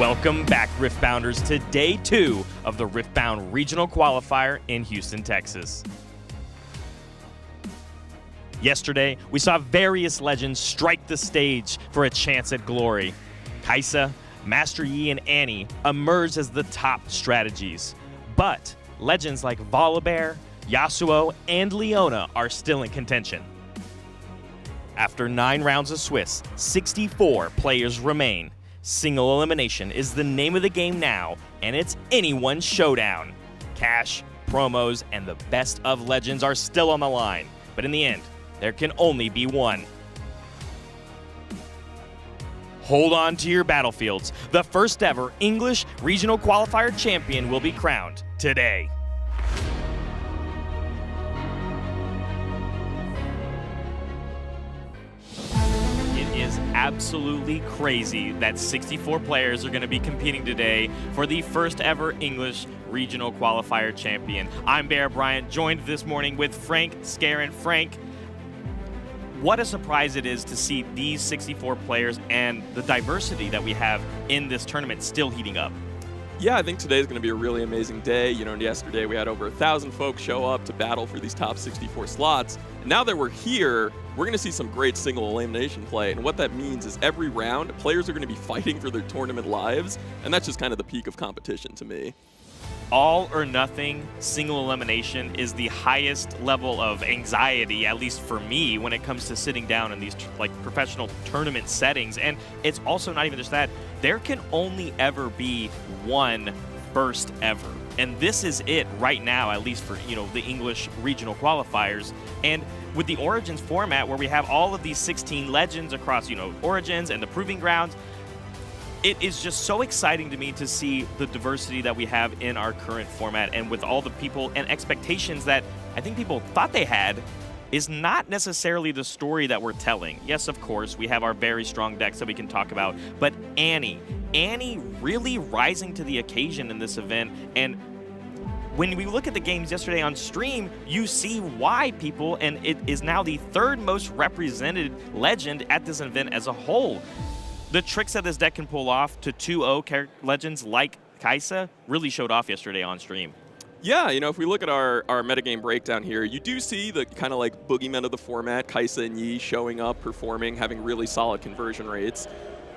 Welcome back, Riftbounders, to Day 2 of the Riftbound Regional Qualifier in Houston, Texas. Yesterday, we saw various legends strike the stage for a chance at glory. Kaisa, Master Yi, and Annie emerged as the top strategies. But legends like Volibear, Yasuo, and Leona are still in contention. After 9 rounds of Swiss, 64 players remain. Single elimination is the name of the game now, and it's anyone's showdown. Cash, promos, and the best of legends are still on the line, but in the end, there can only be one. Hold on to your battlefields. The first ever English Regional Qualifier champion will be crowned today. Is absolutely crazy that 64 players are going to be competing today for the first ever English Regional Qualifier champion. I'm Bear Bryant, joined this morning with Frank Scarin. Frank, what a surprise it is to see these 64 players and the diversity that we have in this tournament still heating up. Yeah, I think today is going to be a really amazing day. You know, yesterday we had over 1,000 folks show up to battle for these top 64 slots. And now that we're here, we're going to see some great single elimination play. And what that means is every round, players are going to be fighting for their tournament lives. And that's just kind of the peak of competition to me. All or nothing single elimination is the highest level of anxiety, at least for me, when it comes to sitting down in these like professional tournament settings. And it's also not even just that. There can only ever be one first ever. And this is it right now, at least for, you know, the English regional qualifiers. And with the Origins format where we have all of these 16 legends across, you know, Origins and the Proving Grounds, it is just so exciting to me to see the diversity that we have in our current format, and with all the people and expectations that I think people thought they had is not necessarily the story that we're telling. Yes, of course, we have our very strong decks that we can talk about, but Annie really rising to the occasion in this event. And when we look at the games yesterday on stream, you see why people, and it is now the 3rd most represented legend at this event as a whole. The tricks that this deck can pull off to 2-0 legends like Kaisa really showed off yesterday on stream. Yeah, you know, if we look at our metagame breakdown here, you do see the kind of like boogeymen of the format, Kaisa and Yi, showing up, performing, having really solid conversion rates.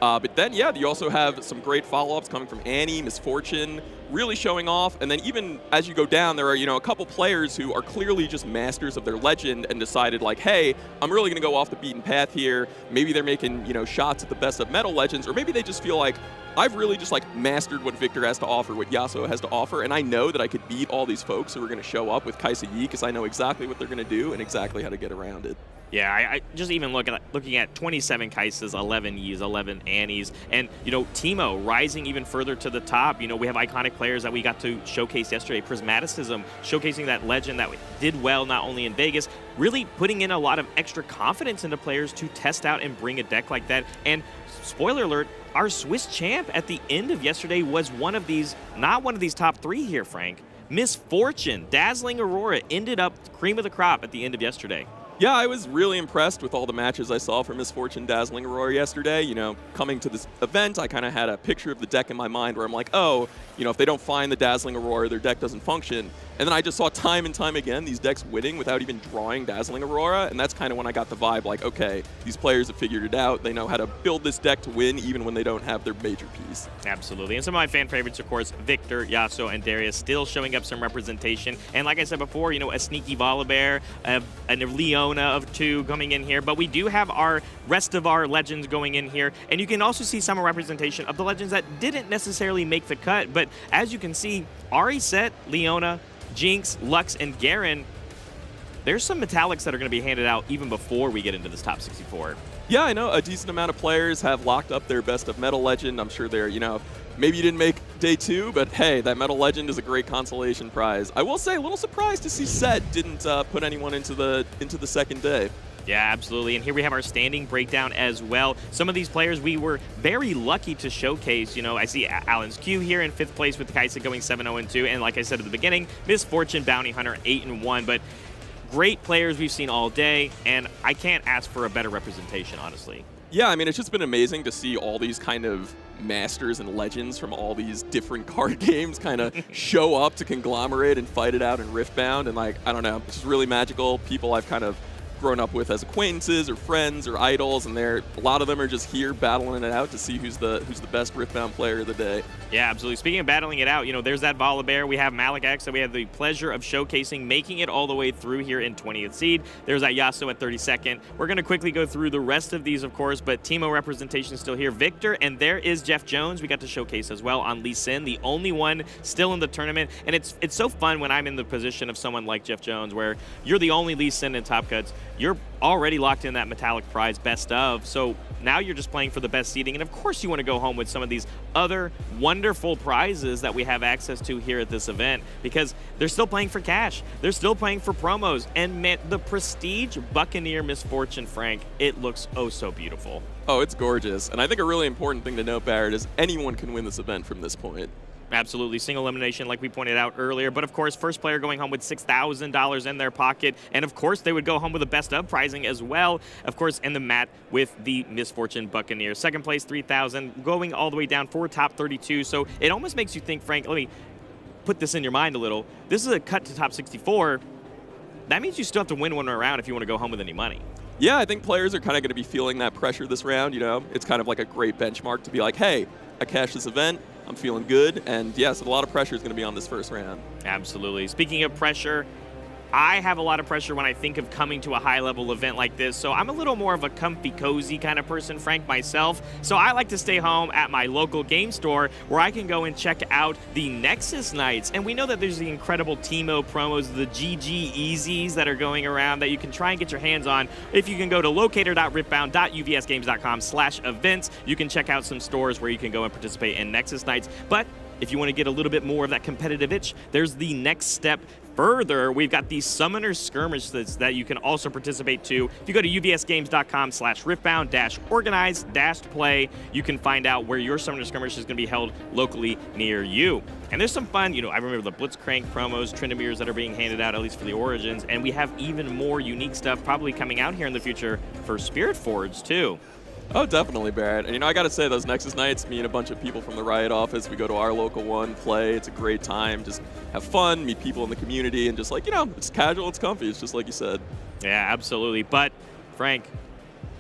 But then, yeah, you also have some great follow-ups coming from Annie, Misfortune, really showing off. And then even as you go down, there are, you know, a couple players who are clearly just masters of their legend and decided like, hey, I'm really going to go off the beaten path here. Maybe they're making, you know, shots at the best of metal legends, or maybe they just feel like, I've really just like mastered what Victor has to offer, what Yasuo has to offer, and I know that I could beat all these folks who are going to show up with Kaisa Yi because I know exactly what they're going to do and exactly how to get around it. Yeah, I just even looking at 27 Kaisas, 11 Yis, 11 Annies, and, you know, Teemo rising even further to the top. You know, we have iconic players that we got to showcase yesterday. Prismaticism, showcasing that legend that did well not only in Vegas, really putting in a lot of extra confidence into players to test out and bring a deck like that. And spoiler alert, our Swiss champ at the end of yesterday was one of these, not one of these top 3 here, Frank. Misfortune, Dazzling Aurora ended up cream of the crop at the end of yesterday. Yeah, I was really impressed with all the matches I saw for Misfortune Dazzling Aurora yesterday. You know, coming to this event, I kind of had a picture of the deck in my mind where I'm like, oh, you know, if they don't find the Dazzling Aurora, their deck doesn't function. And then I just saw time and time again these decks winning without even drawing Dazzling Aurora, and that's kind of when I got the vibe like, okay, these players have figured it out. They know how to build this deck to win even when they don't have their major piece. Absolutely. And some of my fan favorites, of course, Victor, Yasuo, and Darius still showing up some representation. And like I said before, you know, a sneaky Volibear, and a Leona of 2 coming in here. But we do have our rest of our legends going in here. And you can also see some representation of the legends that didn't necessarily make the cut. But as you can see, Ari Set, Leona, Jinx, Lux, and Garen, there's some metallics that are going to be handed out even before we get into this top 64. Yeah, I know a decent amount of players have locked up their best of metal legend. I'm sure they're, you know, maybe you didn't make day 2, but hey, that metal legend is a great consolation prize. I will say, a little surprised to see Set didn't put anyone into the second day. Yeah, absolutely. And here we have our standing breakdown as well. Some of these players we were very lucky to showcase. You know, I see Alan's Q here in 5th place with Kaisa going 7-0-2. And like I said at the beginning, Misfortune Bounty Hunter 8-1. But great players we've seen all day, and I can't ask for a better representation, honestly. Yeah, I mean, it's just been amazing to see all these kind of masters and legends from all these different card games kind of show up to conglomerate and fight it out in Riftbound. And, like, I don't know, it's just really magical. People I've kind of grown up with as acquaintances or friends or idols, and a lot of them are just here battling it out to see who's the best Riftbound player of the day. Yeah, absolutely. Speaking of battling it out, there's that Volibear. We have Malik X that we have the pleasure of showcasing, making it all the way through here in 20th seed. There's that Yasuo at 32nd. We're going to quickly go through the rest of these, of course, but Teemo representation is still here. Victor, and there is Jeff Jones. We got to showcase as well on Lee Sin, the only one still in the tournament. And it's so fun when I'm in the position of someone like Jeff Jones, where you're the only Lee Sin in Top Cuts. You're already locked in that metallic prize best of, so now you're just playing for the best seeding, and of course you want to go home with some of these other wonderful prizes that we have access to here at this event, because they're still playing for cash, they're still playing for promos, and man, the Prestige Buccaneer Misfortune, Frank, it looks oh so beautiful. Oh, it's gorgeous, and I think a really important thing to note, Barrett, is anyone can win this event from this point. Absolutely. Single elimination like we pointed out earlier. But, of course, first player going home with $6,000 in their pocket. And, of course, they would go home with a best of prizing as well. Of course, in the mat with the Misfortune Buccaneer. Second place, $3,000, going all the way down for top 32. So it almost makes you think, Frank, let me put this in your mind a little. This is a cut to top 64. That means you still have to win one round if you want to go home with any money. Yeah, I think players are kind of going to be feeling that pressure this round. It's kind of like a great benchmark to be like, hey, I cashed this event. I'm feeling good, and yes, a lot of pressure is going to be on this first round. Absolutely. Speaking of pressure, I have a lot of pressure when I think of coming to a high-level event like this, so I'm a little more of a comfy, cozy kind of person, Frank, myself. So I like to stay home at my local game store where I can go and check out the Nexus Nights. And we know that there's the incredible Teemo promos, the GG Easies that are going around that you can try and get your hands on. If you can go to locator.riftbound.uvsgames.com/events, you can check out some stores where you can go and participate in Nexus Nights. But if you want to get a little bit more of that competitive itch, there's the next step further. We've got the Summoner Skirmishes that you can also participate to. If you go to uvsgames.com/riftbound-organize-play, you can find out where your Summoner Skirmish is going to be held locally near you. And there's some fun, I remember the Blitzcrank promos, Trindomirs that are being handed out, at least for the Origins, and we have even more unique stuff probably coming out here in the future for Spirit Forge, too. Oh, definitely, Barrett. And, I got to say, those Nexus Nights, me and a bunch of people from the Riot office, we go to our local one, play. It's a great time. Just have fun, meet people in the community, and just, it's casual, it's comfy. It's just like you said. Yeah, absolutely. But, Frank,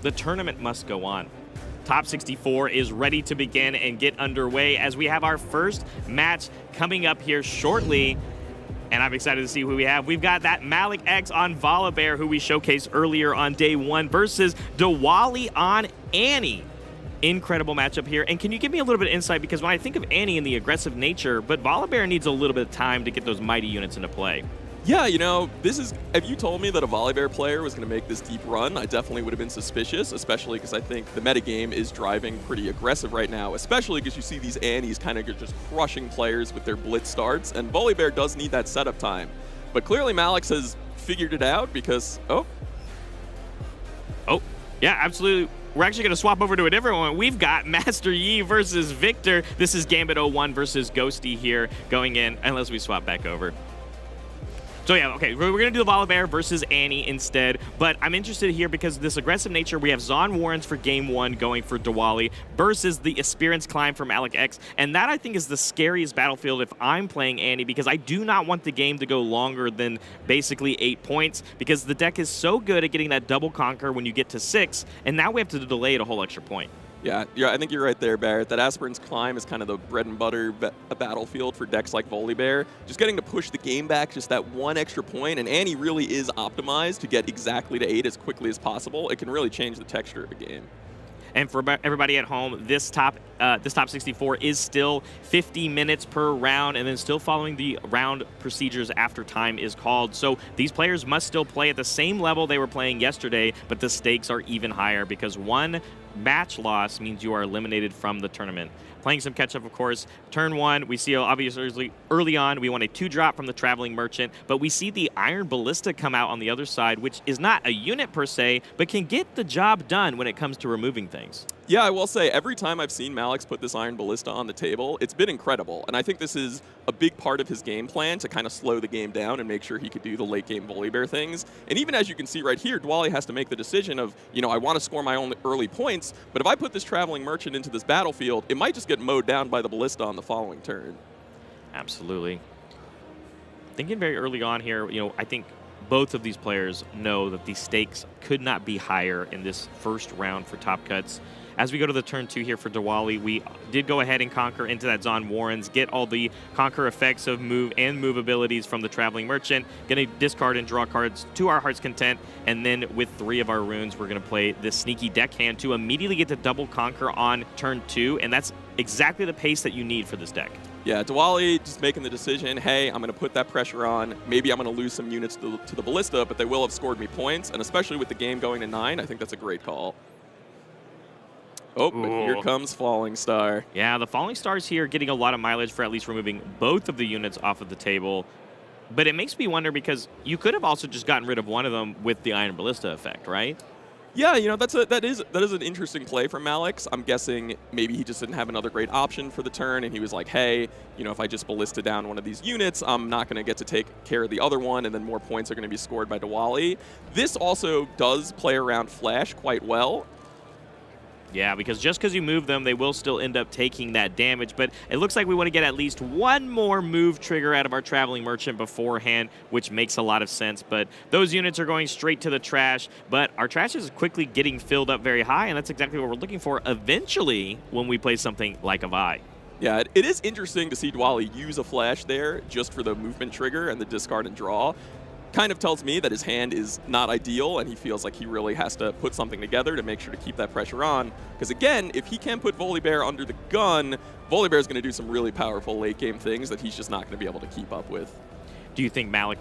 the tournament must go on. Top 64 is ready to begin and get underway as we have our first match coming up here shortly. And I'm excited to see who we have. We've got that Malik X on Volibear, who we showcased earlier on day one, versus Diwali on Annie. Incredible matchup here. And can you give me a little bit of insight? Because when I think of Annie and the aggressive nature, but Volibear needs a little bit of time to get those mighty units into play. Yeah, if you told me that a Volibear player was going to make this deep run, I definitely would have been suspicious, especially because I think the metagame is driving pretty aggressive right now, especially because you see these Annies kind of just crushing players with their blitz starts, and Volibear does need that setup time. But clearly Malix has figured it out because, oh, yeah, absolutely. We're actually going to swap over to a different one. We've got Master Yi versus Victor. This is Gambit 01 versus Ghosty here going in, unless we swap back over. So yeah, okay, we're going to do the Volibear versus Annie instead, but I'm interested here because this aggressive nature, we have Zon Warrens for game one going for Diwali versus the Experience Climb from Malik X, and that I think is the scariest battlefield if I'm playing Annie, because I do not want the game to go longer than basically 8 points, because the deck is so good at getting that double conquer when you get to 6, and now we have to delay it a whole extra point. Yeah, I think you're right there, Barrett. That Aspirant's Climb is kind of the bread and butter battlefield for decks like Volibear. Just getting to push the game back just that one extra point, and Annie really is optimized to get exactly to 8 as quickly as possible. It can really change the texture of the game. And for everybody at home, this top 64 is still 50 minutes per round, and then still following the round procedures after time is called. So these players must still play at the same level they were playing yesterday, but the stakes are even higher because one match loss means you are eliminated from the tournament. Playing some catch-up, of course. Turn one, we see obviously early on, we want a 2-drop from the Traveling Merchant, but we see the Iron Ballista come out on the other side, which is not a unit per se, but can get the job done when it comes to removing things. Yeah, I will say, every time I've seen Malix put this Iron Ballista on the table, it's been incredible. And I think this is a big part of his game plan to kind of slow the game down and make sure he could do the late game Volibear things. And even as you can see right here, Diwali has to make the decision of, I want to score my own early points, units. But if I put this Traveling Merchant into this battlefield, it might just get mowed down by the Ballista on the following turn. Absolutely. Thinking very early on here, I think both of these players know that the stakes could not be higher in this first round for Top Cuts. As we go to the turn 2 here for Diwali, we did go ahead and conquer into that Zon Warrens, get all the conquer effects of move and move abilities from the Traveling Merchant, going to discard and draw cards to our heart's content, and then with 3 of our runes, we're going to play this sneaky deckhand to immediately get to double conquer on turn 2, and that's exactly the pace that you need for this deck. Yeah, Diwali just making the decision, hey, I'm going to put that pressure on. Maybe I'm going to lose some units to the Ballista, but they will have scored me points, and especially with the game going to 9, I think that's a great call. Oh, but here comes Falling Star. Yeah, the Falling Star's here getting a lot of mileage for at least removing both of the units off of the table. But it makes me wonder because you could have also just gotten rid of one of them with the Iron Ballista effect, right? Yeah, that is an interesting play from Malix. I'm guessing maybe he just didn't have another great option for the turn, and he was like, hey, if I just Ballista down one of these units, I'm not going to get to take care of the other one, and then more points are going to be scored by Diwali. This also does play around Flash quite well. Yeah, because just because you move them, they will still end up taking that damage. But it looks like we want to get at least one more move trigger out of our Traveling Merchant beforehand, which makes a lot of sense. But those units are going straight to the trash. But our trash is quickly getting filled up very high, and that's exactly what we're looking for eventually when we play something like a Vi. Yeah, it is interesting to see Diwali use a Flash there just for the movement trigger and the discard and draw. Kind of tells me that his hand is not ideal, and he feels like he really has to put something together to make sure to keep that pressure on. Because again, if he can put Volibear under the gun, Volibear is going to do some really powerful late game things that he's just not going to be able to keep up with. Do you think Malik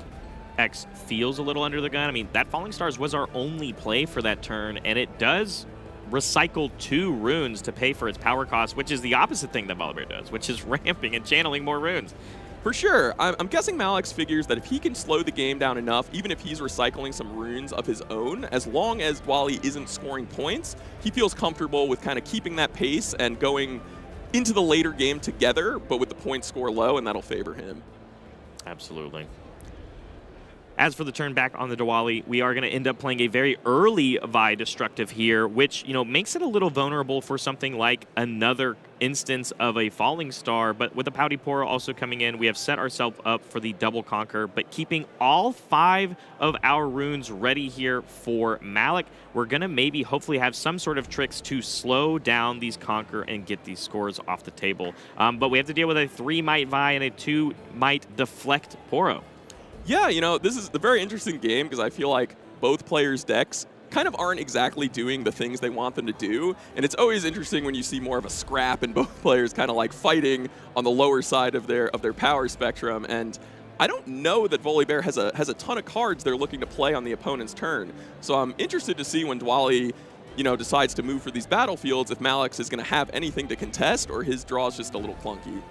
X feels a little under the gun? I mean, that Falling Stars was our only play for that turn, and it does recycle 2 runes to pay for its power cost, which is the opposite thing that Volibear does, which is ramping and channeling more runes. For sure. I'm guessing Malix figures that if he can slow the game down enough, even if he's recycling some runes of his own, as long as Diwali isn't scoring points, he feels comfortable with kind of keeping that pace and going into the later game together, but with the point score low, and that'll favor him. Absolutely. As for the turn back on the Diwali, we are going to end up playing a very early Vi Destructive here, which, makes it a little vulnerable for something like another instance of a Falling Star. But with the Pouty Pora also coming in, we have set ourselves up for the double conquer, but keeping all 5 of our runes ready here for Malik. We're going to maybe hopefully have some sort of tricks to slow down these conquer and get these scores off the table. But we have to deal with a 3-might Vi and a 2-might deflect Poro. Yeah, this is a very interesting game because I feel like both players' decks kind of aren't exactly doing the things they want them to do. And it's always interesting when you see more of a scrap and both players kind of like fighting on the lower side of their power spectrum. And I don't know that Volibear has a ton of cards they're looking to play on the opponent's turn. So I'm interested to see when Diwali decides to move for these battlefields if Malix is going to have anything to contest or his draw is just a little clunky.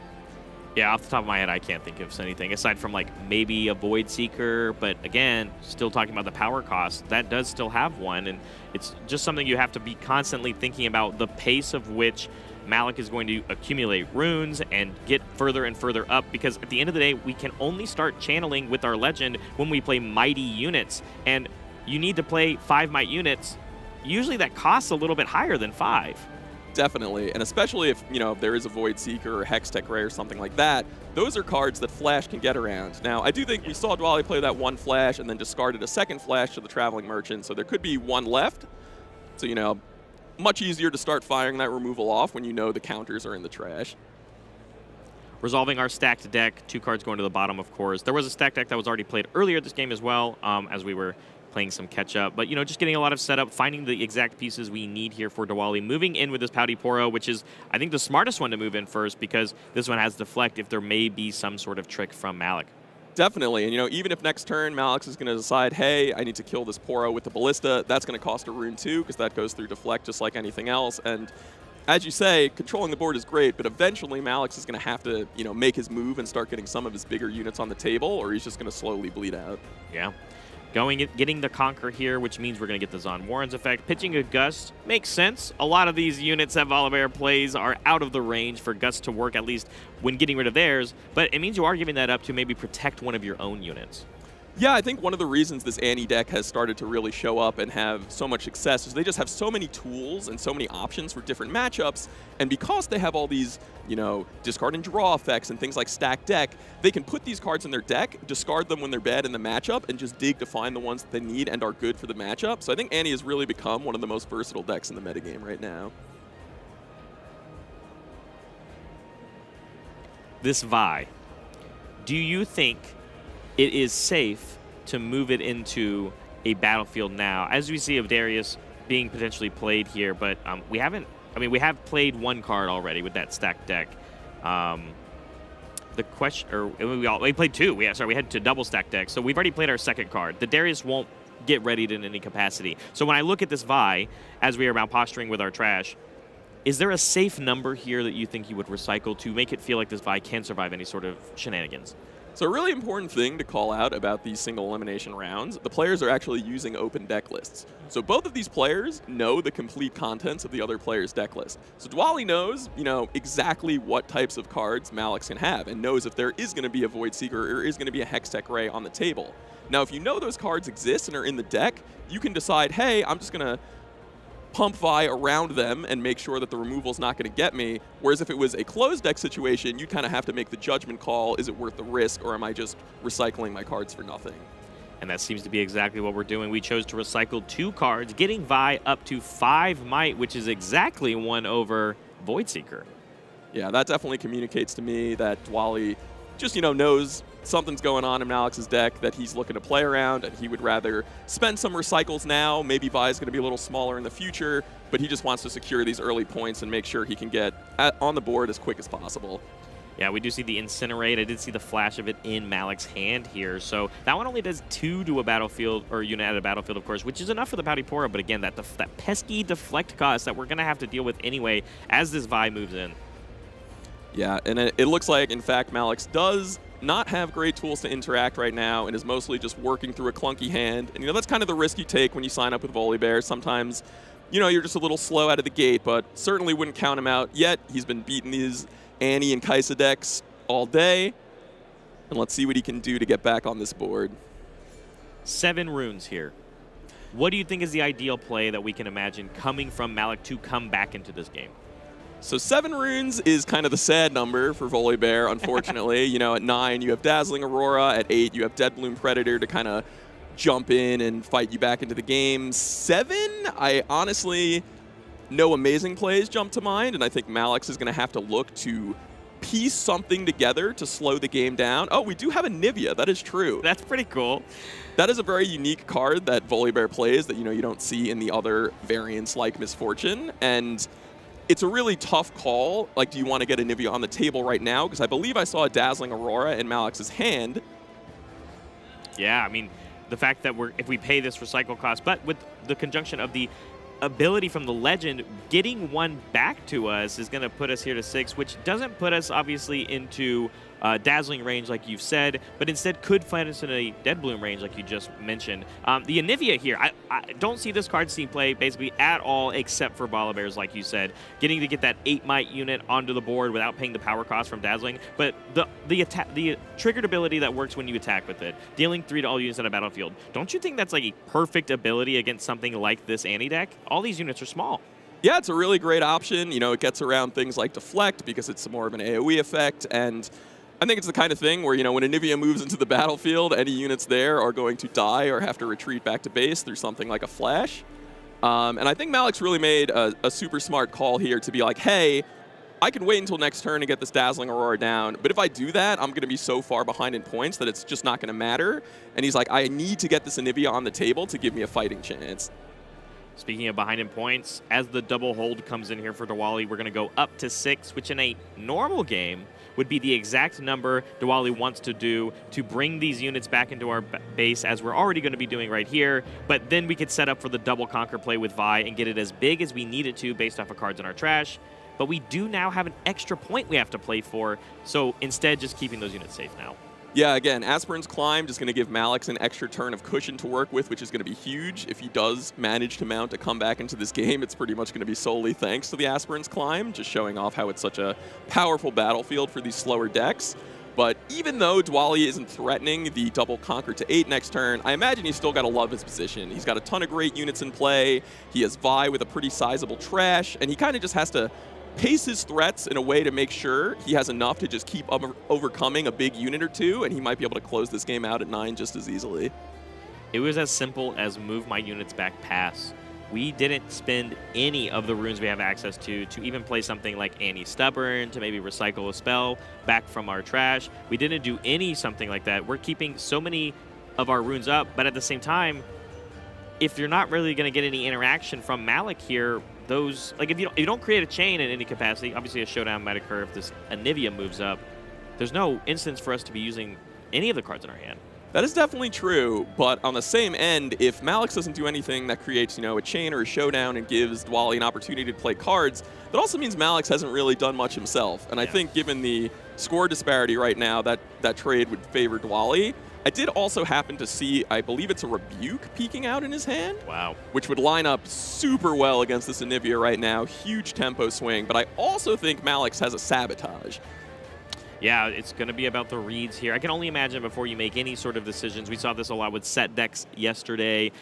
Yeah, off the top of my head, I can't think of anything aside from like maybe a Void Seeker, but again, still talking about the power cost, that does still have one, and it's just something you have to be constantly thinking about the pace of which Malik is going to accumulate runes and get further and further up, because at the end of the day, we can only start channeling with our legend when we play mighty units, and you need to play 5 might units. Usually that costs a little bit higher than 5. Definitely, and especially if, if there is a Void Seeker or Hextech Ray or something like that, those are cards that Flash can get around. Now, I do think we saw Diwali play that 1 Flash and then discarded a 2nd Flash to the Traveling Merchant, so there could be 1 left. So, much easier to start firing that removal off when you know the counters are in the trash. Resolving our stacked deck, 2 cards going to the bottom, of course. There was a stacked deck that was already played earlier this game as well, as we were playing some catch-up. But, just getting a lot of setup, finding the exact pieces we need here for Diwali. Moving in with this Pouty Poro, which is, I think, the smartest one to move in first because this one has Deflect if there may be some sort of trick from Malik. Definitely, and even if next turn Malix is going to decide, hey, I need to kill this Poro with the Ballista, that's going to cost a rune too because that goes through Deflect just like anything else. And as you say, controlling the board is great, but eventually Malix is going to have to, make his move and start getting some of his bigger units on the table, or he's just going to slowly bleed out. Yeah. Getting the Conquer here, which means we're going to get the Zon Warrens effect. Pitching a Gust makes sense. A lot of these units that Volibear plays are out of the range for Gust to work, at least when getting rid of theirs, but it means you are giving that up to maybe protect one of your own units. Yeah, I think one of the reasons this Annie deck has started to really show up and have so much success is they just have so many tools and so many options for different matchups. And because they have all these, discard and draw effects and things like stack deck, they can put these cards in their deck, discard them when they're bad in the matchup, and just dig to find the ones that they need and are good for the matchup. So I think Annie has really become one of the most versatile decks in the metagame right now. This Vi, do you think it is safe to move it into a battlefield now, as we see of Darius being potentially played here, but we haven't. I mean, we have played one card already with that stacked deck. The question, or we played two. We had to double stack deck, so we've already played our second card. The Darius won't get readied in any capacity. So when I look at this Vi, as we are about posturing with our trash, is there a safe number here that you think you would recycle to make it feel like this Vi can survive any sort of shenanigans? So a really important thing to call out about these single elimination rounds, the players are actually using open deck lists. So both of these players know the complete contents of the other player's deck list. So Dwali knows, exactly what types of cards Malix can have and knows if there is going to be a Void Seeker or is going to be a Hextech Ray on the table. Now, if you know those cards exist and are in the deck, you can decide, hey, I'm just going to pump Vi around them and make sure that the removal's not going to get me. Whereas if it was a closed deck situation, you kind of have to make the judgment call, is it worth the risk or am I just recycling my cards for nothing? And that seems to be exactly what we're doing. We chose to recycle 2 cards, getting Vi up to 5 might, which is exactly 1 over Void Seeker. Yeah, that definitely communicates to me that Dwali just, knows something's going on in Malix's deck that he's looking to play around, and he would rather spend some recycles now. Maybe Vi is going to be a little smaller in the future, but he just wants to secure these early points and make sure he can get on the board as quick as possible. Yeah, we do see the Incinerate. I did see the flash of it in Malix's hand here. So that one only does 2 to a battlefield, or unit at a battlefield, of course, which is enough for the Pautipora. But again, that pesky deflect cost that we're going to have to deal with anyway as this Vi moves in. Yeah, and it looks like, in fact, Malix does not have great tools to interact right now and is mostly just working through a clunky hand. And, that's kind of the risk you take when you sign up with Volibear. Sometimes, you're just a little slow out of the gate, but certainly wouldn't count him out yet. He's been beating these Annie and Kaisa decks all day. And let's see what he can do to get back on this board. 7 runes here. What do you think is the ideal play that we can imagine coming from Malik to come back into this game? So 7 runes is kind of the sad number for Volibear, unfortunately. At 9, you have Dazzling Aurora. At 8, you have Deadbloom Predator to kind of jump in and fight you back into the game. 7, I honestly, no amazing plays jump to mind, and I think Malix is going to have to look to piece something together to slow the game down. Oh, we do have a Nivea. That is true. That's pretty cool. That is a very unique card that Volibear plays that, you don't see in the other variants like Misfortune, and it's a really tough call. Like, do you want to get a Nivea on the table right now? Because I believe I saw a Dazzling Aurora in Malix's hand. Yeah, I mean, the fact that if we pay this recycle cost, but with the conjunction of the ability from the Legend, getting 1 back to us is going to put us here to 6, which doesn't put us, obviously, into Dazzling range, like you've said, but instead could find us in a Deadbloom range, like you just mentioned. The Anivia here, I don't see this card seeing play basically at all, except for Volibears, like you said. Getting to get that 8 might unit onto the board without paying the power cost from Dazzling, but the triggered ability that works when you attack with it, dealing 3 to all units on a battlefield. Don't you think that's like a perfect ability against something like this Annie deck? All these units are small. Yeah, it's a really great option. It gets around things like Deflect because it's more of an AoE effect, and I think it's the kind of thing where, when Anivia moves into the battlefield, any units there are going to die or have to retreat back to base through something like a Flash. And I think Malix really made a super smart call here to be like, hey, I can wait until next turn to get this Dazzling Aurora down, but if I do that, I'm going to be so far behind in points that it's just not going to matter. And he's like, I need to get this Anivia on the table to give me a fighting chance. Speaking of behind in points, as the double hold comes in here for Dwali, we're going to go up to 6, which in a normal game would be the exact number Dwali wants to do to bring these units back into our base, as we're already going to be doing right here. But then we could set up for the double conquer play with Vi and get it as big as we need it to based off of cards in our trash. But we do now have an extra point we have to play for, so instead just keeping those units safe now. Yeah, again, Aspirin's Climb is going to give Malix an extra turn of cushion to work with, which is going to be huge. If he does manage to mount a comeback into this game, it's pretty much going to be solely thanks to the Aspirin's Climb, just showing off how it's such a powerful battlefield for these slower decks. But even though Dwali isn't threatening the double conquer to 8 next turn, I imagine he's still got to love his position. He's got a ton of great units in play. He has Vi with a pretty sizable trash, and he kind of just has to pace his threats in a way to make sure he has enough to just keep overcoming a big unit or two, and he might be able to close this game out at 9 just as easily. It was as simple as move my units back pass. We didn't spend any of the runes we have access to even play something like Annie Stubborn, to maybe recycle a spell back from our trash. We didn't do something like that. We're keeping so many of our runes up, but at the same time, if you're not really going to get any interaction from Malik here, those, like, if you don't create a chain in any capacity, obviously a showdown might occur if this Anivia moves up. There's no instance for us to be using any of the cards in our hand. That is definitely true, but on the same end, if Malix doesn't do anything that creates, a chain or a showdown and gives Dwali an opportunity to play cards, that also means Malix hasn't really done much himself. And I think given the score disparity right now, that trade would favor Dwali. I did also happen to see, I believe it's a Rebuke peeking out in his hand. Wow. Which would line up super well against this Anivia right now. Huge tempo swing, but I also think Malix has a Sabotage. Yeah, it's going to be about the reads here. I can only imagine before you make any sort of decisions. We saw this a lot with set decks yesterday.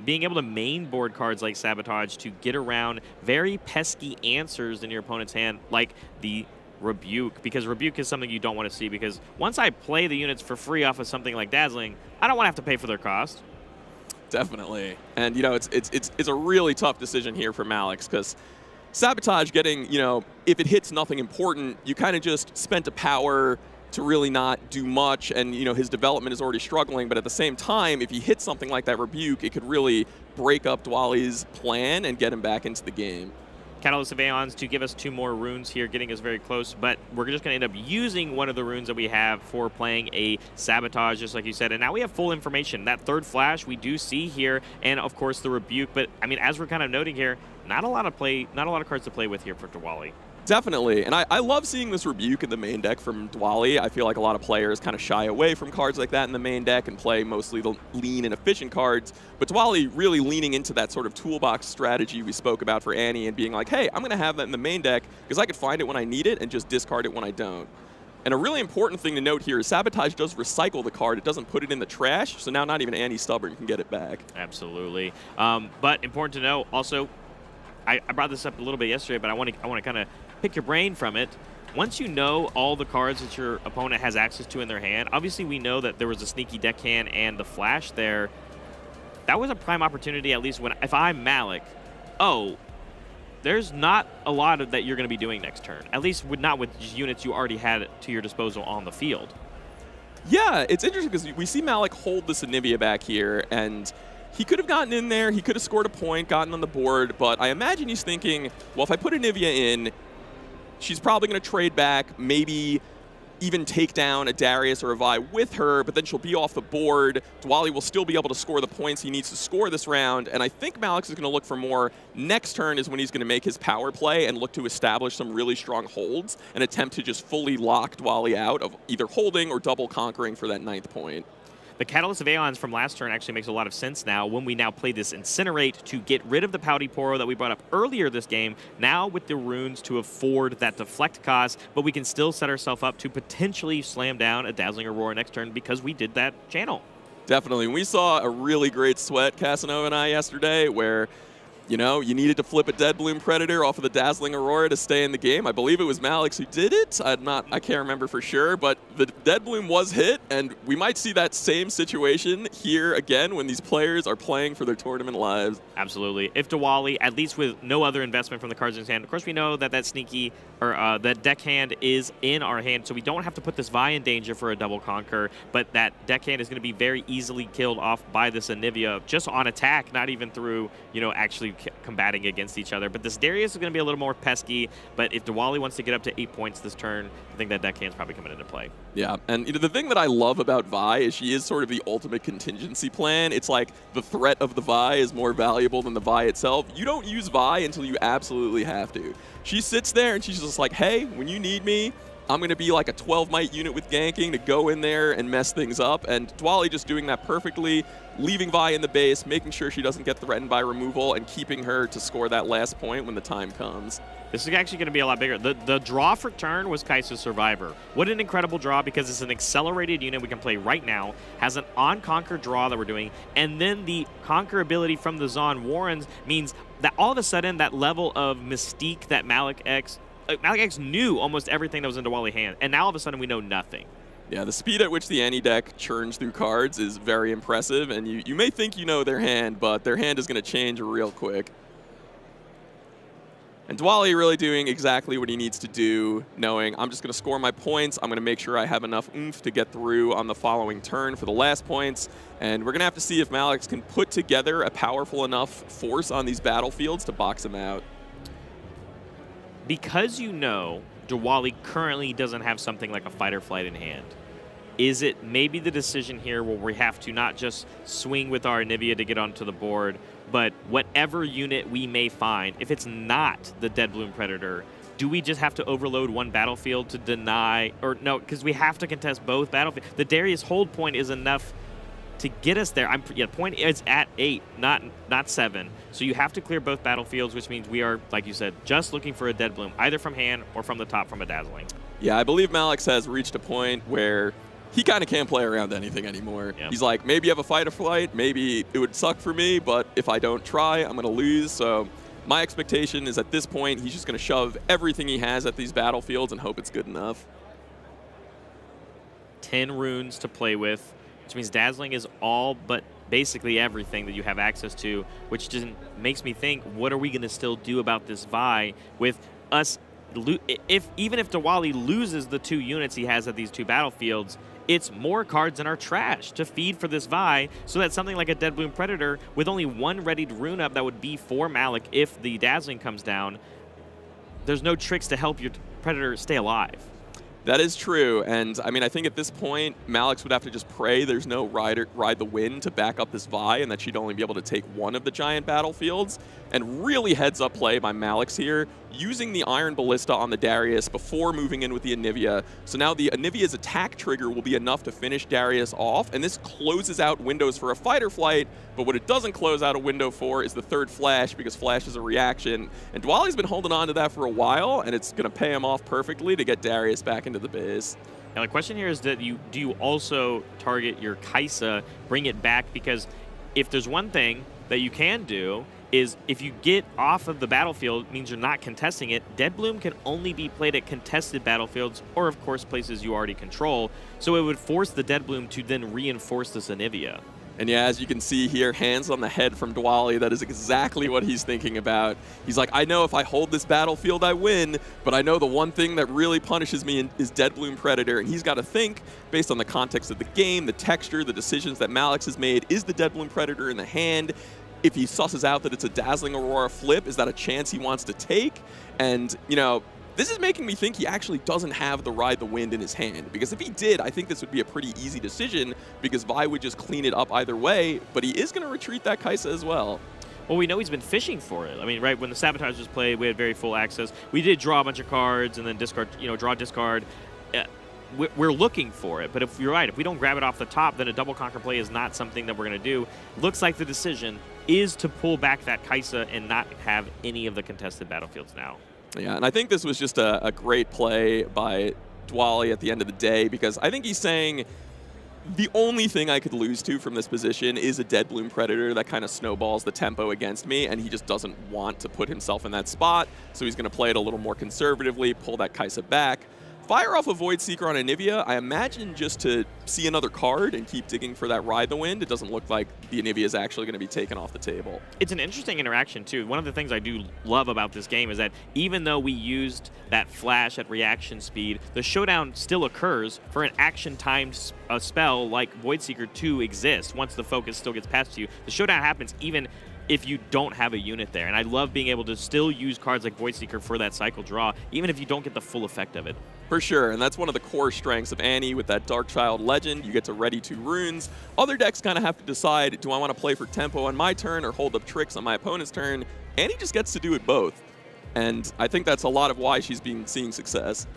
Being able to main board cards like Sabotage to get around very pesky answers in your opponent's hand, like the Rebuke, because Rebuke is something you don't want to see, because once I play the units for free off of something like Dazzling, I don't want to have to pay for their cost. Definitely. And, it's a really tough decision here for Malix, because Sabotage getting, if it hits nothing important, you kind of just spent a power to really not do much, and, his development is already struggling, but at the same time, if he hits something like that Rebuke, it could really break up Dwali's plan and get him back into the game. Catalyst of Aeons to give us 2 more runes here, getting us very close, but we're just going to end up using one of the runes that we have for playing a Sabotage, just like you said, and now we have full information. That third flash we do see here, and of course the Rebuke, but I mean, as we're kind of noting here, not a lot of cards to play with here for Dwali. Definitely, and I love seeing this Rebuke in the main deck from Dwali. I feel like a lot of players kind of shy away from cards like that in the main deck and play mostly the lean and efficient cards, but Dwali really leaning into that sort of toolbox strategy we spoke about for Annie and being like, hey, I'm going to have that in the main deck because I could find it when I need it and just discard it when I don't. And a really important thing to note here is Sabotage does recycle the card. It doesn't put it in the trash, so now not even Annie Stubborn can get it back. Absolutely. But important to know, also, I brought this up a little bit yesterday, but I want to kind of pick your brain from it. Once you know all the cards that your opponent has access to in their hand, obviously we know that there was a sneaky deckhand and the flash there. That was a prime opportunity, at least if I'm Malik. Oh, there's not a lot of that you're going to be doing next turn. At least not with units you already had to your disposal on the field. Yeah, it's interesting because we see Malik hold this Anivia back here, and he could have gotten in there, he could have scored a point, gotten on the board, but I imagine he's thinking, well, if I put Anivia in, she's probably going to trade back, maybe even take down a Darius or a Vi with her, but then she'll be off the board. Dwali will still be able to score the points he needs to score this round, and I think Malix is going to look for more. Next turn is when he's going to make his power play and look to establish some really strong holds and attempt to just fully lock Dwali out of either holding or double conquering for that 9th point. The Catalyst of Aeons from last turn actually makes a lot of sense now when we now play this Incinerate to get rid of the Pouty Poro that we brought up earlier this game, now with the runes to afford that deflect cost, but we can still set ourselves up to potentially slam down a Dazzling Aurora next turn because we did that channel. Definitely. We saw a really great sweat, Casanova and I, yesterday, where you needed to flip a Dead Bloom Predator off of the Dazzling Aurora to stay in the game. I believe it was Malix who did it. I can't remember for sure, but the Dead Bloom was hit, and we might see that same situation here again when these players are playing for their tournament lives. Absolutely. If Dwali, at least with no other investment from the cards in his hand, of course we know that sneaky, or that deckhand is in our hand, so we don't have to put this Vi in danger for a double conquer, but that deckhand is going to be very easily killed off by this Anivia just on attack, not even through, actually combating against each other. But this Darius is going to be a little more pesky, but if Dwali wants to get up to 8 points this turn, I think that deckhand's probably coming into play. Yeah, and the thing that I love about Vi is she is sort of the ultimate contingency plan. It's like the threat of the Vi is more valuable than the Vi itself. You don't use Vi until you absolutely have to. She sits there and she's just like, hey, when you need me, I'm going to be like a 12 might unit with ganking to go in there and mess things up. And Dwali just doing that perfectly, leaving Vi in the base, making sure she doesn't get threatened by removal, and keeping her to score that last point when the time comes. This is actually going to be a lot bigger. The draw for turn was Kai'Sa Survivor. What an incredible draw, because it's an accelerated unit we can play right now, has an on-conquer draw that we're doing, and then the conquer ability from the Zon Warrens means that all of a sudden that level of mystique that Malik X knew almost everything that was in Dwali's hand, and now all of a sudden we know nothing. Yeah, the speed at which the Annie deck churns through cards is very impressive, and you may think you know their hand, but their hand is going to change real quick. And Dwali really doing exactly what he needs to do, knowing I'm just going to score my points, I'm going to make sure I have enough oomph to get through on the following turn for the last points, and we're going to have to see if Malik can put together a powerful enough force on these battlefields to box him out. Because you know Dwali currently doesn't have something like a fight or flight in hand, is it maybe the decision here where we have to not just swing with our Anivia to get onto the board, but whatever unit we may find, if it's not the Deadbloom Predator, do we just have to overload one battlefield to deny, or no, because we have to contest both battlefields. The Darius hold point is enough to get us there. Point is at 8, not 7. So you have to clear both battlefields, which means we are, like you said, just looking for a Deadbloom, either from hand or from the top from a Dazzling. Yeah, I believe Malik has reached a point where he kind of can't play around anything anymore. Yep. He's like, maybe you have a fight or flight, maybe it would suck for me, but if I don't try, I'm going to lose. So my expectation is at this point, he's just going to shove everything he has at these battlefields and hope it's good enough. 10 runes to play with, which means Dazzling is all but basically everything that you have access to, which just makes me think, what are we going to still do about this Vi with us? Even if Dwali loses the 2 units he has at these 2 battlefields, it's more cards in our trash to feed for this Vi, so that something like a Deadbloom Predator with only 1 readied rune up that would be for Malik if the Dazzling comes down, there's no tricks to help your Predator stay alive. That is true, and I mean, I think at this point, Malix would have to just pray there's no ride the wind to back up this Vi, and that she'd only be able to take 1 of the giant battlefields. And really heads-up play by Malix here, using the Iron Ballista on the Darius before moving in with the Anivia. So now the Anivia's attack trigger will be enough to finish Darius off, and this closes out windows for a fight or flight, but what it doesn't close out a window for is the 3rd Flash, because Flash is a reaction. And Dwali's been holding on to that for a while, and it's going to pay him off perfectly to get Darius back into the base. Now the question here is that do you also target your Kai'Sa, bring it back? Because if there's one thing that you can do is if you get off of the battlefield, it means you're not contesting it. Deadbloom can only be played at contested battlefields or, of course, places you already control. So it would force the Deadbloom to then reinforce this Anivia. And yeah, as you can see here, hands on the head from Dwali, that is exactly what he's thinking about. He's like, I know if I hold this battlefield, I win, but I know the one thing that really punishes me is Deadbloom Predator, and he's got to think, based on the context of the game, the texture, the decisions that Malix has made, is the Deadbloom Predator in the hand? If he susses out that it's a Dazzling Aurora flip, is that a chance he wants to take? And, you know, this is making me think he actually doesn't have the Ride the Wind in his hand, because if he did, I think this would be a pretty easy decision, because Vi would just clean it up either way, but he is going to retreat that Kai'Sa as well. Well, we know he's been fishing for it. I mean, right, when the Sabotage was played, we had very full access. We did draw a bunch of cards and then discard, draw, discard. We're looking for it, but if you're right, if we don't grab it off the top, then a double conquer play is not something that we're going to do. Looks like the decision is to pull back that Kai'Sa and not have any of the contested battlefields now. Yeah, and I think this was just a great play by Dwali at the end of the day, because I think he's saying the only thing I could lose to from this position is a Deadbloom Predator that kind of snowballs the tempo against me, and he just doesn't want to put himself in that spot, so he's going to play it a little more conservatively, pull that Kai'Sa back. Fire off a Void Seeker on Anivia, I imagine just to see another card and keep digging for that Ride the Wind. It doesn't look like the Anivia is actually going to be taken off the table. It's an interesting interaction, too. One of the things I do love about this game is that even though we used that flash at reaction speed, the showdown still occurs for an action-timed spell like Void Seeker to exist. Once the focus still gets past you, the showdown happens even if you don't have a unit there. And I love being able to still use cards like Void Seeker for that cycle draw, even if you don't get the full effect of it. For sure, and that's one of the core strengths of Annie with that Darkchild Legend. You get to ready 2 runes. Other decks kind of have to decide, do I want to play for tempo on my turn or hold up tricks on my opponent's turn? Annie just gets to do it both. And I think that's a lot of why she's been seeing success.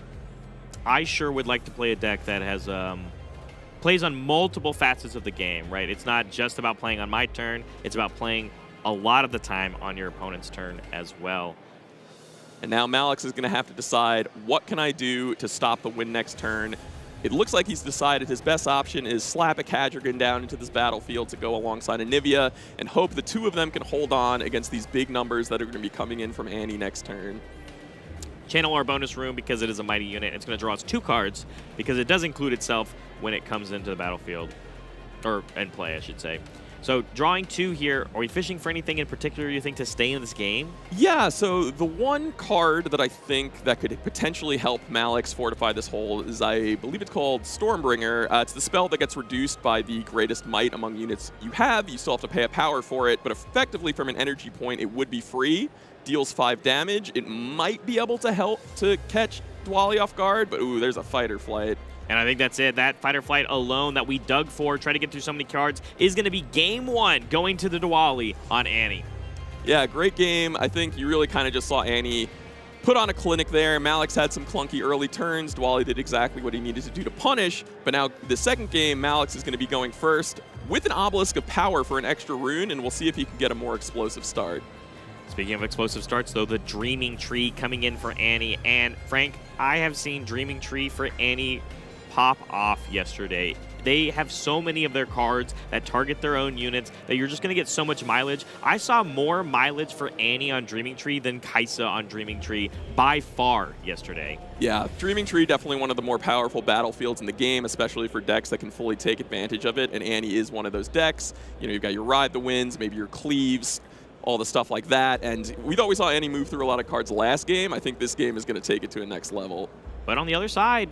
I sure would like to play a deck that has plays on multiple facets of the game, right? It's not just about playing on my turn. It's about playing a lot of the time on your opponent's turn as well. And now Malix is going to have to decide, what can I do to stop the win next turn? It looks like he's decided his best option is slap a Kadrigan down into this battlefield to go alongside Anivia and hope the two of them can hold on against these big numbers that are going to be coming in from Annie next turn. Channel our bonus room because it is a mighty unit. It's going to draw us 2 cards because it does include itself when it comes into the battlefield. Or in play, I should say. So drawing 2 here, are we fishing for anything in particular you think to stay in this game? Yeah, so the one card that I think that could potentially help Malix fortify this hole is, I believe it's called Stormbringer. It's the spell that gets reduced by the greatest might among units you have. You still have to pay a power for it, but effectively from an energy point, it would be free. Deals 5 damage. It might be able to help to catch Dwali off guard, but ooh, there's a fighter flight. And I think that's it. That fight or flight alone that we dug for, try to get through so many cards, is going to be game 1 going to the Dwali on Annie. Yeah, great game. I think you really kind of just saw Annie put on a clinic there. Malix had some clunky early turns. Dwali did exactly what he needed to do to punish. But now the second game, Malix is going to be going first with an Obelisk of Power for an extra rune, and we'll see if he can get a more explosive start. Speaking of explosive starts, though, the Dreaming Tree coming in for Annie. And Frank, I have seen Dreaming Tree for Annie pop off yesterday. They have so many of their cards that target their own units that you're just going to get so much mileage. I saw more mileage for Annie on Dreaming Tree than Kaisa on Dreaming Tree by far yesterday. Yeah, Dreaming Tree definitely one of the more powerful battlefields in the game, especially for decks that can fully take advantage of it, and Annie is one of those decks. You know, you've got your Ride the Winds, maybe your Cleaves, all the stuff like that, and we thought we saw Annie move through a lot of cards last game. I think this game is going to take it to a next level. But on the other side,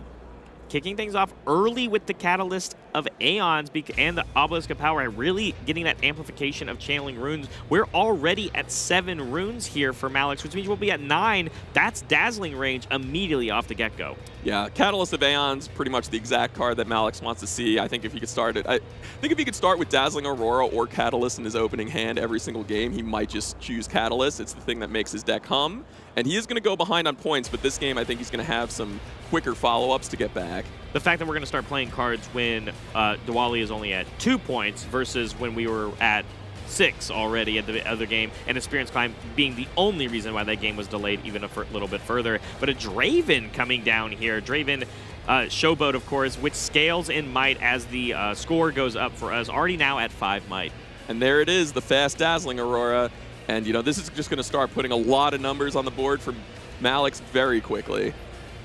kicking things off early with the Catalyst of Aeons and the Obelisk of Power, really getting that amplification of channeling runes. We're already at 7 runes here for Malix, which means we'll be at 9. That's dazzling range immediately off the get-go. Yeah, Catalyst of Aeons, pretty much the exact card that Malix wants to see. I think if he could start it, I think if he could start with Dazzling Aurora or Catalyst in his opening hand every single game, he might just choose Catalyst. It's the thing that makes his deck hum. And he is going to go behind on points, but this game I think he's going to have some quicker follow-ups to get back. The fact that we're going to start playing cards when Dwali is only at 2 points versus when we were at 6 already at the other game, and Experience Climb being the only reason why that game was delayed even a little bit further. But a Draven coming down here. Draven Showboat, of course, which scales in might as the score goes up for us, already now at 5 might. And there it is, the fast Dazzling Aurora. And, you know, this is just going to start putting a lot of numbers on the board for Malix very quickly.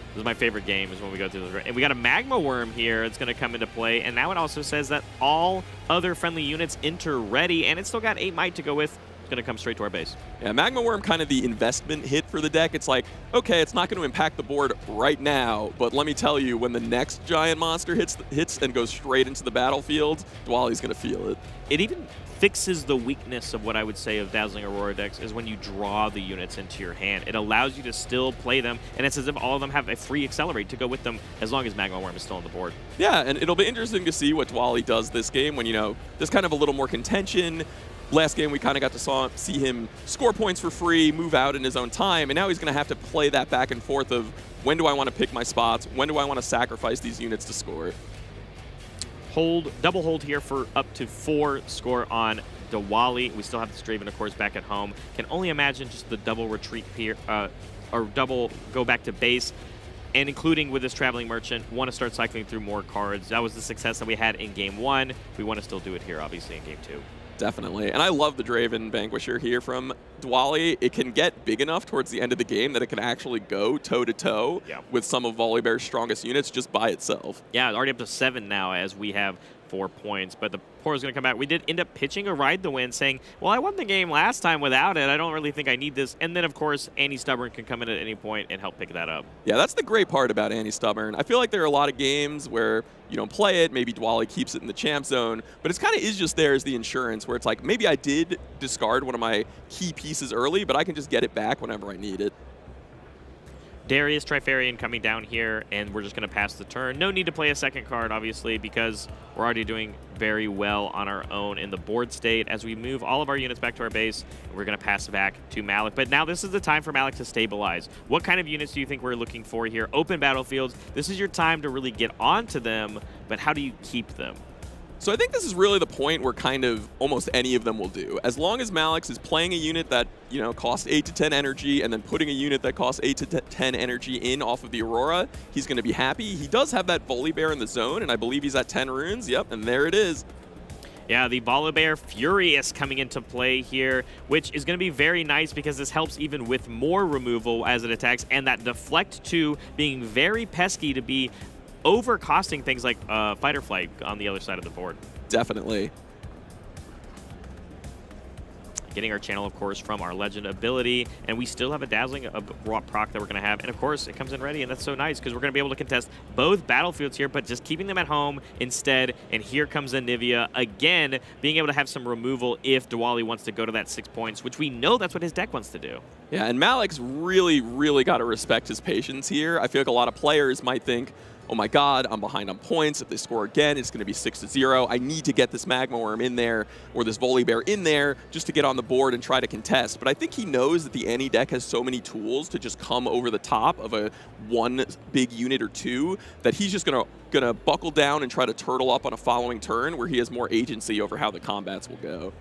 This is my favorite game, is when we go through the... And we got a Magma Worm here that's going to come into play. And now it also says that all other friendly units enter ready. And it's still got 8 might to go with. It's going to come straight to our base. Yeah, Magma Worm kind of the investment hit for the deck. It's like, okay, it's not going to impact the board right now. But let me tell you, when the next giant monster hits and goes straight into the battlefield, Dwali's going to feel it. It even fixes the weakness of what I would say of Dazzling Aurora decks is when you draw the units into your hand. It allows you to still play them, and it's as if all of them have a free accelerate to go with them as long as Magma Worm is still on the board. Yeah, and it'll be interesting to see what Dwali does this game when, you know, there's kind of a little more contention. Last game, we kind of got to see him score points for free, move out in his own time, and now he's going to have to play that back and forth of when do I want to pick my spots, when do I want to sacrifice these units to score. Double hold here for up to 4 score on Dwali. We still have the Draven, of course, back at home. Can only imagine just the double retreat here, or double go back to base. And including with this Traveling Merchant, want to start cycling through more cards. That was the success that we had in Game 1. We want to still do it here, obviously, in Game 2. Definitely. And I love the Draven Vanquisher here from Dwali. It can get big enough towards the end of the game that it can actually go toe-to-toe with some of Volibear's strongest units just by itself. Yeah, already up to 7 now as we have 4 points. But the Poro's going to come back. We did end up pitching a Ride the Wind, saying, well, I won the game last time without it. I don't really think I need this. And then, of course, Annie Stubborn can come in at any point and help pick that up. Yeah, that's the great part about Annie Stubborn. I feel like there are a lot of games where you don't play it, maybe Dwali keeps it in the champ zone, but it's kind of is just there as the insurance where it's like, maybe I did discard one of my key pieces early, but I can just get it back whenever I need it. Darius Trifarian coming down here, and we're just going to pass the turn. No need to play a second card, obviously, because we're already doing very well on our own in the board state. As we move all of our units back to our base, we're going to pass it back to Malik. But now this is the time for Malik to stabilize. What kind of units do you think we're looking for here? Open battlefields. This is your time to really get onto them, but how do you keep them? So I think this is really the point where kind of almost any of them will do. As long as Malix is playing a unit that, you know, costs 8 to 10 energy and then putting a unit that costs 8 to 10 energy in off of the Aurora, he's going to be happy. He does have that Volibear in the zone, and I believe he's at 10 runes. Yep, and there it is. Yeah, the Volibear Furious coming into play here, which is going to be very nice because this helps even with more removal as it attacks, and that Deflect 2 being very pesky to be over-costing things like Fight or Flight on the other side of the board. Definitely. Getting our channel, of course, from our Legend ability, and we still have a Dazzling proc that we're going to have, and of course, it comes in ready, and that's so nice because we're going to be able to contest both battlefields here, but just keeping them at home instead, and here comes Anivia, again, being able to have some removal if Diwali wants to go to that 6 points, which we know that's what his deck wants to do. Yeah, and Malik's really got to respect his patience here. I feel like a lot of players might think, oh my god, I'm behind on points. If they score again, it's going to be 6-0. I need to get this Magma Worm in there or this Volibear in there just to get on the board and try to contest. But I think he knows that the Any deck has so many tools to just come over the top of a one big unit or two that he's just gonna buckle down and try to turtle up on a following turn where he has more agency over how the combats will go.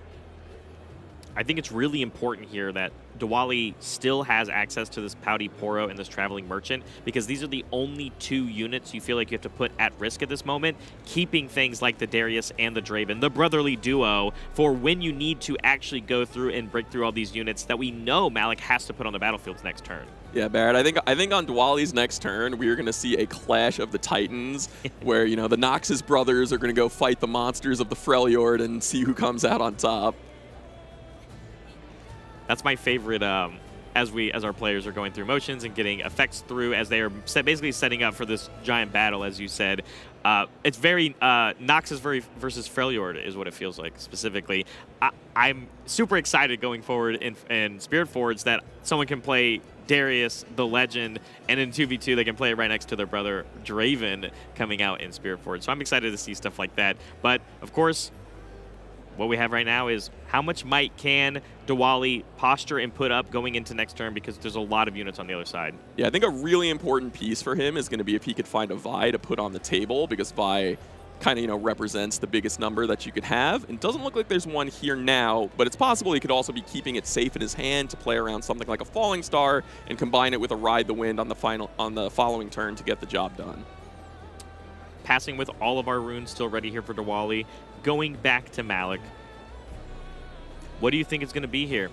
I think it's really important here that Diwali still has access to this Pouty Poro and this Traveling Merchant, because these are the only two units you feel like you have to put at risk at this moment, keeping things like the Darius and the Draven, the brotherly duo, for when you need to actually go through and break through all these units that we know Malik has to put on the battlefields next turn. Yeah, Barrett, I think on Diwali's next turn, we're going to see a clash of the Titans where, you know, the Noxus brothers are going to go fight the monsters of the Freljord and see who comes out on top. That's my favorite as our players are going through motions and getting effects through as they are basically setting up for this giant battle, as you said. It's very Noxus versus Freljord is what it feels like specifically. I'm super excited going forward in Spirit Forge that someone can play Darius, the Legend, and in 2v2 they can play it right next to their brother Draven coming out in Spirit Forge. So I'm excited to see stuff like that. But of course, what we have right now is how much might can Diwali posture and put up going into next turn, because there's a lot of units on the other side. Yeah, I think a really important piece for him is going to be if he could find a Vi to put on the table, because Vi kind of, you know, represents the biggest number that you could have. And it doesn't look like there's one here now, but it's possible he could also be keeping it safe in his hand to play around something like a Falling Star and combine it with a Ride the Wind on the following turn to get the job done. Passing with all of our runes still ready here for Diwali. Going back to Malik, what do you think it's going to be here?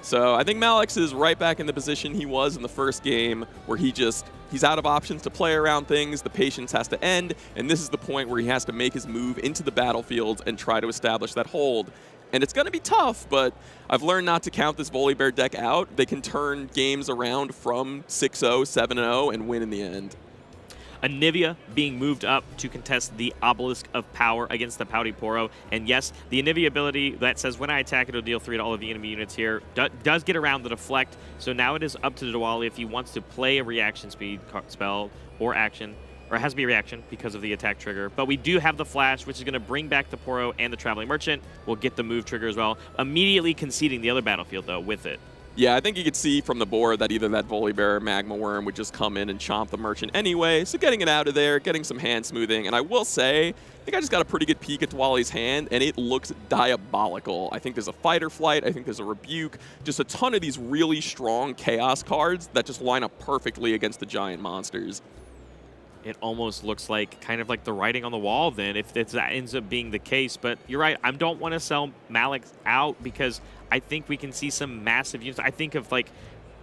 So I think Malix is right back in the position he was in the first game, where he's out of options to play around things, the patience has to end, and this is the point where he has to make his move into the battlefield and try to establish that hold. And it's going to be tough, but I've learned not to count this Volibear deck out. They can turn games around from 6-0, 7-0, and win in the end. Anivia being moved up to contest the Obelisk of Power against the Pouty Poro. And yes, the Anivia ability that says when I attack, it'll deal 3 to all of the enemy units here does get around the deflect. So now it is up to Diwali if he wants to play a reaction speed spell or action, or it has to be a reaction because of the attack trigger. But we do have the flash, which is going to bring back the Poro and the Traveling Merchant. We'll get the move trigger as well, immediately conceding the other battlefield, though, with it. Yeah, I think you could see from the board that either that Volibear or Magma Worm would just come in and chomp the Merchant anyway, so getting it out of there, getting some hand smoothing, and I will say, I think I just got a pretty good peek at Diwali's hand, and it looks diabolical. I think there's a Fight or Flight, I think there's a Rebuke, just a ton of these really strong Chaos cards that just line up perfectly against the giant monsters. It almost looks like kind of like the writing on the wall then, if that ends up being the case. But you're right, I don't want to sell Malik out because I think we can see some massive units. I think of, like,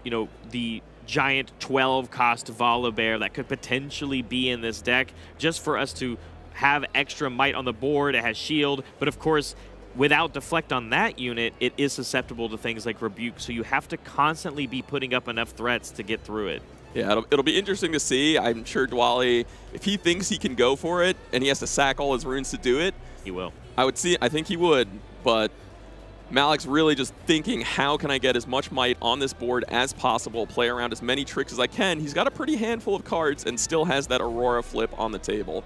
you know, the giant 12-cost Volibear that could potentially be in this deck just for us to have extra might on the board. It has shield, but of course, without deflect on that unit, it is susceptible to things like Rebuke, so you have to constantly be putting up enough threats to get through it. Yeah, it'll be interesting to see. I'm sure Diwali, if he thinks he can go for it and he has to sack all his runes to do it, he will. I think he would, but Malik's really just thinking, how can I get as much might on this board as possible, play around as many tricks as I can. He's got a pretty handful of cards and still has that Aurora flip on the table.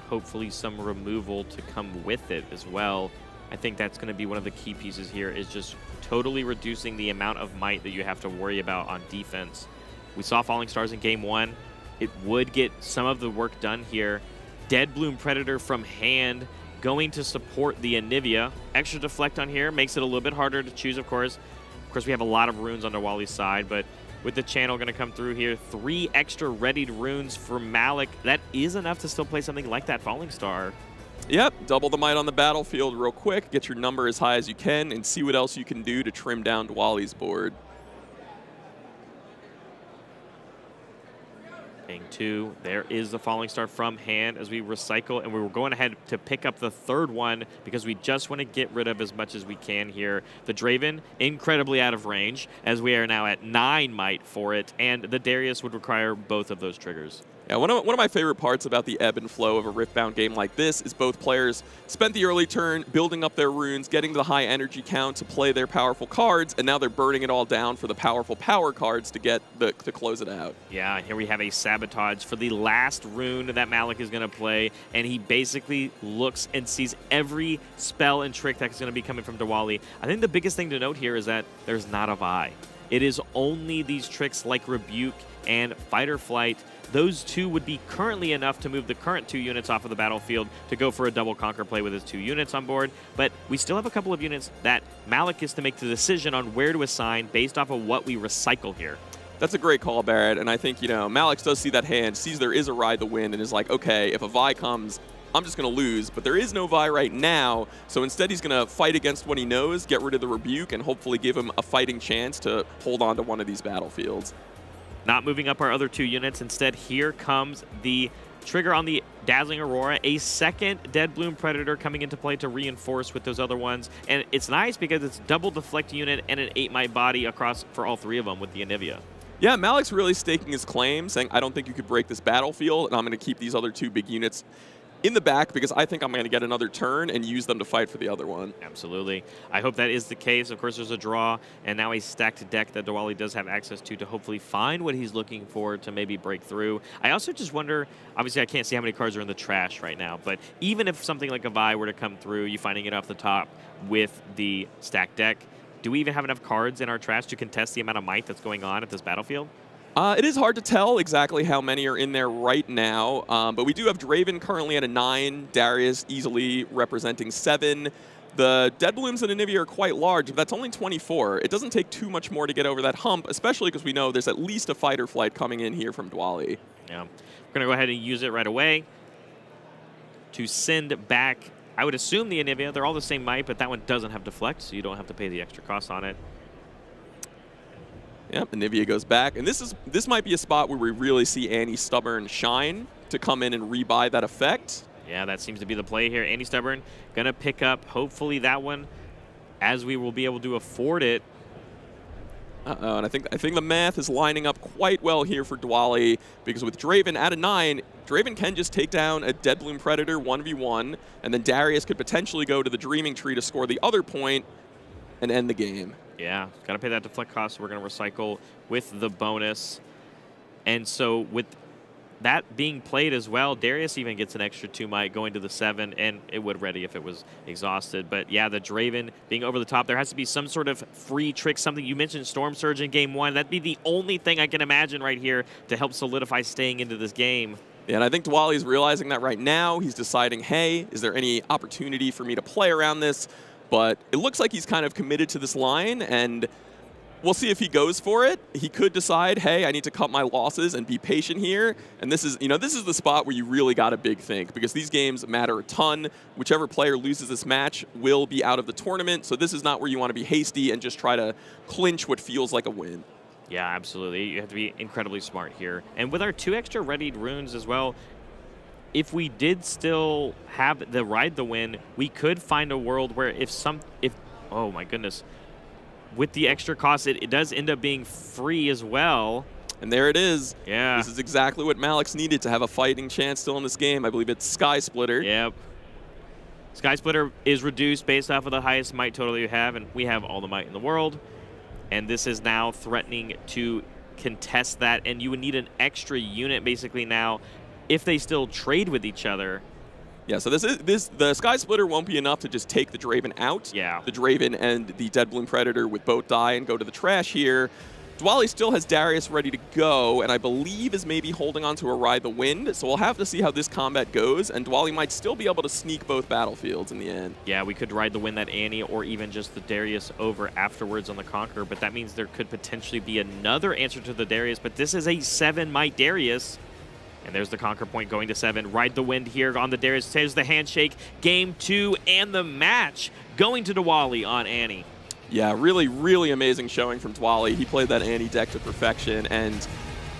Hopefully some removal to come with it as well. I think that's going to be one of the key pieces here, is just totally reducing the amount of might that you have to worry about on defense. We saw Falling Stars in game 1. It would get some of the work done here. Dead Bloom Predator from hand going to support the Anivia. Extra deflect on here makes it a little bit harder to choose, of course. Of course, we have a lot of runes on Diwali's side, but with the channel going to come through here, 3 extra readied runes for Malik. That is enough to still play something like that Falling Star. Yep, double the might on the battlefield real quick, get your number as high as you can, and see what else you can do to trim down Diwali's board. Ping 2, there is the Falling Star from hand as we recycle, and we were going ahead to pick up the third one because we just want to get rid of as much as we can here. The Draven, incredibly out of range, as we are now at 9 might for it, and the Darius would require both of those triggers. Yeah, one of my favorite parts about the ebb and flow of a Riftbound game like this is both players spent the early turn building up their runes, getting the high energy count to play their powerful cards, and now they're burning it all down for the powerful power cards to close it out. Yeah, and here we have a Sabotage for the last rune that Malik is going to play, and he basically looks and sees every spell and trick that's going to be coming from Diwali. I think the biggest thing to note here is that there's not a Vi. It is only these tricks like Rebuke and Fight or Flight. Those 2 would be currently enough to move the current 2 units off of the battlefield to go for a double conquer play with his 2 units on board. But we still have a couple of units that Malik gets to make the decision on where to assign based off of what we recycle here. That's a great call, Barrett, and I think, Malik does see that hand, sees there is a Ride the Wind, and is like, okay, if a Vi comes, I'm just going to lose, but there is no Vi right now, so instead he's going to fight against what he knows, get rid of the Rebuke, and hopefully give him a fighting chance to hold on to one of these battlefields. Not moving up our other 2 units. Instead, here comes the trigger on the Dazzling Aurora, a second Dead Bloom Predator coming into play to reinforce with those other ones. And it's nice because it's double deflect unit and an 8 might body across for all 3 of them with the Anivia. Yeah, Malik's really staking his claim, saying, I don't think you could break this battlefield, and I'm going to keep these other 2 big units in the back because I think I'm going to get another turn and use them to fight for the other one. Absolutely. I hope that is the case. Of course, there's a draw and now a stacked deck that Diwali does have access to hopefully find what he's looking for to maybe break through. I also just wonder, obviously I can't see how many cards are in the trash right now, but even if something like a Vi were to come through, you finding it off the top with the stacked deck, do we even have enough cards in our trash to contest the amount of might that's going on at this battlefield? It is hard to tell exactly how many are in there right now, but we do have Draven currently at a 9, Darius easily representing 7. The Dead Blooms and Anivia are quite large, but that's only 24. It doesn't take too much more to get over that hump, especially because we know there's at least a Fight or Flight coming in here from Diwali. Yeah, we're going to go ahead and use it right away to send back, I would assume, the Anivia. They're all the same might, but that one doesn't have deflect, so you don't have to pay the extra cost on it. Yep, Anivia goes back, and this might be a spot where we really see Annie Stubborn shine to come in and rebuy that effect. Yeah, that seems to be the play here. Annie Stubborn gonna pick up, hopefully, that one, as we will be able to afford it. Uh-oh, and I think the math is lining up quite well here for Diwali, because with Draven at a 9, Draven can just take down a Dead Bloom Predator 1v1, and then Darius could potentially go to the Dreaming Tree to score the other point and end the game. Yeah, got to pay that deflect cost, so we're going to recycle with the bonus. And so with that being played as well, Darius even gets an extra 2 might going to the 7, and it would ready if it was exhausted. But yeah, the Draven being over the top, there has to be some sort of free trick, something. You mentioned Storm Surge in game 1. That'd be the only thing I can imagine right here to help solidify staying into this game. Yeah, and I think Diwali's realizing that right now. He's deciding, hey, is there any opportunity for me to play around this? But it looks like he's kind of committed to this line, and we'll see if he goes for it. He could decide, hey, I need to cut my losses and be patient here. And this is the spot where you really got to big think, because these games matter a ton. Whichever player loses this match will be out of the tournament. So this is not where you want to be hasty and just try to clinch what feels like a win. Yeah, absolutely. You have to be incredibly smart here. And with our 2 extra readied runes as well, if we did still have the Ride the Wind, we could find a world where oh my goodness, with the extra cost, it does end up being free as well. And there it is. Yeah. This is exactly what Malik's needed to have a fighting chance still in this game. I believe it's Sky Splitter. Yep. Sky Splitter is reduced based off of the highest might total you have, and we have all the might in the world. And this is now threatening to contest that, and you would need an extra unit basically now if they still trade with each other. Yeah, so the Sky Splitter won't be enough to just take the Draven out. Yeah. The Draven and the Dead Bloom Predator would both die and go to the trash here. Dwali still has Darius ready to go, and I believe is maybe holding on to a Ride the Wind, so we'll have to see how this combat goes, and Dwali might still be able to sneak both battlefields in the end. Yeah, we could Ride the Wind that Annie or even just the Darius over afterwards on the Conqueror, but that means there could potentially be another answer to the Darius, but this is a 7 might Darius. And there's the Conquer point going to 7. Ride the Wind here on the Darius. There's the handshake. Game 2 and the match going to Dwali on Annie. Yeah, really, really amazing showing from Dwali. He played that Annie deck to perfection, and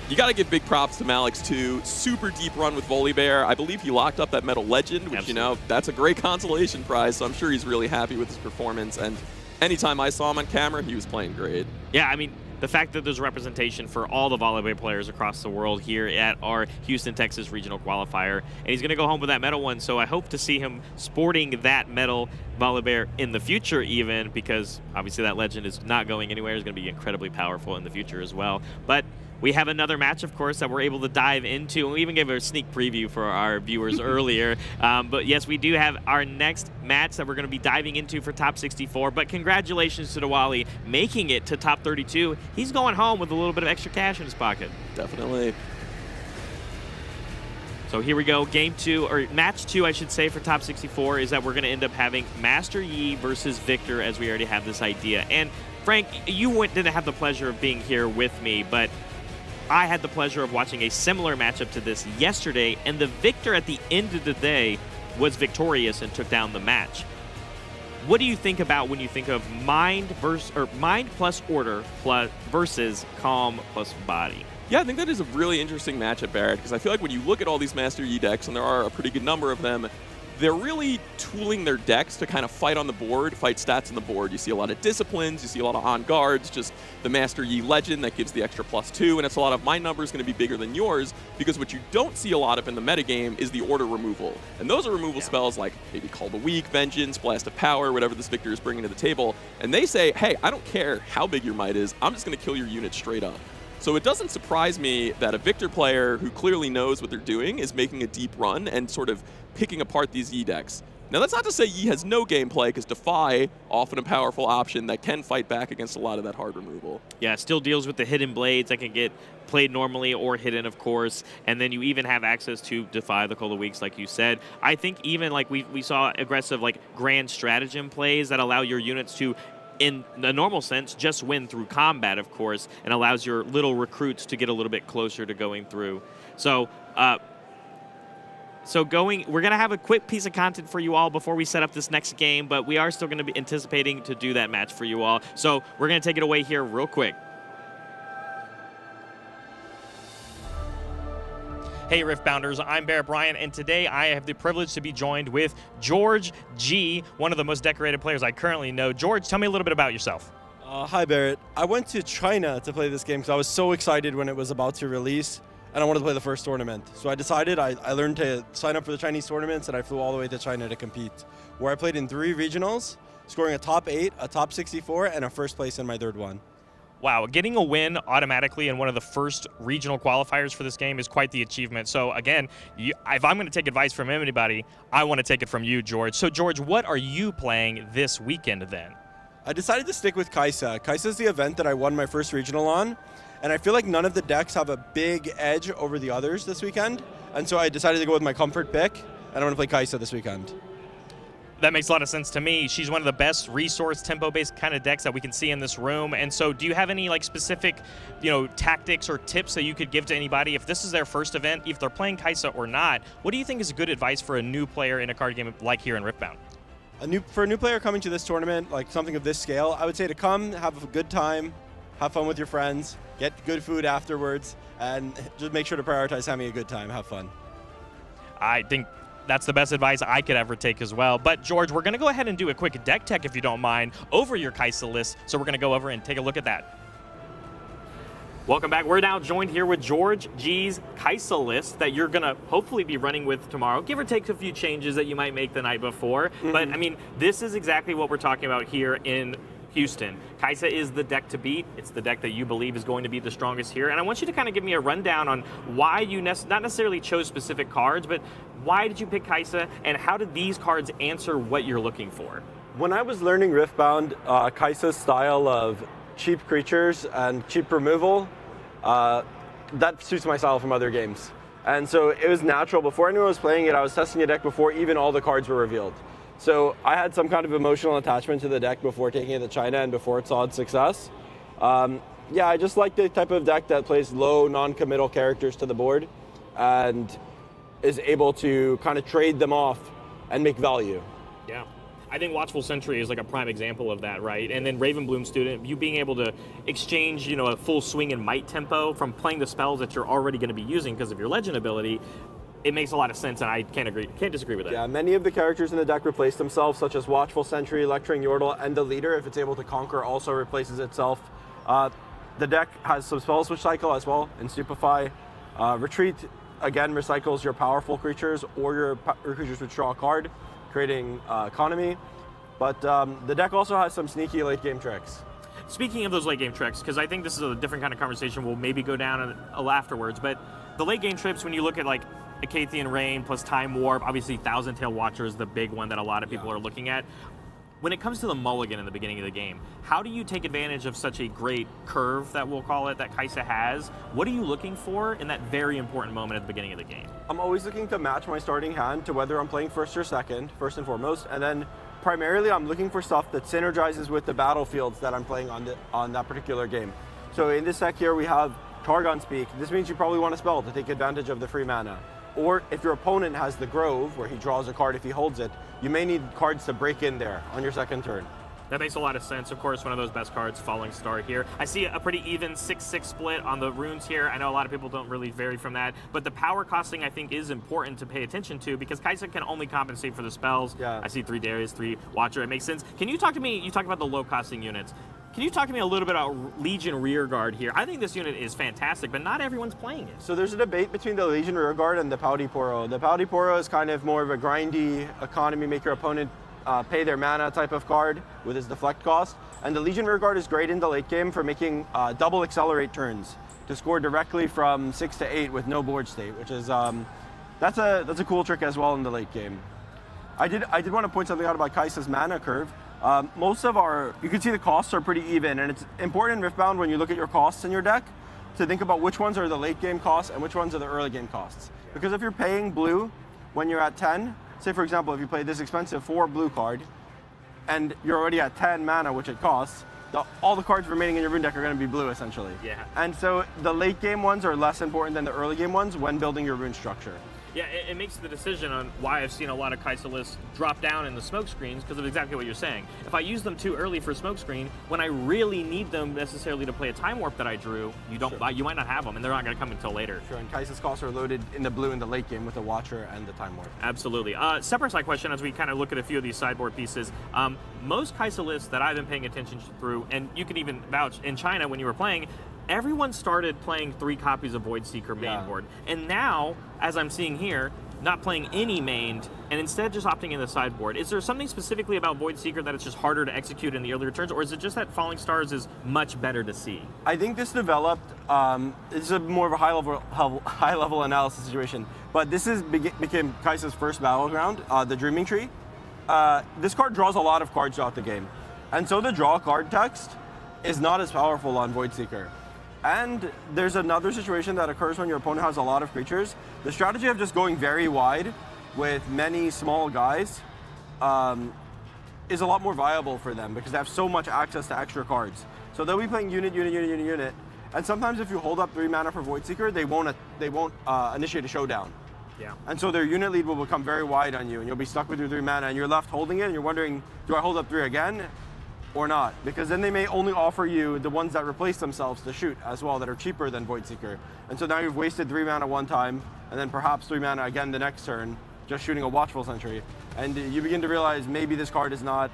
you got to give big props to Malik's too. Super deep run with Volibear. I believe he locked up that Metal Legend, which, you know, that's a great consolation prize, so I'm sure he's really happy with his performance. And anytime I saw him on camera, he was playing great. Yeah, I mean, the fact that there's representation for all the Volibear players across the world here at our Houston, Texas regional qualifier. And he's going to go home with that metal one, so I hope to see him sporting that metal Volibear in the future even, because obviously that legend is not going anywhere. It's going to be incredibly powerful in the future as well. But we have another match, of course, that we're able to dive into, and we even gave a sneak preview for our viewers earlier. But yes, we do have our next match that we're going to be diving into for Top 64. But congratulations to Dwali making it to Top 32. He's going home with a little bit of extra cash in his pocket. Definitely. So here we go. Game 2, or match 2, I should say, for Top 64 is that we're going to end up having Master Yi versus Victor, as we already have this idea. And Frank, you didn't have the pleasure of being here with me, but I had the pleasure of watching a similar matchup to this yesterday, and the victor at the end of the day was victorious and took down the match. What do you think about when you think of mind plus order versus calm plus body? Yeah, I think that is a really interesting matchup, Barrett, because I feel like when you look at all these Master Yi decks, and there are a pretty good number of them, they're really tooling their decks to kind of fight on the board, fight stats on the board. You see a lot of disciplines, you see a lot of on guards, just the Master Yi Legend that gives the extra +2, and it's a lot of my number is going to be bigger than yours, because what you don't see a lot of in the metagame is the order removal. And those are removal spells like maybe Call the Weak, Vengeance, Blast of Power, whatever this Victor is bringing to the table. And they say, hey, I don't care how big your might is, I'm just going to kill your unit straight up. So it doesn't surprise me that a Victor player who clearly knows what they're doing is making a deep run and sort of picking apart these Yi decks. Now, that's not to say Yi has no gameplay, because Defy, often a powerful option that can fight back against a lot of that hard removal. Yeah, it still deals with the hidden blades that can get played normally or hidden, of course. And then you even have access to Defy the Cold of Weeks, like you said. I think even like we saw aggressive like grand stratagem plays that allow your units to, in the normal sense, just win through combat, of course, and allows your little recruits to get a little bit closer to going through. So, we're going to have a quick piece of content for you all before we set up this next game, but we are still going to be anticipating to do that match for you all. So we're going to take it away here real quick. Hey, Riftbounders, I'm Barrett Bryant, and today I have the privilege to be joined with George G., one of the most decorated players I currently know. George, tell me a little bit about yourself. Hi, Barrett. I went to China to play this game because I was so excited when it was about to release, and I wanted to play the first tournament. So I decided I learned to sign up for the Chinese tournaments, and I flew all the way to China to compete, where I played in 3 regionals, scoring a top 8, a top 64, and a first place in my 3rd one. Wow, getting a win automatically in one of the first regional qualifiers for this game is quite the achievement. So again, if I'm going to take advice from anybody, I want to take it from you, George. So George, what are you playing this weekend then? I decided to stick with Kaisa. Kaisa is the event that I won my first regional on, and I feel like none of the decks have a big edge over the others this weekend, and so I decided to go with my comfort pick, and I'm going to play Kaisa this weekend. That makes a lot of sense to me. She's one of the best resource tempo-based kind of decks that we can see in this room. And so do you have any like specific, tactics or tips that you could give to anybody if this is their first event, if they're playing Kaisa or not? What do you think is good advice for a new player in a card game like here in Riftbound? For a new player coming to this tournament, like something of this scale, I would say to come, have a good time, have fun with your friends, get good food afterwards, and just make sure to prioritize having a good time, have fun. I think that's the best advice I could ever take as well. But George, we're going to go ahead and do a quick deck tech, if you don't mind, over your Kaisa list. So we're going to go over and take a look at that. Welcome back. We're now joined here with George G's Kaisa list that you're going to hopefully be running with tomorrow, give or take a few changes that you might make the night before. But, I mean, this is exactly what we're talking about here in Houston. Kaisa is the deck to beat. It's the deck that you believe is going to be the strongest here. And I want you to kind of give me a rundown on why you not necessarily chose specific cards, but why did you pick Kaisa, and how did these cards answer what you're looking for? When I was learning Riftbound, Kaisa's style of cheap creatures and cheap removal, that suits my style from other games. And so it was natural. Before anyone was playing it, I was testing a deck before even all the cards were revealed. So I had some kind of emotional attachment to the deck before taking it to China and before it saw its success. Yeah, I just like the type of deck that plays low, non-committal characters to the board and is able to kind of trade them off and make value. Yeah. I think Watchful Sentry is like a prime example of that, right? And then Ravenbloom Student, you being able to exchange, you know, a full swing and might tempo from playing the spells that you're already going to be using because of your legend ability, it makes a lot of sense, and I can't disagree with that. Yeah, many of the characters in the deck replace themselves, such as Watchful Sentry, Lecturing Yordle, and the Leader, if it's able to conquer, also replaces itself. The deck has some spell switch cycle as well in Stupefy. Retreat, again, recycles your powerful creatures or your creatures which draw a card, creating economy. But the deck also has some sneaky late game tricks. Speaking of those late game tricks, because I think this is a different kind of conversation we'll maybe go down afterwards, but the late game trips, when you look at like Acathian Rain plus Time Warp, obviously Thousand Tail Watcher is the big one that a lot of people are looking at. When it comes to the mulligan in the beginning of the game, how do you take advantage of such a great curve, that we'll call it, that Kaisa has? What are you looking for in that very important moment at the beginning of the game? I'm always looking to match my starting hand to whether I'm playing first or second, first and foremost, and then primarily I'm looking for stuff that synergizes with the battlefields that I'm playing on that particular game. So in this deck here we have Targon Speak. This means you probably want a spell to take advantage of the free mana. Or if your opponent has the Grove, where he draws a card if he holds it, you may need cards to break in there on your second turn. That makes a lot of sense. Of course, one of those best cards, Falling Star here. I see a pretty even 6-6 split on the runes here. I know a lot of people don't really vary from that, but the power costing, I think, is important to pay attention to because Kaisa can only compensate for the spells. Yeah. I see 3 Darius, 3 Watcher. It makes sense. Can you talk to me, you talked about the low costing units. Can you talk to me a little bit about Legion Rearguard here? I think this unit is fantastic, but not everyone's playing it. So there's a debate between the Legion Rearguard and the Pouty Poro. The Pouty Poro is kind of more of a grindy economy, make your opponent pay their mana type of card with its deflect cost. And the Legion Rearguard is great in the late game for making double accelerate turns to score directly from 6 to 8 with no board state, which is that's a cool trick as well in the late game. I did want to point something out about Kaisa's mana curve. Most of you can see the costs are pretty even, and it's important in Riftbound when you look at your costs in your deck to think about which ones are the late game costs and which ones are the early game costs. Because if you're paying blue when you're at 10, say for example, if you play this expensive 4 blue card, and you're already at 10 mana, which it costs, all the cards remaining in your rune deck are going to be blue, essentially. Yeah. And so the late game ones are less important than the early game ones when building your rune structure. Yeah, it makes the decision on why I've seen a lot of Kaisa lists drop down in the smoke screens because of exactly what you're saying. If I use them too early for smoke screen, when I really need them necessarily to play a Time Warp that I drew, you might not have them, and they're not going to come until later. Sure, and Kaisa's costs are loaded in the blue in the late game with the Watcher and the Time Warp. Absolutely. Separate side question as we kind of look at a few of these sideboard pieces. Most Kaisa lists that I've been paying attention through, and you can even vouch, in China when you were playing, everyone started playing 3 copies of Voidseeker main board. And now, as I'm seeing here, not playing any mained, and instead just opting in the sideboard. Is there something specifically about Voidseeker that it's just harder to execute in the earlier turns, or is it just that Falling Stars is much better to see? I think this developed, it's more of a high level analysis situation, but this became Kaisa's first battleground, the Dreaming Tree. This card draws a lot of cards throughout the game, and so the draw card text is not as powerful on Voidseeker. And there's another situation that occurs when your opponent has a lot of creatures. The strategy of just going very wide with many small guys is a lot more viable for them because they have so much access to extra cards. So they'll be playing unit, and sometimes if you hold up 3 mana for Voidseeker, they won't initiate a showdown. Yeah. And so their unit lead will become very wide on you, and you'll be stuck with your 3 mana, and you're left holding it, and you're wondering, do I hold up 3 again? Or not, because then they may only offer you the ones that replace themselves to shoot as well, that are cheaper than Voidseeker. And so now you've wasted 3 mana one time, and then perhaps 3 mana again the next turn, just shooting a Watchful Sentry. And you begin to realize maybe this card is not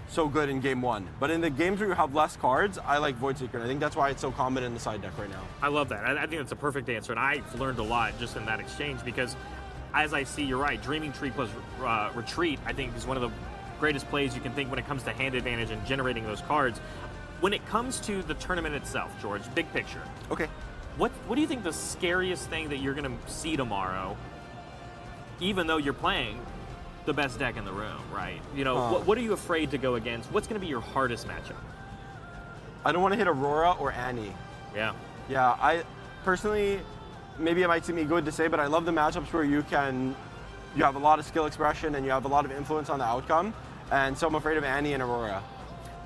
so good in game one. But in the games where you have less cards, I like Void Seeker, and I think that's why it's so common in the side deck right now. I love that. I think that's a perfect answer, and I've learned a lot just in that exchange because, as I see, you're right, Dreaming Tree plus Retreat, I think, is one of the greatest plays you can think when it comes to hand advantage and generating those cards. When it comes to the tournament itself, George, big picture. Okay. What do you think the scariest thing that you're going to see tomorrow, even though you're playing the best deck in the room, right? You know, what are you afraid to go against? What's going to be your hardest matchup? I don't want to hit Aurora or Annie. Yeah. Yeah, I personally, maybe it might seem good to say, but I love the matchups where you have a lot of skill expression and you have a lot of influence on the outcome. And so I'm afraid of Annie and Aurora.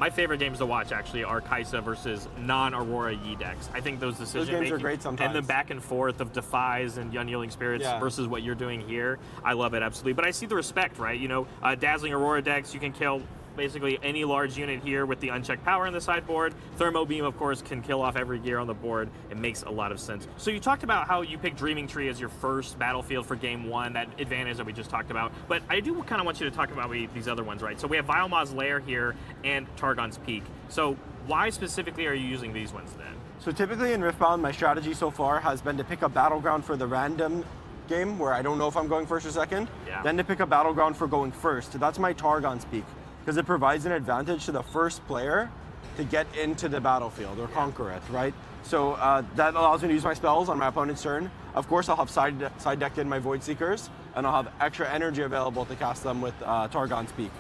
My favorite games to watch, actually, are Kai'Sa versus non-Aurora Yi decks. I think those decision games are great sometimes. and the back and forth of Defies and Unyielding Spirits versus what you're doing here, I love it, absolutely. But I see the respect, right? You know, Dazzling Aurora decks, you can kill basically any large unit here with the unchecked power in the sideboard. Thermo Beam, of course, can kill off every gear on the board. It makes a lot of sense. So you talked about how you picked Dreaming Tree as your first battlefield for game one, that advantage that we just talked about. But I do kind of want you to talk about these other ones, right? So we have Vilemaw's Lair here and Targon's Peak. So why specifically are you using these ones then? So typically in Riftbound, my strategy so far has been to pick a battleground for the random game where I don't know if I'm going first or second, then to pick a battleground for going first. That's my Targon's Peak, because it provides an advantage to the first player to get into the battlefield or conquer it, right? So that allows me to use my spells on my opponent's turn. Of course, I'll have side decked in my Void Seekers, and I'll have extra energy available to cast them with Targon's Peak.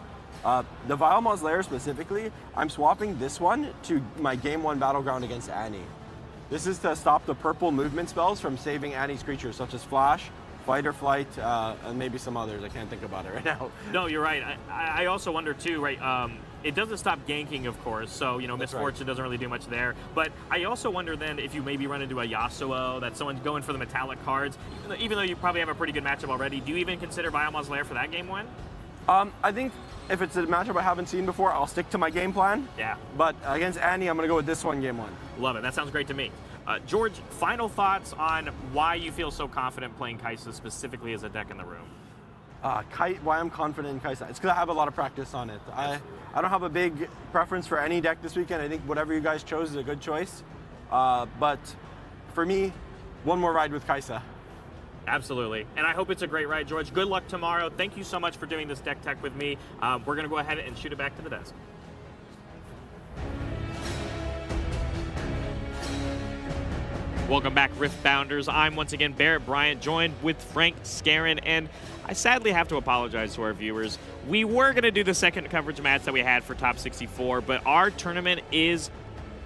The Vilemaw's Lair specifically, I'm swapping this one to my game one battleground against Annie. This is to stop the purple movement spells from saving Annie's creatures, such as Flash, Fight or Flight, and maybe some others. I can't think about it right now. No, you're right. I also wonder too, right? It doesn't stop ganking, of course, so, you know, Misfortune doesn't really do much there. But I also wonder then if you maybe run into a Yasuo, that someone's going for the metallic cards, even though you probably have a pretty good matchup already, do you even consider Vilemaw's Lair for that game one? I think if it's a matchup I haven't seen before, I'll stick to my game plan. Yeah. But against Annie, I'm going to go with this one game one. Love it. That sounds great to me. George, final thoughts on why you feel so confident playing Kai'Sa specifically as a deck in the room? Why I'm confident in Kai'Sa? It's because I have a lot of practice on it. I don't have a big preference for any deck this weekend. I think whatever you guys chose is a good choice. But for me, one more ride with Kai'Sa. Absolutely. And I hope it's a great ride, George. Good luck tomorrow. Thank you so much for doing this deck tech with me. We're going to go ahead and shoot it back to the desk. Welcome back, Riftbounders. I'm once again Barrett Bryant, joined with Frank Scarron, and I sadly have to apologize to our viewers. We were going to do the second coverage match that we had for Top 64, but our tournament is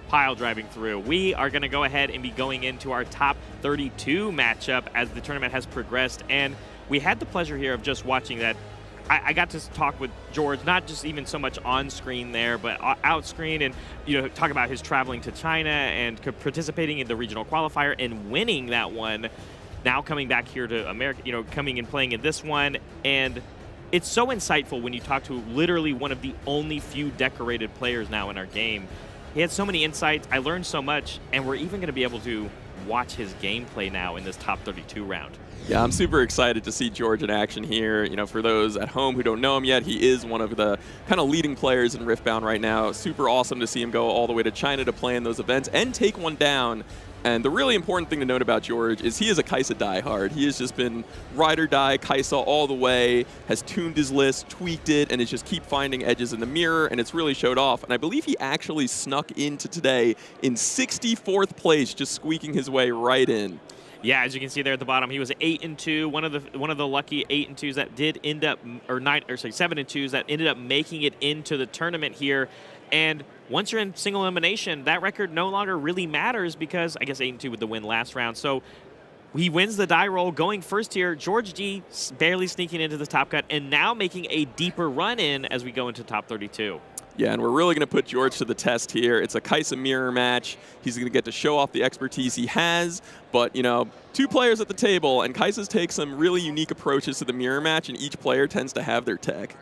pile driving through. We are going to go ahead and be going into our Top 32 matchup as the tournament has progressed, and we had the pleasure here of just watching that. I got to talk with George, not just even so much on screen there, but out screen, and talk about his traveling to China and participating in the regional qualifier and winning that one. Now coming back here to America, coming and playing in this one, and it's so insightful when you talk to literally one of the only few decorated players now in our game. He had so many insights. I learned so much, and we're even going to be able to watch his gameplay now in this Top 32 round. Yeah, I'm super excited to see George in action here. For those at home who don't know him yet, he is one of the kind of leading players in Riftbound right now. Super awesome to see him go all the way to China to play in those events and take one down. And the really important thing to note about George is he is a Kai'Sa diehard. He has just been ride or die Kai'Sa all the way, has tuned his list, tweaked it, and is just keep finding edges in the mirror, and it's really showed off. And I believe he actually snuck into today in 64th place, just squeaking his way right in. Yeah, as you can see there at the bottom, he was 8-2. One of the lucky 8-2s that did end up, or 7-2s that ended up making it into the tournament here. And once you're in single elimination, that record no longer really matters because I guess 8-2 with the win last round. So he wins the die roll, going first here. George G barely sneaking into the top cut and now making a deeper run in as we go into top 32. Yeah, and we're really going to put George to the test here. It's a Kai'Sa mirror match. He's going to get to show off the expertise he has. But, two players at the table, and Kai'Sa's take some really unique approaches to the mirror match, and each player tends to have their tech.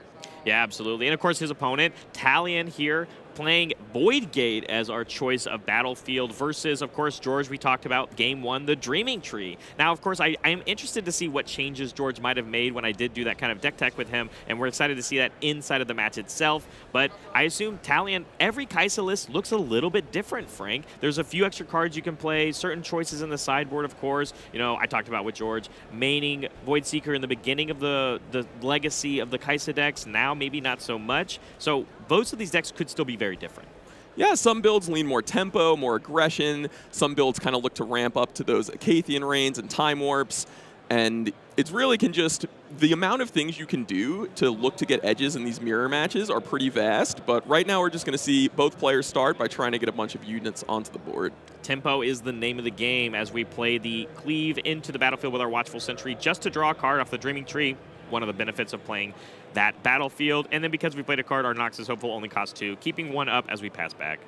Yeah, absolutely. And, of course, his opponent, Talion here, playing Void Gate as our choice of battlefield versus, of course, George, we talked about game 1, the Dreaming Tree. Now, of course, I am interested to see what changes George might have made when I did do that kind of deck tech with him, and we're excited to see that inside of the match itself. But I assume Talion, every Kai'Sa list looks a little bit different, Frank. There's a few extra cards you can play, certain choices in the sideboard, of course. You know, I talked about with George, maining Void Seeker in the beginning of the legacy of the Kai'Sa decks. Now, maybe not so much. So both of these decks could still be very different. Yeah, some builds lean more tempo, more aggression. Some builds kind of look to ramp up to those Acathian Reigns and Time Warps. And it's really can just, the amount of things you can do to look to get edges in these mirror matches are pretty vast. But right now we're just going to see both players start by trying to get a bunch of units onto the board. Tempo is the name of the game as we play the Cleave into the battlefield with our Watchful Sentry just to draw a card off the Dreaming Tree. One of the benefits of playing that battlefield. And then because we played a card, our Noxus Hopeful only costs 2, keeping 1 up as we pass back.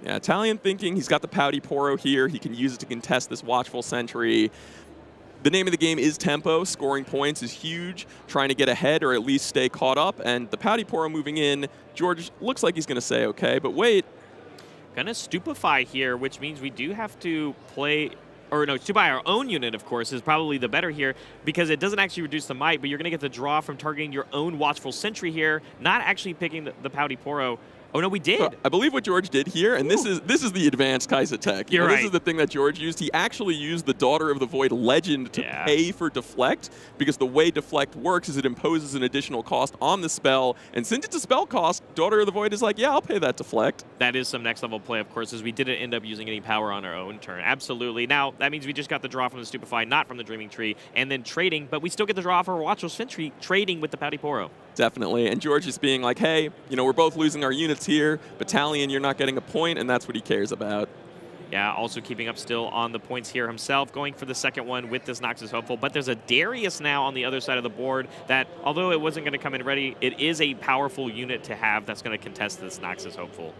Yeah, Talion thinking he's got the Pouty Poro here. He can use it to contest this Watchful Sentry. The name of the game is tempo. Scoring points is huge. Trying to get ahead or at least stay caught up. And the Pouty Poro moving in, George looks like he's going to say okay, but wait. Gonna Stupefy here, which means we do have to play, or no, Stupefy our own unit, of course, is probably the better here because it doesn't actually reduce the might, but you're going to get the draw from targeting your own Watchful Sentry here, not actually picking the Pouty Poro. Oh, no, we did. So I believe what George did here, and this is the advanced Kai'Sa tech. You're right. This is the thing that George used. He actually used the Daughter of the Void legend to pay for Deflect, because the way Deflect works is it imposes an additional cost on the spell, and since it's a spell cost, Daughter of the Void is like, yeah, I'll pay that Deflect. That is some next level play, of course, as we didn't end up using any power on our own turn. Absolutely. Now, that means we just got the draw from the Stupefy, not from the Dreaming Tree, and then trading, but we still get the draw for Watchful Sentry, trading with the Pouty Poro. Definitely, and George is being like, hey, you know, we're both losing our units here, but Talion, you're not getting a point, and that's what he cares about. Yeah, also keeping up still on the points here himself, going for the second one with this Noxus Hopeful. But there's a Darius now on the other side of the board that, although it wasn't going to come in ready, it is a powerful unit to have that's going to contest this Noxus Hopeful.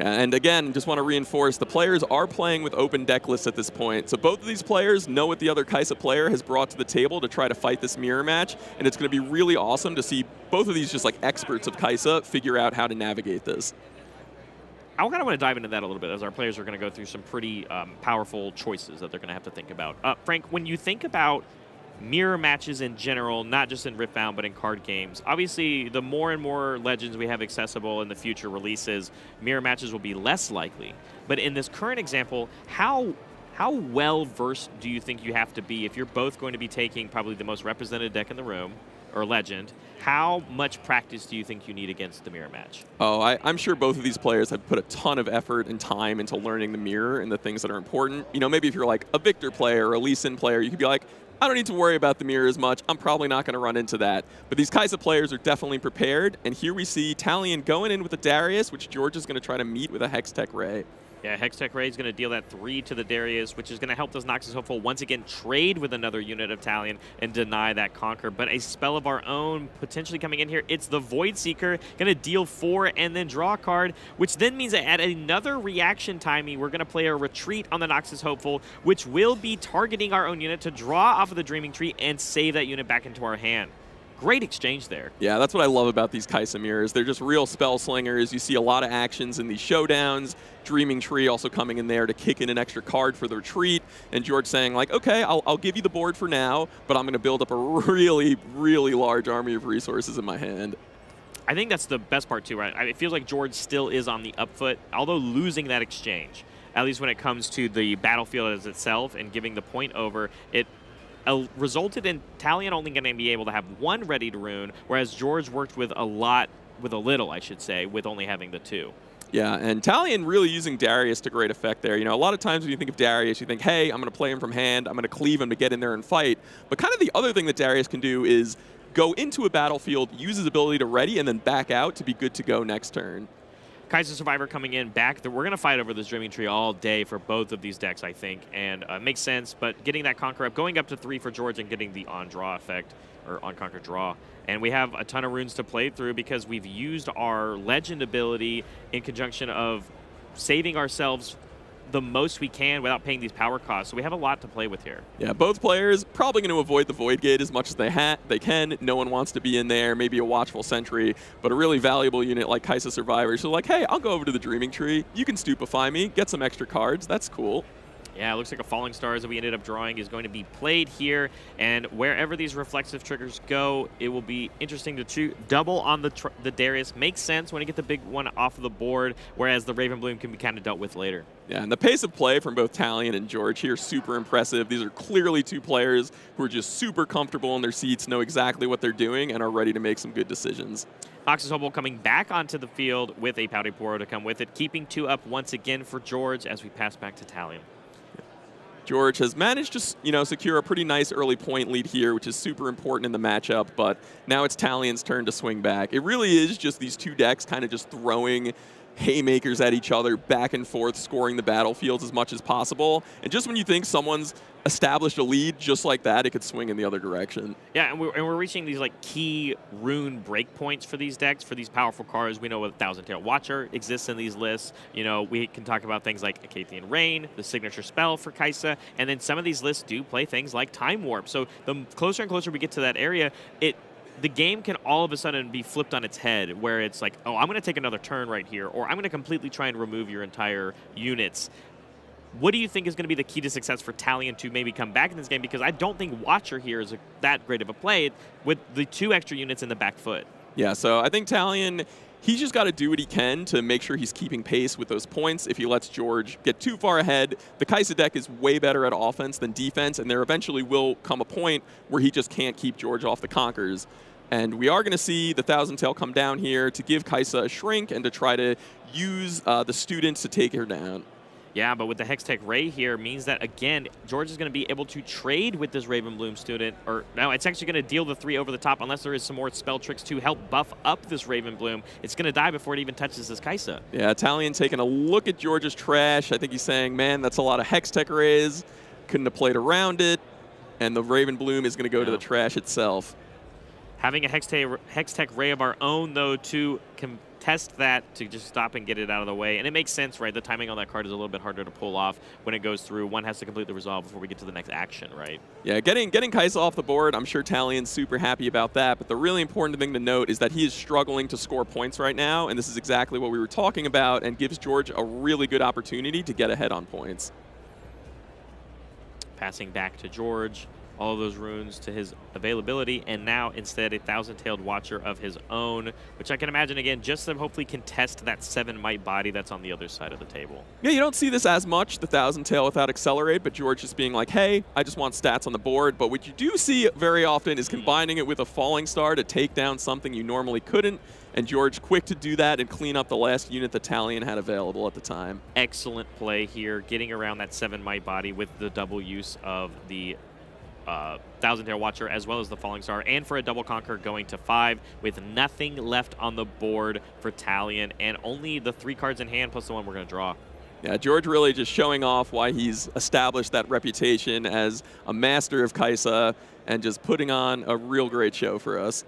Yeah, and again, just want to reinforce, the players are playing with open deck lists at this point. So both of these players know what the other Kai'Sa player has brought to the table to try to fight this mirror match, and it's going to be really awesome to see both of these just like experts of Kai'Sa figure out how to navigate this. I kind of want to dive into that a little bit as our players are going to go through some pretty powerful choices that they're going to have to think about. Frank, when you think about mirror matches in general, not just in Riftbound, but in card games, obviously the more and more Legends we have accessible in the future releases, mirror matches will be less likely. But in this current example, how well-versed do you think you have to be if you're both going to be taking probably the most represented deck in the room, or Legend? How much practice do you think you need against the mirror match? Oh, I'm sure both of these players have put a ton of effort and time into learning the mirror and the things that are important. You know, maybe if you're like a Victor player or a Lee Sin player, you could be like, I don't need to worry about the mirror as much. I'm probably not going to run into that. But these Kai'Sa players are definitely prepared. And here we see Talion going in with a Darius, which George is going to try to meet with a Hextech Ray. Yeah, Hextech Ray is going to deal that 3 to the Darius, which is going to help those Noxus Hopeful once again trade with another unit of Talion and deny that Conquer. But a spell of our own potentially coming in here. It's the Void Seeker, going to deal 4 and then draw a card, which then means that at another reaction timing, we're going to play a Retreat on the Noxus Hopeful, which will be targeting our own unit to draw off of the Dreaming Tree and save that unit back into our hand. Great exchange there. Yeah, that's what I love about these Kai'Sa mirrors. They're just real spell slingers. You see a lot of actions in these showdowns. Dreaming Tree also coming in there to kick in an extra card for the retreat. And George saying like, okay, I'll give you the board for now, but I'm going to build up a really, really large army of resources in my hand. I think that's the best part too, right? It feels like George still is on the up foot, although losing that exchange, at least when it comes to the battlefield as itself and giving the point over, it resulted in Talion only going to be able to have 1 ready to rune, whereas George worked with a little, I should say, with only having the 2. Yeah, and Talion really using Darius to great effect there. You know, a lot of times when you think of Darius, you think, hey, I'm going to play him from hand, I'm going to cleave him to get in there and fight. But kind of the other thing that Darius can do is go into a battlefield, use his ability to ready, and then back out to be good to go next turn. Kai'Sa Survivor coming in back. We're going to fight over this Dreaming Tree all day for both of these decks, I think, and it makes sense. But getting that Conquer up, going up to 3 for George and getting the on-draw effect, or on-Conquer draw. And we have a ton of runes to play through because we've used our Legend ability in conjunction of saving ourselves the most we can without paying these power costs. So we have a lot to play with here. Yeah, both players probably going to avoid the Void Gate as much as they can. No one wants to be in there. Maybe a Watchful Sentry, but a really valuable unit like Kaisa Survivor. So like, hey, I'll go over to the Dreaming Tree. You can stupefy me, get some extra cards. That's cool. Yeah, it looks like a Falling Stars that we ended up drawing is going to be played here, and wherever these reflexive triggers go, it will be interesting to shoot. Double on the Darius makes sense when you get the big one off of the board, whereas the Raven Bloom can be kind of dealt with later. Yeah, and the pace of play from both Talion and George here is super impressive. These are clearly two players who are just super comfortable in their seats, know exactly what they're doing, and are ready to make some good decisions. Noxus Hopeful coming back onto the field with a Pouty Poro to come with it, keeping 2 up once again for George as we pass back to Talion. George has managed to, secure a pretty nice early point lead here, which is super important in the matchup, but now it's Talion's turn to swing back. It really is just these two decks kind of just throwing haymakers at each other, back and forth, scoring the battlefields as much as possible. And just when you think someone's established a lead just like that, it could swing in the other direction. Yeah, and we're reaching these like key rune breakpoints for these decks, for these powerful cards. We know a Thousand Tail Watcher exists in these lists. We can talk about things like Acathian Rain, the signature spell for Kaisa, and then some of these lists do play things like Time Warp. So the closer and closer we get to that area, the game can all of a sudden be flipped on its head, where it's like, oh, I'm going to take another turn right here, or I'm going to completely try and remove your entire units. What do you think is going to be the key to success for Talion to maybe come back in this game? Because I don't think Watcher here is that great of a play with the 2 extra units in the back foot. Yeah, so I think Talion, he's just got to do what he can to make sure he's keeping pace with those points. If he lets George get too far ahead, the Kaisa deck is way better at offense than defense, and there eventually will come a point where he just can't keep George off the Conquers. And we are going to see the Thousand Tail come down here to give Kaisa a shrink and to try to use the students to take her down. Yeah, but with the Hextech Ray here means that, again, George is going to be able to trade with this Raven Bloom student. Or no, it's actually going to deal the 3 over the top unless there is some more spell tricks to help buff up this Raven Bloom. It's going to die before it even touches this Kaisa. Yeah, Talion taking a look at George's trash. I think he's saying, man, that's a lot of Hextech Rays. Couldn't have played around it. And the Raven Bloom is going to go to the trash itself. Having a Hextech Ray of our own, though, to contest that, to just stop and get it out of the way. And it makes sense, right? The timing on that card is a little bit harder to pull off when it goes through. One has to complete the resolve before we get to the next action, right? Yeah, getting Kaisa off the board, I'm sure Talion's super happy about that. But the really important thing to note is that he is struggling to score points right now. And this is exactly what we were talking about and gives George a really good opportunity to get ahead on points. Passing back to George. All of those runes to his availability, and now instead a Thousand-Tailed Watcher of his own, which I can imagine, again, just to hopefully contest that 7 might body that's on the other side of the table. Yeah, you don't see this as much, the Thousand Tail without Accelerate, but George just being like, hey, I just want stats on the board. But what you do see very often is combining it with a Falling Star to take down something you normally couldn't, and George quick to do that and clean up the last unit that Talion had available at the time. Excellent play here, getting around that 7 might body with the double use of the Thousand Tail Watcher as well as the Falling Star, and for a double conquer going to 5 with nothing left on the board for Talion and only the 3 cards in hand plus the one we're going to draw. Yeah, George really just showing off why he's established that reputation as a master of Kaisa and just putting on a real great show for us.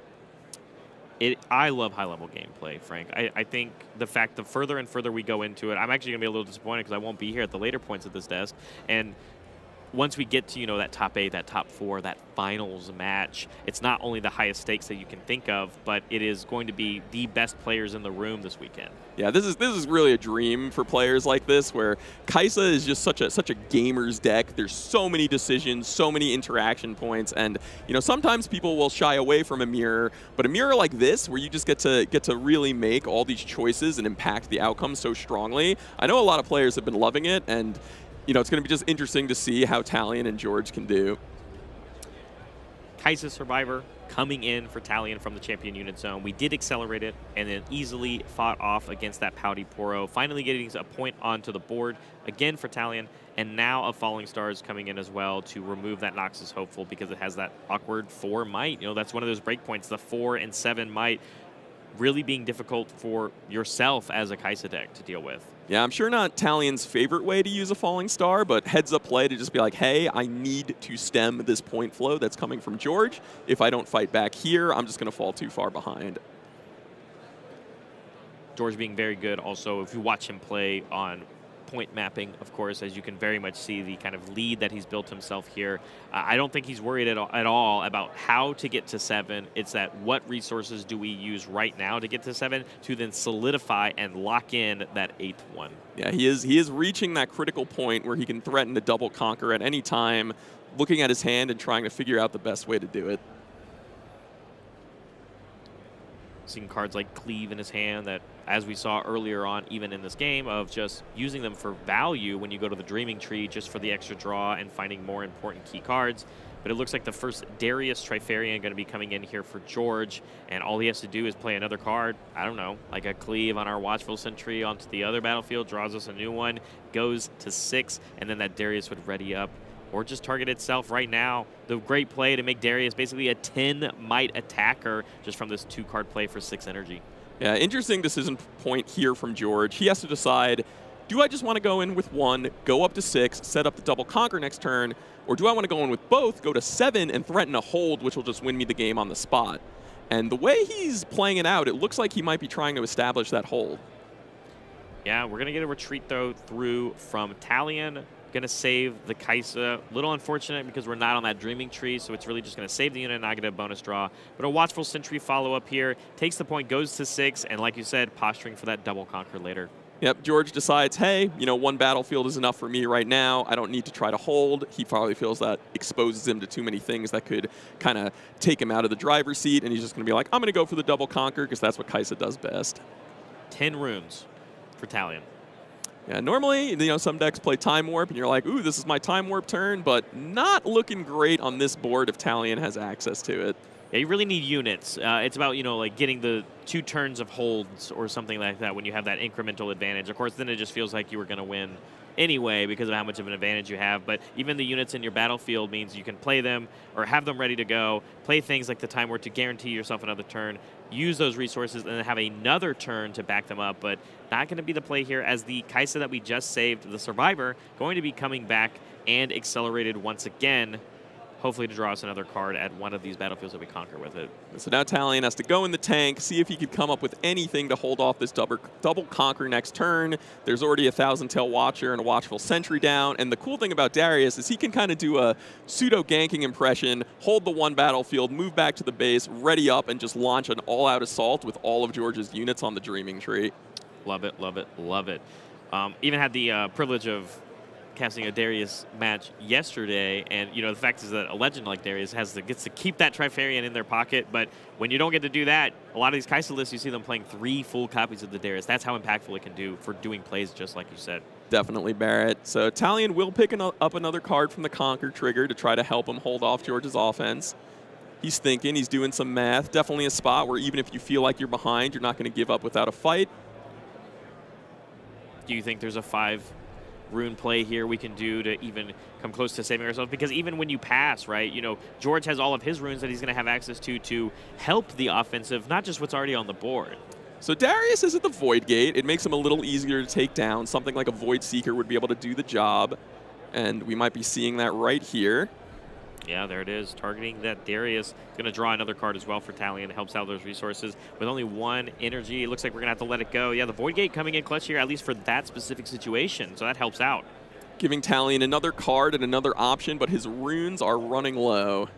I love high-level gameplay, Frank. I think the fact the further and further we go into it, I'm actually going to be a little disappointed because I won't be here at the later points of this desk. And once we get to, that top 8, that top 4, that finals match, it's not only the highest stakes that you can think of, but it is going to be the best players in the room this weekend. Yeah, this is really a dream for players like this, where Kaisa is just such a gamer's deck. There's so many decisions, so many interaction points, and sometimes people will shy away from a mirror, but a mirror like this, where you just get to really make all these choices and impact the outcome so strongly. I know a lot of players have been loving it, and it's going to be just interesting to see how Talion and George can do. Kaisa Survivor coming in for Talion from the champion unit zone. We did accelerate it and then easily fought off against that Pouty Poro, finally getting a point onto the board again for Talion, and now a Falling Stars coming in as well to remove that Noxus Hopeful because it has that awkward 4 might. That's one of those breakpoints, the 4 and 7 might, really being difficult for yourself as a Kaisa deck to deal with. Yeah, I'm sure not Talion's favorite way to use a Falling Star, but heads-up play to just be like, hey, I need to stem this point flow that's coming from George. If I don't fight back here, I'm just going to fall too far behind. George being very good also, if you watch him play on point mapping, of course, as you can very much see the kind of lead that he's built himself here. I don't think he's worried at all about how to get to 7. It's that what resources do we use right now to get to 7 to then solidify and lock in that 8th one. Yeah, he is reaching that critical point where he can threaten to double conquer at any time, looking at his hand and trying to figure out the best way to do it. Seeing cards like Cleave in his hand that, as we saw earlier on, even in this game, of just using them for value when you go to the Dreaming Tree just for the extra draw and finding more important key cards. But it looks like the first Darius Trifarian going to be coming in here for George, and all he has to do is play another card, I don't know, like a Cleave on our Watchful Sentry onto the other battlefield, draws us a new one, goes to 6, and then that Darius would ready up. Or just target itself right now. The great play to make Darius basically a 10 might attacker just from this 2-card play for 6 energy. Yeah, interesting decision point here from George. He has to decide, do I just want to go in with 1, go up to 6, set up the double conquer next turn, or do I want to go in with both, go to 7, and threaten a hold, which will just win me the game on the spot? And the way he's playing it out, it looks like he might be trying to establish that hold. Yeah, we're going to get a retreat, though, through from Talion. Going to save the Kaisa. A little unfortunate because we're not on that Dreaming Tree, so it's really just going to save the unit and not get a bonus draw. But a Watchful Sentry follow-up here. Takes the point, goes to 6, and like you said, posturing for that double conquer later. Yep, George decides, hey, you know, 1 battlefield is enough for me right now. I don't need to try to hold. He probably feels that exposes him to too many things that could kind of take him out of the driver's seat, and he's just going to be like, I'm going to go for the double conquer because that's what Kaisa does best. 10 runes for Talion. Yeah, normally, you know, some decks play Time Warp, and you're like, ooh, this is my Time Warp turn, but not looking great on this board if Talion has access to it. Yeah, you really need units. It's about, you know, like getting the 2 turns of holds or something like that when you have that incremental advantage. Of course, then it just feels like you were going to win anyway because of how much of an advantage you have. But even the units in your battlefield means you can play them or have them ready to go, play things like the Time Warp to guarantee yourself another turn, use those resources, and then have another turn to back them up. But not going to be the play here, as the Kaisa that we just saved, the Survivor, going to be coming back and accelerated once again, hopefully to draw us another card at one of these battlefields that we conquer with it. So now Talion has to go in the tank, see if he could come up with anything to hold off this double conquer next turn. There's already a Thousand Tail Watcher and a Watchful Sentry down, and the cool thing about Darius is he can kind of do a pseudo-ganking impression, hold the 1 battlefield, move back to the base, ready up, and just launch an all-out assault with all of George's units on the Dreaming Tree. Love it, love it, love it. Even had the privilege of casting a Darius match yesterday, and you know the fact is that a legend like Darius gets to keep that Trifarian in their pocket, but when you don't get to do that, a lot of these Kaisa lists, you see them playing 3 full copies of the Darius. That's how impactful it can do for doing plays just like you said. Definitely, Barrett. So Talion will pick up another card from the Conquer trigger to try to help him hold off George's offense. He's thinking, he's doing some math. Definitely a spot where even if you feel like you're behind, you're not going to give up without a fight. Do you think there's a 5 rune play here we can do to even come close to saving ourselves? Because even when you pass, right, you know, George has all of his runes that he's going to have access to help the offensive, not just what's already on the board. So Darius is at the Void Gate. It makes him a little easier to take down. Something like a Void Seeker would be able to do the job, and we might be seeing that right here. Yeah, there it is. Targeting that Darius. Going to draw another card as well for Talion. Helps out those resources. With only 1 energy, it looks like we're going to have to let it go. Yeah, the Void Gate coming in clutch here, at least for that specific situation. So that helps out. Giving Talion another card and another option, but his runes are running low.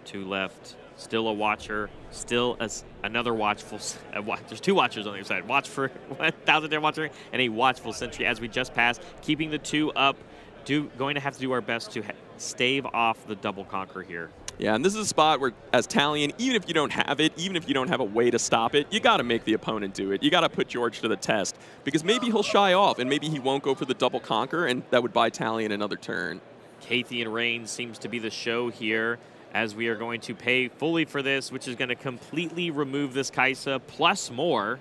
2 left. Still a Watcher. Still another Watchful. There's 2 Watchers on the other side. Watch for 1,000 Tail Watcher and a Watchful Sentry as we just passed. Keeping the 2 up. Going to have to do our best to stave off the double conquer here. Yeah, and this is a spot where, as Talion, even if you don't have it, even if you don't have a way to stop it, you got to make the opponent do it. You got to put George to the test, because maybe he'll shy off, and maybe he won't go for the double conquer, and that would buy Talion another turn. Cathian Reign seems to be the show here, as we are going to pay fully for this, which is going to completely remove this Kaisa, plus more.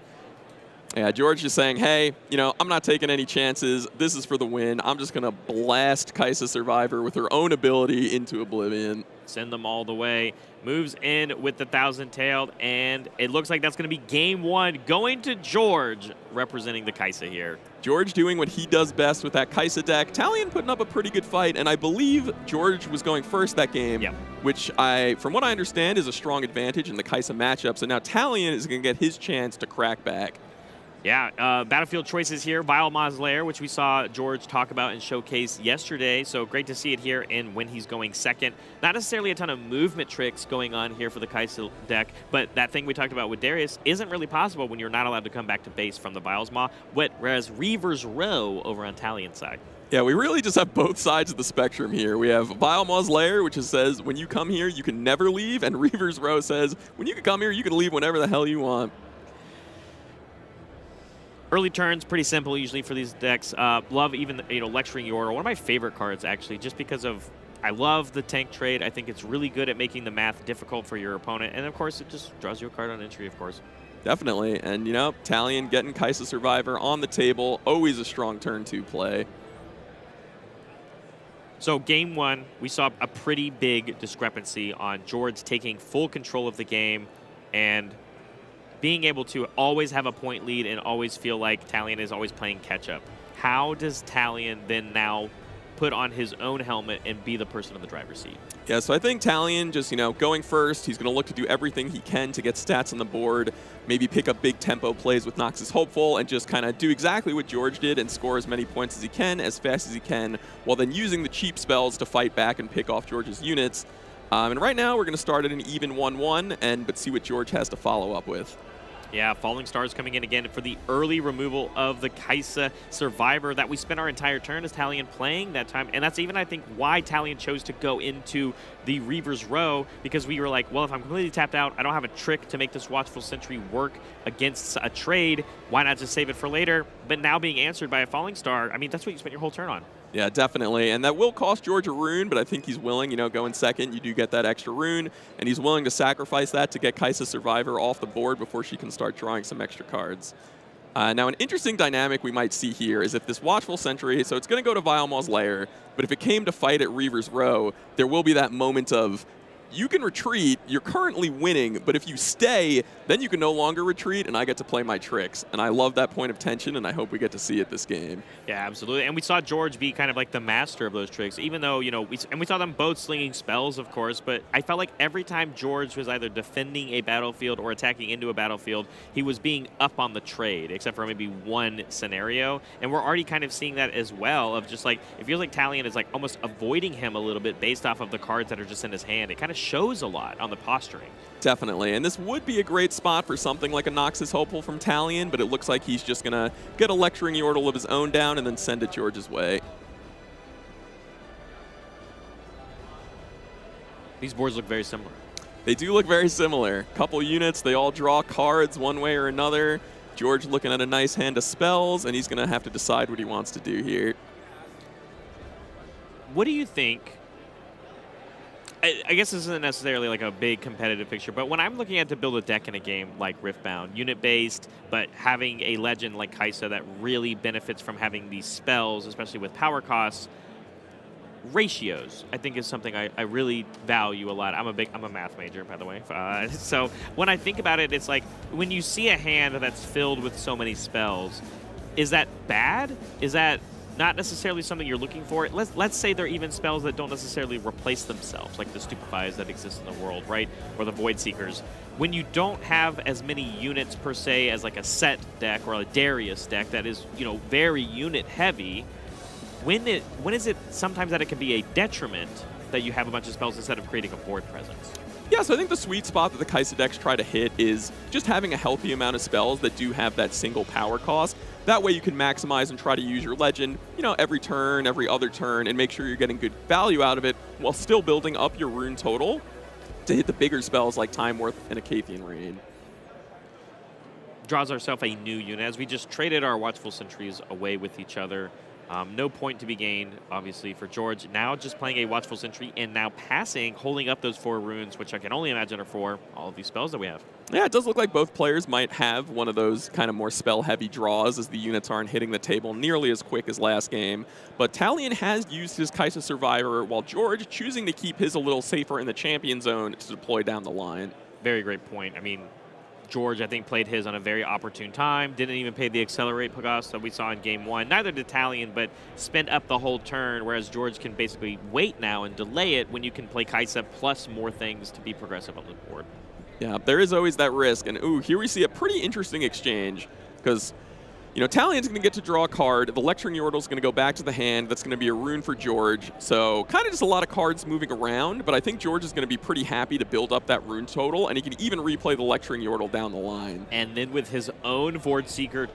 Yeah, George is saying, hey, you know, I'm not taking any chances. This is for the win. I'm just going to blast Kaisa Survivor with her own ability into oblivion. Send them all the way. Moves in with the Thousand-Tailed, and it looks like that's going to be game 1 going to George, representing the Kaisa here. George doing what he does best with that Kaisa deck. Talion putting up a pretty good fight, and I believe George was going first that game, yep. Which from what I understand, is a strong advantage in the Kaisa matchup. So now Talion is going to get his chance to crack back. Yeah, battlefield choices here. Vile Ma's Lair, which we saw George talk about and showcase yesterday. So great to see it here and when he's going second. Not necessarily a ton of movement tricks going on here for the Kai'Sa deck, but that thing we talked about with Darius isn't really possible when you're not allowed to come back to base from the Vile's Maw, whereas Reaver's Row over on Talion side. Yeah, we really just have both sides of the spectrum here. We have Vile Ma's Lair, which says when you come here, you can never leave, and Reaver's Row says when you can come here, you can leave whenever the hell you want. Early turns, pretty simple usually for these decks. Love even, Lecturing Yordle. One of my favorite cards, actually, just because of, I love the tank trade. I think it's really good at making the math difficult for your opponent. And, of course, it just draws you a card on entry, of course. Definitely. And, Talion getting Kai'Sa Survivor on the table, always a strong turn 2 play. So game 1, we saw a pretty big discrepancy on George taking full control of the game and being able to always have a point lead and always feel like Talion is always playing catch-up. How does Talion then now put on his own helmet and be the person in the driver's seat? Yeah, so I think Talion just, going first, he's going to look to do everything he can to get stats on the board, maybe pick up big tempo plays with Noxus Hopeful, and just kind of do exactly what George did and score as many points as he can, as fast as he can, while then using the cheap spells to fight back and pick off George's units. And right now, we're going to start at an even 1-1, but see what George has to follow up with. Yeah, Falling Stars coming in again for the early removal of the Kai'Sa Survivor that we spent our entire turn as Talion playing that time. And that's even, I think, why Talion chose to go into the Reaver's Row, because we were like, well, if I'm completely tapped out, I don't have a trick to make this Watchful Sentry work against a trade. Why not just save it for later? But now being answered by a Falling Star, I mean, that's what you spent your whole turn on. Yeah, definitely. And that will cost George a rune, but I think he's willing, going second, you do get that extra rune, and he's willing to sacrifice that to get Kai'Sa Survivor off the board before she can start drawing some extra cards. Now, an interesting dynamic we might see here is if this Watchful Sentry, so it's going to go to Vile Ma's Lair, but if it came to fight at Reaver's Row, there will be that moment of, you can retreat, you're currently winning, but if you stay, then you can no longer retreat, and I get to play my tricks. And I love that point of tension, and I hope we get to see it this game. Yeah, absolutely. And we saw George be kind of like the master of those tricks, even though, we saw them both slinging spells, of course, but I felt like every time George was either defending a battlefield or attacking into a battlefield, he was being up on the trade, except for maybe one scenario. And we're already kind of seeing that as well, of just like, it feels like Talion is like almost avoiding him a little bit based off of the cards that are just in his hand. It kind of shows a lot on the posturing. Definitely, and this would be a great spot for something like a Noxus Hopeful from Talion, but it looks like he's just going to get a Lecturing Yordle of his own down and then send it George's way. These boards look very similar. They do look very similar. Couple units, they all draw cards one way or another. George looking at a nice hand of spells, and he's going to have to decide what he wants to do here. What do you think? I guess this isn't necessarily like a big competitive picture, but when I'm looking at to build a deck in a game like Riftbound, unit-based, but having a legend like Kai'Sa that really benefits from having these spells, especially with power costs, ratios, I think, is something I really value a lot. I'm a math major, by the way. So when I think about it, it's like when you see a hand that's filled with so many spells, is that bad? Is that not necessarily something you're looking for? Let's say they're even spells that don't necessarily replace themselves, like the Stupefies that exist in the world, right? Or the Void Seekers. When you don't have as many units per se as like a set deck or a Darius deck that is, very unit heavy, when is it sometimes that it can be a detriment that you have a bunch of spells instead of creating a board presence? Yeah, so I think the sweet spot that the Kai'Sa decks try to hit is just having a healthy amount of spells that do have that single power cost. That way you can maximize and try to use your legend, every turn, every other turn, and make sure you're getting good value out of it while still building up your rune total to hit the bigger spells like Time Worth and Acathian Rain. Draws ourselves a new unit as we just traded our Watchful Sentries away with each other. No point to be gained, obviously, for George. Now just playing a Watchful Sentry and now passing, holding up those 4 runes, which I can only imagine are for all of these spells that we have. Yeah, it does look like both players might have one of those kind of more spell-heavy draws as the units aren't hitting the table nearly as quick as last game. But Talion has used his Kai'Sa Survivor, while George choosing to keep his a little safer in the champion zone to deploy down the line. Very great point. I mean, George, I think, played his on a very opportune time. Didn't even pay the Accelerate cost that we saw in Game 1. Neither did Talion, but spent up the whole turn, whereas George can basically wait now and delay it when you can play Kai'Sa plus more things to be progressive on the board. Yeah, there is always that risk. And, ooh, here we see a pretty interesting exchange because You know, Talion's going to get to draw a card. The Lecturing Yordle's going to go back to the hand. That's going to be a rune for George. So kind of just a lot of cards moving around, but I think George is going to be pretty happy to build up that rune total, and he can even replay the Lecturing Yordle down the line. And then with his own Void Seeker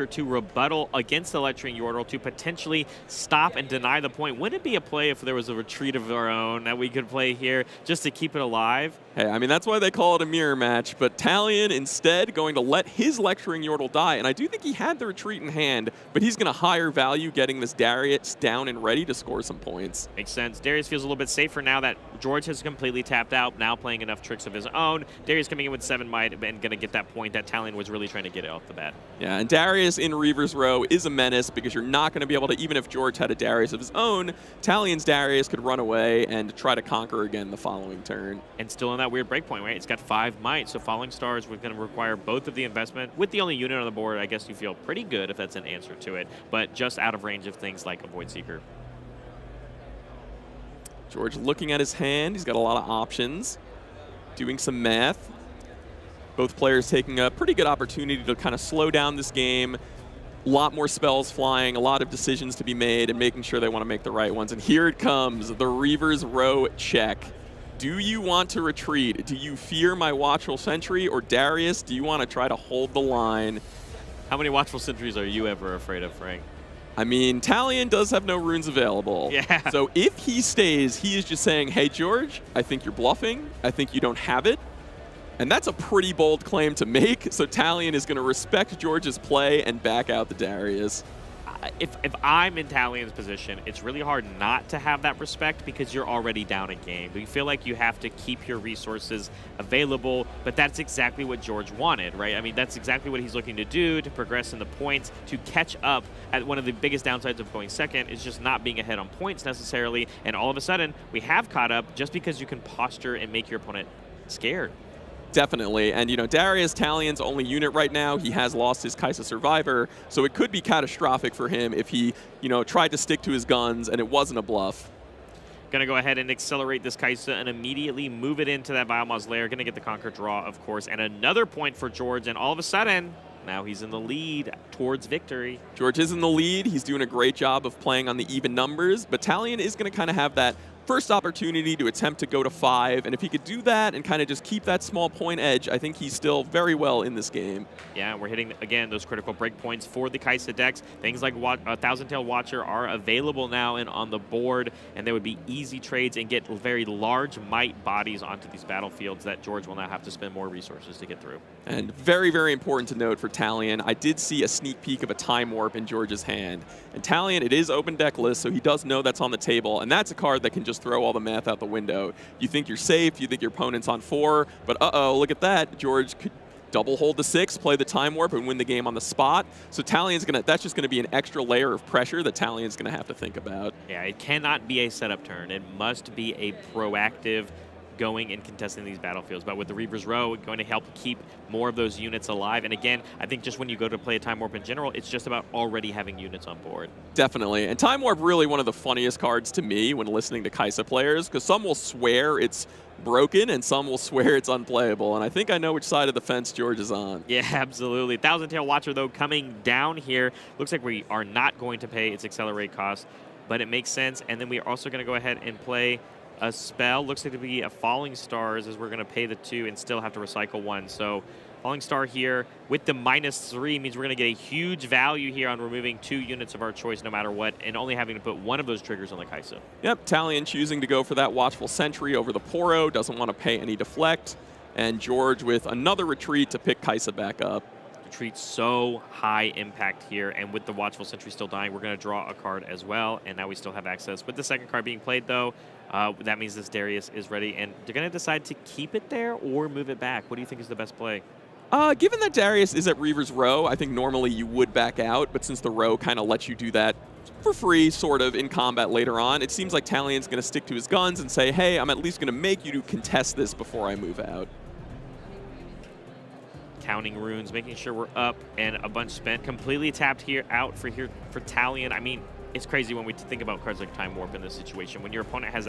to rebuttal against the Lecturing Yordle to potentially stop and deny the point. Wouldn't it be a play if there was a retreat of our own that we could play here just to keep it alive? Hey, I mean, that's why they call it a mirror match, but Talion instead going to let his Lecturing Yordle die, and I do think he had the retreat in hand, but he's going to higher value getting this Darius down and ready to score some points. Makes sense. Darius feels a little bit safer now that George has completely tapped out, now playing enough tricks of his own. Darius coming in with 7 might and going to get that point that Talion was really trying to get off the bat. Yeah, and Darius in Reaver's Row is a menace because you're not going to be able to, even if George had a Darius of his own, Talion's Darius could run away and try to conquer again the following turn. And still in that weird breakpoint, right? It's got 5 might, so Falling Stars we're going to require both of the investment. With the only unit on the board, I guess you feel pretty good if that's an answer to it, but just out of range of things like a Void Seeker. George looking at his hand. He's got a lot of options, doing some math. Both players taking a pretty good opportunity to kind of slow down this game. A lot more spells flying, a lot of decisions to be made, and making sure they want to make the right ones. And here it comes, the Reaver's Row check. Do you want to retreat? Do you fear my Watchful Sentry? Or Darius, do you want to try to hold the line? How many Watchful Sentries are you ever afraid of, Frank? I mean, Talion does have no runes available. Yeah. So if he stays, he is just saying, hey, George, I think you're bluffing. I think you don't have it. And that's a pretty bold claim to make. So Talion is going to respect George's play and back out the Darius. If I'm in Talion's position, it's really hard not to have that respect because you're already down a game. But you feel like you have to keep your resources available, but that's exactly what George wanted, right? I mean, that's exactly what he's looking to do, to progress in the points, to catch up. At one of the biggest downsides of going second is just not being ahead on points necessarily, and all of a sudden, we have caught up just because you can posture and make your opponent scared. Definitely, and you know, Darius, Talion's only unit right now. He has lost his Kaisa Survivor, so it could be catastrophic for him if he, you know, tried to stick to his guns and it wasn't a bluff. Going to go ahead and accelerate this Kaisa and immediately move it into that Vile Mausoleum. Going to get the Conquer draw, of course, and another point for George, and all of a sudden, now he's in the lead towards victory. George is in the lead. He's doing a great job of playing on the even numbers, but Talion is going to kind of have that first opportunity to attempt to go to 5, and if he could do that and kind of just keep that small point edge, I think he's still very well in this game. Yeah, we're hitting, again, those critical break points for the Kaisa decks. Things like Thousand-Tailed Watcher are available now and on the board, and there would be easy trades and get very large might bodies onto these battlefields that George will now have to spend more resources to get through. And very, very important to note for Talion, I did see a sneak peek of a Time Warp in George's hand. And Talion, it is open deck list, so he does know that's on the table, and that's a card that can just throw all the math out the window. You think you're safe, you think your opponent's on 4, but uh-oh, look at that. George could double hold the 6, play the Time Warp, and win the game on the spot. So Talion's that's just gonna be an extra layer of pressure that Talion's gonna have to think about. Yeah, it cannot be a setup turn. It must be a proactive going and contesting these battlefields. But with the Reaver's Row, going to help keep more of those units alive. And again, I think just when you go to play a Time Warp in general, it's just about already having units on board. Definitely. And Time Warp really one of the funniest cards to me when listening to Kaisa players, because some will swear it's broken and some will swear it's unplayable. And I think I know which side of the fence George is on. Yeah, absolutely. Thousand-Tailed Watcher, though, coming down here. Looks like we are not going to pay its Accelerate cost, but it makes sense. And then we are also going to go ahead and play a spell. Looks like to be a Falling Stars, as we're going to pay the 2 and still have to recycle 1. So Falling Star here with the -3 means we're going to get a huge value here on removing 2 units of our choice no matter what, and only having to put 1 of those triggers on the Kaisa. Yep, Talion choosing to go for that Watchful Sentry over the Poro, doesn't want to pay any deflect, and George with another retreat to pick Kaisa back up. Retreat so high impact here, and with the Watchful Sentry still dying, we're going to draw a card as well, and now we still have access. With the second card being played, though, that means this Darius is ready, and they're going to decide to keep it there or move it back. What do you think is the best play? Given that Darius is at Reaver's Row, I think normally you would back out, but since the Row kind of lets you do that for free, sort of, in combat later on, it seems like Talion's going to stick to his guns and say, hey, I'm at least going to make you to contest this before I move out. Counting runes, making sure we're up, and a bunch spent. Completely tapped here out for Talion. I mean, it's crazy when we think about cards like Time Warp in this situation. When your opponent has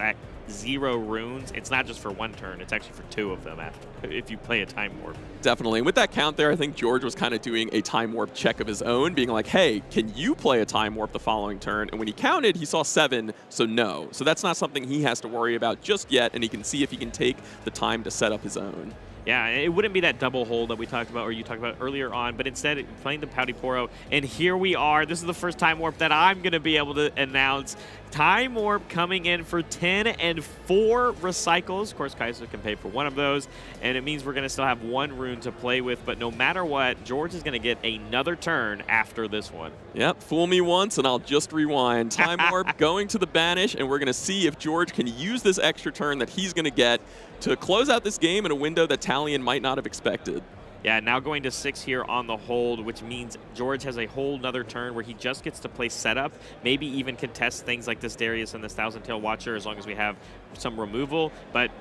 0 runes, it's not just for 1 turn, it's actually for 2 of them if you play a Time Warp. Definitely. And with that count there, I think George was kind of doing a Time Warp check of his own, being like, hey, can you play a Time Warp the following turn? And when he counted, he saw 7, so no. So that's not something he has to worry about just yet, and he can see if he can take the time to set up his own. Yeah, it wouldn't be that double hold that we talked about, or you talked about earlier on, but instead playing the Pouty Poro. And here we are. This is the first Time Warp that I'm going to be able to announce. Time Warp coming in for 10 and 4 recycles. Of course, Kaisa can pay for 1 of those, and it means we're going to still have 1 rune to play with. But no matter what, George is going to get another turn after this one. Yep, fool me once and I'll just rewind. Time Warp going to the Banish, and we're going to see if George can use this extra turn that he's going to get to close out this game in a window that Talion might not have expected. Yeah, now going to 6 here on the hold, which means George has a whole nother turn where he just gets to play setup, maybe even contest things like this Darius and this Thousand Tail Watcher as long as we have some removal. But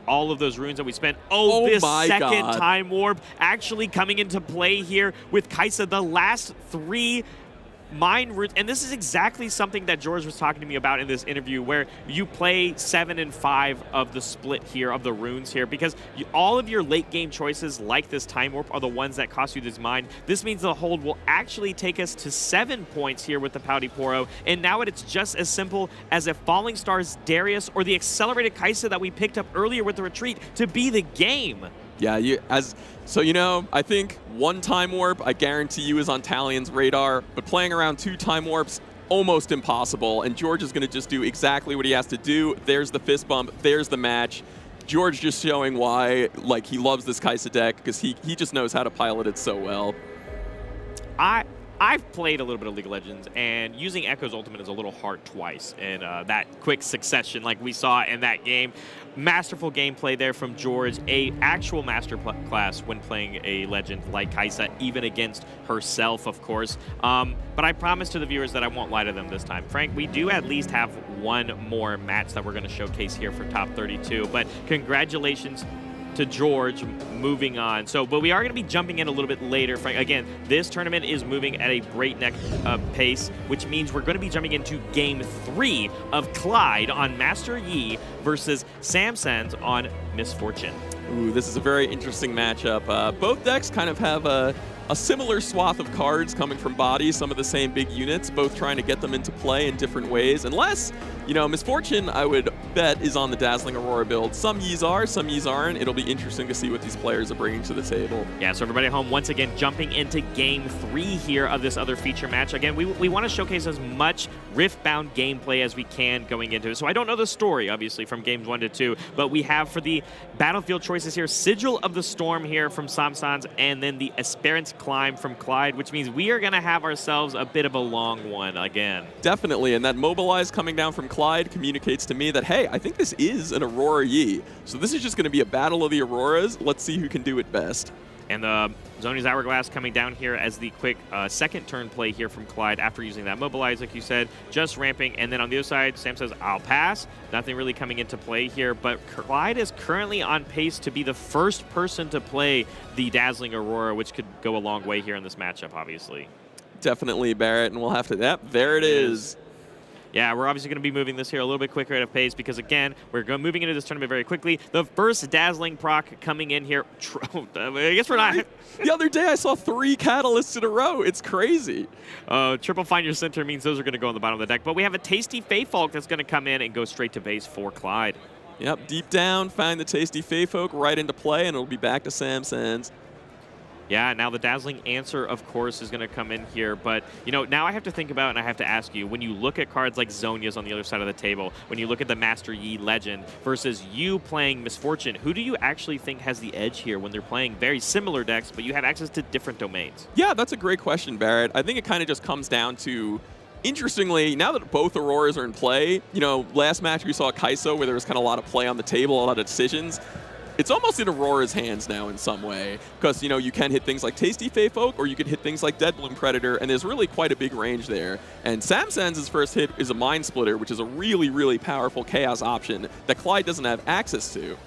all of those runes that we spent, this second Time Warp actually coming into play here with Kaisa, the last 3 Mind Runes, and this is exactly something that George was talking to me about in this interview, where you play 7 and 5 of the split here, of the runes here, because all of your late game choices like this Time Warp are the ones that cost you this Mind. This means the hold will actually take us to 7 points here with the Pouty Poro, and now it's just as simple as a Falling Stars Darius or the Accelerated Kaisa that we picked up earlier with the Retreat to be the game. Yeah, I think 1 Time Warp, I guarantee you, is on Talion's radar, but playing around 2 Time Warps, almost impossible, and George is going to just do exactly what he has to do. There's the fist bump, there's the match. George just showing why, like, he loves this Kaisa deck, because he just knows how to pilot it so well. I've played a little bit of League of Legends, and using Echo's ultimate is a little hard twice in that quick succession like we saw in that game. Masterful gameplay there from George, a actual master class when playing a legend like Kaisa, even against herself, of course. But I promise to the viewers that I won't lie to them this time. Frank, we do at least have 1 more match that we're going to showcase here for Top 32, but congratulations to George moving on. But we are going to be jumping in a little bit later. Frank, again, this tournament is moving at a breakneck pace, which means we're going to be jumping into Game 3 of Clyde on Master Yi versus Samsons on Misfortune. Ooh, this is a very interesting matchup. Both decks kind of have a similar swath of cards coming from body, some of the same big units, both trying to get them into play in different ways. Unless, Misfortune, I would bet, is on the Dazzling Aurora build. Some Yis are, some Yis aren't. It'll be interesting to see what these players are bringing to the table. Yeah, so everybody at home, once again, jumping into Game 3 here of this other feature match. Again, we want to showcase as much Riftbound gameplay as we can going into it. So I don't know the story, obviously, from Games 1 to 2, but we have for the battlefield choices here, Sigil of the Storm here from Samsons, and then the Esperance Climb from Clyde, which means we are going to have ourselves a bit of a long one again. Definitely, and that Mobilize coming down from Clyde communicates to me that, hey, I think this is an Aurora Yi. So this is just going to be a battle of the Auroras. Let's see who can do it best. And the Zoni's Hourglass coming down here as the quick second turn play here from Clyde after using that Mobilize, like you said, just ramping. And then on the other side, Sam says, I'll pass. Nothing really coming into play here, but Clyde is currently on pace to be the first person to play the Dazzling Aurora, which could go a long way here in this matchup, obviously. Definitely, Barrett, and we'll have to, there it is. Yeah, we're obviously going to be moving this here a little bit quicker at a pace because, again, we're moving into this tournament very quickly. The first Dazzling proc coming in here. I guess we're not. The other day I saw 3 Catalysts in a row. It's crazy. Triple Find Your Center means those are going to go on the bottom of the deck. But we have a Tasty Feyfolk that's going to come in and go straight to base for Clyde. Yep, deep down, find the Tasty Feyfolk right into play, and it'll be back to Samsons. Yeah, now the Dazzling Answer, of course, is going to come in here. But, now I have to think about and I have to ask you, when you look at cards like Zonia's on the other side of the table, when you look at the Master Yi Legend versus you playing Misfortune, who do you actually think has the edge here when they're playing very similar decks, but you have access to different domains? Yeah, that's a great question, Barrett. I think it kind of just comes down to, interestingly, now that both Auroras are in play, last match we saw Kaisa where there was kind of a lot of play on the table, a lot of decisions. It's almost in Aurora's hands now in some way, because, you can hit things like Tasty Feyfolk, or you can hit things like Deadbloom Predator, and there's really quite a big range there. And Samsons' first hit is a Mind Splitter, which is a really, really powerful Chaos option that Clyde doesn't have access to.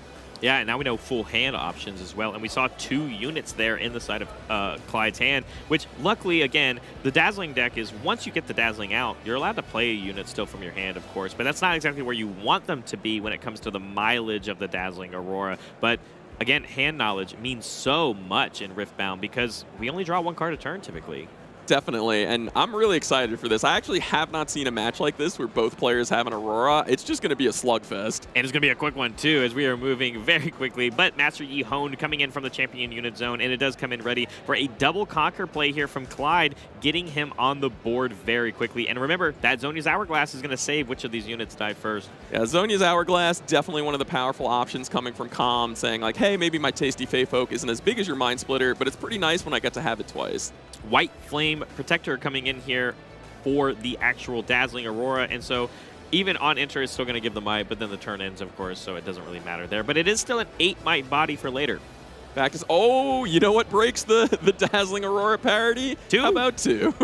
Yeah, and now we know full hand options as well. And we saw 2 units there in the side of Clyde's hand, which luckily, again, the Dazzling deck is once you get the Dazzling out, you're allowed to play a unit still from your hand, of course. But that's not exactly where you want them to be when it comes to the mileage of the Dazzling Aurora. But again, hand knowledge means so much in Riftbound because we only draw 1 card a turn typically. Definitely, and I'm really excited for this. I actually have not seen a match like this where both players have an Aurora. It's just going to be a slugfest. And it's going to be a quick one, too, as we are moving very quickly. But Master Yi honed coming in from the champion unit zone, and it does come in ready for a double conquer play here from Clyde, getting him on the board very quickly. And remember, that Zonia's Hourglass is going to save which of these units die first. Yeah, Zonia's Hourglass, definitely one of the powerful options coming from Calm, saying like, hey, maybe my Tasty Fey Folk isn't as big as your Mind Splitter, but it's pretty nice when I get to have it twice. White Flame Protector coming in here for the actual Dazzling Aurora, and so even on enter, it's still going to give the might, but then the turn ends, of course, so it doesn't really matter there. But it is still an 8 might body for later. Back is, oh, you know what breaks the Dazzling Aurora parity? 2? How about 2?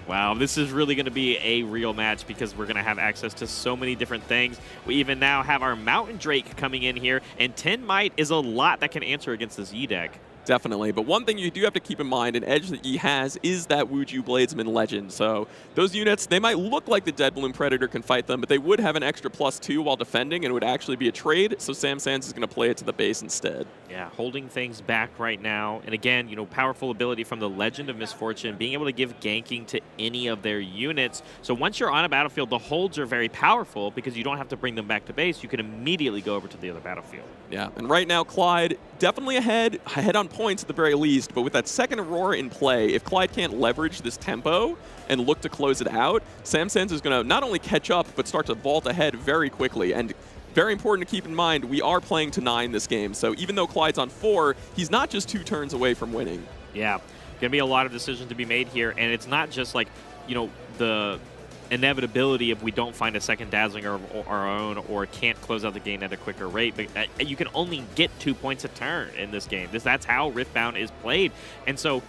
Wow, this is really going to be a real match because we're going to have access to so many different things. We even now have our Mountain Drake coming in here, and 10 might is a lot that can answer against this Yi deck. Definitely, but one thing you do have to keep in mind, an edge that Yi has is that Wuju Bladesman Legend. So those units, they might look like the Dead Bloom Predator can fight them, but they would have an extra +2 while defending, and it would actually be a trade, so Sam Sands is going to play it to the base instead. Yeah, holding things back right now. And again, you know, powerful ability from the Legend of Misfortune, being able to give ganking to any of their units. So once you're on a battlefield, the holds are very powerful because you don't have to bring them back to base. You can immediately go over to the other battlefield. Yeah, and right now, Clyde definitely ahead on points at the very least, but with that second Aurora in play, if Clyde can't leverage this tempo and look to close it out, Sam Sands is going to not only catch up, but start to vault ahead very quickly. And very important to keep in mind, we are playing to 9 this game, so even though Clyde's on 4, he's not just 2 turns away from winning. Yeah, going to be a lot of decisions to be made here, and it's not just like, you know, the inevitability if we don't find a second Dazzling or our own or can't close out the game at a quicker rate, but you can only get 2 points a turn in this game. That's how Riftbound is played. And so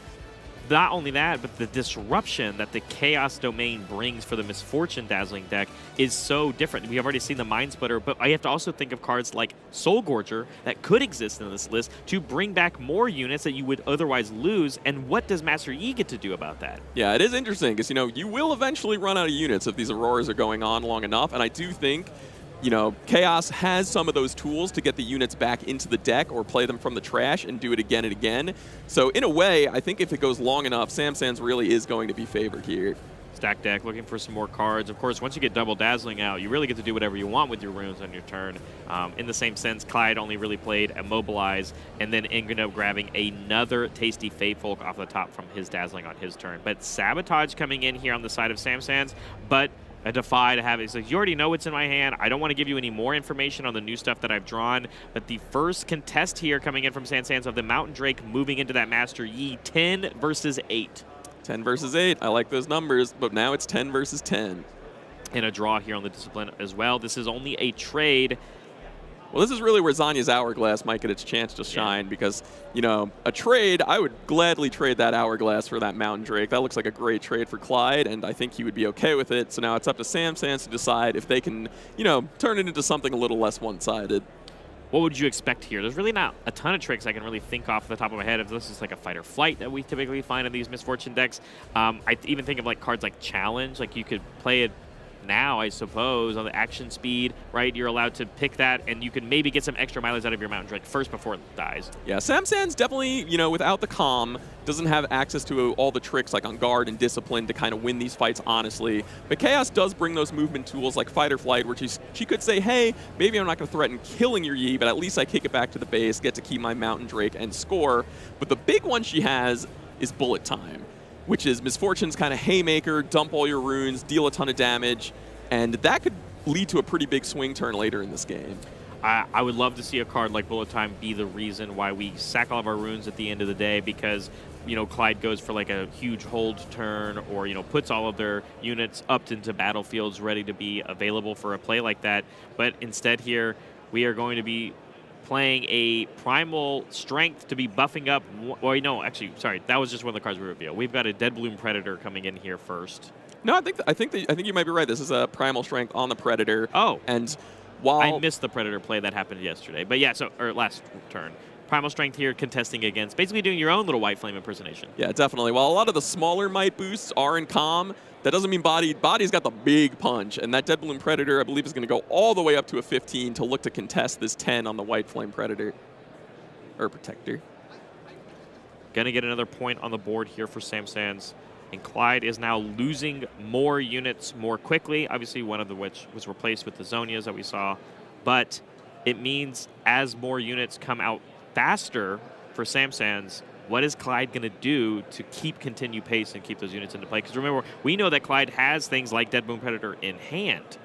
not only that, but the disruption that the Chaos Domain brings for the Misfortune Dazzling deck is so different. We have already seen the Mind Splitter, but I have to also think of cards like Soul Gorger that could exist in this list to bring back more units that you would otherwise lose. And what does Master Yi get to do about that? Yeah, it is interesting because, you know, you will eventually run out of units if these Auroras are going on long enough. And I do think, you know, Chaos has some of those tools to get the units back into the deck or play them from the trash and do it again and again. So in a way, I think if it goes long enough, Sam Sands really is going to be favored here. Stack deck, looking for some more cards. Of course, once you get double Dazzling out, you really get to do whatever you want with your runes on your turn. In the same sense, Clyde only really played Immobilize, and then ended up grabbing another Tasty Fey Folk off the top from his Dazzling on his turn. But Sabotage coming in here on the side of Sam Sands, but I defy to have it. It's like, you already know what's in my hand. I don't want to give you any more information on the new stuff that I've drawn. But the first contest here coming in from Sam Sands of the Mountain Drake moving into that Master Yi, 10 versus 8. 10 versus 8. I like those numbers, but now it's 10 versus 10. And a draw here on the Discipline as well. This is only a trade. Well, this is really where Zonia's Hourglass might get its chance to shine because, you know, a trade, I would gladly trade that Hourglass for that Mountain Drake. That looks like a great trade for Clyde, and I think he would be okay with it. So now it's up to Sam Sands to decide if they can, you know, turn it into something a little less one-sided. What would you expect here? There's really not a ton of tricks I can really think off the top of my head. If this is like a fight or flight that we typically find in these Misfortune decks. I even think of like cards like Challenge. Like you could play it now, I suppose, on the action speed, right? You're allowed to pick that, and you can maybe get some extra mileage out of your Mountain Drake first before it dies. Yeah, Sam Sands definitely, you know, without the Calm, doesn't have access to all the tricks like on Guard and Discipline to kind of win these fights honestly. But Chaos does bring those movement tools like Fight or Flight, where she could say, hey, maybe I'm not going to threaten killing your Yi, but at least I kick it back to the base, get to keep my Mountain Drake and score. But the big one she has is Bullet Time, which is Misfortune's kind of haymaker, dump all your runes, deal a ton of damage. And that could lead to a pretty big swing turn later in this game. I would love to see a card like Bullet Time be the reason why we sack all of our runes at the end of the day because, you know, Clyde goes for like a huge hold turn or, you know, puts all of their units up into battlefields ready to be available for a play like that. But instead here, we are going to be playing a Primal Strength to be buffing up. Well, no, actually, sorry, that was just one of the cards we revealed. We've got a Dead Bloom Predator coming in here first. No, I think you might be right. This is a Primal Strength on the Predator. Oh. And While I missed the Predator play that happened yesterday. But yeah, or last turn. Primal Strength here contesting against, basically doing your own little White Flame impersonation. Yeah, definitely. While a lot of the smaller might boosts are in calm, that doesn't mean Body. Body's got the big punch, and that Dead Bloom Predator, I believe, is going to go all the way up to a 15 to look to contest this 10 on the White Flame Predator. Or Protector. Going to get another point on the board here for Samsans. And Clyde is now losing more units more quickly, obviously one of which was replaced with the Zonias that we saw. But it means as more units come out faster for Samsans, what is Clyde going to do to continue pace and keep those units into play? Because remember, we know that Clyde has things like Dead Bloom Predator in hand.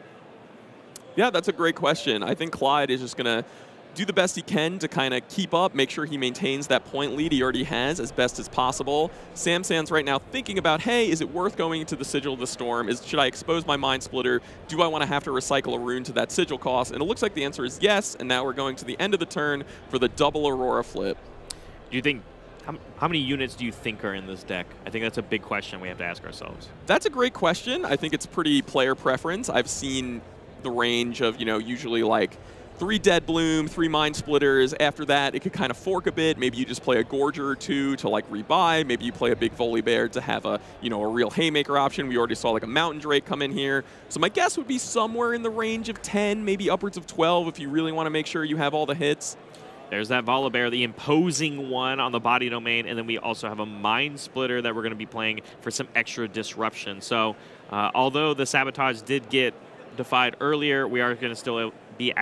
Yeah, that's a great question. I think Clyde is just going to do the best he can to kind of keep up, make sure he maintains that point lead he already has as best as possible. Samsans right now thinking about, hey, is it worth going into the Sigil of the Storm? Should I expose my Mind Splitter? Do I want to have to recycle a rune to that Sigil cost? And it looks like the answer is yes, and now we're going to the end of the turn for the double Aurora flip. Do you think, how many units do you think are in this deck? I think that's a big question we have to ask ourselves. That's a great question. I think it's pretty player preference. I've seen the range of, usually like 3 Dead Bloom, 3 Mind Splitters. After that, it could kind of fork a bit. Maybe you just play a Gorger or 2 to like rebuy. Maybe you play a big Volibear to have a, a real Haymaker option. We already saw like a Mountain Drake come in here. So my guess would be somewhere in the range of 10, maybe upwards of 12 if you really want to make sure you have all the hits. There's that Volibear, the imposing one on the body domain, and then we also have a Mind Splitter that we're going to be playing for some extra disruption. So although the Sabotage did get defied earlier, we are going to still be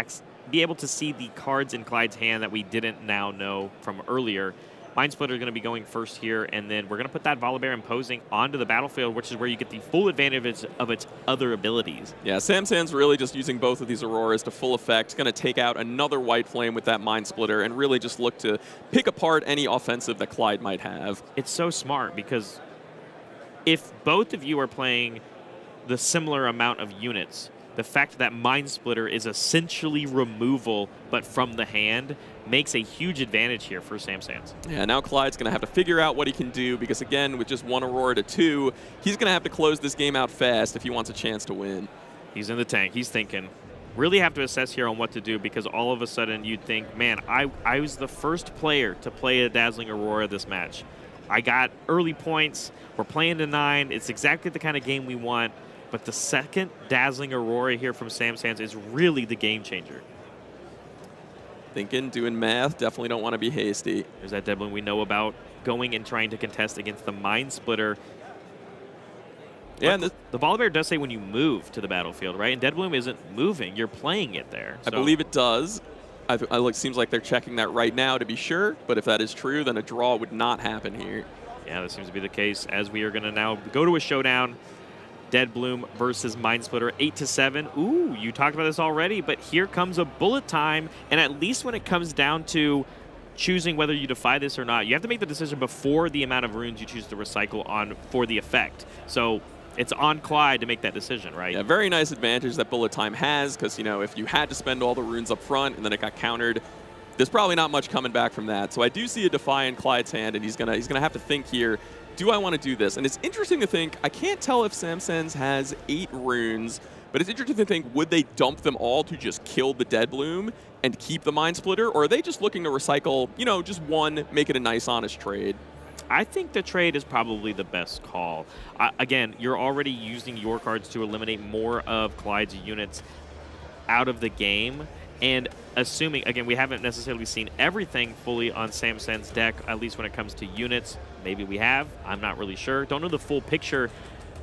able to see the cards in Clyde's hand that we didn't now know from earlier. Mind Splitter is going to be going first here, and then we're going to put that Volibear imposing onto the battlefield, which is where you get the full advantage of its other abilities. Yeah, Samsans really just using both of these Auroras to full effect. Going to take out another White Flame with that Mind Splitter and really just look to pick apart any offensive that Clyde might have. It's so smart because if both of you are playing the similar amount of units, the fact that Mind Splitter is essentially removal, but from the hand, makes a huge advantage here for Samsans. Yeah, now Clyde's going to have to figure out what he can do because, again, with just 1 Aurora to 2, he's going to have to close this game out fast if he wants a chance to win. He's in the tank. He's thinking. Really have to assess here on what to do because all of a sudden you'd think, man, I was the first player to play a Dazzling Aurora this match. I got early points. We're playing to 9. It's exactly the kind of game we want. But the second Dazzling Aurora here from Samsans is really the game changer. Thinking, doing math, definitely don't want to be hasty. There's that Dead Bloom we know about going and trying to contest against the Mind Splitter. Yeah, and the Volibear does say when you move to the battlefield, right? And Dead Bloom isn't moving, you're playing it there. So. I believe it does. Seems like they're checking that right now to be sure, but if that is true, then a draw would not happen here. Yeah, that seems to be the case as we are going to now go to a showdown. Dead Bloom versus Mind Splitter, 8-7. Ooh, you talked about this already, but here comes a bullet time, and at least when it comes down to choosing whether you defy this or not, you have to make the decision before the amount of runes you choose to recycle on for the effect. So it's on Clyde to make that decision, right? Yeah, very nice advantage that bullet time has, because, if you had to spend all the runes up front and then it got countered, there's probably not much coming back from that. So I do see a defy in Clyde's hand, and he's gonna have to think here, do I want to do this? And it's interesting to think, I can't tell if Samsans has 8 runes, but it's interesting to think, would they dump them all to just kill the Dead Bloom and keep the Mind Splitter, or are they just looking to recycle, just 1, make it a nice, honest trade? I think the trade is probably the best call. Again, you're already using your cards to eliminate more of Clyde's units out of the game. And assuming, again, we haven't necessarily seen everything fully on Samson's deck, at least when it comes to units. Maybe we have. I'm not really sure. Don't know the full picture.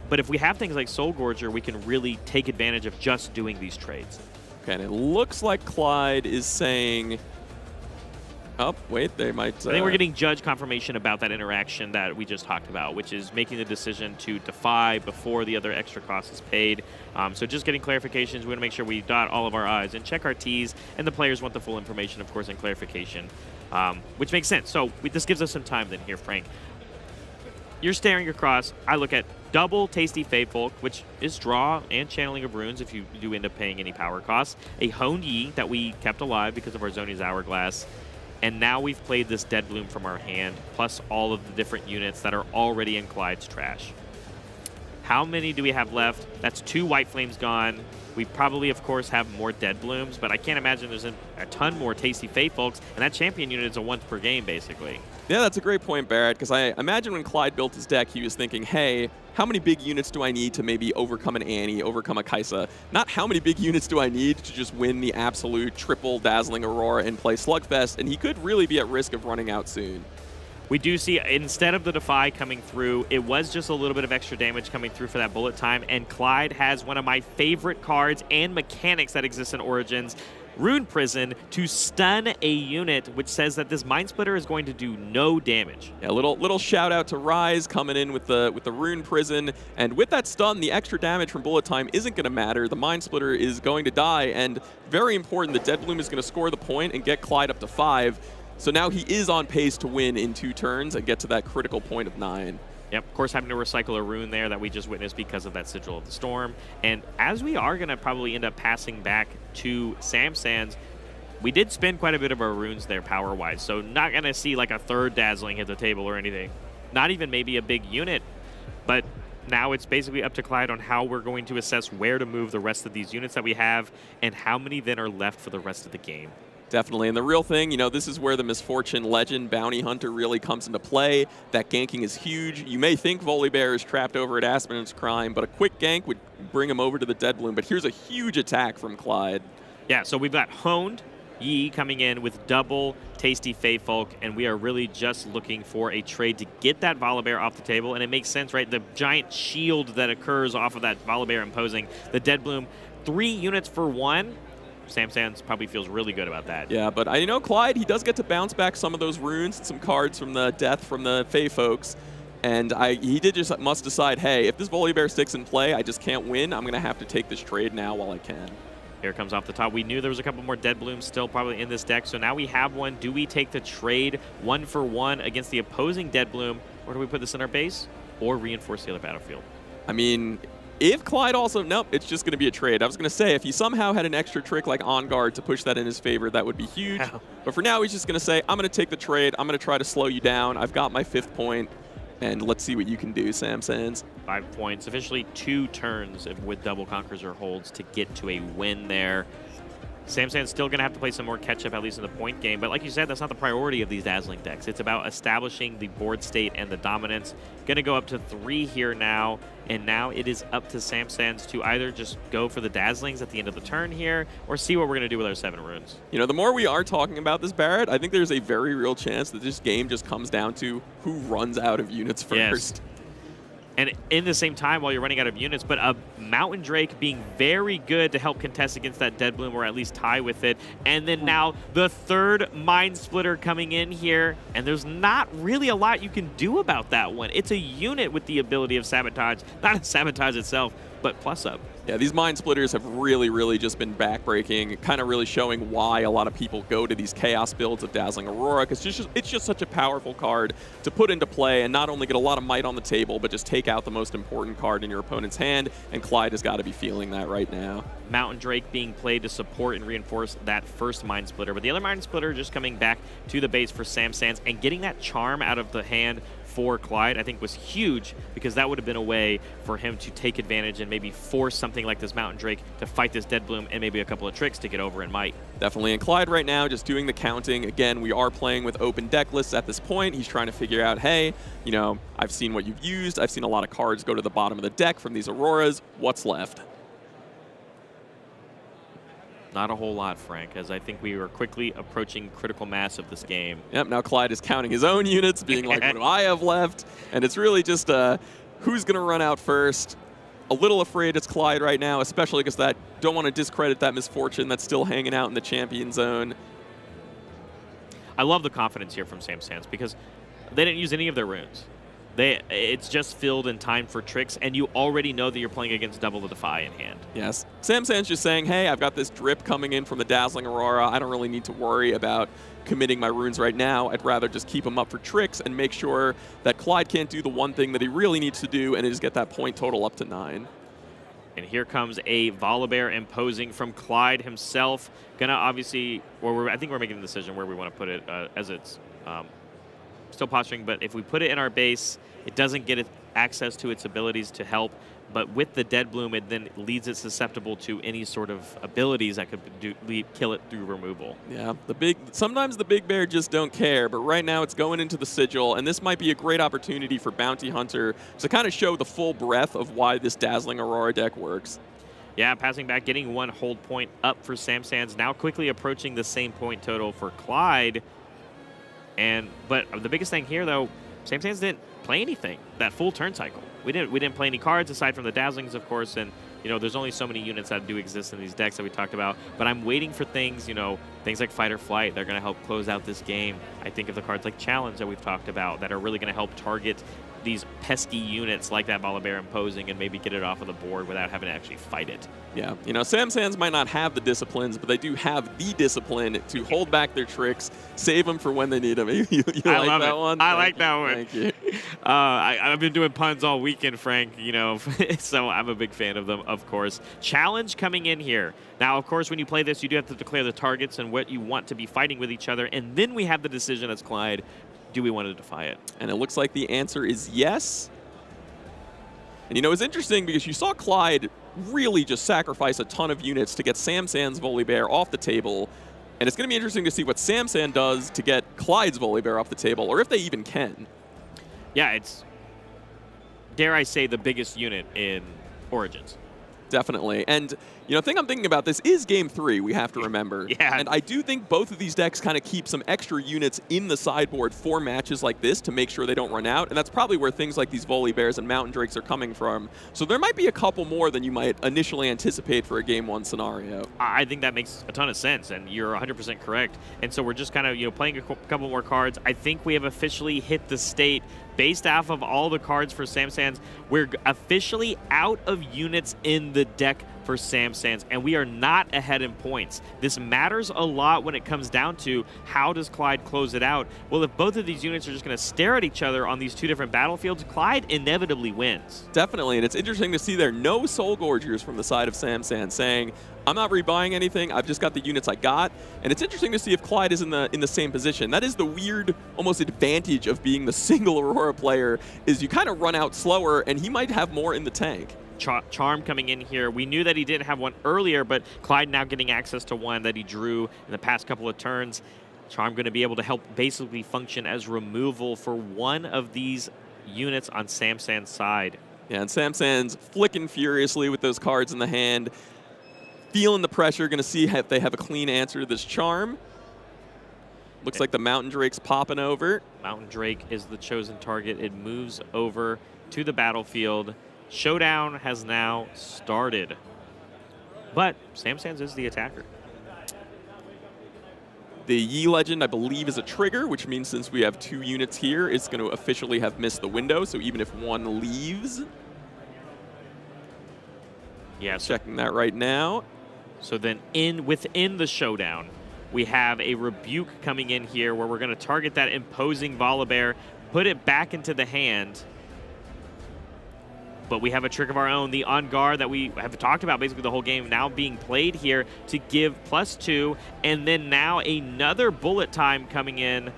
But if we have things like Soul Gorger, we can really take advantage of just doing these trades. Okay, and it looks like Clyde is saying... Oh, wait, they might... I think we're getting judge confirmation about that interaction that we just talked about, which is making the decision to defy before the other extra cost is paid. So just getting clarifications. We want to make sure we dot all of our I's and check our T's, and the players want the full information, of course, and clarification, which makes sense. So this gives us some time then here, Frank. You're staring across. I look at double Tasty Fatefolk, which is draw and channeling of runes if you do end up paying any power costs. A Honed Yi that we kept alive because of our Zonia's Hourglass. And now we've played this Dead Bloom from our hand, plus all of the different units that are already in Clyde's trash. How many do we have left? That's 2 White Flames gone. We probably, of course, have more Dead Blooms, but I can't imagine there's a ton more Tasty Fate Folks, and that champion unit is a once per game, basically. Yeah, that's a great point, Barrett, because I imagine when Clyde built his deck, he was thinking, hey, how many big units do I need to maybe overcome an Annie, overcome a Kaisa? Not how many big units do I need to just win the absolute triple Dazzling Aurora and play Slugfest, and he could really be at risk of running out soon. We do see, instead of the Defy coming through, it was just a little bit of extra damage coming through for that bullet time, and Clyde has one of my favorite cards and mechanics that exist in Origins, Rune Prison, to stun a unit, which says that this Mind Splitter is going to do no damage. Yeah, little shout out to Rise coming in with the Rune Prison, and with that stun, the extra damage from bullet time isn't going to matter. The Mind Splitter is going to die, and very important, the Dead Bloom is going to score the point and get Clyde up to 5. So now he is on pace to win in 2 turns and get to that critical point of 9. Yep, of course, having to recycle a rune there that we just witnessed because of that Sigil of the Storm. And as we are going to probably end up passing back to Samsans, we did spend quite a bit of our runes there power-wise, so not going to see like a 3rd Dazzling hit the table or anything. Not even maybe a big unit, but now it's basically up to Clyde on how we're going to assess where to move the rest of these units that we have and how many then are left for the rest of the game. Definitely, and the real thing, you know, this is where the Misfortune Legend Bounty Hunter really comes into play. That ganking is huge. You may think Volibear is trapped over at Aspen's Crime, but a quick gank would bring him over to the Dead Bloom. But here's a huge attack from Clyde. Yeah, so we've got Honed Yi coming in with double Tasty Fate Folk, and we are really just looking for a trade to get that Volibear off the table, and it makes sense, right? The giant shield that occurs off of that Volibear imposing the Dead Bloom, 3 units for 1. Samsans probably feels really good about that. Yeah, but I know Clyde, he does get to bounce back some of those runes and some cards from the death from the Fey folks. And he did just must decide, hey, if this Volibear sticks in play, I just can't win. I'm going to have to take this trade now while I can. Here comes off the top. We knew there was a couple more Dead Blooms still probably in this deck, so now we have one. Do we take the trade 1 for 1 against the opposing Dead Bloom, or do we put this in our base or reinforce the other battlefield? I mean, if Clyde also, nope, it's just going to be a trade. I was going to say, if he somehow had an extra trick like On Guard to push that in his favor, that would be huge. Ow. But for now, he's just going to say, I'm going to take the trade. I'm going to try to slow you down. I've got my 5th point, and let's see what you can do, Samsans. 5 points, officially 2 turns with double conquers or holds to get to a win there. Samson's still going to have to play some more catch-up, at least in the point game. But like you said, that's not the priority of these Dazzling decks. It's about establishing the board state and the dominance. Going to go up to 3 here now. And now it is up to Samsons to either just go for the Dazzlings at the end of the turn here or see what we're going to do with our 7 runes. You know, the more we are talking about this, Barrett, I think there's a very real chance that this game just comes down to who runs out of units first. Yes. And in the same time, while you're running out of units, but a Mountain Drake being very good to help contest against that Dead Bloom or at least tie with it. And then now the 3rd Mind Splitter coming in here, and there's not really a lot you can do about that one. It's a unit with the ability of Sabotage, not Sabotage itself, but plus up. Yeah, these Mind Splitters have really just been backbreaking, kind of really showing why a lot of people go to these Chaos builds of Dazzling Aurora, because it's just such a powerful card to put into play and not only get a lot of might on the table, but just take out the most important card in your opponent's hand, and Clyde has got to be feeling that right now. Mountain Drake being played to support and reinforce that first Mind Splitter, but the other Mind Splitter just coming back to the base for Samsans and getting that charm out of the hand for Clyde, I think was huge, because that would have been a way for him to take advantage and maybe force something like this Mountain Drake to fight this Dead Bloom and maybe a couple of tricks to get over in might. Definitely, and Clyde right now just doing the counting. Again, we are playing with open deck lists at this point. He's trying to figure out, hey, you know, I've seen what you've used. I've seen a lot of cards go to the bottom of the deck from these Auroras. What's left? Not a whole lot, Frank, as I think we were quickly approaching critical mass of this game. Yep, now Clyde is counting his own units, being like, what do I have left? And it's really just who's going to run out first. A little afraid it's Clyde right now, especially because that don't want to discredit that Misfortune that's still hanging out in the champion zone. I love the confidence here from Samsans because they didn't use any of their runes. It's just filled in time for tricks, and you already know that you're playing against double the Defy in hand. Yes. Samson's just saying, hey, I've got this drip coming in from the Dazzling Aurora. I don't really need to worry about committing my runes right now. I'd rather just keep them up for tricks and make sure that Clyde can't do the one thing that he really needs to do, and is get that point total up to 9. And here comes a Volibear imposing from Clyde himself. Gonna obviously, I think we're making a decision where we want to put it as it's still posturing, but if we put it in our base, it doesn't get it access to its abilities to help. But with the Dead Bloom, it then leaves it susceptible to any sort of abilities that could kill it through removal. Yeah, sometimes the big bear just don't care, but right now it's going into the Sigil, and this might be a great opportunity for Bounty Hunter to kind of show the full breadth of why this Dazzling Aurora deck works. Yeah, passing back, getting 1 hold point up for Samsans, now quickly approaching the same point total for Clyde. But the biggest thing here, though, Samsans didn't play anything that full turn cycle. We didn't play any cards aside from the Dazzlings, of course, and there's only so many units that do exist in these decks that we talked about. But I'm waiting for things, things like Fight or Flight. They're going to help close out this game. I think of the cards like Challenge that we've talked about that are really going to help target these pesky units like that Volibear imposing and maybe get it off of the board without having to actually fight it. Yeah, Samsans might not have the disciplines, but they do have the discipline to hold back their tricks, save them for when they need them. You I like love that it. one? I like that one. Thank you. I've been doing puns all weekend, Frank, so I'm a big fan of them, of course. Challenge coming in here. Now, of course, when you play this, you do have to declare the targets and what you want to be fighting with each other, and then we have the decision as Clyde. Do we want to defy it? And it looks like the answer is yes. And it's interesting because you saw Clyde really just sacrifice a ton of units to get Samsan's Volibear off the table. And it's going to be interesting to see what Samsan does to get Clyde's Volibear off the table, or if they even can. Yeah, it's, dare I say, the biggest unit in Origins. Definitely. And, the thing I'm thinking about this is Game 3, we have to remember. Yeah. And I do think both of these decks kind of keep some extra units in the sideboard for matches like this to make sure they don't run out. And that's probably where things like these Volibears and Mountain Drakes are coming from. So there might be a couple more than you might initially anticipate for a Game 1 scenario. I think that makes a ton of sense, and you're 100% correct. And so we're just kind of, playing a couple more cards. I think we have officially hit the state based off of all the cards for Samsans. We're officially out of units in the deck for Samsans, and we are not ahead in points. This matters a lot when it comes down to how does Clyde close it out. Well, if both of these units are just going to stare at each other on these 2 different battlefields, Clyde inevitably wins. Definitely, and it's interesting to see there no Soul Gorgers from the side of Samsan saying, I'm not rebuying anything, I've just got the units I got. And it's interesting to see if Clyde is in the same position. That is the weird, almost advantage of being the single Aurora player, is you kind of run out slower, and he might have more in the tank. Charm coming in here. We knew that he didn't have one earlier, but Clyde now getting access to one that he drew in the past couple of turns. Charm going to be able to help basically function as removal for one of these units on Samsan's side. Yeah, and Samsan's flicking furiously with those cards in the hand, feeling the pressure, going to see if they have a clean answer to this Charm. Looks like the Mountain Drake's popping over. Mountain Drake is the chosen target. It moves over to the battlefield. Showdown has now started, but Samsans is the attacker. The Yi Legend, I believe, is a trigger, which means since we have 2 units here, it's going to officially have missed the window, so even if one leaves. Yeah, checking that right now. So then within the Showdown, we have a Rebuke coming in here where we're going to target that imposing Volibear, put it back into the hand. But we have a trick of our own, the On Guard that we have talked about basically the whole game, now being played here to give +2, and then now another Bullet Time coming in,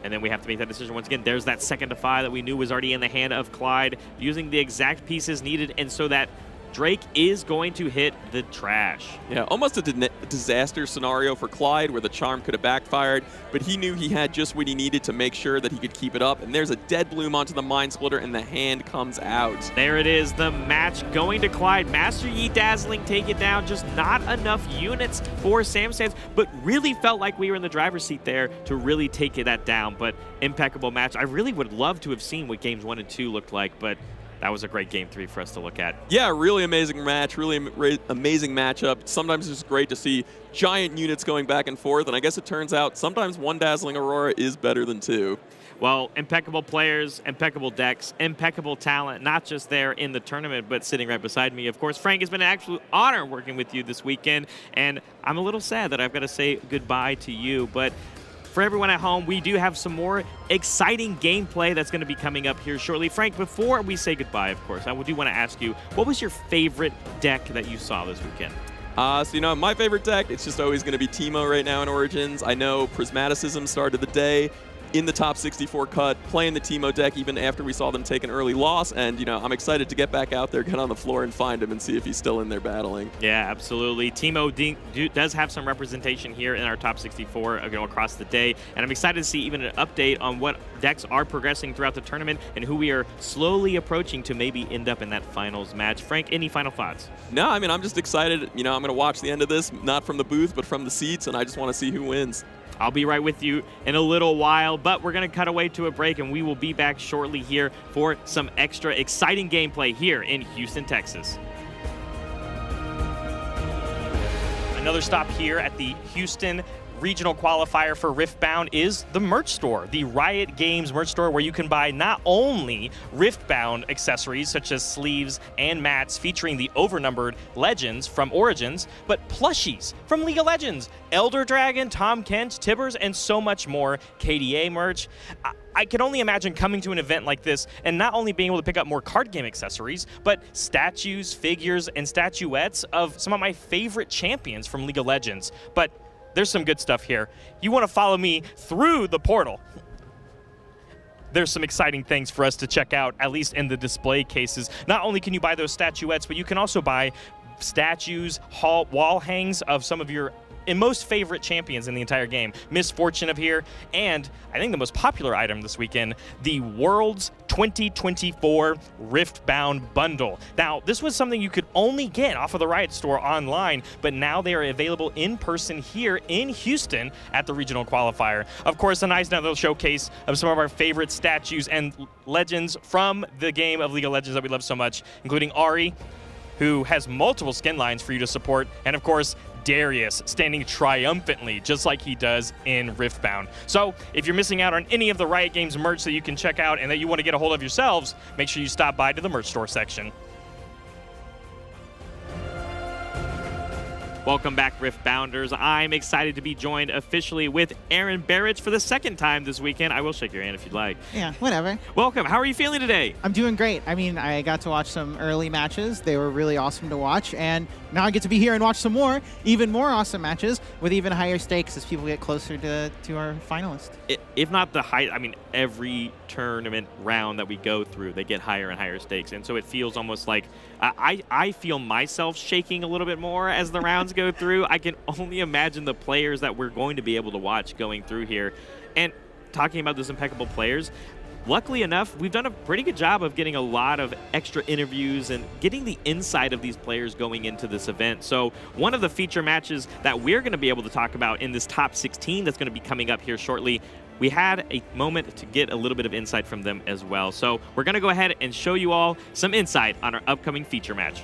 and then we have to make that decision once again. There's that second Defy that we knew was already in the hand of Clyde, using the exact pieces needed, and so that Drake is going to hit the trash. Yeah, almost a disaster scenario for Clyde where the Charm could have backfired, but he knew he had just what he needed to make sure that he could keep it up. And there's a Dead Bloom onto the Mind Splitter, and the hand comes out. There it is, the match going to Clyde. Master Yi Dazzling take it down. Just not enough units for Samsans, but really felt like we were in the driver's seat there to really take that down. But impeccable match. I really would love to have seen what games 1 and 2 looked like, but that was a great Game 3 for us to look at. Yeah, really amazing match, really amazing matchup. Sometimes it's just great to see giant units going back and forth, and I guess it turns out sometimes one Dazzling Aurora is better than 2. Well, impeccable players, impeccable decks, impeccable talent, not just there in the tournament, but sitting right beside me. Of course, Frank, it's been an absolute honor working with you this weekend, and I'm a little sad that I've got to say goodbye to you, but for everyone at home, we do have some more exciting gameplay that's going to be coming up here shortly. Frank, before we say goodbye, of course, I do want to ask you, what was your favorite deck that you saw this weekend? So, my favorite deck, it's just always going to be Teemo right now in Origins. I know Prismaticism started the day. in the top 64 cut, playing the Teemo deck even after we saw them take an early loss. And, you know, I'm excited to get back out there, get on the floor and find him and see if he's still in there battling. Yeah, absolutely. Teemo does have some representation here in our top 64 across the day. And I'm excited to see even an update on what decks are progressing throughout the tournament and who we are slowly approaching to maybe end up in that finals match. Frank, any final thoughts? No, I mean, I'm just excited. You know, I'm going to watch the end of this, not from the booth, but from the seats, and I just want to see who wins. I'll be right with you in a little while, but we're going to cut away to a break, and we will be back shortly here for some extra exciting gameplay here in Houston, Texas. Another stop here at the Houston regional qualifier for Riftbound is the merch store, the Riot Games merch store, where you can buy not only Riftbound accessories such as sleeves and mats featuring the overnumbered legends from Origins, but plushies from League of Legends, Elder Dragon, Tom Kent, Tibbers, and so much more. KDA merch. I can only imagine coming to an event like this and not only being able to pick up more card game accessories, but statues, figures, and statuettes of some of my favorite champions from League of Legends. But there's some good stuff here. You want to follow me through the portal. There's some exciting things for us to check out, at least in the display cases. Not only can you buy those statuettes, but you can also buy statues, wall hangs of some of your most favorite champions in the entire game. Misfortune of here, and I think the most popular item this weekend, the Worlds 2024 Riftbound bundle. Now, this was something you could only get off of the Riot store online, but now they are available in person here in Houston at the regional qualifier. Of course, a nice little showcase of some of our favorite statues and legends from the game of League of Legends that we love so much, including Ahri, who has multiple skin lines for you to support, and of course, Darius standing triumphantly just like he does in Riftbound. So if you're missing out on any of the Riot Games merch that you can check out and that you want to get a hold of yourselves, make sure you stop by to the merch store section. Welcome back, Riftbounders. I'm excited to be joined officially with Aaron Barrett for the second time this weekend. I will shake your hand if you'd like. Yeah, whatever. Welcome. How are you feeling today? I'm doing great. I mean, I got to watch some early matches. They were really awesome to watch. And now I get to be here and watch some more, even more awesome matches with even higher stakes as people get closer to our finalists. If not the high, I mean, every tournament round that we go through, they get higher and higher stakes. And so it feels almost like I feel myself shaking a little bit more as the rounds go through. I can only imagine the players that we're going to be able to watch going through here. And talking about those impeccable players, luckily enough, we've done a pretty good job of getting a lot of extra interviews and getting the inside of these players going into this event. So one of the feature matches that we're going to be able to talk about in this top 16 that's going to be coming up here shortly, we had a moment to get a little bit of insight from them as well. So we're going to go ahead and show you all some insight on our upcoming feature match.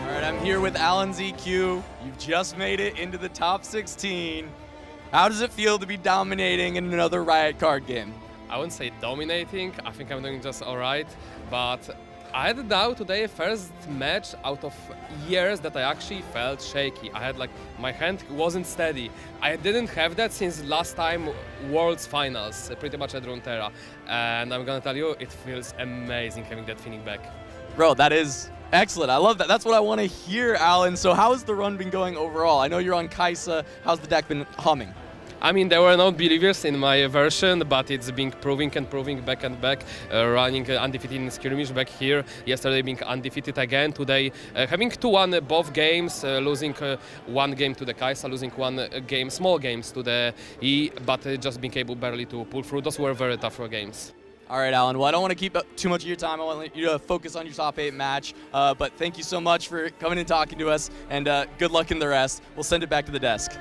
All right, I'm here with Alan ZQ. You've just made it into the top 16. How does it feel to be dominating in another Riot card game? I wouldn't say dominating. I think I'm doing just all right. But I had now today first match out of years that I actually felt shaky. I had my hand wasn't steady. I didn't have that since last time Worlds Finals, pretty much at Runeterra. And I'm gonna tell you, it feels amazing having that feeling back. Bro, that is excellent. I love that. That's what I want to hear, Alan. So how has the run been going overall? I know you're on Kai'Sa. How's the deck been humming? I mean, there were no believers in my version, but it's been proving and proving back and back, running undefeated in skirmish back here, yesterday being undefeated again, today having 2-1 both games, losing one game to the Kai'Sa, losing one game, small games to the E, but just being able barely to pull through. Those were very tough games. All right, Alan. Well, I don't want to keep up too much of your time. I want you to focus on your top 8 match. But thank you so much for coming and talking to us, and good luck in the rest. We'll send it back to the desk.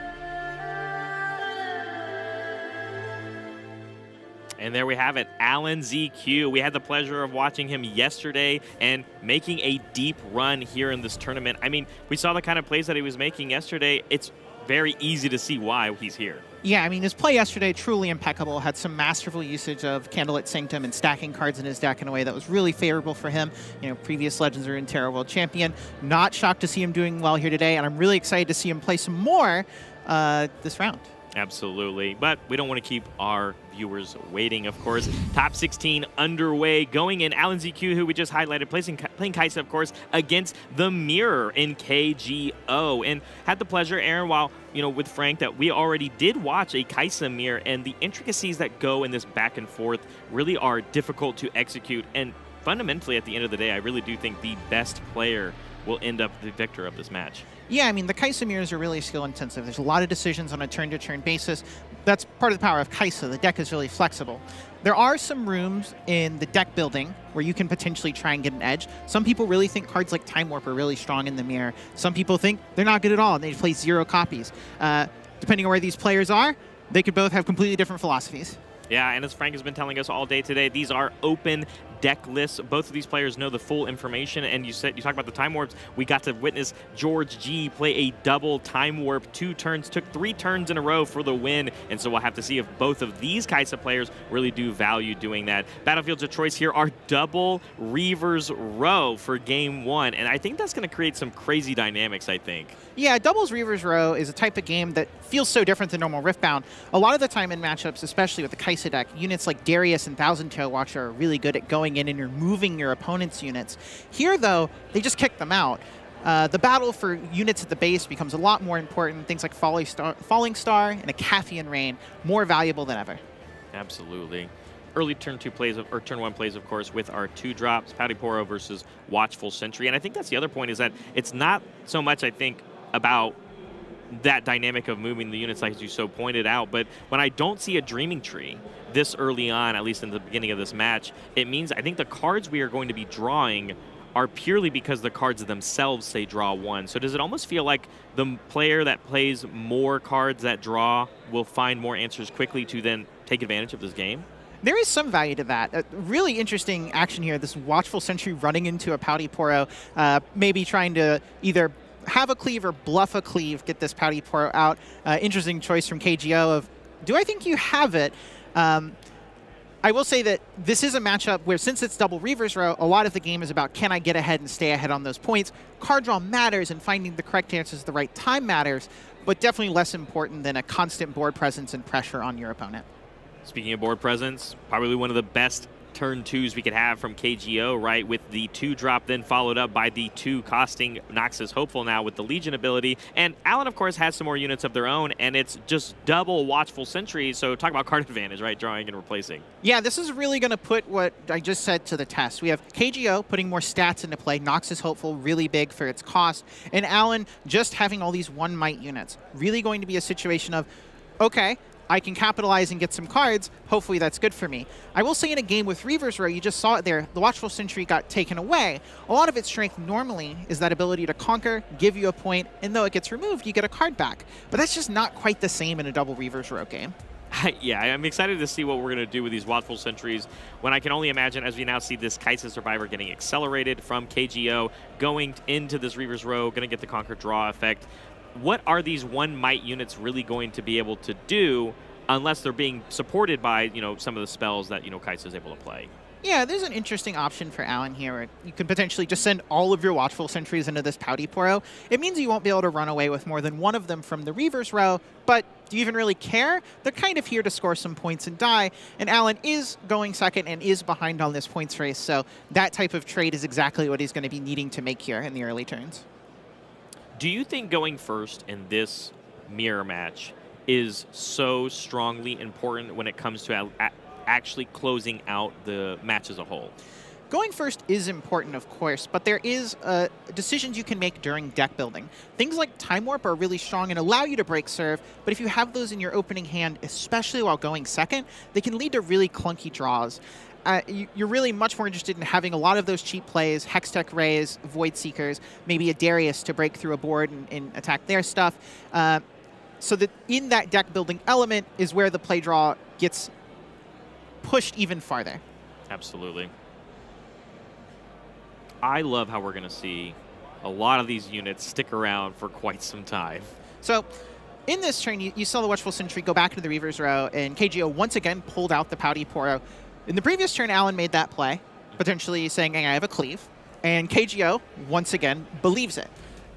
And there we have it, Alan ZQ. We had the pleasure of watching him yesterday and making a deep run here in this tournament. I mean, we saw the kind of plays that he was making yesterday. It's very easy to see why he's here. Yeah, I mean, his play yesterday, truly impeccable. Had some masterful usage of Candlelit Sanctum and stacking cards in his deck in a way that was really favorable for him. You know, previous Legends are in Terra World Champion. Not shocked to see him doing well here today, and I'm really excited to see him play some more this round. Absolutely, but we don't want to keep our viewers waiting, of course. Top 16 underway, going in. Alan ZQ, who we just highlighted, playing Kaisa, of course, against the Mirror in KGO. And had the pleasure, Aaron, while, with Frank, that we already did watch a Kaisa Mirror, and the intricacies that go in this back and forth really are difficult to execute. And fundamentally, at the end of the day, I really do think the best player will end up the victor of this match. Yeah, I mean, the Kaisa mirrors are really skill-intensive. There's a lot of decisions on a turn-to-turn basis. That's part of the power of Kaisa. The deck is really flexible. There are some rooms in the deck building where you can potentially try and get an edge. Some people really think cards like Time Warp are really strong in the mirror. Some people think they're not good at all, and they play 0 copies. Depending on where these players are, they could both have completely different philosophies. Yeah, and as Frank has been telling us all day today, these are open deck lists. Both of these players know the full information, and you talk about the Time Warps. We got to witness George G play a double Time Warp, 2 turns, took 3 turns in a row for the win, and so we'll have to see if both of these Kaisa players really do value doing that. Battlefields of choice here are double Reavers Row for Game 1, and I think that's going to create some crazy dynamics, I think. Yeah, doubles Reavers Row is a type of game that feels so different than normal Riftbound. A lot of the time in matchups, especially with the Kaisa deck, units like Darius and Thousand Toe Watcher are really good at going in and removing your opponent's units. Here, though, they just kick them out. The battle for units at the base becomes a lot more important. Things like Falling Star and a Caffeine Rain, more valuable than ever. Absolutely. Early turn 2 plays, or turn 1 plays, of course, with our 2 drops, Pouty Poro versus Watchful Sentry. And I think that's the other point, is that it's not so much, I think, about that dynamic of moving the units, like you so pointed out, but when I don't see a Dreaming Tree this early on, at least in the beginning of this match, it means I think the cards we are going to be drawing are purely because the cards themselves say draw 1. So does it almost feel like the player that plays more cards that draw will find more answers quickly to then take advantage of this game? There is some value to that. A really interesting action here, this Watchful Sentry running into a Pouty Poro, maybe trying to either have a cleave or bluff a cleave, get this Pouty Poro out. Interesting choice from KGO of, do I think you have it? I will say that this is a matchup where, since it's double Reavers Row, a lot of the game is about, can I get ahead and stay ahead on those points? Card draw matters, and finding the correct answers at the right time matters, but definitely less important than a constant board presence and pressure on your opponent. Speaking of board presence, probably one of the best turn 2s we could have from KGO, right, with the 2 drop, then followed up by the 2 costing Noxus Hopeful now with the Legion ability. And Alan, of course, has some more units of their own, and it's just double Watchful Sentry, so talk about card advantage, right, drawing and replacing. Yeah, this is really going to put what I just said to the test. We have KGO putting more stats into play, Noxus Hopeful really big for its cost, and Alan just having all these 1 might units. Really going to be a situation of, okay, I can capitalize and get some cards. Hopefully that's good for me. I will say, in a game with Reavers Row, you just saw it there, the Watchful Sentry got taken away. A lot of its strength normally is that ability to conquer, give you a point, and though it gets removed, you get a card back. But that's just not quite the same in a double Reavers Row game. Yeah, I'm excited to see what we're going to do with these Watchful Sentries, when I can only imagine, as we now see this Kaisa Survivor getting accelerated from KGO, going into this Reavers Row, going to get the Conquer Draw effect. What are these 1 might units really going to be able to do unless they're being supported by, some of the spells that, Kaisa is able to play? Yeah, there's an interesting option for Alan here, where you could potentially just send all of your Watchful Sentries into this Pouty Poro. It means you won't be able to run away with more than 1 of them from the Reavers Row, but do you even really care? They're kind of here to score some points and die, and Alan is going second and is behind on this points race, so that type of trade is exactly what he's going to be needing to make here in the early turns. Do you think going first in this mirror match is so strongly important when it comes to actually closing out the match as a whole? Going first is important, of course, but there is decisions you can make during deck building. Things like Time Warp are really strong and allow you to break serve, but if you have those in your opening hand, especially while going second, they can lead to really clunky draws. You're really much more interested in having a lot of those cheap plays, Hextech Rays, Void Seekers, maybe a Darius to break through a board and attack their stuff. So that in that deck building element is where the play draw gets pushed even farther. Absolutely. I love how we're going to see a lot of these units stick around for quite some time. So in this turn, you saw the Watchful Sentry go back into the Reavers Row, and KGO once again pulled out the Pouty Poro. In the previous turn, Alan made that play, potentially saying, hey, I have a cleave. And KGO, once again, believes it.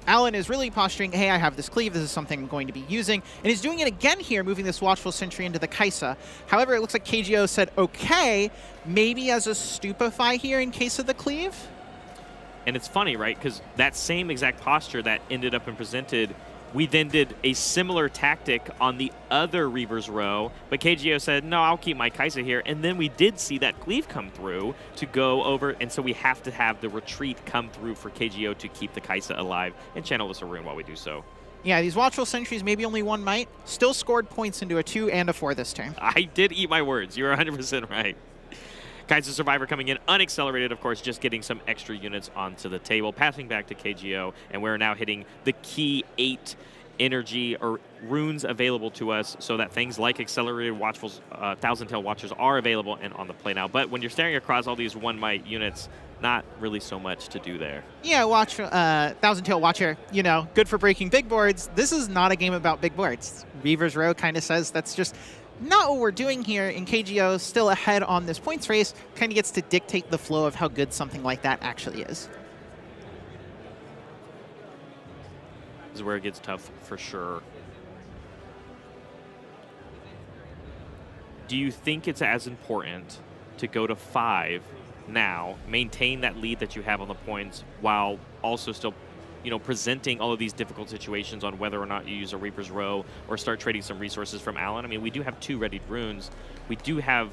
Alan is really posturing, hey, I have this cleave, this is something I'm going to be using, and he's doing it again here, moving this Watchful Sentry into the Kaisa. However, it looks like KGO said, okay, maybe as a Stupefy here in case of the cleave? And it's funny, right? Because that same exact posture that ended up and presented, we then did a similar tactic on the other Reaver's Row, but KGO said, no, I'll keep my Kaisa here. And then we did see that cleave come through to go over, and so we have to have the retreat come through for KGO to keep the Kaisa alive and channel this Arun while we do so. Yeah, these Watchful Sentries, maybe only one might, still scored points into a 2 and a 4 this turn. I did eat my words. You're 100% right. Kaisa Survivor coming in unaccelerated, of course, just getting some extra units onto the table. Passing back to KGO, and we're now hitting the key 8 energy or runes available to us so that things like accelerated Watchfuls, Thousand Tail Watchers are available and on the play now. But when you're staring across all these 1 might units, not really so much to do there. Yeah, Thousand Tail Watcher, you know, good for breaking big boards. This is not a game about big boards. Reaver's Row kind of says that's just not what we're doing here, and KGO still ahead on this points race, kind of gets to dictate the flow of how good something like that actually is. This is where it gets tough for sure. Do you think it's as important to go to 5 now, maintain that lead that you have on the points, while also still, you know, presenting all of these difficult situations on whether or not you use a Reaper's Row or start trading some resources from Alan? I mean, we do have 2 readied runes. We do have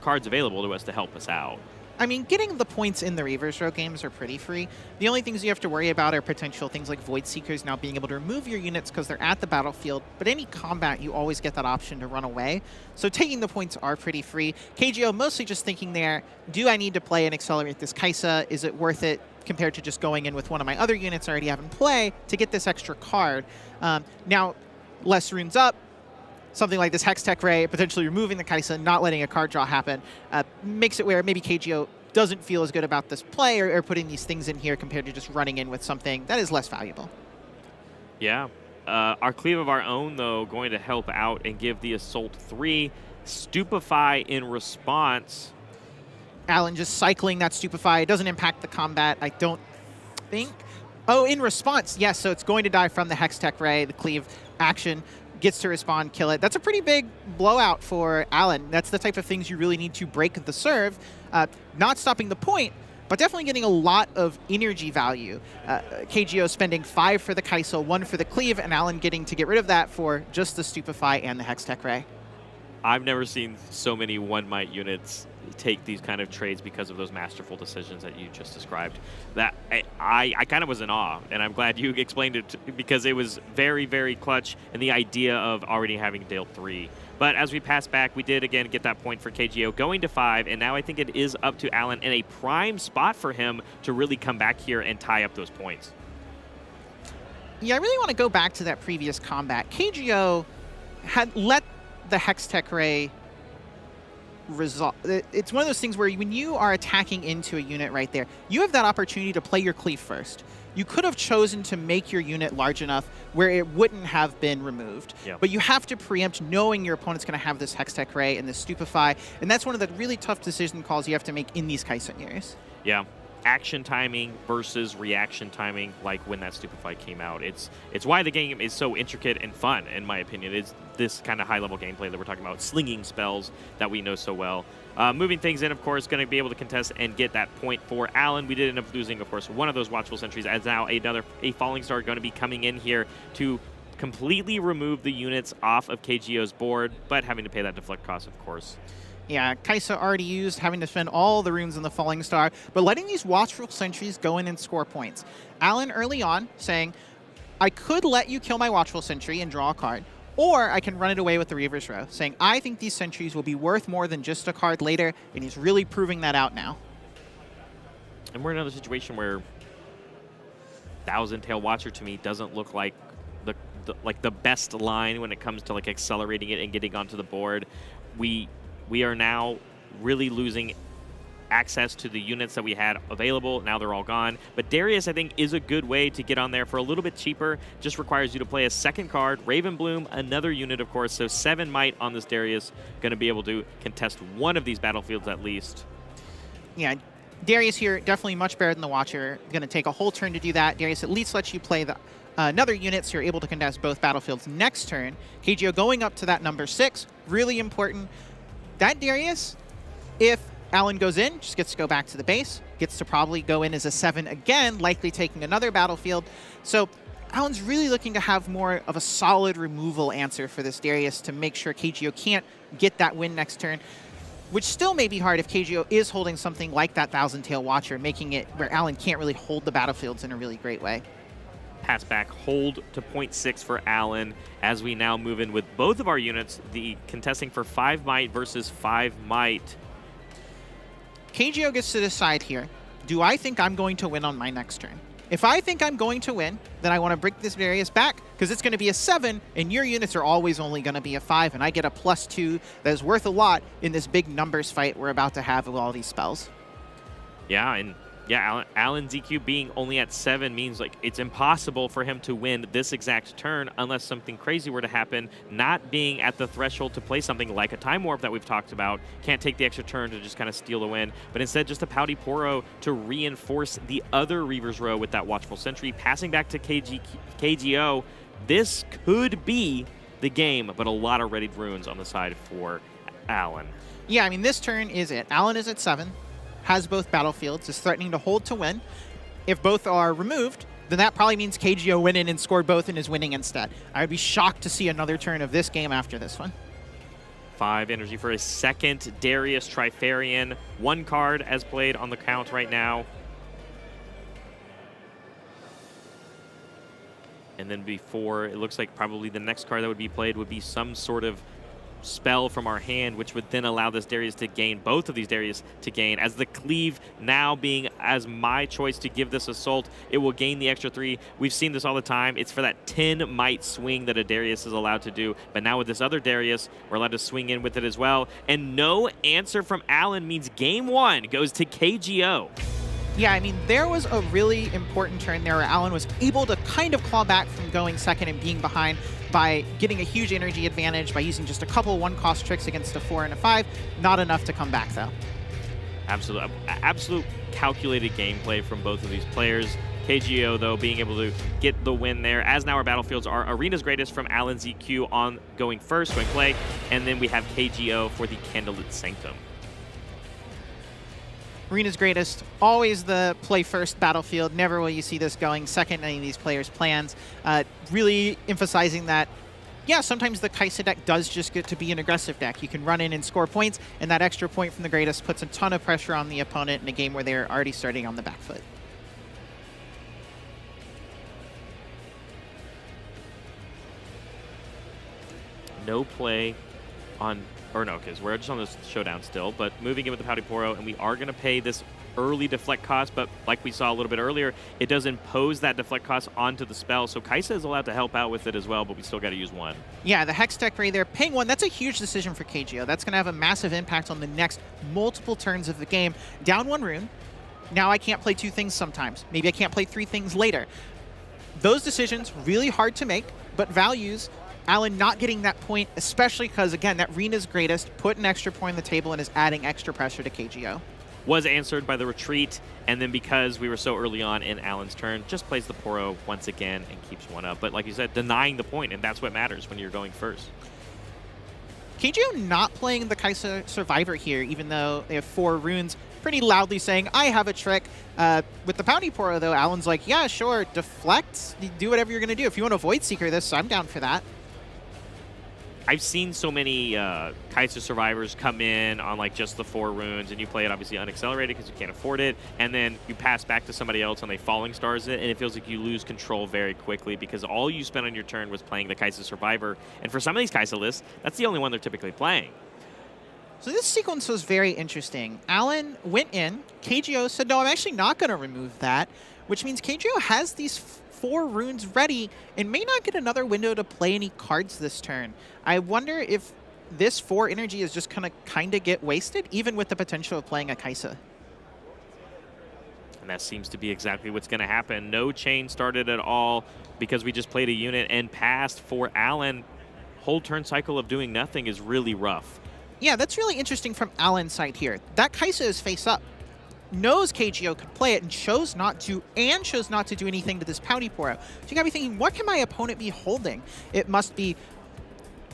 cards available to us to help us out. I mean, getting the points in the Reaver's Row games are pretty free. The only things you have to worry about are potential things like Void Seekers now being able to remove your units because they're at the battlefield, but any combat, you always get that option to run away. So taking the points are pretty free. KGO mostly just thinking there, do I need to play and accelerate this Kaisa? Is it worth it compared to just going in with one of my other units I already have in play to get this extra card? Now, less runes up, something like this Hextech Ray, potentially removing the Kaisa, not letting a card draw happen, makes it where maybe KGO doesn't feel as good about this play or putting these things in here compared to just running in with something that is less valuable. Yeah. Our Cleave of our own, though, going to help out and give the Assault 3. Stupefy in response. Alan just cycling that Stupefy. It doesn't impact the combat, I don't think. Oh, in response, yes, so it's going to die from the Hextech Ray, the Cleave action. Gets to respond, kill it. That's a pretty big blowout for Alan. That's the type of things you really need to break the serve. Not stopping the point, but definitely getting a lot of energy value. KGO spending 5 for the Kaisa, 1 for the Cleave, and Alan getting to get rid of that for just the Stupefy and the Hextech Ray. I've never seen so many 1 might units take these kind of trades because of those masterful decisions that you just described. That I kind of was in awe, and I'm glad you explained it because it was very, very clutch, and the idea of already having dealt 3. But as we pass back, we did again get that point for KGO going to 5, and now I think it is up to Alan in a prime spot for him to really come back here and tie up those points. Yeah, I really want to go back to that previous combat. KGO had let the Hextech Ray resolve. It's one of those things where when you are attacking into a unit right there, you have that opportunity to play your Cleave first. You could have chosen to make your unit large enough where it wouldn't have been removed. Yeah. But you have to preempt knowing your opponent's going to have this Hextech Ray and this Stupefy, and that's one of the really tough decision calls you have to make in these Kaisa years. Yeah. Action timing versus reaction timing, like when that Stupefy came out. It's why the game is so intricate and fun, in my opinion. It's this kind of high-level gameplay that we're talking about, slinging spells that we know so well. Moving things in, of course, going to be able to contest and get that point for Alan. We did end up losing, of course, one of those Watchful Sentries, as now a Falling Star going to be coming in here to completely remove the units off of KGO's board, but having to pay that deflect cost, of course. Yeah, Kaisa already used, having to spend all the runes on the Falling Star, but letting these Watchful Sentries go in and score points. Alan early on saying, I could let you kill my Watchful Sentry and draw a card, or I can run it away with the Reaver's Row, saying, I think these Sentries will be worth more than just a card later, and he's really proving that out now. And we're in another situation where Thousand Tail Watcher to me doesn't look like the best line when it comes to like accelerating it and getting onto the board. We are now really losing access to the units that we had available. Now they're all gone. But Darius, I think, is a good way to get on there for a little bit cheaper. Just requires you to play a second card, Raven Bloom, another unit, of course. So 7 might on this Darius. Going to be able to contest one of these battlefields at least. Yeah, Darius here, definitely much better than the Watcher. Going to take a whole turn to do that. Darius at least lets you play the another unit, so you're able to contest both battlefields next turn. KGO going up to that number 6, really important. That Darius, if Alan goes in, just gets to go back to the base, gets to probably go in as a 7 again, likely taking another battlefield. So Alan's really looking to have more of a solid removal answer for this Darius to make sure KGO can't get that win next turn, which still may be hard if KGO is holding something like that Thousand Tail Watcher, making it where Alan can't really hold the battlefields in a really great way. Pass back, hold to 0.6 for Alan as we now move in with both of our units, the contesting for 5 might versus 5 might. KGO gets to decide here, do I think I'm going to win on my next turn? If I think I'm going to win, then I want to break this Darius back because it's going to be a 7 and your units are always only going to be a 5 and I get a +2 that is worth a lot in this big numbers fight we're about to have with all these spells. Yeah, and yeah, Alan's EQ being only at 7 means like it's impossible for him to win this exact turn unless something crazy were to happen. Not being at the threshold to play something like a Time Warp that we've talked about, can't take the extra turn to just kind of steal the win, but instead just a Pouty Poro to reinforce the other Reaver's Row with that Watchful Sentry, passing back to KGO. This could be the game, but a lot of readied runes on the side for Alan. Yeah, I mean, this turn is it. Alan is at 7. Has both battlefields, is threatening to hold to win. If both are removed, then that probably means KGO went in and scored both and is winning instead. I would be shocked to see another turn of this game after this one. 5 energy for a second Darius Trifarian. 1 card as played on the count right now. And then before, it looks like probably the next card that would be played would be some sort of spell from our hand, which would then allow this Darius to gain, both of these Darius to gain. As the Cleave now being as my choice to give this Assault, it will gain the extra 3. We've seen this all the time. It's for that 10 might swing that a Darius is allowed to do. But now with this other Darius, we're allowed to swing in with it as well. And no answer from Alan means game 1 goes to KGO. Yeah, I mean, there was a really important turn there where Alan was able to kind of claw back from going second and being behind by getting a huge energy advantage by using just a couple one-cost tricks against a 4 and a 5. Not enough to come back, though. Absolute calculated gameplay from both of these players. KGO, though, being able to get the win there. As now our battlefields are Arena's Greatest from Alan's EQ on going first, going play, and then we have KGO for the Candlelit Sanctum. Arena's Greatest, always the play first battlefield. Never will you see this going second in any of these players' plans. Really emphasizing that, yeah, sometimes the Kaisa deck does just get to be an aggressive deck. You can run in and score points, and that extra point from the Greatest puts a ton of pressure on the opponent in a game where they're already starting on the back foot. No play on... Or no, because we're just on this showdown still, but moving in with the Pouty Poro, and we are going to pay this early deflect cost, but like we saw a little bit earlier, it does impose that deflect cost onto the spell, so Kaisa is allowed to help out with it as well, but we still got to use 1. Yeah, the Hex Tech right there, paying 1, that's a huge decision for KGO. That's going to have a massive impact on the next multiple turns of the game. Down 1 rune, now I can't play 2 things sometimes. Maybe I can't play 3 things later. Those decisions, really hard to make, but values Alan not getting that point, especially because, again, that Arena's Greatest put an extra point on the table and is adding extra pressure to KGO. Was answered by the retreat, and then because we were so early on in Alan's turn, just plays the Poro once again and keeps 1 up. But like you said, denying the point, and that's what matters when you're going first. KGO not playing the Kaisa Survivor here, even though they have 4 runes, pretty loudly saying, I have a trick. With the Pouty Poro, though, Alan's like, yeah, sure, deflect, do whatever you're going to do. If you want to Void Seeker this, I'm down for that. I've seen so many Kaisa Survivors come in on like just the 4 runes, and you play it obviously unaccelerated because you can't afford it, and then you pass back to somebody else and they Falling Stars it, and it feels like you lose control very quickly because all you spent on your turn was playing the Kaisa Survivor, and for some of these Kaisa lists, that's the only one they're typically playing. So this sequence was very interesting. Alan went in, KGO said, no, I'm actually not going to remove that, which means KGO has these 4 runes ready and may not get another window to play any cards this turn. I wonder if this 4 energy is just going to kind of get wasted, even with the potential of playing a Kaisa. And that seems to be exactly what's going to happen. No chain started at all because we just played a unit and passed for Alan. Whole turn cycle of doing nothing is really rough. Yeah, that's really interesting from Alan's side here. That Kaisa is face up. knows KGO could play it and chose not to do anything to this Pouty Poro. So you gotta be thinking, what can my opponent be holding? It must be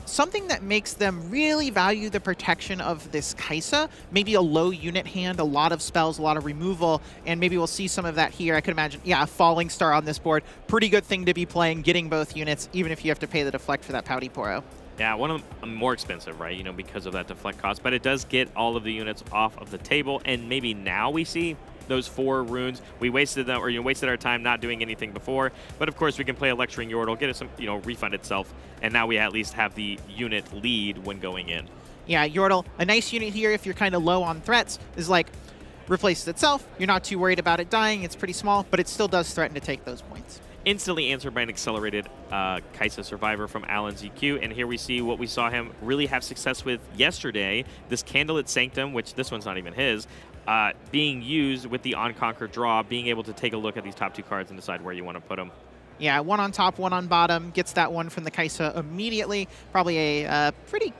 something that makes them really value the protection of this Kaisa, maybe a low unit hand, a lot of spells, a lot of removal, and maybe we'll see some of that here. I could imagine, yeah, a Falling Star on this board. Pretty good thing to be playing, getting both units, even if you have to pay the deflect for that Pouty Poro. Yeah, one of them more expensive, right? You know, because of that deflect cost, but it does get all of the units off of the table, and maybe now we see those 4 runes. We wasted them, or wasted our time not doing anything before, but of course we can play a Lecturing Yordle, get it some, refund itself, and now we at least have the unit lead when going in. Yeah, Yordle, a nice unit here if you're kind of low on threats, is like, replaces itself. You're not too worried about it dying. It's pretty small, but it still does threaten to take those points. Instantly answered by an accelerated Kaisa Survivor from Alan ZQ, and here we see what we saw him really have success with yesterday, this Candlelit Sanctum, which this one's not even his, being used with the On-Conquer draw, being able to take a look at these top 2 cards and decide where you want to put them. Yeah, one on top, one on bottom, gets that one from the Kaisa immediately. Probably a pretty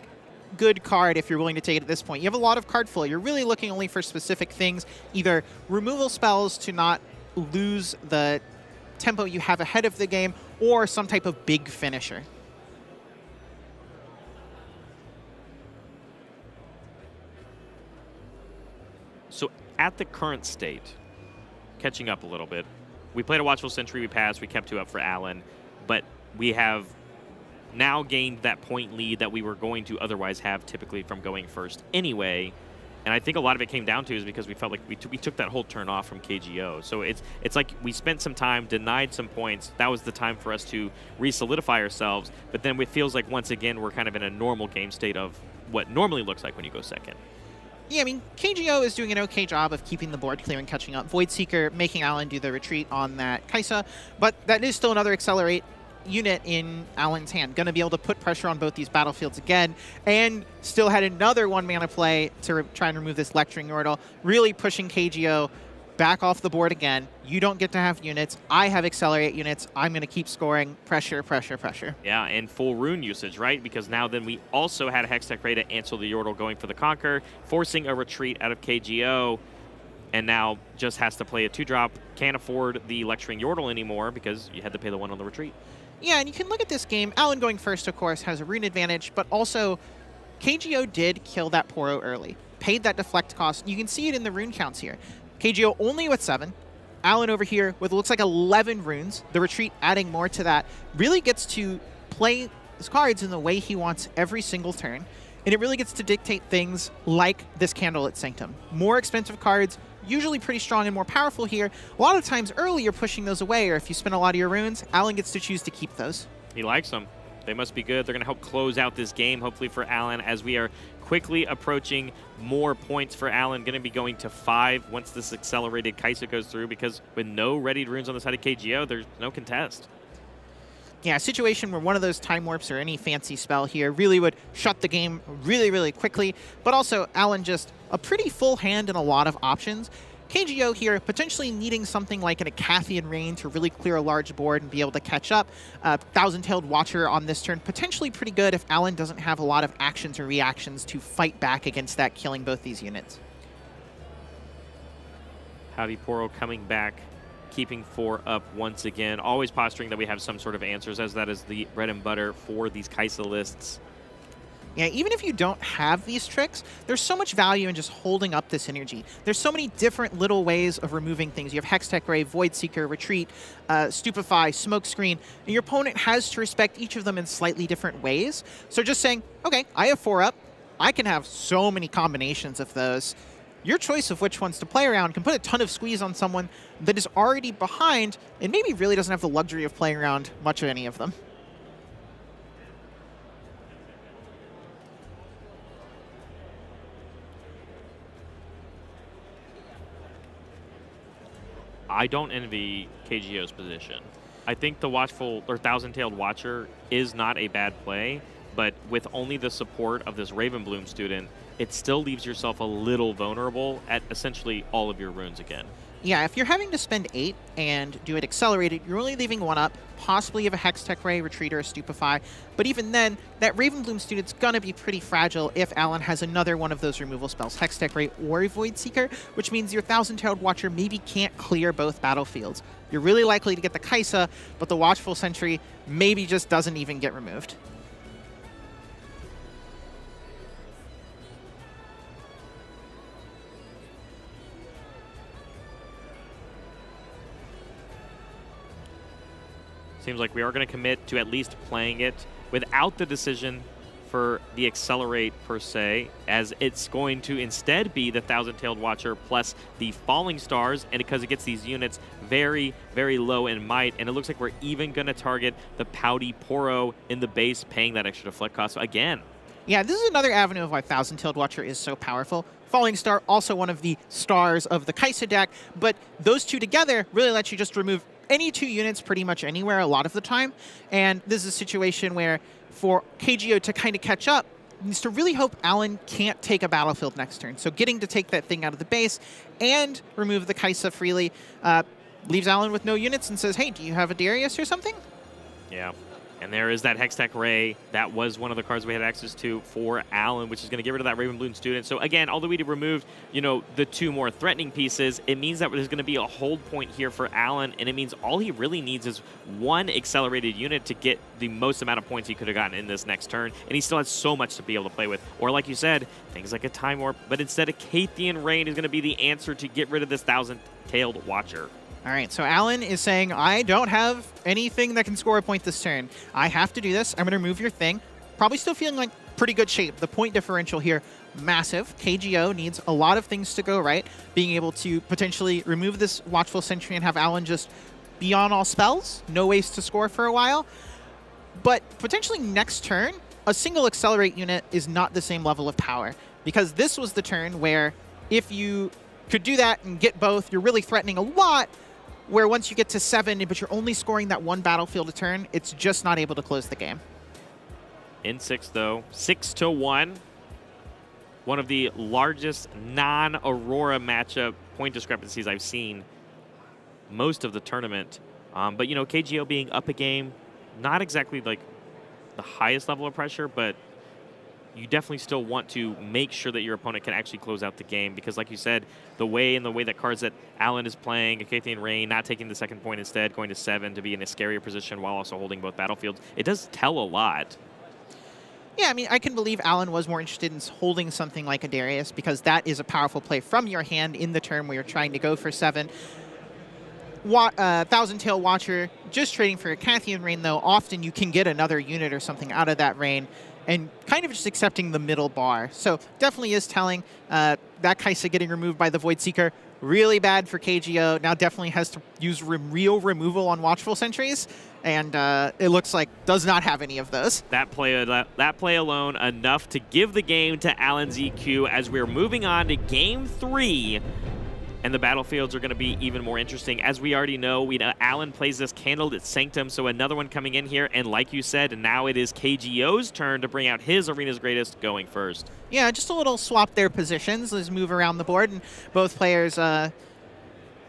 good card if you're willing to take it at this point. You have a lot of card flow. You're really looking only for specific things, either removal spells to not lose the tempo you have ahead of the game, or some type of big finisher. So at the current state, catching up a little bit, we played a Watchful Sentry, we passed, we kept 2 up for Alan, but we have now gained that point lead that we were going to otherwise have typically from going first anyway. And I think a lot of it came down to is because we felt like we took that whole turn off from KGO. So it's like we spent some time, denied some points. That was the time for us to re-solidify ourselves. But then it feels like once again we're kind of in a normal game state of what normally looks like when you go second. Yeah, I mean, KGO is doing an okay job of keeping the board clear and catching up. Void Seeker making Alan do the retreat on that Kaisa, but that is still another accelerate unit in Alan's hand. Going to be able to put pressure on both these battlefields again, and still had another 1-mana play to try and remove this Lecturing Yordle, really pushing KGO back off the board again. You don't get to have units. I have accelerate units. I'm going to keep scoring. Pressure, pressure, pressure. Yeah, and full rune usage, right? Because now then we also had a Hextech Ray to answer the Yordle going for the Conquer, forcing a retreat out of KGO, and now just has to play a 2-drop. Can't afford the Lecturing Yordle anymore because you had to pay the 1 on the retreat. Yeah, and you can look at this game. Alan going first, of course, has a rune advantage, but also KGO did kill that Poro early, paid that deflect cost. You can see it in the rune counts here. KGO only with 7. Alan over here with, looks like 11 runes. The retreat adding more to that. Really gets to play his cards in the way he wants every single turn. And it really gets to dictate things like this Candlelit Sanctum. More expensive cards, usually pretty strong and more powerful here. A lot of times early you're pushing those away, or if you spend a lot of your runes, Alan gets to choose to keep those. He likes them. They must be good. They're going to help close out this game, hopefully for Alan, as we are quickly approaching more points for Alan. Going to be going to 5 once this accelerated Kaisa goes through, because with no readied runes on the side of KGO, there's no contest. Yeah, a situation where one of those Time Warps or any fancy spell here really would shut the game really, really quickly. But also, Alan just a pretty full hand and a lot of options. KGO here potentially needing something like an Acathian Rain to really clear a large board and be able to catch up. Thousand-Tailed Watcher on this turn, potentially pretty good if Alan doesn't have a lot of actions or reactions to fight back against that, killing both these units. Pouty Poro coming back, keeping 4 up once again. Always posturing that we have some sort of answers, as that is the bread and butter for these Kaisa lists. Yeah, even if you don't have these tricks, there's so much value in just holding up this energy. There's so many different little ways of removing things. You have Hextech Ray, Void Seeker, Retreat, Stupefy, Smokescreen, and your opponent has to respect each of them in slightly different ways. So just saying, okay, I have 4 up. I can have so many combinations of those. Your choice of which ones to play around can put a ton of squeeze on someone that is already behind and maybe really doesn't have the luxury of playing around much of any of them. I don't envy KGO's position. I think the Watchful or Thousand-Tailed Watcher is not a bad play, but with only the support of this Ravenbloom student, it still leaves yourself a little vulnerable at essentially all of your runes again. Yeah, if you're having to spend 8 and do it accelerated, you're only leaving 1 up. Possibly you have a Hex Tech Ray, Retreat, or a Stupefy. But even then, that Ravenbloom student's going to be pretty fragile if Alan has another one of those removal spells, Hex Tech Ray or a Void Seeker, which means your Thousand-Tailed Watcher maybe can't clear both battlefields. You're really likely to get the Kaisa, but the Watchful Sentry maybe just doesn't even get removed. Seems like we are going to commit to at least playing it without the decision for the Accelerate per se, as it's going to instead be the Thousand-Tailed Watcher plus the Falling Stars, and because it gets these units very, very low in might, and it looks like we're even going to target the Pouty Poro in the base, paying that extra deflect cost again. Yeah, this is another avenue of why Thousand-Tailed Watcher is so powerful. Falling Star, also one of the stars of the Kaisa deck, but those two together really let you just remove any 2 units pretty much anywhere a lot of the time. And this is a situation where for KGO to kind of catch up, needs to really hope Alan can't take a battlefield next turn. So getting to take that thing out of the base and remove the Kaisa freely leaves Alan with no units and says, hey, do you have a Darius or something? Yeah. And there is that Hextech Ray. That was one of the cards we had access to for Alan, which is going to get rid of that Ravenbloom student. So again, although we removed, the 2 more threatening pieces, it means that there's going to be a hold point here for Alan, and it means all he really needs is 1 accelerated unit to get the most amount of points he could have gotten in this next turn, and he still has so much to be able to play with. Or like you said, things like a Time Warp, but instead a Cathian Rain is going to be the answer to get rid of this Thousand-Tailed Watcher. All right, so Alan is saying, I don't have anything that can score a point this turn. I have to do this. I'm going to remove your thing. Probably still feeling like pretty good shape. The point differential here, massive. KGO needs a lot of things to go right. Being able to potentially remove this Watchful Sentry and have Alan just be on all spells. No ways to score for a while. But potentially next turn, a single Accelerate unit is not the same level of power. Because this was the turn where if you could do that and get both, you're really threatening a lot, where once you get to 7, but you're only scoring that 1 battlefield a turn, it's just not able to close the game. In 6, though, 6-1. One of the largest non-Aurora matchup point discrepancies I've seen most of the tournament. But, KGO being up a game, not exactly like the highest level of pressure, but you definitely still want to make sure that your opponent can actually close out the game, because like you said, the way that cards that Alan is playing, a Cathian Rain, not taking the 2nd point instead, going to 7 to be in a scarier position while also holding both battlefields, it does tell a lot. Yeah, I mean, I can believe Alan was more interested in holding something like a Darius, because that is a powerful play from your hand in the turn where you're trying to go for 7. Thousand-Tailed Watcher, just trading for a Cathian Rain, though, often you can get another unit or something out of that Rain, and kind of just accepting the middle bar. So definitely is telling. That Kaisa getting removed by the Void Seeker, really bad for KGO. Now definitely has to use real removal on Watchful Sentries, and it looks like does not have any of those. That play alone enough to give the game to Alan ZQ as we're moving on to Game 3. And the battlefields are going to be even more interesting. As we already know, Alan plays this Candlelit Sanctum, so another one coming in here. And like you said, now it is KGO's turn to bring out his Arena's Greatest going first. Yeah, just a little swap their positions. Let's move around the board. And both players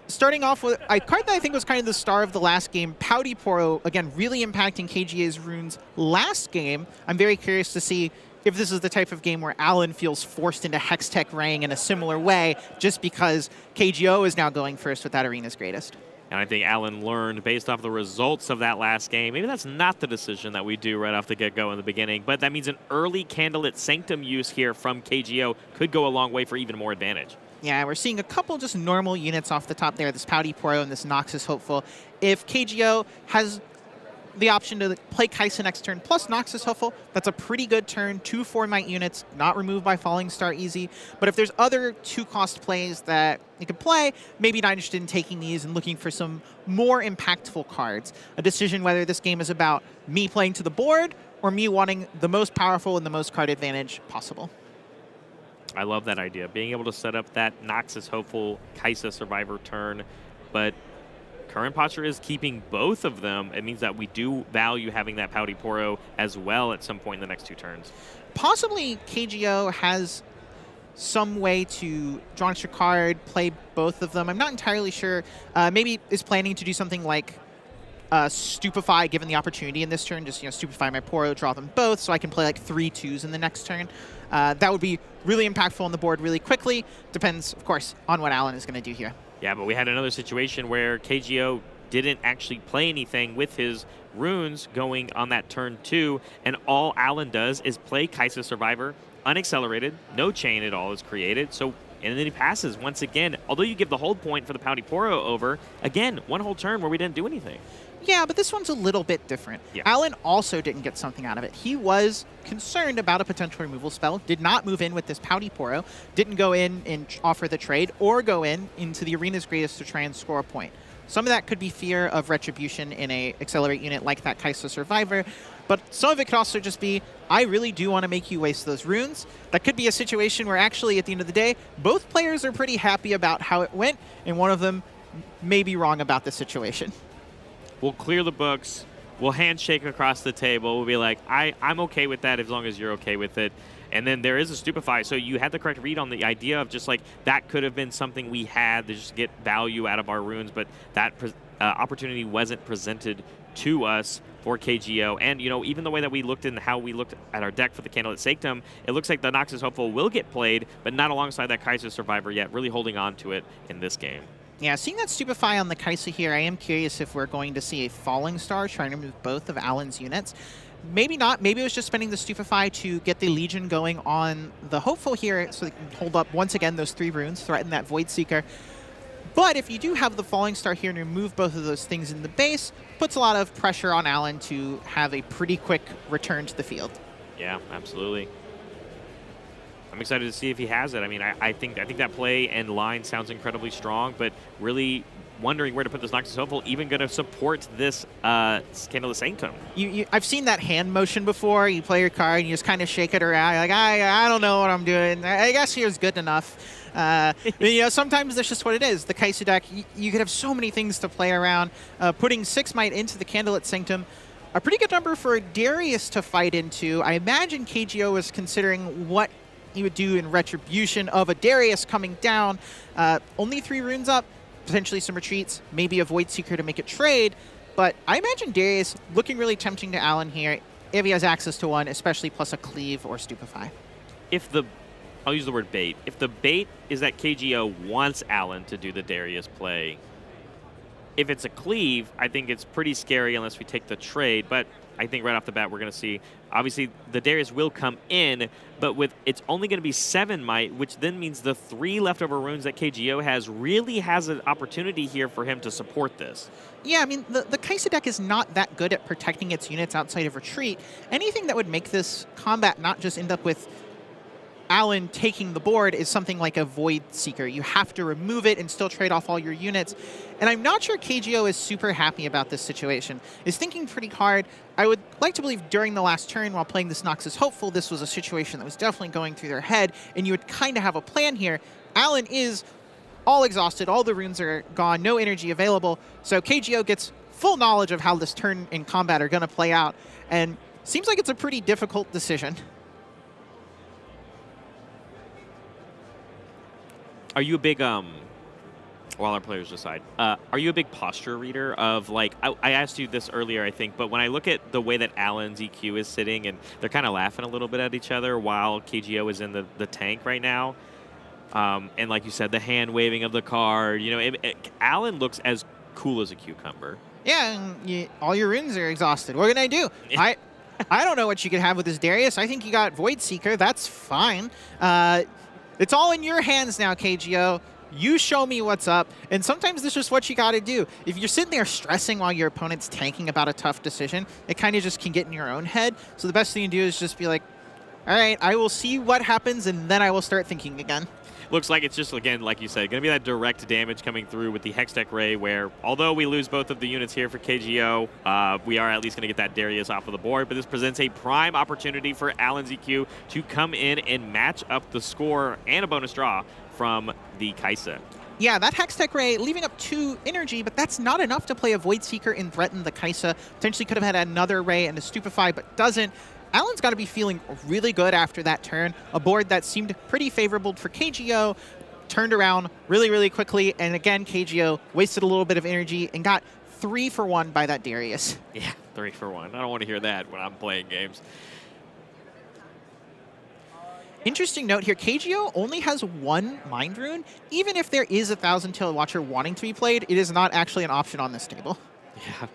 starting off with a card that I think was kind of the star of the last game, Pouty Poro, again, really impacting KGA's runes last game. I'm very curious to see if this is the type of game where Alan feels forced into Hextech Rang in a similar way, just because KGO is now going first with that Arena's Greatest. And I think Alan learned, based off the results of that last game, maybe that's not the decision that we do right off the get-go in the beginning, but that means an early Candlelit Sanctum use here from KGO could go a long way for even more advantage. Yeah, we're seeing a couple just normal units off the top there, this Pouty Poro and this Noxus Hopeful. If KGO has the option to play Kaisa next turn, plus Noxus Hopeful, that's a pretty good turn. 2 4-might units, not removed by Falling Star easy. But if there's other 2-cost plays that you could play, maybe not interested in taking these and looking for some more impactful cards. A decision whether this game is about me playing to the board or me wanting the most powerful and the most card advantage possible. I love that idea, being able to set up that Noxus Hopeful Kaisa Survivor turn, but current posture is keeping both of them. It means that we do value having that Pouty Poro as well at some point in the next 2 turns. Possibly KGO has some way to draw an extra card, play both of them. I'm not entirely sure. Maybe is planning to do something like Stupefy, given the opportunity in this turn, just Stupefy my Poro, draw them both, so I can play like 3 2s in the next turn. That would be really impactful on the board really quickly. Depends, of course, on what Alan is going to do here. Yeah, but we had another situation where KGO didn't actually play anything with his runes going on that turn 2, and all Alan does is play Kaisa Survivor, unaccelerated, no chain at all is created, and then he passes once again. Although you give the hold point for the Pouty Poro over, again, one whole turn where we didn't do anything. Yeah, but this one's a little bit different. Yeah. Alan also didn't get something out of it. He was concerned about a potential removal spell, did not move in with this Pouty Poro, didn't go in and offer the trade, or go into the Arena's Greatest to try and score a point. Some of that could be fear of retribution in a Accelerate unit like that Kaisa Survivor, but some of it could also just be, I really do want to make you waste those runes. That could be a situation where actually, at the end of the day, both players are pretty happy about how it went, and one of them may be wrong about the situation. We'll clear the books. We'll handshake across the table. We'll be like, I'm okay with that as long as you're okay with it. And then there is a Stupefy. So you had the correct read on the idea of just like that could have been something we had to just get value out of our runes, but that opportunity wasn't presented to us for KGO. And, even the way that we looked and how we looked at our deck for the Candlelit Sanctum, it looks like the Noxus Hopeful will get played, but not alongside that Kaisa Survivor yet, really holding on to it in this game. Yeah, seeing that Stupefy on the Kaisa here, I am curious if we're going to see a Falling Star trying to move both of Alan's units. Maybe not. Maybe it was just spending the Stupefy to get the Legion going on the Hopeful here so they can hold up, once again, those 3 runes, threaten that Void Seeker. But if you do have the Falling Star here and remove both of those things in the base, puts a lot of pressure on Alan to have a pretty quick return to the field. Yeah, absolutely. I'm excited to see if he has it. I mean, I think that play and line sounds incredibly strong, but really wondering where to put this Noxus Hopeful, even going to support this Candlelit Sanctum. I've seen that hand motion before. You play your card and you just kind of shake it around. You're like, I don't know what I'm doing. I guess here's good enough. Sometimes that's just what it is. The Kaisa deck, you could have so many things to play around. Putting 6 might into the Candlelit Sanctum, a pretty good number for Darius to fight into. I imagine KGO was considering what he would do in retribution of a Darius coming down. Only 3 runes up, potentially some retreats, maybe a Void Seeker to make it trade. But I imagine Darius looking really tempting to Alan here if he has access to one, especially plus a Cleave or Stupefy. I'll use the word bait. If the bait is that KGO wants Alan to do the Darius play, if it's a Cleave, I think it's pretty scary unless we take the trade. But I think right off the bat we're going to see, obviously, the Darius will come in, but it's only going to be 7 might, which then means the 3 leftover runes that KGO has really has an opportunity here for him to support this. Yeah, I mean, the Kaisa deck is not that good at protecting its units outside of retreat. Anything that would make this combat not just end up with Alan taking the board is something like a Void Seeker. You have to remove it and still trade off all your units. And I'm not sure KGO is super happy about this situation. Is thinking pretty hard. I would like to believe during the last turn while playing this Noxus Hopeful, this was a situation that was definitely going through their head, and you would kind of have a plan here. Alan is all exhausted. All the runes are gone. No energy available. So KGO gets full knowledge of how this turn in combat are going to play out. And seems like it's a pretty difficult decision. Are you a big, while our players decide, are you a big posture reader of, like, I asked you this earlier, I think, but when I look at the way that Alan's EQ is sitting and they're kind of laughing a little bit at each other while KGO is in the tank right now, and like you said, the hand waving of the card, Alan looks as cool as a cucumber. Yeah, and all your runes are exhausted. What can I do? I don't know what you could have with this Darius. I think you got Void Seeker. That's fine. It's all in your hands now, KGO. You show me what's up. And sometimes this is just what you got to do. If you're sitting there stressing while your opponent's tanking about a tough decision, it kind of just can get in your own head. So the best thing to do is just be like, all right, I will see what happens, and then I will start thinking again. Looks like it's just, again, like you said, going to be that direct damage coming through with the Hextech Ray, where although we lose both of the units here for KGO, we are at least going to get that Darius off of the board. But this presents a prime opportunity for Alan's EQ to come in and match up the score and a bonus draw from the Kaisa. Yeah, that Hextech Ray leaving up 2 energy, but that's not enough to play a Void Seeker and threaten the Kaisa. Potentially could have had another Ray and a Stupefy, but doesn't. Alan's got to be feeling really good after that turn. A board that seemed pretty favorable for KGO turned around really, really quickly. And again, KGO wasted a little bit of energy and got 3 for 1 by that Darius. Yeah, 3 for 1. I don't want to hear that when I'm playing games. Interesting note here, KGO only has 1 Mind Rune. Even if there is a Thousand Tail Watcher wanting to be played, it is not actually an option on this table. Yeah.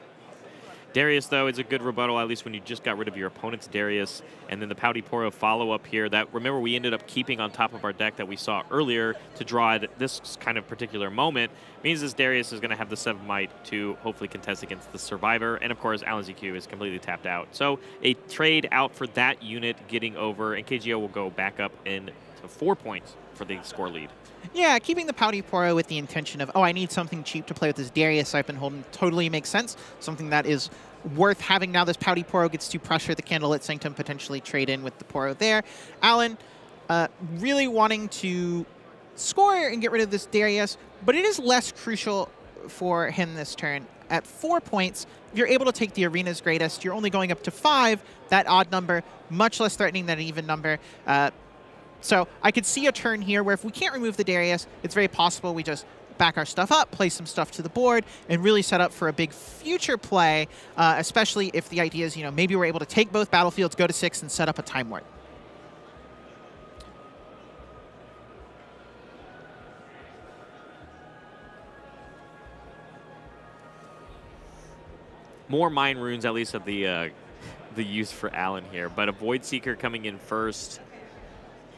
Darius, though, is a good rebuttal, at least when you just got rid of your opponent's Darius. And then the Pouty Poro follow-up here that, remember, we ended up keeping on top of our deck that we saw earlier to draw at this kind of particular moment, means this Darius is going to have the 7 might to hopefully contest against the Survivor. And, of course, Alan's EQ is completely tapped out. So a trade out for that unit getting over, and KGO will go back up into 4 points for the score lead. Yeah, keeping the Pouty Poro with the intention of, oh, I need something cheap to play with this Darius I've been holding totally makes sense. Something that is worth having now. This Pouty Poro gets to pressure the Candlelit Sanctum, potentially trade in with the Poro there. Alan really wanting to score and get rid of this Darius, but it is less crucial for him this turn. At 4 points, if you're able to take the Arena's Greatest, you're only going up to 5. That odd number, much less threatening than an even number. So I could see a turn here where if we can't remove the Darius, it's very possible we just back our stuff up, play some stuff to the board, and really set up for a big future play, especially if the idea is, you know, maybe we're able to take both battlefields, go to 6, and set up a Time Warp. More Mind Runes, at least of the use for Alan here, but a Void Seeker coming in first,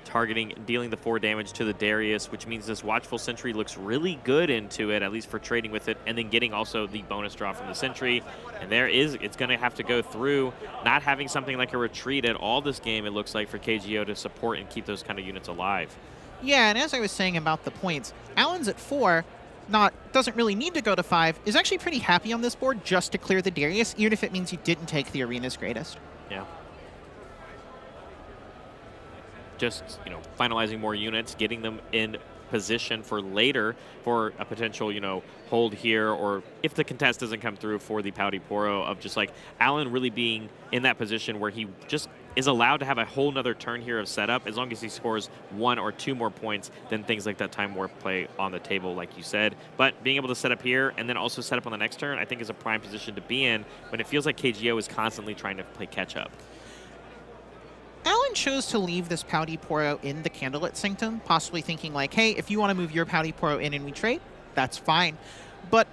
targeting, dealing the 4 damage to the Darius, which means this Watchful Sentry looks really good into it, at least for trading with it, and then getting also the bonus draw from the Sentry. And it's going to have to go through not having something like a retreat at all this game, it looks like, for KGO to support and keep those kind of units alive. Yeah, and as I was saying about the points, Alan's at 4, doesn't really need to go to 5, is actually pretty happy on this board just to clear the Darius, even if it means you didn't take the Arena's Greatest. Yeah. Just, you know, finalizing more units, getting them in position for later for a potential, you know, hold here, or if the contest doesn't come through for the Pouty Poro, of just like Alan really being in that position where he just is allowed to have a whole nother turn here of setup. As long as he scores 1 or 2 more points, then things like that Time Warp play on the table, like you said. But being able to set up here and then also set up on the next turn, I think is a prime position to be in when it feels like KGO is constantly trying to play catch up. Alan chose to leave this Pouty Poro in the Candlelit Sanctum, possibly thinking like, hey, if you want to move your Pouty Poro in and we trade, that's fine. But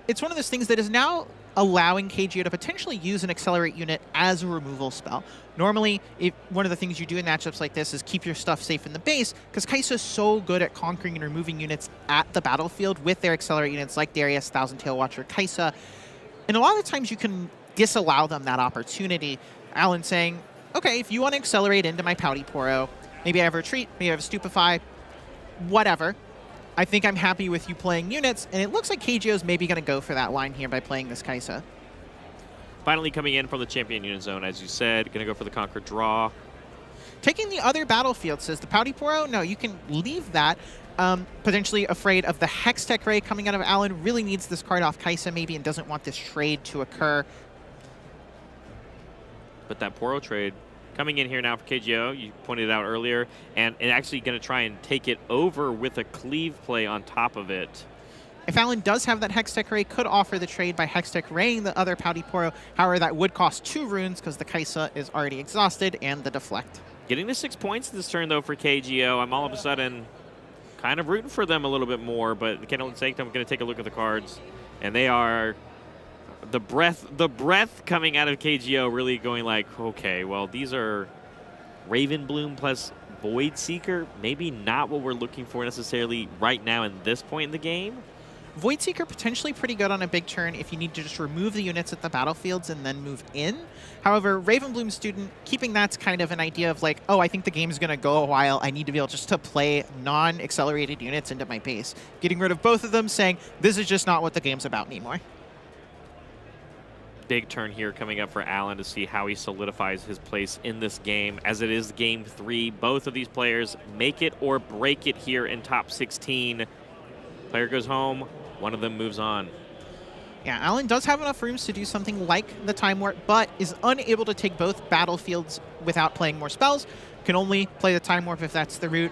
it's one of those things that is now allowing KGO to potentially use an Accelerate unit as a removal spell. Normally, one of the things you do in matchups like this is keep your stuff safe in the base, because Kai'Sa is so good at conquering and removing units at the battlefield with their Accelerate units like Darius, Thousand Tail Watcher, Kai'Sa. And a lot of times you can disallow them that opportunity. Alan saying, okay, if you want to accelerate into my Pouty Poro, maybe I have a retreat, maybe I have a stupefy, whatever. I think I'm happy with you playing units, and it looks like KGO's maybe going to go for that line here by playing this Kai'Sa. Finally coming in from the champion unit zone, as you said, going to go for the Conquer draw. Taking the other battlefield, says the Pouty Poro, no, you can leave that. Potentially afraid of the Hextech Ray coming out of Alan, really needs this card off Kai'Sa maybe and doesn't want this trade to occur. But that Poro trade coming in here now for KGO, you pointed it out earlier, and actually going to try and take it over with a cleave play on top of it. If Alan does have that Hextech Ray, could offer the trade by Hextech Raying the other Pouty Poro. However, that would cost 2 runes because the Kai'Sa is already exhausted and the Deflect. Getting to 6 points this turn, though, for KGO. I'm all of a sudden kind of rooting for them a little bit more, but the Candlelit Sanctum, I'm going to take a look at the cards, and they are... The breath coming out of KGO really going like, okay, well, these are Ravenbloom plus Void Seeker. Maybe not what we're looking for necessarily right now in this point in the game. Void Seeker potentially pretty good on a big turn if you need to just remove the units at the battlefields and then move in. However, Ravenbloom Student, keeping that's kind of an idea of like, oh, I think the game's going to go a while. I need to be able just to play non-accelerated units into my base. Getting rid of both of them, saying, this is just not what the game's about anymore. Big turn here coming up for Alan to see how he solidifies his place in this game, as it is game 3. Both of these players make it or break it here in top 16. Player goes home, one of them moves on. Yeah, Alan does have enough rooms to do something like the Time Warp, but is unable to take both battlefields without playing more spells. Can only play the Time Warp if that's the route.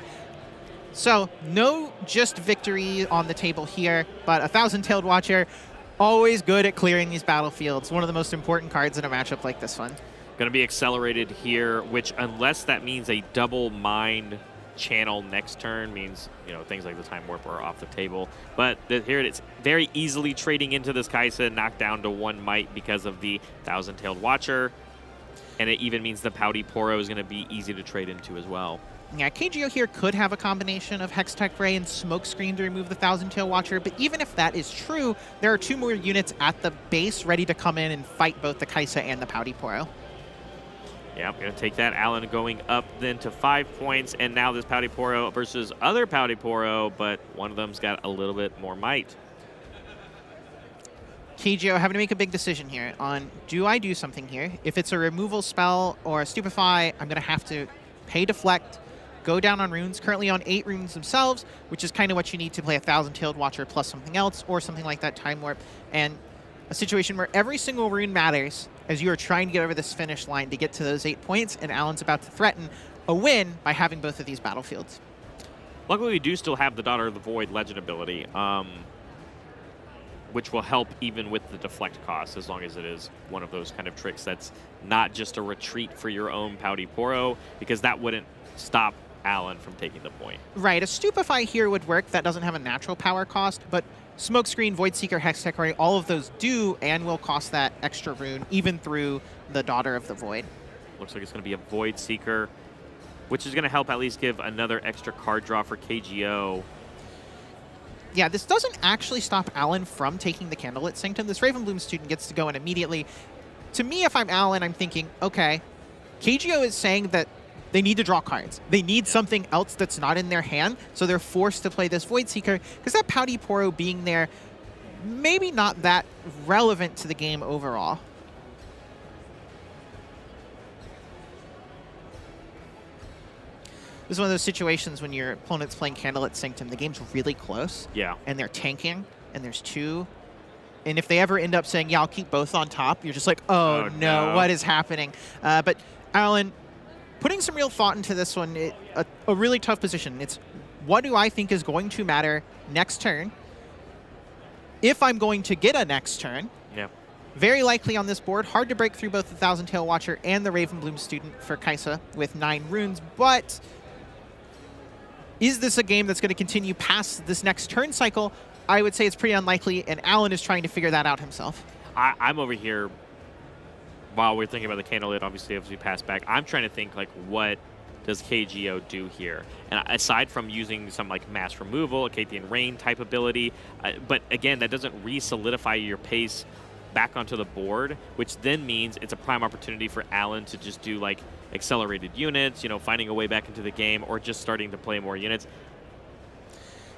So, no just victory on the table here, but a Thousand-Tailed Watcher, always good at clearing these battlefields. One of the most important cards in a matchup like this one. Going to be accelerated here, which unless that means a double mind channel next turn means, you know, things like the Time Warp are off the table. But here it's very easily trading into this Kaisa, knocked down to 1 might because of the Thousand-Tailed Watcher. And it even means the Pouty Poro is going to be easy to trade into as well. Yeah, KGO here could have a combination of Hextech Ray and Smokescreen to remove the Thousand-Tailed Watcher, but even if that is true, there are 2 more units at the base ready to come in and fight both the Kaisa and the Pouty Poro. Yeah, I'm going to take that. Alan going up then to 5 points, and now this Pouty Poro versus other Pouty Poro, but one of them's got a little bit more might. KGO having to make a big decision here on, do I do something here? If it's a removal spell or a Stupefy, I'm going to have to pay Deflect, go down on runes, currently on 8 runes themselves, which is kind of what you need to play a Thousand-Tailed Watcher plus something else, or something like that Time Warp, and a situation where every single rune matters as you are trying to get over this finish line to get to those 8 points, and Alan's about to threaten a win by having both of these battlefields. Luckily, we do still have the Daughter of the Void legend ability, which will help even with the deflect cost, as long as it is one of those kind of tricks that's not just a retreat for your own Pouty Poro, because that wouldn't stop Alan from taking the point. Right, a Stupefy here would work. That doesn't have a natural power cost, but Smokescreen, Void Seeker, Hextech Ray, all of those do and will cost that extra rune, even through the Daughter of the Void. Looks like it's going to be a Void Seeker, which is going to help at least give another extra card draw for KGO. Yeah, this doesn't actually stop Alan from taking the Candlelit Sanctum. This Ravenbloom student gets to go in immediately. To me, if I'm Alan, I'm thinking, okay, KGO is saying that they need to draw cards. They need something else that's not in their hand, so they're forced to play this Void Seeker, because that Pouty Poro being there, maybe not that relevant to the game overall. This is one of those situations when your opponent's playing Candlelit Sanctum, the game's really close, Yeah. and they're tanking, and there's 2. And if they ever end up saying, yeah, I'll keep both on top, you're just like, oh no, what is happening? But Alan, putting some real thought into this one, a really tough position. It's, what do I think is going to matter next turn? If I'm going to get a next turn, Yeah. very likely on this board, hard to break through both the Thousand-Tailed Watcher and the Ravenbloom student for Kaisa with 9 runes, but is this a game that's going to continue past this next turn cycle? I would say it's pretty unlikely, and Alan is trying to figure that out himself. I'm over here, while we're thinking about the Candlelit, obviously, as we pass back, I'm trying to think, like, what does KGO do here? And aside from using some, like, mass removal, a Cathian Rain type ability, but again, that doesn't re-solidify your pace back onto the board, which then means it's a prime opportunity for Alan to just do, like, accelerated units, you know, finding a way back into the game, or just starting to play more units.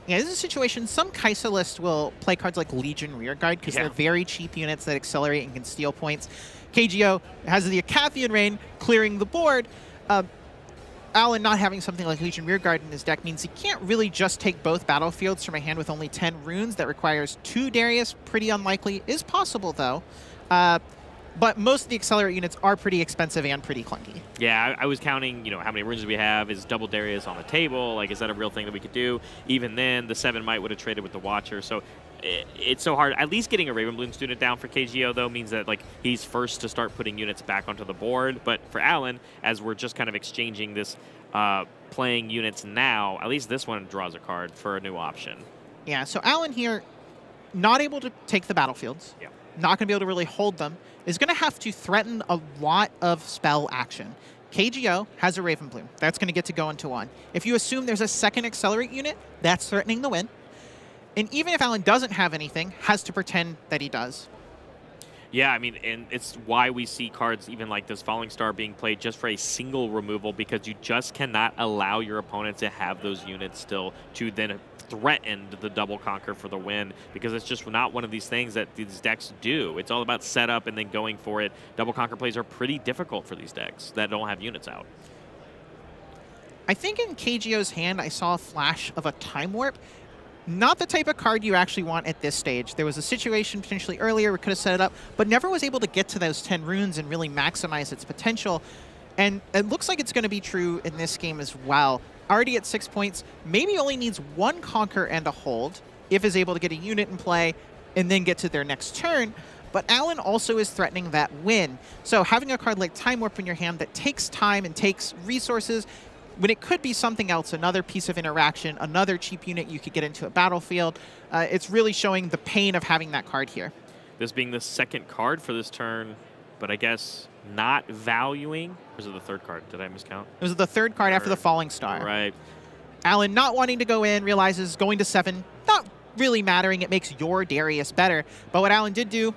Yeah, this is a situation, some Kaisa list will play cards like Legion Rearguard, because they're very cheap units that accelerate and can steal points. KGO has the Cathian Rain clearing the board. Alan not having something like Legion Rearguard in his deck means he can't really just take both battlefields from a hand with only 10 runes. That requires 2 Darius. Pretty unlikely. Is possible, though. But most of the Accelerate units are pretty expensive and pretty clunky. Yeah, I was counting, you know, how many runes we have. Is double Darius on the table? Like, is that a real thing that we could do? Even then, the 7 might would have traded with the Watcher. So it's so hard. At least getting a Ravenbloom student down for KGO, though, means that, like, he's first to start putting units back onto the board. But for Alan, as we're just kind of exchanging this playing units now, at least this one draws a card for a new option. Yeah, so Alan here, not able to take the battlefields. Yeah. Not going to be able to really hold them, is going to have to threaten a lot of spell action. KGO has a Ravenbloom. That's going to get to go into 1. If you assume there's a second Accelerate unit, that's threatening the win. And even if Alan doesn't have anything, has to pretend that he does. Yeah, I mean, and it's why we see cards even like this Falling Star being played just for a single removal, because you just cannot allow your opponent to have those units still to then threaten the double conquer for the win, because it's just not one of these things that these decks do. It's all about setup and then going for it. Double conquer plays are pretty difficult for these decks that don't have units out. I think in KGO's hand, I saw a flash of a Time Warp. Not the type of card you actually want at this stage. There was a situation potentially earlier we could have set it up, but never was able to get to those 10 runes and really maximize its potential. And it looks like it's going to be true in this game as well. Already at 6 points, maybe only needs 1 Conquer and a Hold if is able to get a unit in play and then get to their next turn. But Alan also is threatening that win. So having a card like Time Warp in your hand that takes time and takes resources, when it could be something else, another piece of interaction, another cheap unit you could get into a battlefield, it's really showing the pain of having that card here. This being the second card for this turn, but I guess not valuing. Or is it the third card? Did I miscount? It was the third card after the Falling Star. Right. Alan not wanting to go in, realizes going to 7, not really mattering. It makes your Darius better. But what Alan did do,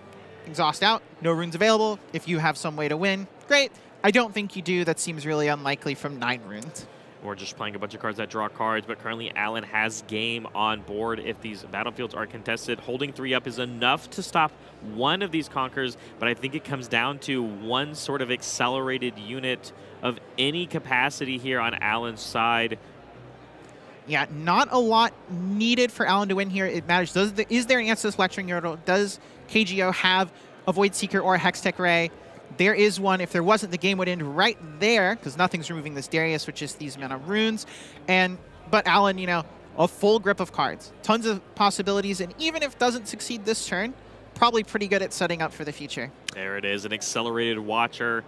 exhaust out, no runes available. If you have some way to win, great. I don't think you do. That seems really unlikely from 9 runes. Or just playing a bunch of cards that draw cards, but currently Alan has game on board if these battlefields are contested. Holding 3 up is enough to stop one of these Conquers, but I think it comes down to one sort of accelerated unit of any capacity here on Alan's side. Yeah, not a lot needed for Alan to win here. It matters. Is there an answer to this Lecturing Yordle? Does KGO have a Void Seeker or a Hextech Ray? There is one. If there wasn't, the game would end right there because nothing's removing this Darius, which is these amount of runes. But Alan, you know, a full grip of cards. Tons of possibilities, and even if doesn't succeed this turn, probably pretty good at setting up for the future. There it is, an accelerated Watcher.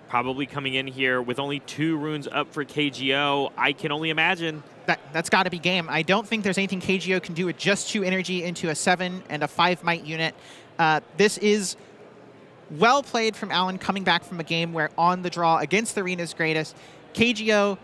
Probably coming in here with only 2 runes up for KGO. I can only imagine. That's got to be game. I don't think there's anything KGO can do with just 2 energy into a 7 and a 5 might unit. This is well played from Alan coming back from a game where on the draw against the Arena's greatest, KGO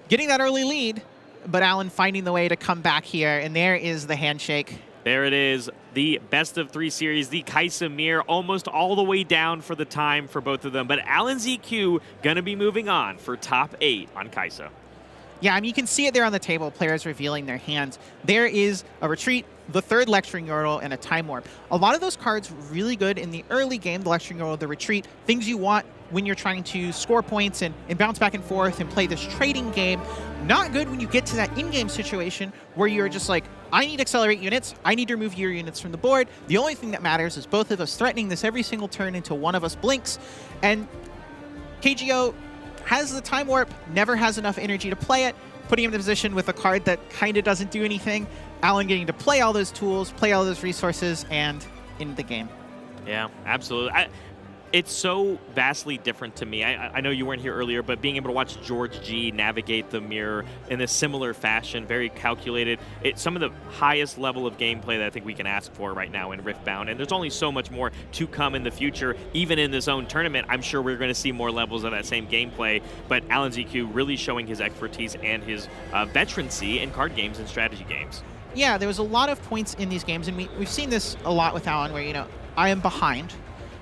getting that early lead, but Alan finding the way to come back here, and there is the handshake. There it is, the best of 3 series, the Kaisa Mir, almost all the way down for the time for both of them, but Alan's EQ gonna be moving on for top 8 on Kaisa. Yeah, I mean, you can see it there on the table, players revealing their hands. There is a Retreat, the 3rd Lecturing Yordle, and a Time Warp. A lot of those cards really good in the early game, the Lecturing Yordle, the Retreat, things you want when you're trying to score points and bounce back and forth and play this trading game. Not good when you get to that in-game situation where you're just like, I need to accelerate units, I need to remove your units from the board. The only thing that matters is both of us threatening this every single turn until one of us blinks. And KGO has the Time Warp, never has enough energy to play it, putting him in a position with a card that kind of doesn't do anything. Alan getting to play all those tools, play all those resources, and into the game. Yeah, absolutely. It's so vastly different to me. I know you weren't here earlier, but being able to watch George G navigate the mirror in a similar fashion, very calculated. It's some of the highest level of gameplay that I think we can ask for right now in Riftbound, and there's only so much more to come in the future. Even in this own tournament, I'm sure we're going to see more levels of that same gameplay, but Alan ZQ really showing his expertise and his veterancy in card games and strategy games. Yeah, there was a lot of points in these games, and we've seen this a lot with Alan, where, you know, I am behind.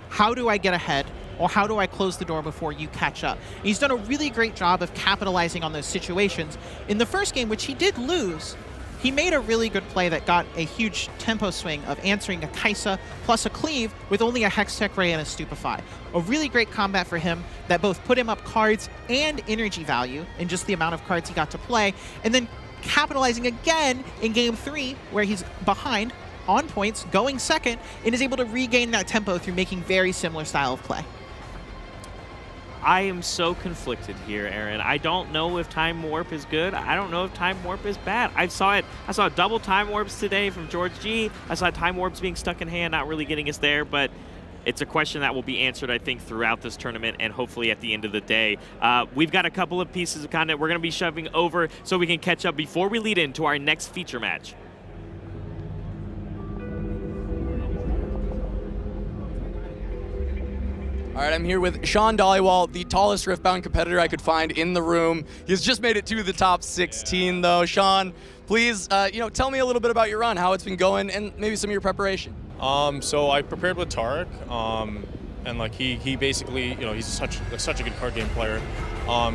How do I get ahead, or how do I close the door before you catch up? And he's done a really great job of capitalizing on those situations. In the first game, which he did lose, he made a really good play that got a huge tempo swing of answering a Kaisa plus a Cleave with only a Hextech Ray and a Stupefy. A really great combat for him that both put him up cards and energy value in just the amount of cards he got to play, and then capitalizing again in Game 3, where he's behind on points, going second, and is able to regain that tempo through making very similar style of play. I am so conflicted here, Aaron. I don't know if Time Warp is good. I don't know if Time Warp is bad. I saw double Time Warps today from George G. I saw Time Warps being stuck in hand, not really getting us there, but it's a question that will be answered, I think, throughout this tournament and hopefully at the end of the day. We've got a couple of pieces of content we're going to be shoving over so we can catch up before we lead into our next feature match. All right, I'm here with Sean Dollywall, the tallest Riftbound competitor I could find in the room. He's just made it to the top 16, though. Sean, please, tell me a little bit about your run, how it's been going, and maybe some of your preparation. So I prepared with Tarek, and like he basically, he's such a good card game player.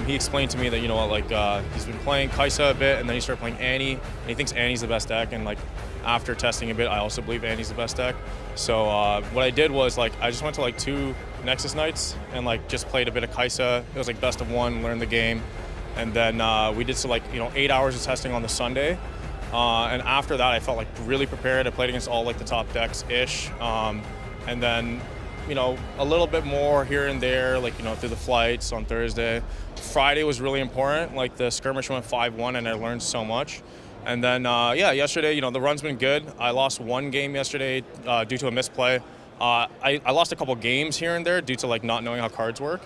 He explained to me that he's been playing Kaisa a bit, and then he started playing Annie, and he thinks Annie's the best deck, and like after testing a bit, I also believe Annie's the best deck. So what I did was I just went to 2 Nexus nights and just played a bit of Kaisa. It was best of 1, learned the game, and then we did 8 hours of testing on the Sunday, And after that, I felt like really prepared. I played against all like the top decks-ish. And then, you know, a little bit more here and there, like, you know, through the flights on Thursday. Friday was really important. Like the skirmish went 5-1 and I learned so much. And then, yeah, yesterday, you know, the run's been good. I lost one game yesterday due to a misplay. I lost a couple games here and there due to like not knowing how cards work.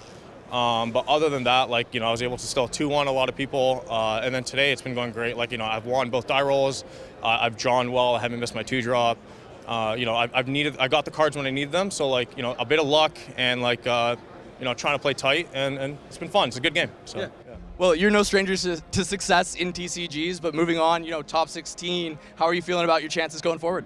But other than that, like, you know, I was able to still 2-1 a lot of people. And then today it's been going great. Like, you know, I've won both die rolls. I've drawn well. I haven't missed my 2-drop. You know, I got the cards when I needed them. So like, you know, a bit of luck and like, you know, trying to play tight and it's been fun. It's a good game. So. Yeah. Well, you're no stranger to success in TCGs, but moving on, you know, top 16, how are you feeling about your chances going forward?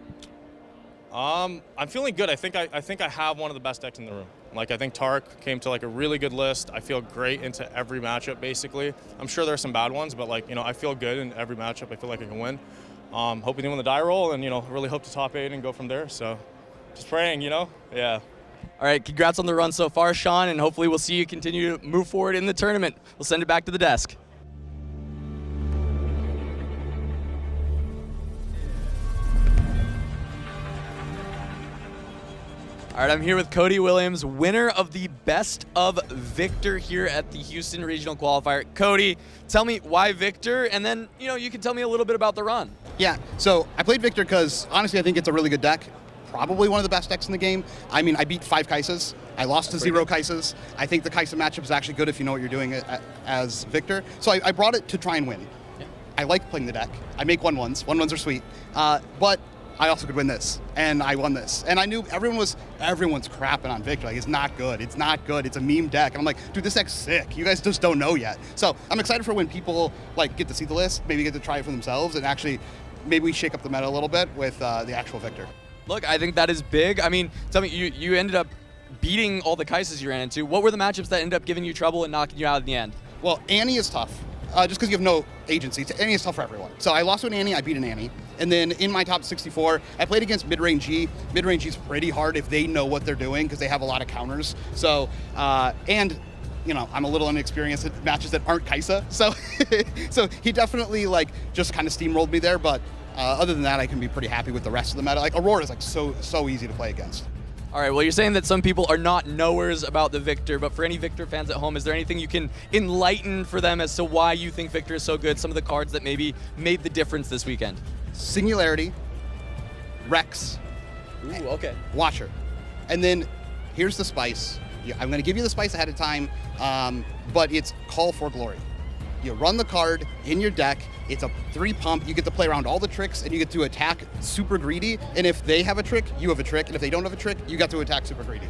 I'm feeling good. I think I have one of the best decks in the room. Like, I think Tark came to like a really good list. I feel great into every matchup, basically. I'm sure there are some bad ones, but like, you know, I feel good in every matchup. I feel like I can win. Hoping to win the die roll and, you know, really hope to top 8 and go from there. So just praying, you know? Yeah. All right, congrats on the run so far, Sean, and hopefully we'll see you continue to move forward in the tournament. We'll send it back to the desk. All right, I'm here with Cody Williams, winner of the Best of Victor here at the Houston Regional Qualifier. Cody, tell me why Victor, and then, you know, you can tell me a little bit about the run. Yeah, so I played Victor because, honestly, I think it's a really good deck. Probably one of the best decks in the game. I mean, I beat 5 Kaisas. I lost to 0 Kaisas. I think the Kaisa matchup is actually good if you know what you're doing as Victor. So I brought it to try and win. Yeah. I like playing the deck. I make 1-1s. 1-1s are sweet. But I also could win this, and I won this. And I knew everyone's crapping on Victor. Like, it's not good. It's not good. It's a meme deck. And I'm like, dude, this deck's sick. You guys just don't know yet. So I'm excited for when people like get to see the list, maybe get to try it for themselves, and actually maybe we shake up the meta a little bit with the actual Victor. Look, I think that is big. I mean, tell me, you ended up beating all the Kaisas you ran into. What were the matchups that ended up giving you trouble and knocking you out in the end? Well, Annie is tough, just because you have no agency. Annie is tough for everyone. So I lost to an Annie, I beat an Annie. And then in my top 64, I played against mid-range G. Mid-range G is pretty hard if they know what they're doing because they have a lot of counters. So, and you know, I'm a little inexperienced at matches that aren't Kaisa. So, so he definitely like just kind of steamrolled me there. But other than that, I can be pretty happy with the rest of the meta. Like Aurora is like so easy to play against. All right, well, you're saying that some people are not knowers about the Victor, but for any Victor fans at home, is there anything you can enlighten for them as to why you think Victor is so good? Some of the cards that maybe made the difference this weekend? Singularity, Rex, ooh, okay, Watcher. And then here's the spice. I'm going to give you the spice ahead of time, but it's Call for Glory. You run the card in your deck. It's a 3 pump. You get to play around all the tricks, and you get to attack super greedy. And if they have a trick, you have a trick. And if they don't have a trick, you got to attack super greedy.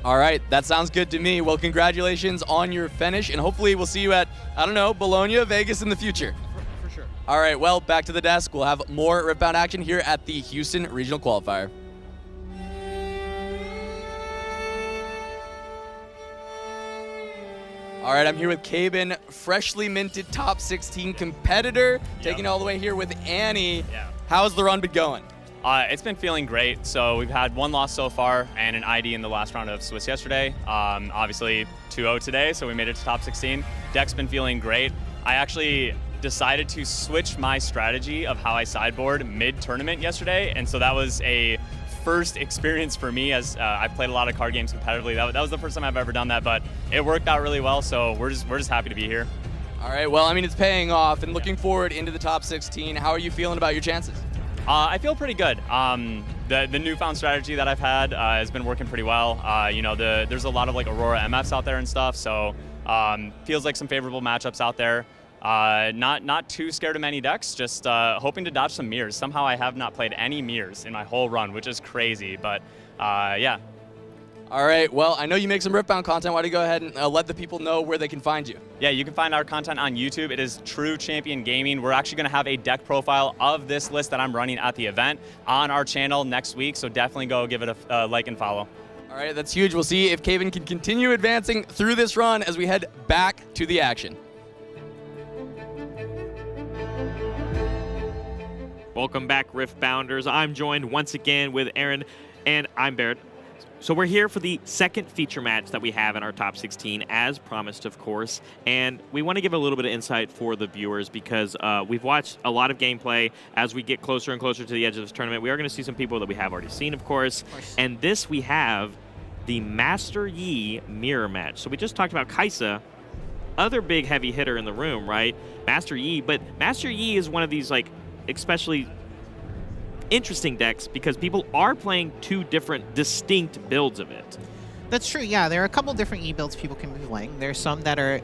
All right, that sounds good to me. Well, congratulations on your finish, and hopefully we'll see you at, I don't know, Bologna, Vegas in the future. For sure. All right, well, back to the desk. We'll have more Riftbound action here at the Houston Regional Qualifier. All right, I'm here with Caben, freshly minted top 16 competitor, taking it all the way here with Annie. Yeah. How's the run been going? It's been feeling great. So we've had 1 loss so far and an ID in the last round of Swiss yesterday. Obviously 2-0 today, so we made it to top 16. Deck's been feeling great. I actually decided to switch my strategy of how I sideboard mid-tournament yesterday, and so that was a first experience for me as I played a lot of card games competitively. That was the first time I've ever done that, but it worked out really well, so we're just happy to be here. All right, well, I mean, it's paying off, and looking forward into the top 16, how are you feeling about your chances? I feel pretty good. The newfound strategy that I've had has been working pretty well. You know, there's a lot of like Aurora MFs out there and stuff, so feels like some favorable matchups out there. Not too scared of many decks, just hoping to dodge some mirrors. Somehow I have not played any mirrors in my whole run, which is crazy, but yeah. All right, well, I know you make some Riftbound content. Why don't you go ahead and let the people know where they can find you? Yeah, you can find our content on YouTube. It is True Champion Gaming. We're actually going to have a deck profile of this list that I'm running at the event on our channel next week, so definitely go give it a like and follow. All right, that's huge. We'll see if Caven can continue advancing through this run as we head back to the action. Welcome back, Riftbounders. I'm joined once again with Aaron, and I'm Barrett. So we're here for the second feature match that we have in our top 16, as promised, of course. And we want to give a little bit of insight for the viewers because we've watched a lot of gameplay. As we get closer and closer to the edge of this tournament, we are going to see some people that we have already seen, of course. And this we have the Master Yi mirror match. So we just talked about Kaisa, other big heavy hitter in the room, right? Master Yi, but Master Yi is one of these, like, especially interesting decks because people are playing two different distinct builds of it. That's true, yeah. There are a couple different E builds people can be playing. There's some that are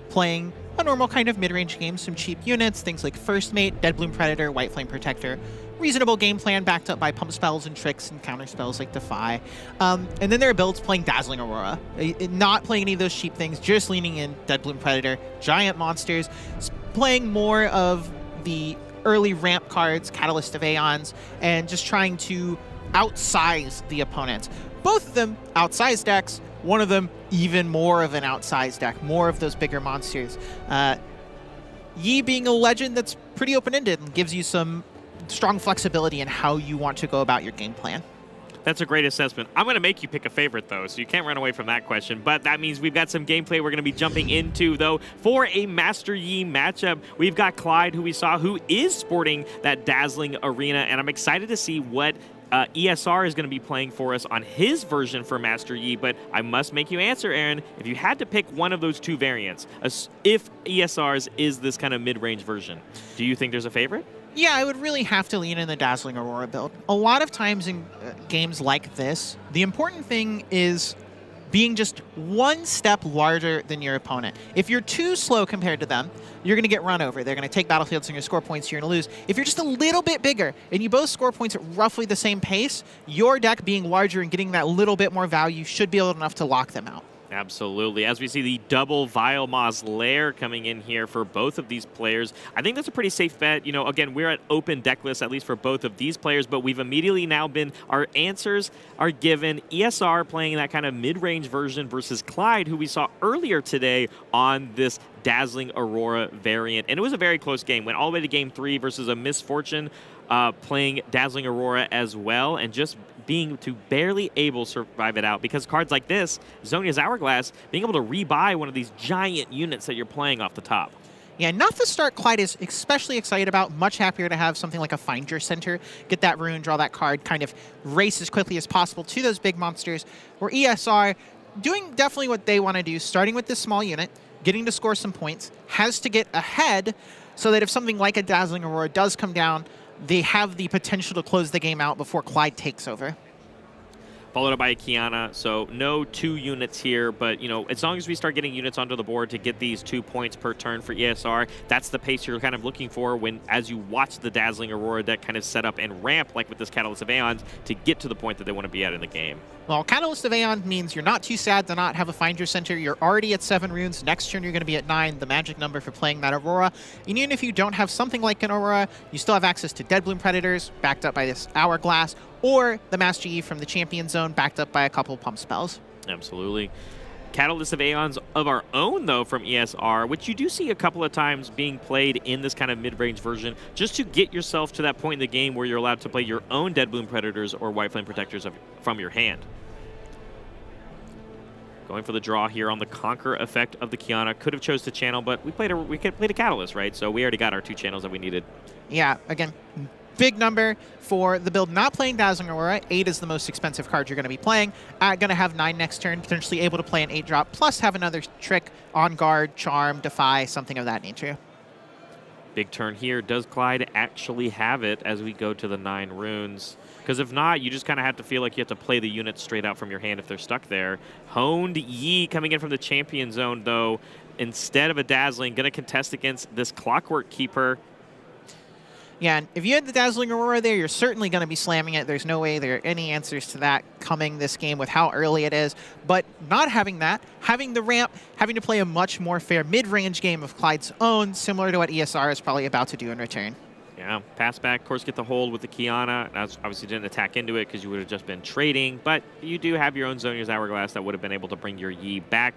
playing a normal kind of mid-range game, some cheap units, things like First Mate, Dead Bloom Predator, White Flame Protector. Reasonable game plan backed up by pump spells and tricks and counter spells like Defy. And then there are builds playing Dazzling Aurora. Not playing any of those cheap things, just leaning in Dead Bloom Predator, giant monsters, playing more of the early ramp cards, Catalyst of Aeons, and just trying to outsize the opponents. Both of them outsized decks, one of them even more of an outsized deck, more of those bigger monsters. Yi being a legend that's pretty open-ended and gives you some strong flexibility in how you want to go about your game plan. That's a great assessment. I'm going to make you pick a favorite, though, so you can't run away from that question. But that means we've got some gameplay we're going to be jumping into, though. For a Master Yi matchup, we've got Clyde, who we saw, who is sporting that Dazzling Arena, and I'm excited to see what ESR is going to be playing for us on his version for Master Yi. But I must make you answer, Aaron. If you had to pick one of those two variants, if ESR's is this kind of mid-range version, do you think there's a favorite? Yeah, I would really have to lean in the Dazzling Aurora build. A lot of times in games like this, the important thing is being just one step larger than your opponent. If you're too slow compared to them, you're going to get run over. They're going to take battlefields and you're going to score points, you're going to lose. If you're just a little bit bigger and you both score points at roughly the same pace, your deck being larger and getting that little bit more value should be able enough to lock them out. Absolutely. As we see the double Vile Ma's Lair coming in here for both of these players, I think that's a pretty safe bet. You know, again, we're at open deck list, at least for both of these players, but we've immediately now been, our answers are given. ESR playing that kind of mid-range version versus Clyde, who we saw earlier today on this Dazzling Aurora variant. And it was a very close game. Went all the way to game 3 versus a Misfortune playing Dazzling Aurora as well, and just being to barely able to survive it out because cards like this, Zonia's Hourglass, being able to rebuy one of these giant units that you're playing off the top. Yeah, not the start Clyde is especially excited about. Much happier to have something like a Find Your Center, get that rune, draw that card, kind of race as quickly as possible to those big monsters. Where ESR, doing definitely what they want to do, starting with this small unit, getting to score some points, has to get ahead so that if something like a Dazzling Aurora does come down, they have the potential to close the game out before Clyde takes over. Followed up by a Kiana, so no 2 units here, but, you know, as long as we start getting units onto the board to get these 2 points per turn for ESR, that's the pace you're kind of looking for when, as you watch the Dazzling Aurora deck kind of set up and ramp, like with this Catalyst of Aeons, to get to the point that they want to be at in the game. Well, Catalyst of Aeon means you're not too sad to not have a Find Your Center. You're already at 7 runes. Next turn, you're going to be at 9, the magic number for playing that Aurora. And even if you don't have something like an Aurora, you still have access to Dead Bloom Predators, backed up by this Hourglass, or the Master Yi from the Champion Zone, backed up by a couple pump spells. Absolutely. Catalyst of Aeons of our own, though, from ESR, which you do see a couple of times being played in this kind of mid-range version, just to get yourself to that point in the game where you're allowed to play your own Dead Bloom Predators or White Flame Protectors from your hand. Going for the draw here on the Conquer effect of the Kiana. Could have chose to channel, but we played a Catalyst, right? So we already got our 2 channels that we needed. Yeah, again, big number for the build. Not playing Dazzling Aurora. 8 is the most expensive card you're going to be playing. Going to have 9 next turn, potentially able to play an 8-drop, plus have another trick, On Guard, Charm, Defy, something of that nature. Big turn here. Does Clyde actually have it as we go to the 9 runes? Because if not, you just kind of have to feel like you have to play the units straight out from your hand if they're stuck there. Honed Yi coming in from the Champion Zone, though, instead of a Dazzling, going to contest against this Clockwork Keeper. Yeah, and if you had the Dazzling Aurora there, you're certainly going to be slamming it. There's no way there are any answers to that coming this game with how early it is. But not having that, having the ramp, having to play a much more fair mid-range game of Clyde's own, similar to what ESR is probably about to do in return. Yeah, pass back, of course, get the hold with the Kiana. Obviously didn't attack into it because you would have just been trading, but you do have your own Zonia's Hourglass that would have been able to bring your Yi back.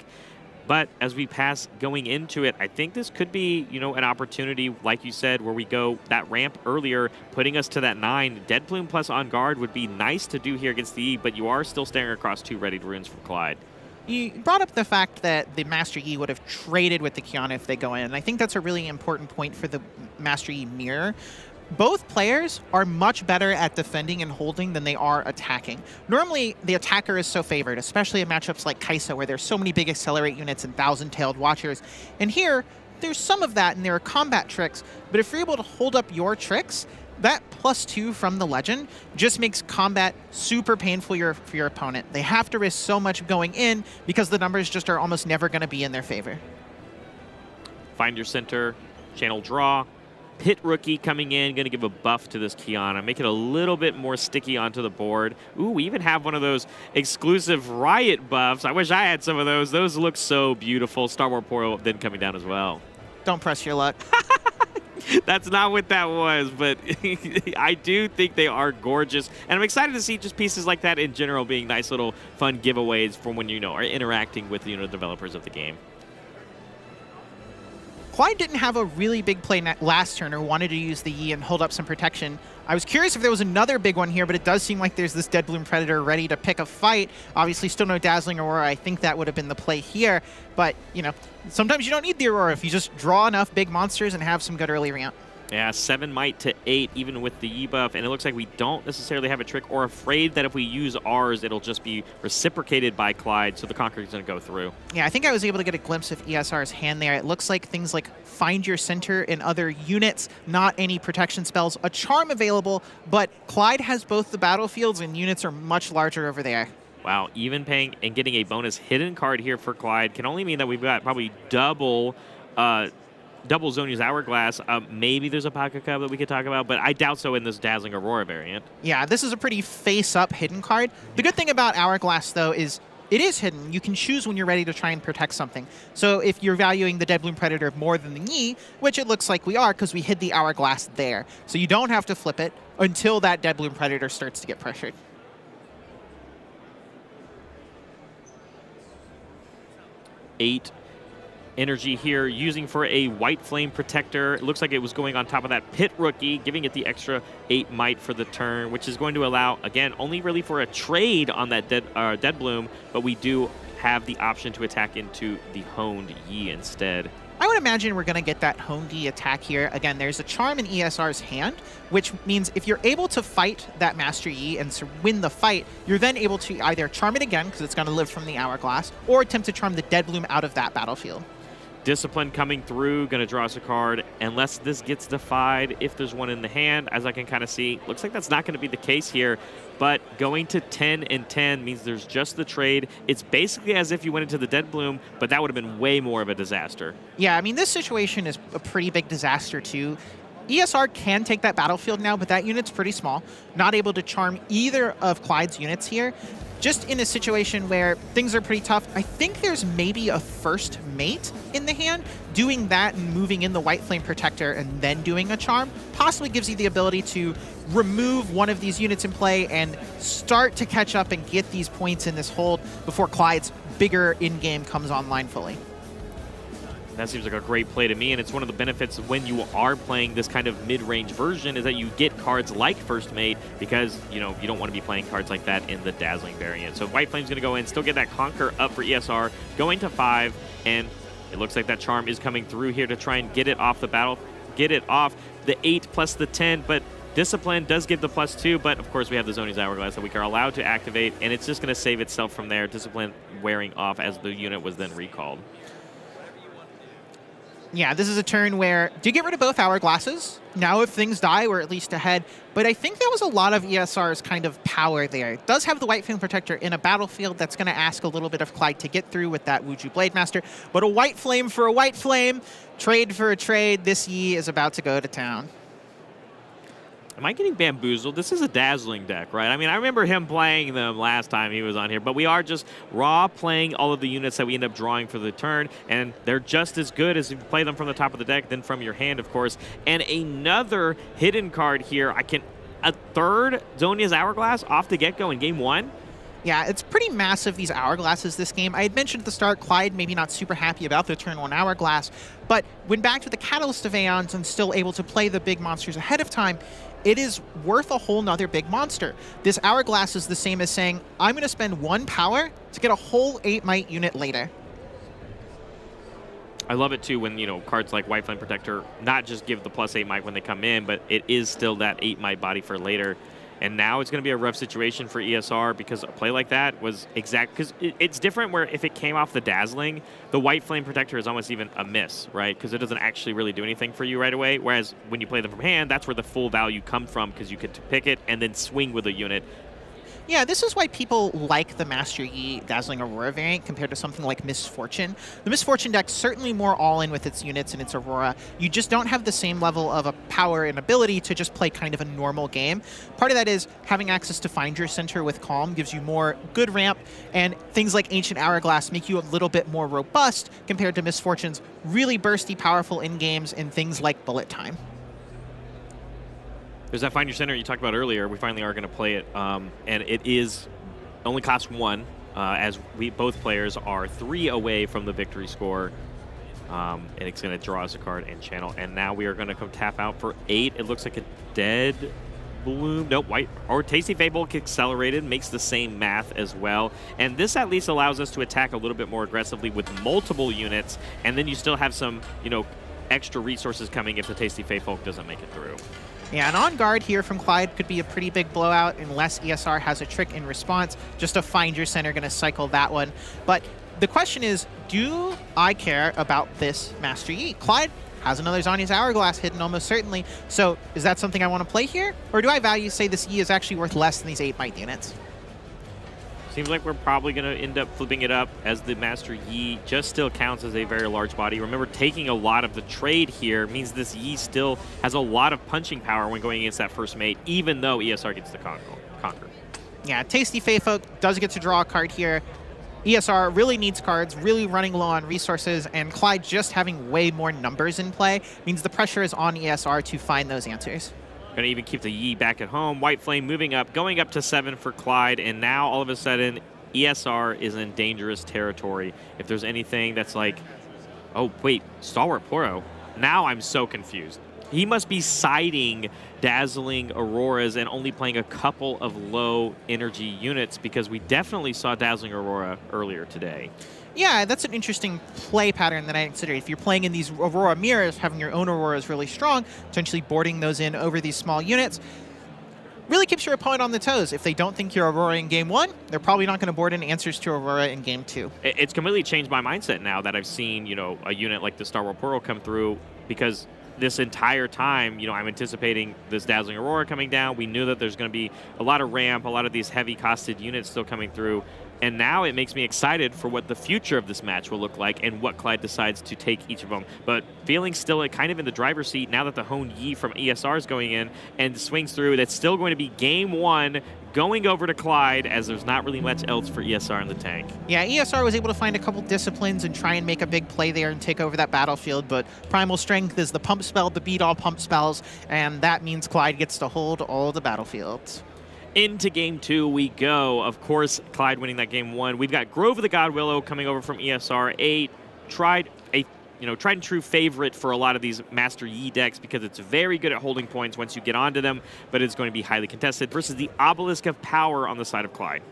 But as we pass going into it, I think this could be, you know, an opportunity, like you said, where we go that ramp earlier, putting us to that 9. Dead Bloom plus On Guard would be nice to do here against the E, but you are still staring across 2 readied runes from Clyde. You brought up the fact that the Master Yi would have traded with the Kiana if they go in, and I think that's a really important point for the Master Yi mirror. Both players are much better at defending and holding than they are attacking. Normally, the attacker is so favored, especially in matchups like Kaisa, where there's so many big accelerate units and 1,000-tailed watchers. And here, there's some of that, and there are combat tricks, but if you're able to hold up your tricks, that +2 from the Legend just makes combat super painful for your opponent. They have to risk so much going in because the numbers just are almost never going to be in their favor. Find your center, channel draw. Pit Rookie coming in, going to give a buff to this Kiana, make it a little bit more sticky onto the board. Ooh, we even have one of those exclusive Riot buffs. I wish I had some of those. Those look so beautiful. Star Wars Portal then coming down as well. Don't press your luck. That's not what that was, but I do think they are gorgeous. And I'm excited to see just pieces like that in general being nice little fun giveaways from when, you know, are interacting with, you know, developers of the game. Clyde didn't have a really big play last turn or wanted to use the Yi and hold up some protection. I was curious if there was another big one here, but it does seem like there's this Dead Bloom Predator ready to pick a fight. Obviously, still no Dazzling Aurora. I think that would have been the play here. But, you know, sometimes you don't need the Aurora if you just draw enough big monsters and have some good early ramp. Yeah, 7 might to 8, even with the Yi buff, and it looks like we don't necessarily have a trick or afraid that if we use ours, it'll just be reciprocated by Clyde, so the Conqueror's going to go through. Yeah, I think I was able to get a glimpse of ESR's hand there. It looks like things like Find Your Center and other units, not any protection spells, a charm available, but Clyde has both the battlefields and units are much larger over there. Wow, even paying and getting a bonus hidden card here for Clyde can only mean that we've got probably double Zonia's Hourglass. Maybe there's a Pocket Cup that we could talk about, but I doubt so in this Dazzling Aurora variant. Yeah, this is a pretty face-up hidden card. The good thing about Hourglass, though, is it is hidden. You can choose when you're ready to try and protect something. So if you're valuing the Dead Bloom Predator more than the Yi, which it looks like we are because we hid the Hourglass there. So you don't have to flip it until that Dead Bloom Predator starts to get pressured. Eight energy here, using for a White Flame Protector. It looks like it was going on top of that Pit Rookie, giving it the extra 8 might for the turn, which is going to allow, again, only really for a trade on that Dead Bloom, but we do have the option to attack into the Honed Yi instead. I would imagine we're going to get that Honed Yi attack here. Again, there's a charm in ESR's hand, which means if you're able to fight that Master Yi and win the fight, you're then able to either charm it again, because it's going to live from the Hourglass, or attempt to charm the Dead Bloom out of that battlefield. Discipline coming through, going to draw us a card. Unless this gets defied, if there's one in the hand, as I can kind of see, looks like that's not going to be the case here. But going to 10 and 10 means there's just the trade. It's basically as if you went into the Dead Bloom, but that would have been way more of a disaster. Yeah, I mean, this situation is a pretty big disaster, too. ESR can take that battlefield now, but that unit's pretty small. Not able to charm either of Clyde's units here. Just in a situation where things are pretty tough, I think there's maybe a first mate in the hand. Doing that and moving in the White Flame Protector and then doing a charm possibly gives you the ability to remove one of these units in play and start to catch up and get these points in this hold before Clyde's bigger in-game comes online fully. That seems like a great play to me, and it's one of the benefits when you are playing this kind of mid-range version is that you get cards like First Mate because, you know, you don't want to be playing cards like that in the Dazzling variant. So White Flame's going to go in, still get that Conquer up for ESR, going to 5, and it looks like that Charm is coming through here to try and get it off the battle, get it off the 8 plus the 10, but Discipline does give the +2, but of course we have the Zonia's Hourglass that we are allowed to activate, and it's just going to save itself from there. Discipline wearing off as the unit was then recalled. Yeah, this is a turn where do get rid of both Hourglasses. Now if things die, we're at least ahead. But I think that was a lot of ESR's kind of power there. It does have the White Flame Protector in a battlefield that's going to ask a little bit of Clyde to get through with that Wuju Blademaster. But a White Flame for a White Flame, trade for a trade. This Yi is about to go to town. Am I getting bamboozled? This is a Dazzling deck, right? I mean, I remember him playing them last time he was on here, but we are just raw playing all of the units that we end up drawing for the turn, and they're just as good as if you play them from the top of the deck, then from your hand, of course. And another hidden card here. A third Zonia's Hourglass off the get-go in game 1. Yeah, it's pretty massive, these hourglasses this game. I had mentioned at the start, Clyde maybe not super happy about the turn 1 hourglass, but when backed with the Catalyst of Aeons and still able to play the big monsters ahead of time, it is worth a whole nother big monster. This hourglass is the same as saying, I'm going to spend 1 power to get a whole 8 might unit later. I love it too when, you know, cards like White Flame Protector not just give the +8 might when they come in, but it is still that 8 might body for later. And now it's going to be a rough situation for ESR because a play like that was exact. Because it's different where if it came off the Dazzling, the White Flame Protector is almost even a miss, right? Because it doesn't actually really do anything for you right away. Whereas when you play them from hand, that's where the full value comes from because you could pick it and then swing with a unit. Yeah, this is why people like the Master Yi Dazzling Aurora variant compared to something like Misfortune. The Misfortune deck's certainly more all-in with its units and its Aurora. You just don't have the same level of a power and ability to just play kind of a normal game. Part of that is having access to Find Your Center with Calm gives you more good ramp, and things like Ancient Hourglass make you a little bit more robust compared to Misfortune's really bursty, powerful in-games and things like Bullet Time. There's that Find Your Center you talked about earlier. We finally are going to play it, and it is only costs 1, as we both players are 3 away from the victory score, and it's going to draw us a card and channel. And now we are going to come tap out for 8. It looks like a dead bloom. Nope, white or Tasty Fable accelerated makes the same math as well. And this at least allows us to attack a little bit more aggressively with multiple units, and then you still have some, you know, extra resources coming if the Tasty Fable doesn't make it through. Yeah, an on guard here from Clyde could be a pretty big blowout unless ESR has a trick in response. Just a Find Your Center going to cycle that one. But the question is, do I care about this Master Yi? Clyde has another Zanya's Hourglass hidden almost certainly. So is that something I want to play here? Or do I value, say, this Yi is actually worth less than these 8 might units? Seems like we're probably going to end up flipping it up as the Master Yi just still counts as a very large body. Remember, taking a lot of the trade here means this Yi still has a lot of punching power when going against that first mate, even though ESR gets the conquer. Yeah, Tasty Feyfolk does get to draw a card here. ESR really needs cards, really running low on resources, and Clyde just having way more numbers in play means the pressure is on ESR to find those answers. Going to even keep the Yi back at home. White Flame moving up, going up to 7 for Clyde, and now all of a sudden, ESR is in dangerous territory. If there's anything that's like, oh, wait, Stalwart Poro. Now I'm so confused. He must be siding Dazzling Auroras and only playing a couple of low energy units because we definitely saw Dazzling Aurora earlier today. Yeah, that's an interesting play pattern that I considered. If you're playing in these Aurora mirrors, having your own Aurora is really strong, potentially boarding those in over these small units really keeps your opponent on the toes. If they don't think you're Aurora in game 1, they're probably not going to board in answers to Aurora in game 2. It's completely changed my mindset now that I've seen, you know, a unit like the Stalwart Portal come through, because this entire time, you know, I'm anticipating this Dazzling Aurora coming down. We knew that there's going to be a lot of ramp, a lot of these heavy costed units still coming through. And now it makes me excited for what the future of this match will look like and what Clyde decides to take each of them. But feeling still kind of in the driver's seat now that the Honed Yi from ESR is going in and swings through. That's still going to be game 1 going over to Clyde, as there's not really much else for ESR in the tank. Yeah, ESR was able to find a couple disciplines and try and make a big play there and take over that battlefield, but Primal Strength is the pump spell to beat all pump spells, and that means Clyde gets to hold all the battlefields. Into game 2 we go. Of course, Clyde winning that game 1. We've got Grove of the God Willow coming over from ESR, a tried and true favorite for a lot of these Master Yi decks because it's very good at holding points once you get onto them, but it's going to be highly contested versus the Obelisk of Power on the side of Clyde.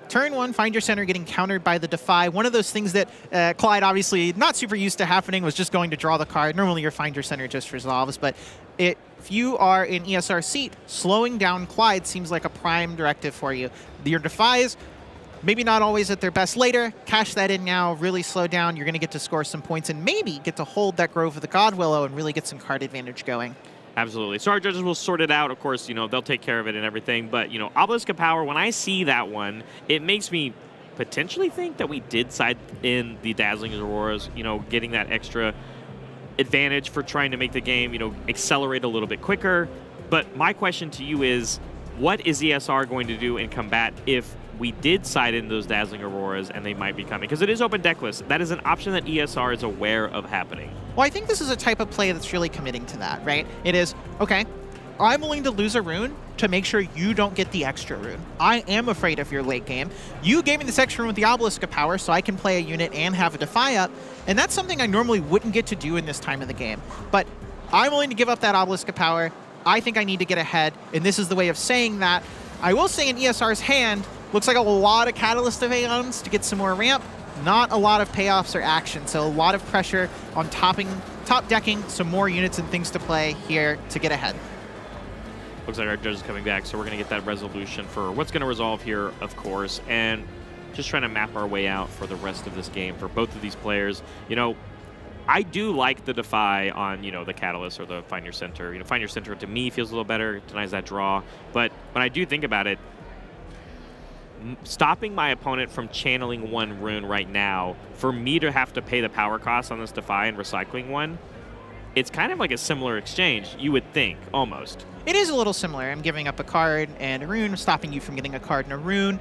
Turn 1, Find Your Center getting countered by the Defy. One of those things that Clyde obviously not super used to happening was just going to draw the card. Normally your Find Your Center just resolves, but if you are in ESR seat, slowing down Clyde seems like a prime directive for you. Your Defies, maybe not always at their best later. Cash that in now, really slow down. You're going to get to score some points and maybe get to hold that Grove of the God Willow and really get some card advantage going. Absolutely. So our judges will sort it out. Of course, you know, they'll take care of it and everything. But, you know, Obelisk of Power, when I see that one, it makes me potentially think that we did side in the Dazzling Auroras, you know, getting that extra advantage for trying to make the game, you know, accelerate a little bit quicker. But my question to you is, what is ESR going to do in combat if we did side in those Dazzling Auroras and they might be coming? Because it is open decklist. That is an option that ESR is aware of happening. Well, I think this is a type of play that's really committing to that, right? It is, okay, I'm willing to lose a rune to make sure you don't get the extra rune. I am afraid of your late game. You gave me this extra rune with the Obelisk of Power so I can play a unit and have a Defy up, and that's something I normally wouldn't get to do in this time of the game. But I'm willing to give up that Obelisk of Power. I think I need to get ahead, and this is the way of saying that. I will say in ESR's hand, looks like a lot of Catalyst of Aeons to get some more ramp. Not a lot of payoffs or action, so a lot of pressure on top decking some more units and things to play here to get ahead. Looks like our judge is coming back, so we're going to get that resolution for what's going to resolve here, of course, and just trying to map our way out for the rest of this game for both of these players. You know, I do like the Defy on, you know, the Catalyst or the Find Your Center. You know, Find Your Center to me feels a little better, denies that draw, but when I do think about it, stopping my opponent from channeling one rune right now, for me to have to pay the power cost on this Defy and recycling one, it's kind of like a similar exchange, you would think, almost. It is a little similar. I'm giving up a card and a rune, stopping you from getting a card and a rune.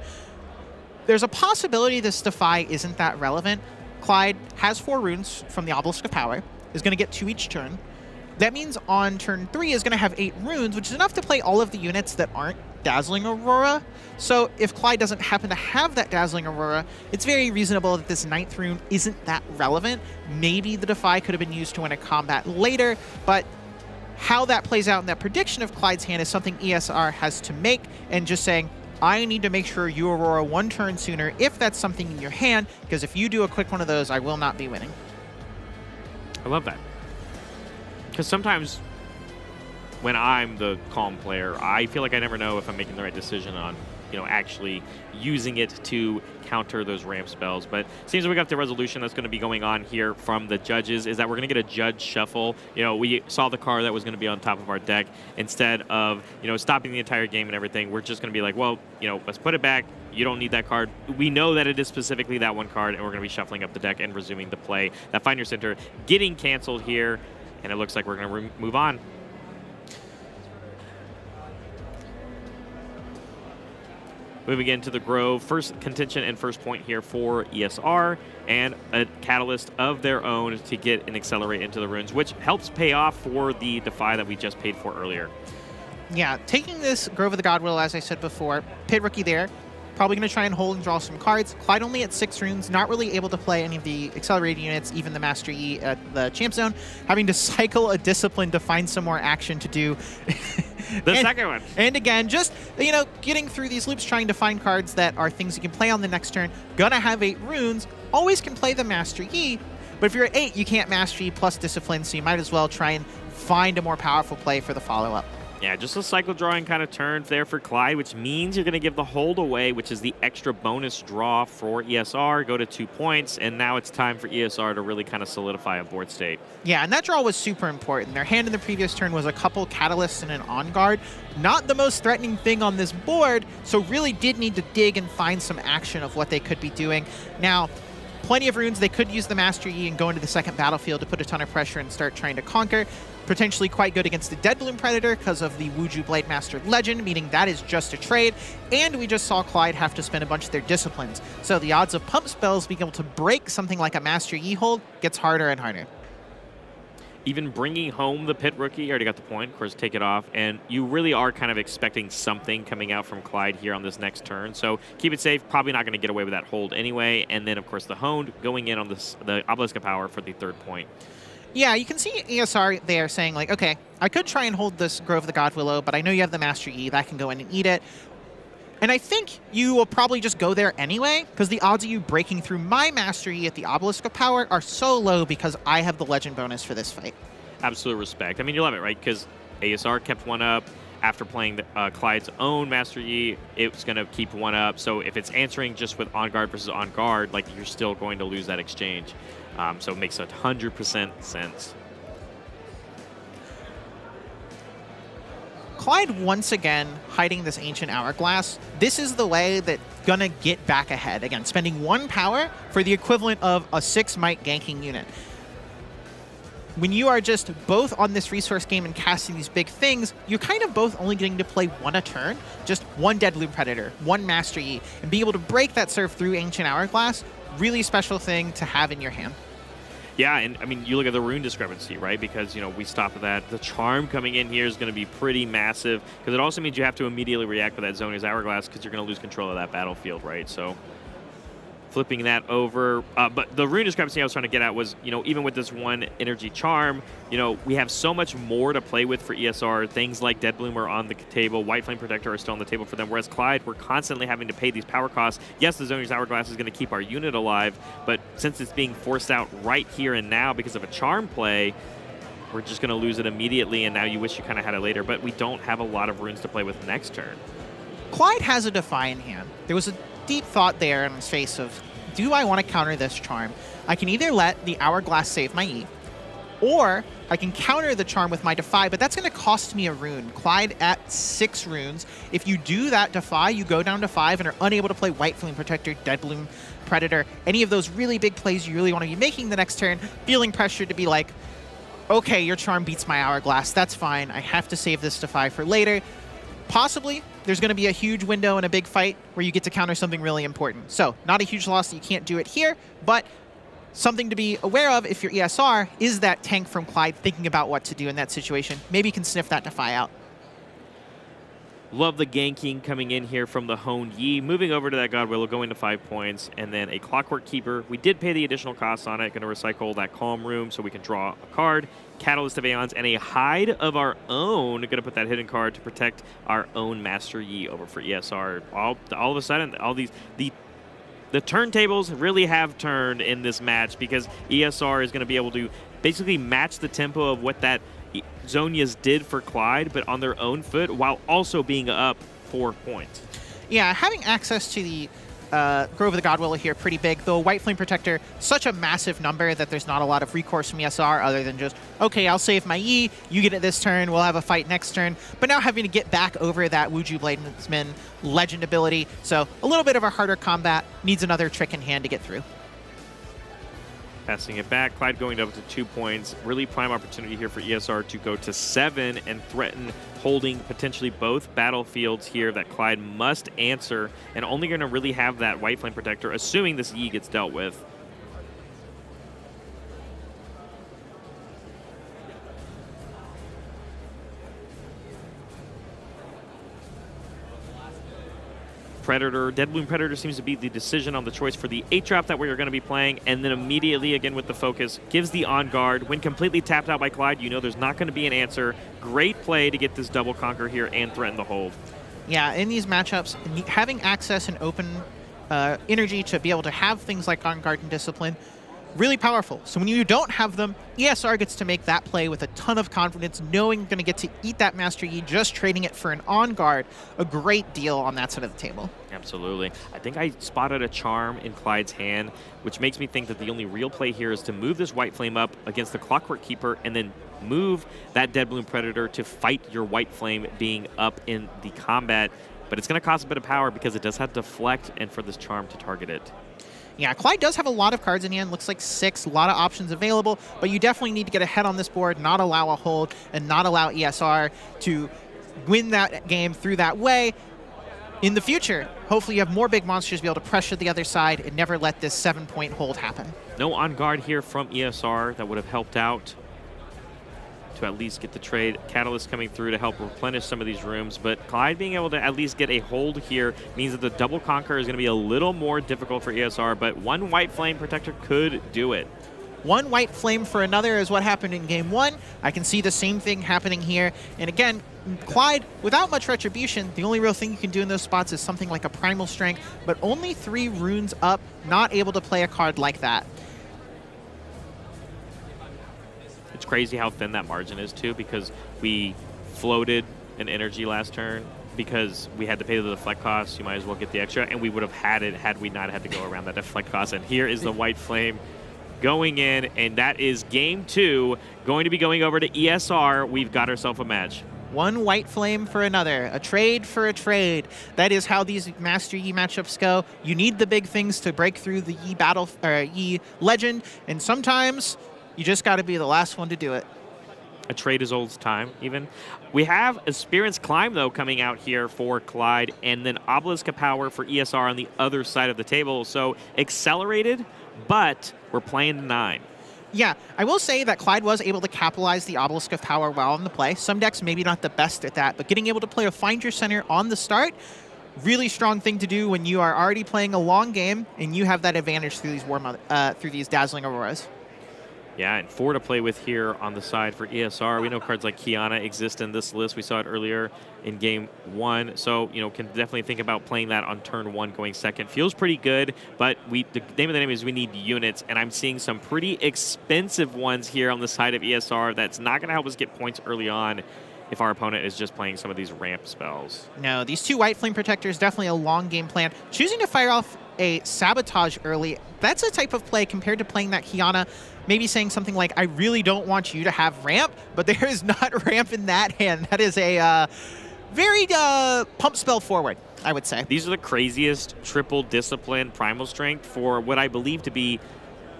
There's a possibility this Defy isn't that relevant. Clyde has 4 runes from the Obelisk of Power, is going to get 2 each turn. That means on turn 3 is going to have 8 runes, which is enough to play all of the units that aren't Dazzling Aurora. So if Clyde doesn't happen to have that Dazzling Aurora, it's very reasonable that this 9th rune isn't that relevant. Maybe the Defy could have been used to win a combat later, but how that plays out in that prediction of Clyde's hand is something ESR has to make, and just saying, I need to make sure you Aurora 1 turn sooner if that's something in your hand, because if you do a quick one of those, I will not be winning. I love that. Because sometimes when I'm the calm player, I feel like I never know if I'm making the right decision on, you know, actually using it to counter those ramp spells. But it seems like we got the resolution that's going to be going on here from the judges is that we're going to get a judge shuffle. You know, we saw the card that was going to be on top of our deck. Instead of, you know, stopping the entire game and everything, we're just going to be like, well, you know, let's put it back. You don't need that card. We know that it is specifically that one card, and we're going to be shuffling up the deck and resuming the play. That Find Your Center getting canceled here, and it looks like we're going to move on. Moving into the Grove, first contention and first point here for ESR, and a Catalyst of their own to get and accelerate into the runes, which helps pay off for the Defy that we just paid for earlier. Yeah, taking this Grove of the Godwill, as I said before, Pit Rookie there, probably going to try and hold and draw some cards. Clyde only at 6 runes, not really able to play any of the accelerated units, even the Master E at the Champ Zone, having to cycle a Discipline to find some more action to do. The second one. And again, just, you know, getting through these loops, trying to find cards that are things you can play on the next turn. Gonna have 8 runes, always can play the Master E, but if you're at 8, you can't Master E plus Discipline, so you might as well try and find a more powerful play for the follow-up. Yeah, just a cycle drawing kind of turn there for Clyde, which means you're going to give the hold away, which is the extra bonus draw for ESR, go to 2 points, and now it's time for ESR to really kind of solidify a board state. Yeah, and that draw was super important. Their hand in the previous turn was a couple Catalysts and an On Guard. Not the most threatening thing on this board, so really did need to dig and find some action of what they could be doing. Now, plenty of runes. They could use the Master E and go into the second battlefield to put a ton of pressure and start trying to conquer. Potentially quite good against the Dead Bloom Predator because of the Wuju Blade Master Legend, meaning that is just a trade. And we just saw Clyde have to spend a bunch of their disciplines. So the odds of pump spells being able to break something like a Master E hold gets harder and harder. Even bringing home the Pit Rookie, already got the point, of course, take it off, and you really are kind of expecting something coming out from Clyde here on this next turn, so keep it safe, probably not going to get away with that hold anyway, and then, of course, the Honed going in on this, the Obelisk of Power for the 3rd point. Yeah, you can see ESR there saying, like, okay, I could try and hold this Grove of the Godwillow, but I know you have the Master E, that can go in and eat it. And I think you will probably just go there anyway, because the odds of you breaking through my Master E at the Obelisk of Power are so low because I have the Legend bonus for this fight. Absolute respect. I mean, you love it, right? Because ESR kept 1 up. After playing Clyde's own Master E, it's going to keep 1 up. So if it's answering just with On Guard versus On Guard, like, you're still going to lose that exchange. So it makes 100% sense. Clyde once again hiding this Ancient Hourglass. This is the way that gonna get back ahead. Again, spending 1 power for the equivalent of a 6 might ganking unit. When you are just both on this resource game and casting these big things, you're kind of both only getting to play 1 a turn. Just 1 Dead Bloom Predator, 1 Master E, and be able to break that serve through Ancient Hourglass. Really special thing to have in your hand. Yeah, and I mean, you look at the rune discrepancy, right? Because, you know, we stopped at that. The charm coming in here is going to be pretty massive, because it also means you have to immediately react with that Zonia's Hourglass, because you're going to lose control of that battlefield, right? So flipping that over. But the rune discrepancy I was trying to get at was, you know, even with this one energy charm, you know, we have so much more to play with for ESR. Things like Dead Bloom are on the table. White Flame Protector are still on the table for them. Whereas Clyde, we're constantly having to pay these power costs. Yes, the Zonia's Hourglass is going to keep our unit alive, but since it's being forced out right here and now because of a charm play, we're just going to lose it immediately, and now you wish you kind of had it later. But we don't have a lot of runes to play with next turn. Clyde has a Defy in hand. There was a deep thought there in his face of, do I want to counter this charm? I can either let the Hourglass save my E, or I can counter the charm with my Defy, but that's going to cost me a rune. Clyde at 6 runes. If you do that Defy, you go down to 5 and are unable to play White Flame Protector, Dead Bloom Predator, any of those really big plays you really want to be making the next turn, feeling pressured to be like, okay, your charm beats my Hourglass, that's fine. I have to save this Defy for later. Possibly, there's going to be a huge window in a big fight where you get to counter something really important. So, not a huge loss that you can't do it here, but something to be aware of if you're ESR is that tank from Clyde thinking about what to do in that situation. Maybe you can sniff that Defy out. Love the ganking coming in here from the Honed Yi. Moving over to that God Willow, going to 5 points, and then a Clockwork Keeper. We did pay the additional costs on it. Going to recycle that Calm Room so we can draw a card. Catalyst of Aeons, and a Hide of our own. Going to put that hidden card to protect our own Master Yi over for ESR. All of a sudden, all these... The turntables really have turned in this match, because ESR is going to be able to basically match the tempo of what that Zonia's did for Clyde, but on their own foot, while also being up 4 points. Yeah, having access to the Grove of the God Willow here pretty big, though White Flame Protector, such a massive number that there's not a lot of recourse from ESR other than just, okay, I'll save my E, you get it this turn, we'll have a fight next turn. But now having to get back over that Wuju Bladesman legend ability, so a little bit of a harder combat, needs another trick in hand to get through. Passing it back, Clyde going up to 2 points. Really prime opportunity here for ESR to go to 7 and threaten holding potentially both battlefields here that Clyde must answer, and only going to really have that White Flame Protector, assuming this Yi gets dealt with. Predator, Dead Bloom Predator seems to be the decision on the choice for the 8-drop that we are going to be playing, and then immediately, again with the focus, gives the on guard. When completely tapped out by Clyde, you know there's not going to be an answer. Great play to get this double conquer here and threaten the hold. Yeah, in these matchups, having access and open energy to be able to have things like on guard and discipline, really powerful. So when you don't have them, ESR gets to make that play with a ton of confidence, knowing you're going to get to eat that Master Yi, just trading it for an on guard. A great deal on that side of the table. Absolutely. I think I spotted a charm in Clyde's hand, which makes me think that the only real play here is to move this White Flame up against the Clockwork Keeper and then move that Dead Bloom Predator to fight your White Flame being up in the combat. But it's going to cost a bit of power because it does have deflect and for this charm to target it. Yeah, Clyde does have a lot of cards in hand. Looks like 6, a lot of options available, but you definitely need to get ahead on this board, not allow a hold, and not allow ESR to win that game through that way. In the future, hopefully you have more big monsters to be able to pressure the other side and never let this 7-point hold happen. No on guard here from ESR that would have helped out to at least get the trade. Catalyst coming through to help replenish some of these rooms, but Clyde being able to at least get a hold here means that the double conquer is going to be a little more difficult for ESR, but one White Flame Protector could do it. One White Flame for another is what happened in game 1. I can see the same thing happening here. And again, Clyde, without much retribution, the only real thing you can do in those spots is something like a Primal Strength, but only 3 runes up, not able to play a card like that. It's crazy how thin that margin is, too, because we floated an energy last turn because we had to pay the deflect cost. You might as well get the extra, and we would have had it had we not had to go around that deflect cost. And here is the White Flame going in, and that is game 2, going to be going over to ESR. We've got ourselves a match. One White Flame for another, a trade for a trade. That is how these Master Yi matchups go. You need the big things to break through the Yi battle, Yi legend, and sometimes you just got to be the last one to do it. A trade as old as time, even. We have Aspirant's Climb, though, coming out here for Clyde, and then Obelisk of Power for ESR on the other side of the table. So accelerated, but we're playing 9. Yeah, I will say that Clyde was able to capitalize the Obelisk of Power well on the play. Some decks maybe not the best at that, but getting able to play a Find Your Center on the start, really strong thing to do when you are already playing a long game and you have that advantage through these Dazzling Auroras. Yeah, and 4 to play with here on the side for ESR. We know cards like Kiana exist in this list. We saw it earlier in game 1. So, can definitely think about playing that on turn 1 going second. Feels pretty good, but the name of the name is we need units, and I'm seeing some pretty expensive ones here on the side of ESR that's not going to help us get points early on if our opponent is just playing some of these ramp spells. No, these 2 White Flame Protectors, definitely a long game plan. Choosing to fire off a Sabotage early, that's a type of play compared to playing that Kiana, maybe saying something like, I really don't want you to have ramp, but there is not ramp in that hand. That is a very pump spell forward, I would say. These are the craziest triple discipline primal strength for what I believe to be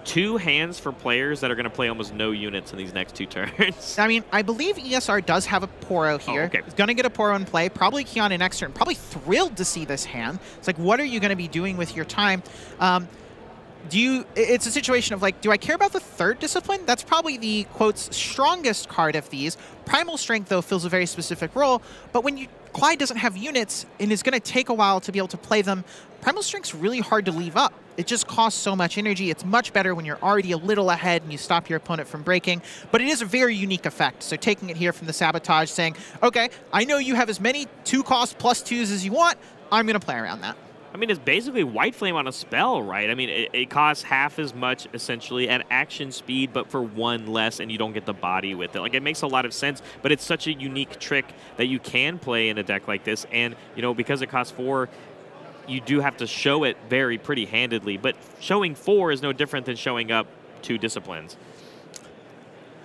2 hands for players that are going to play almost no units in these next 2 turns. I mean, I believe ESR does have a Poro here. Oh, okay. He's going to get a Poro in play. Probably Kiana next turn. Probably thrilled to see this hand. It's like, what are you going to be doing with your time? It's a situation of like, do I care about the 3rd discipline? That's probably the, quotes, strongest card of these. Primal Strength, though, fills a very specific role. But when Clyde doesn't have units and is going to take a while to be able to play them, Primal Strength's really hard to leave up. It just costs so much energy. It's much better when you're already a little ahead and you stop your opponent from breaking. But it is a very unique effect. So taking it here from the Sabotage, saying, okay, I know you have as many 2-cost +2s as you want. I'm going to play around that. I mean, it's basically White Flame on a spell, right? I mean, it costs half as much, essentially, at action speed, but for 1 less, and you don't get the body with it. Like, it makes a lot of sense, but it's such a unique trick that you can play in a deck like this. And, because it costs 4, you do have to show it very pretty handedly. But showing 4 is no different than showing up 2 disciplines.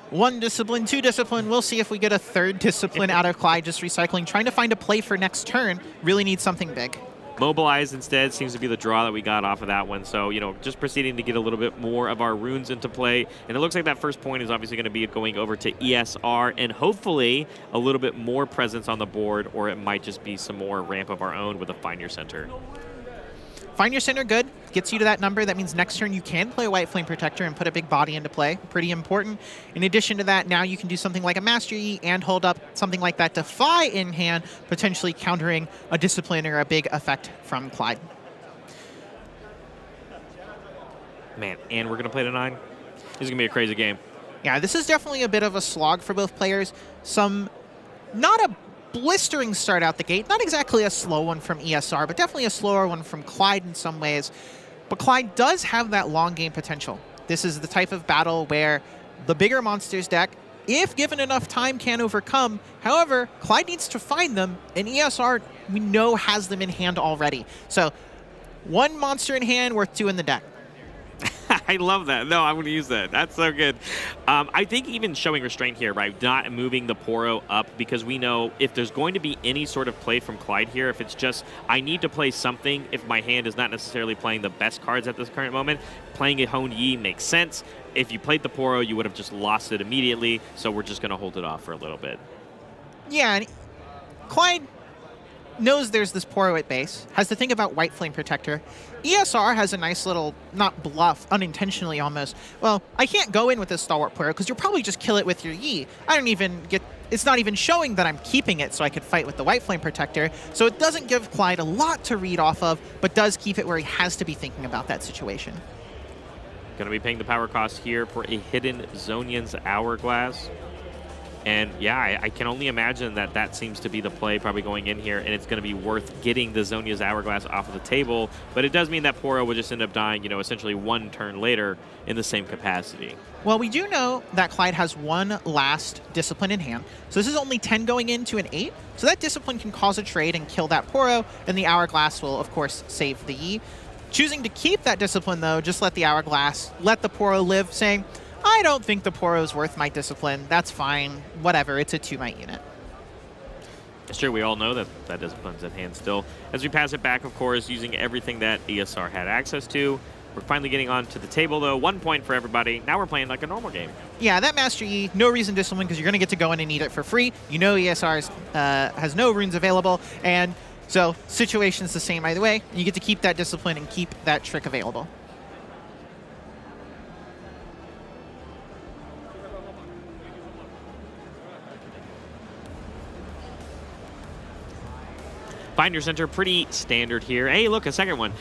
1 discipline, 2 discipline. We'll see if we get a 3rd discipline out of Clyde, just recycling. Trying to find a play for next turn. Really needs something big. Mobilize instead seems to be the draw that we got off of that one. So, just proceeding to get a little bit more of our runes into play. And it looks like that first point is obviously going to be going over to ESR and hopefully a little bit more presence on the board, or it might just be some more ramp of our own with a Find Your Center. Find Your Center, good. Gets you to that number. That means next turn you can play a White Flame Protector and put a big body into play. Pretty important. In addition to that, now you can do something like a Master E and hold up something like that Defy in hand, potentially countering a Discipline or a big effect from Clyde. Man, and we're going to play to 9? This is going to be a crazy game. Yeah, this is definitely a bit of a slog for both players. Not a blistering start out the gate. Not exactly a slow one from ESR, but definitely a slower one from Clyde in some ways. But Clyde does have that long game potential. This is the type of battle where the bigger monsters deck, if given enough time, can overcome. However, Clyde needs to find them, and ESR, we know, has them in hand already. So 1 monster in hand worth 2 in the deck. I love that. No, I'm going to use that. That's so good. I think even showing restraint here, right, not moving the Poro up, because we know if there's going to be any sort of play from Clyde here, if it's just, I need to play something, if my hand is not necessarily playing the best cards at this current moment, playing a Honed Yi makes sense. If you played the Poro, you would have just lost it immediately, so we're just going to hold it off for a little bit. Yeah, and Clyde knows there's this Poro at base, has to think about White Flame Protector. ESR has a nice little, not bluff, unintentionally almost. Well, I can't go in with this Stalwart Poro because you'll probably just kill it with your Yi. It's not even showing that I'm keeping it so I could fight with the White Flame Protector. So it doesn't give Clyde a lot to read off of, but does keep it where he has to be thinking about that situation. Going to be paying the power cost here for a hidden Zonian's Hourglass. And yeah, I can only imagine that that seems to be the play probably going in here, and it's going to be worth getting the Zonia's Hourglass off of the table. But it does mean that Poro will just end up dying, essentially 1 turn later in the same capacity. Well, we do know that Clyde has 1 last Discipline in hand. So this is only 10 going into an 8. So that Discipline can cause a trade and kill that Poro, and the Hourglass will, of course, save the Yi. Choosing to keep that Discipline, though, just let the Hourglass, let the Poro live, saying, I don't think the Poro is worth my Discipline. That's fine. Whatever. It's a 2-might unit. It's true. We all know that that Discipline's at hand still. As we pass it back, of course, using everything that ESR had access to. We're finally getting onto the table, though. 1 point for everybody. Now we're playing like a normal game. Yeah, that Master Yi, no reason Discipline, because you're going to get to go in and eat it for free. You know ESR has no runes available, and so situation's the same either way. You get to keep that Discipline and keep that trick available. Find your center, pretty standard here. Hey, look, a second one.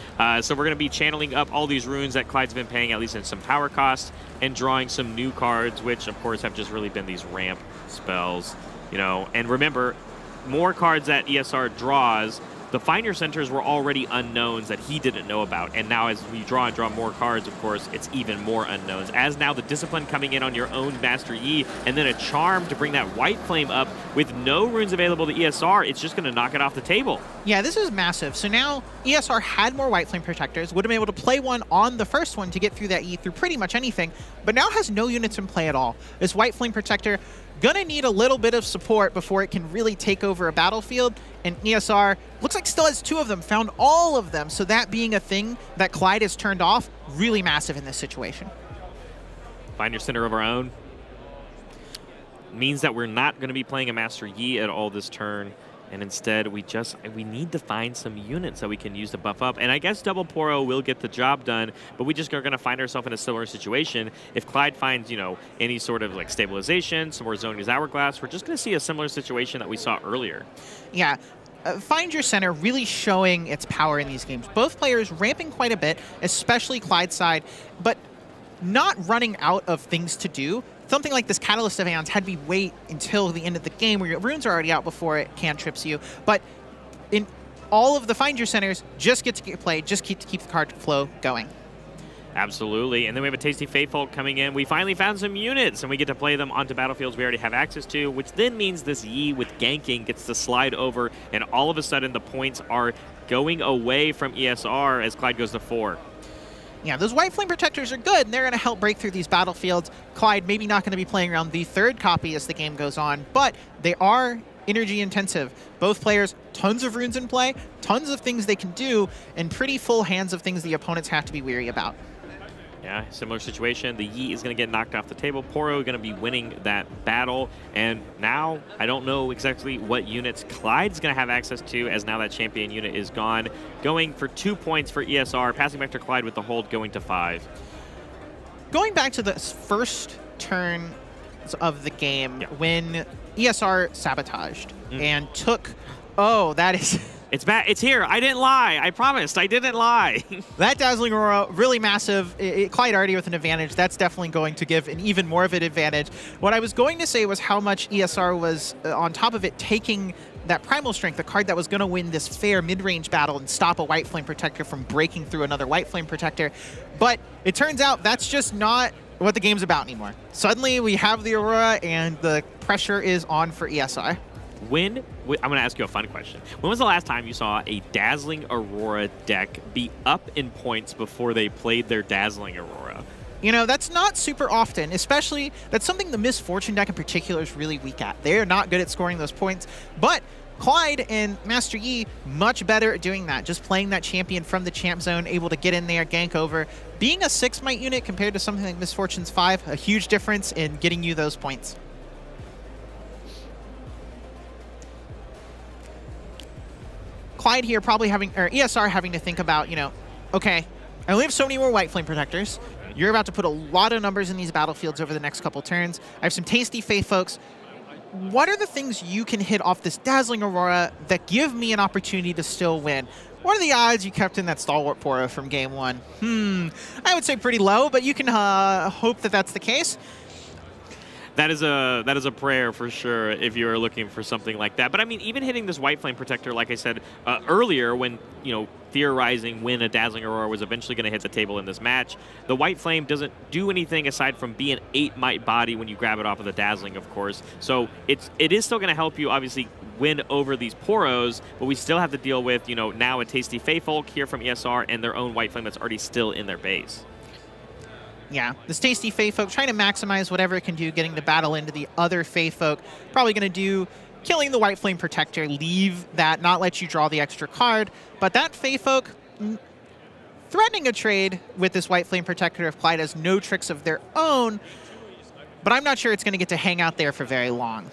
So we're going to be channeling up all these runes that Clyde's been paying, at least in some power costs, and drawing some new cards, which, of course, have just really been these ramp spells. You know, and remember, more cards that ESR draws, the Find Your Centers were already unknowns that he didn't know about. And now as we draw and draw more cards, of course, it's even more unknowns. As now the Discipline coming in on your own Master Yi, and then a Charm to bring that White Flame up with no runes available to ESR, it's just going to knock it off the table. Yeah, this is massive. So now ESR had more White Flame Protectors, would have been able to play one on the first one to get through that E through pretty much anything, but now has no units in play at all. This White Flame Protector gonna need a little bit of support before it can really take over a battlefield, and ESR looks like still has 2 of them, found all of them, so that being a thing that Clyde has turned off, really massive in this situation. Find your center of our own means that we're not going to be playing a Master Yi at all this turn, and instead we need to find some units that we can use to buff up. And I guess Double Poro will get the job done, but we just are going to find ourselves in a similar situation. If Clyde finds, you know, any sort of like stabilization, some more Zonia's Hourglass, we're just going to see a similar situation that we saw earlier. Yeah. Find Your Center really showing its power in these games. Both players ramping quite a bit, especially Clyde's side, but not running out of things to do. Something like this Catalyst of Aeons had me wait until the end of the game where your runes are already out before it cantrips you. But in all of the Find Your Centers, just get to get played, just keep the card flow going. Absolutely. And then we have a Tasty Faithful coming in. We finally found some units, and we get to play them onto battlefields we already have access to, which then means this Yi with ganking gets to slide over, and all of a sudden the points are going away from ESR as Clyde goes to 4. Yeah, those White Flame Protectors are good, and they're going to help break through these battlefields. Clyde maybe not going to be playing around the 3rd copy as the game goes on, but they are energy intensive. Both players, tons of runes in play, tons of things they can do, and pretty full hands of things the opponents have to be weary about. Yeah, similar situation. The Yi is going to get knocked off the table. Poro going to be winning that battle. And now I don't know exactly what units Clyde's going to have access to, as now that champion unit is gone. Going for 2 points for ESR, passing back to Clyde with the hold, going to 5. Going back to the first turn of the game, when ESR sabotaged and took... Oh, that is... It's back. It's here. I didn't lie. I promised. I didn't lie. That Dazzling Aurora, really massive. Clyde already with an advantage. That's definitely going to give an even more of an advantage. What I was going to say was how much ESR was on top of it taking that Primal Strength, the card that was going to win this fair mid-range battle and stop a White Flame Protector from breaking through another White Flame Protector. But it turns out that's just not what the game's about anymore. Suddenly we have the Aurora and the pressure is on for ESR. I'm going to ask you a fun question. When was the last time you saw a Dazzling Aurora deck be up in points before they played their Dazzling Aurora? You know, that's not super often, especially that's something the Misfortune deck in particular is really weak at. They're not good at scoring those points, but Clyde and Master Yi much better at doing that, just playing that champion from the champ zone, able to get in there, gank over. Being a 6 might unit compared to something like Misfortune's 5, a huge difference in getting you those points. Clyde here probably having, or ESR having to think about, you know, okay, I only have so many more White Flame Protectors. You're about to put a lot of numbers in these battlefields over the next couple turns. I have some tasty Faith folks. What are the things you can hit off this Dazzling Aurora that give me an opportunity to still win? What are the odds you kept in that Stalwart Poro from game 1? I would say pretty low, but you can hope that that's the case. That is a prayer for sure if you are looking for something like that. But I mean, even hitting this White Flame Protector, like I said earlier, when, you know, theorizing when a Dazzling Aurora was eventually going to hit the table in this match, the White Flame doesn't do anything aside from be an 8 might body when you grab it off of the Dazzling, of course. So it is still going to help you, obviously, win over these Poros, but we still have to deal with, you know, now a Tasty Faithful here from ESR and their own White Flame that's already still in their base. Yeah, this Tasty Faith folk trying to maximize whatever it can do, getting the battle into the other Faith folk. Probably going to do killing the White Flame Protector, leave that, not let you draw the extra card. But that Faith folk threatening a trade with this White Flame Protector if Clyde has no tricks of their own. But I'm not sure it's going to get to hang out there for very long.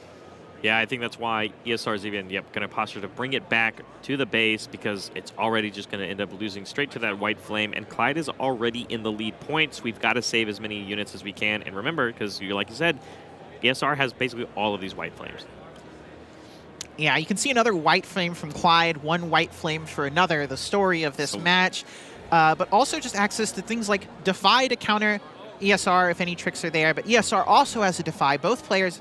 Yeah, I think that's why ESR is even going to posture to bring it back to the base, because it's already just going to end up losing straight to that White Flame, and Clyde is already in the lead points. We've got to save as many units as we can, and remember, because like you said, ESR has basically all of these White Flames. Yeah, you can see another white flame from Clyde, one white flame for another, the story of this match. But also just access to things like Defy to counter ESR if any tricks are there. But ESR also has a Defy. Both players,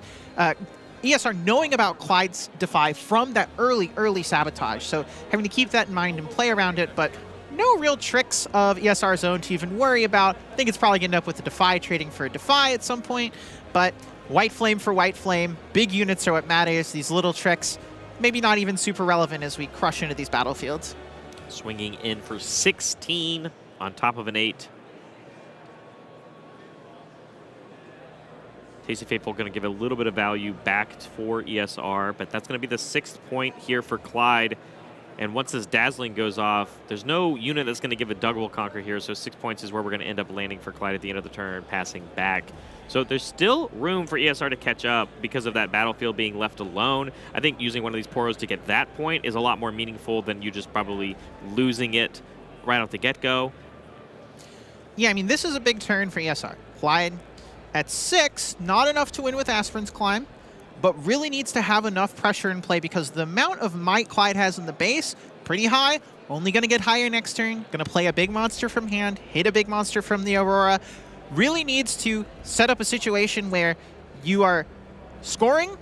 ESR knowing about Clyde's Defy from that early sabotage. So having to keep that in mind and play around it, but no real tricks of ESR's own to even worry about. I think it's probably going to end up with the Defy trading for a Defy at some point. But white flame for white flame, big units are what matters. These little tricks, maybe not even super relevant as we crush into these battlefields. Swinging in for 16 on top of an 8. Tasty Faithful going to give a little bit of value back for ESR, but that's going to be the 6th point here for Clyde. And once this Dazzling goes off, there's no unit that's going to give a Double Conquer here, so 6 points is where we're going to end up landing for Clyde at the end of the turn, passing back. So there's still room for ESR to catch up because of that battlefield being left alone. I think using one of these Poros to get that point is a lot more meaningful than you just probably losing it right off the get-go. Yeah, I mean, this is a big turn for ESR. Clyde at 6, not enough to win with Aspirin's Climb, but really needs to have enough pressure in play because the amount of might Clyde has in the base, pretty high, only going to get higher next turn, going to play a big monster from hand, hit a big monster from the Aurora, really needs to set up a situation where you are scoring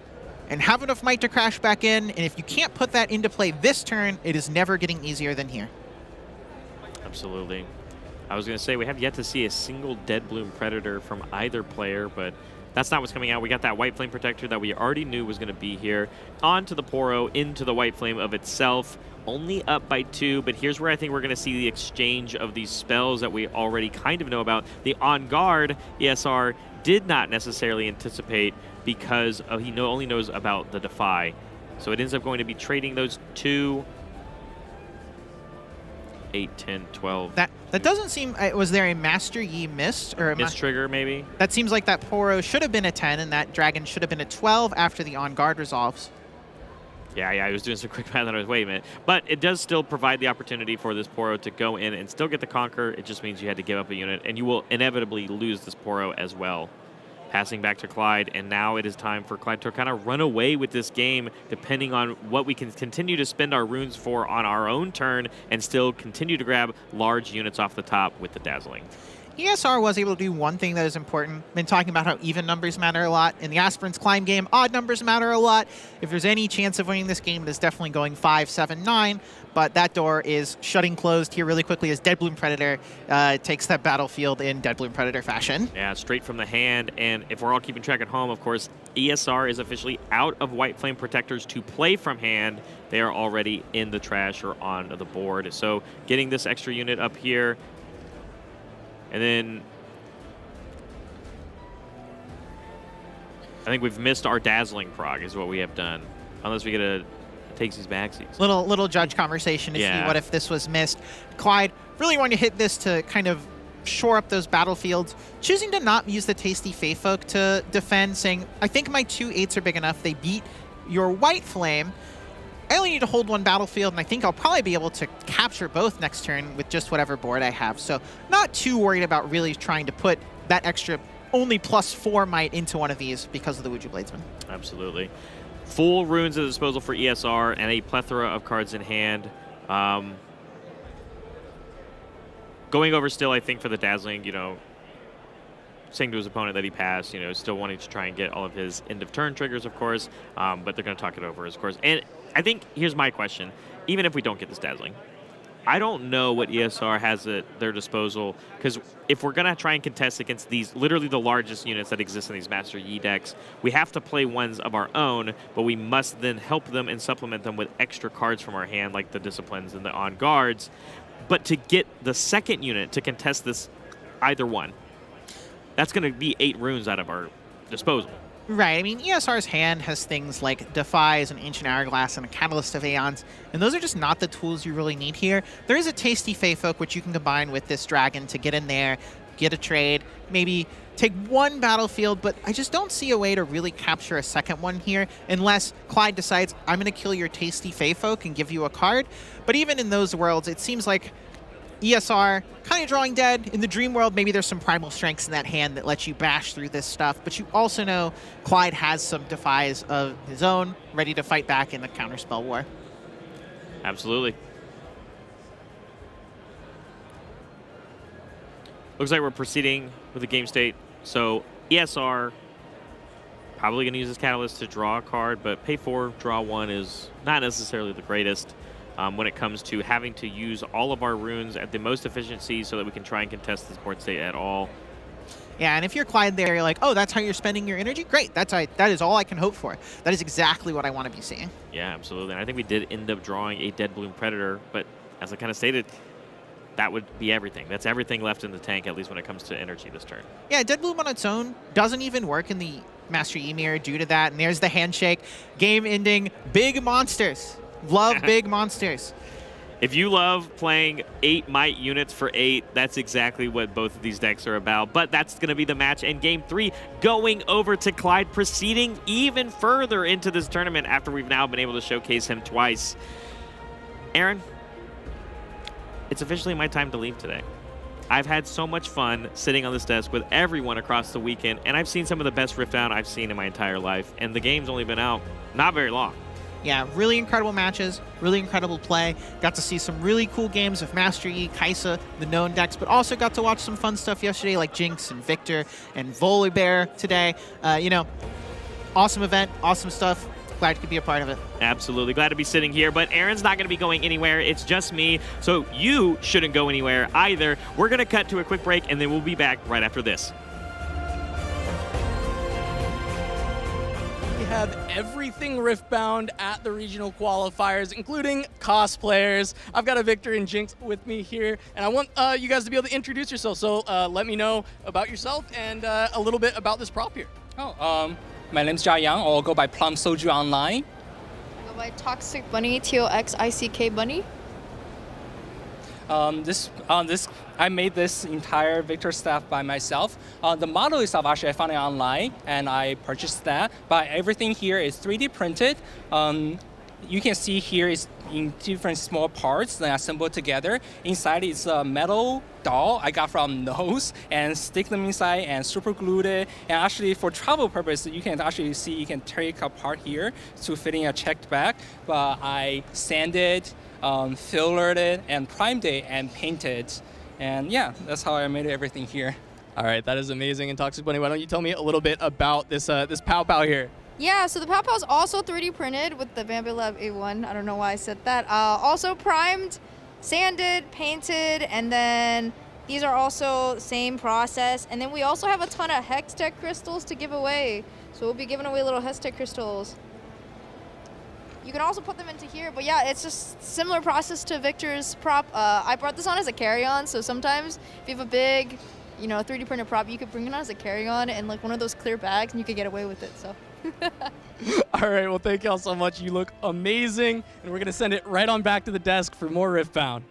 and have enough might to crash back in, and if you can't put that into play this turn, it is never getting easier than here. Absolutely. I was going to say, we have yet to see a single Dead Bloom Predator from either player, but that's not what's coming out. We got that White Flame Protector that we already knew was going to be here. Onto the Poro, into the White Flame of itself. Only up by 2, but here's where I think we're going to see the exchange of these spells that we already kind of know about. The On Guard, ESR did not necessarily anticipate because he only knows about the Defy. So it ends up going to be trading those 2. 8, 10, 12. That doesn't seem... was there a Master Yi missed? Or a Miss trigger, maybe? That seems like that Poro should have been a 10, and that Dragon should have been a 12 after the On Guard resolves. Yeah, I was doing some quick math and I was, wait a minute. But it does still provide the opportunity for this Poro to go in and still get the Conquer. It just means you had to give up a unit, and you will inevitably lose this Poro as well. Passing back to Clyde, and now it is time for Clyde to kind of run away with this game, depending on what we can continue to spend our runes for on our own turn and still continue to grab large units off the top with the Dazzling. ESR was able to do one thing that is important. Been talking about how even numbers matter a lot. In the Aspirin's Climb game, odd numbers matter a lot. If there's any chance of winning this game, it is definitely going 5, 7, 9. But that door is shutting closed here really quickly as Dead Bloom Predator takes that battlefield in Dead Bloom Predator fashion. Yeah, straight from the hand. And if we're all keeping track at home, of course, ESR is officially out of White Flame Protectors to play from hand. They are already in the trash or on the board. So getting this extra unit up here. And then I think we've missed our Dazzling prog is what we have done. Unless we get a takesies backsies. Little judge conversation to see what if this was missed. Clyde really wanted to hit this to kind of shore up those battlefields. Choosing to not use the Tasty Faefolk to defend, saying, I think my 2 8s are big enough. They beat your White Flame. I only need to hold one battlefield, and I think I'll probably be able to capture both next turn with just whatever board I have. So not too worried about really trying to put that extra only +4 might into one of these because of the Wuju Bladesman. Absolutely. Full runes at disposal for ESR and a plethora of cards in hand. Going over still, I think, for the Dazzling, saying to his opponent that he passed, still wanting to try and get all of his end-of-turn triggers, of course, but they're going to talk it over, of course. And I think, here's my question. Even if we don't get this Dazzling, I don't know what ESR has at their disposal, because if we're going to try and contest against these, literally the largest units that exist in these Master Yi decks, we have to play ones of our own, but we must then help them and supplement them with extra cards from our hand, like the Disciplines and the On Guards. But to get the second unit to contest this, either one, that's going to be 8 runes out of our disposal. Right. I mean, ESR's hand has things like Defies, an Ancient Hourglass, and a Catalyst of Aeons, and those are just not the tools you really need here. There is a Tasty Faefolk, which you can combine with this Dragon to get in there, get a trade, maybe take one battlefield, but I just don't see a way to really capture a second one here unless Clyde decides, I'm going to kill your Tasty Faefolk and give you a card. But even in those worlds, it seems like ESR kind of drawing dead. In the dream world, maybe there's some primal strengths in that hand that lets you bash through this stuff, but you also know Clyde has some Defies of his own, ready to fight back in the counterspell war. Absolutely. Looks like we're proceeding with the game state. So ESR probably going to use this Catalyst to draw a card, but pay 4, draw 1 is not necessarily the greatest when it comes to having to use all of our runes at the most efficiency so that we can try and contest this board state at all. Yeah, and if you're Clyde there, you're like, oh, that's how you're spending your energy? Great, that is all I can hope for. That is exactly what I want to be seeing. Yeah, absolutely. And I think we did end up drawing a Dead Bloom Predator, but as I kind of stated, that would be everything. That's everything left in the tank, at least when it comes to energy this turn. Yeah, Dead Bloom on its own doesn't even work in the Master Yi mirror due to that. And there's the handshake. Game ending. Big monsters. Love big monsters. If you love playing 8 Might units for 8, that's exactly what both of these decks are about. But that's going to be the match in Game 3, going over to Clyde, proceeding even further into this tournament after we've now been able to showcase him twice. Aaron, it's officially my time to leave today. I've had so much fun sitting on this desk with everyone across the weekend, and I've seen some of the best Riftbound I've seen in my entire life, and the game's only been out not very long. Yeah, really incredible matches, really incredible play. Got to see some really cool games of Master Yi, Kaisa, the known decks, but also got to watch some fun stuff yesterday like Jinx and Victor and Volibear today. You know, awesome event, awesome stuff. Glad you could be a part of it. Absolutely. Glad to be sitting here, but Aaron's not going to be going anywhere. It's just me, so you shouldn't go anywhere either. We're going to cut to a quick break, and then we'll be back right after this. We have everything Riftbound at the regional qualifiers, including cosplayers. I've got a Victor and Jinx with me here, and I want you guys to be able to introduce yourself. So let me know about yourself and a little bit about this prop here. My name's Jia Yang, or go by Plum Soju online. I go by Toxic Bunny, TOXICK Bunny. I made this entire Victor staff by myself. The model itself, actually, I found it online, and I purchased that. But everything here is 3D printed. You can see here is in different small parts that are assembled together. Inside is a metal doll I got from Nose and stick them inside and super glued it. And actually for travel purposes, you can actually see you can take apart here to fit in a checked bag. But I sanded, fillered it, and primed it and painted. And yeah, that's how I made everything here. All right, that is amazing. And Toxic Bunny, why don't you tell me a little bit about this this Pow Pow here? Yeah, so the Pow Pow is also 3D printed with the Bambi Lab A1. I don't know why I said that. Also primed, sanded, painted, and then these are also same process. And then we also have a ton of Hextech crystals to give away. So we'll be giving away little Hextech crystals. You can also put them into here, but yeah, it's just similar process to Victor's prop. I brought this on as a carry-on, so sometimes if you have a big, 3D printed prop, you could bring it on as a carry-on in like one of those clear bags, and you could get away with it. So. All right, well, thank y'all so much. You look amazing, and we're going to send it right on back to the desk for more Riftbound.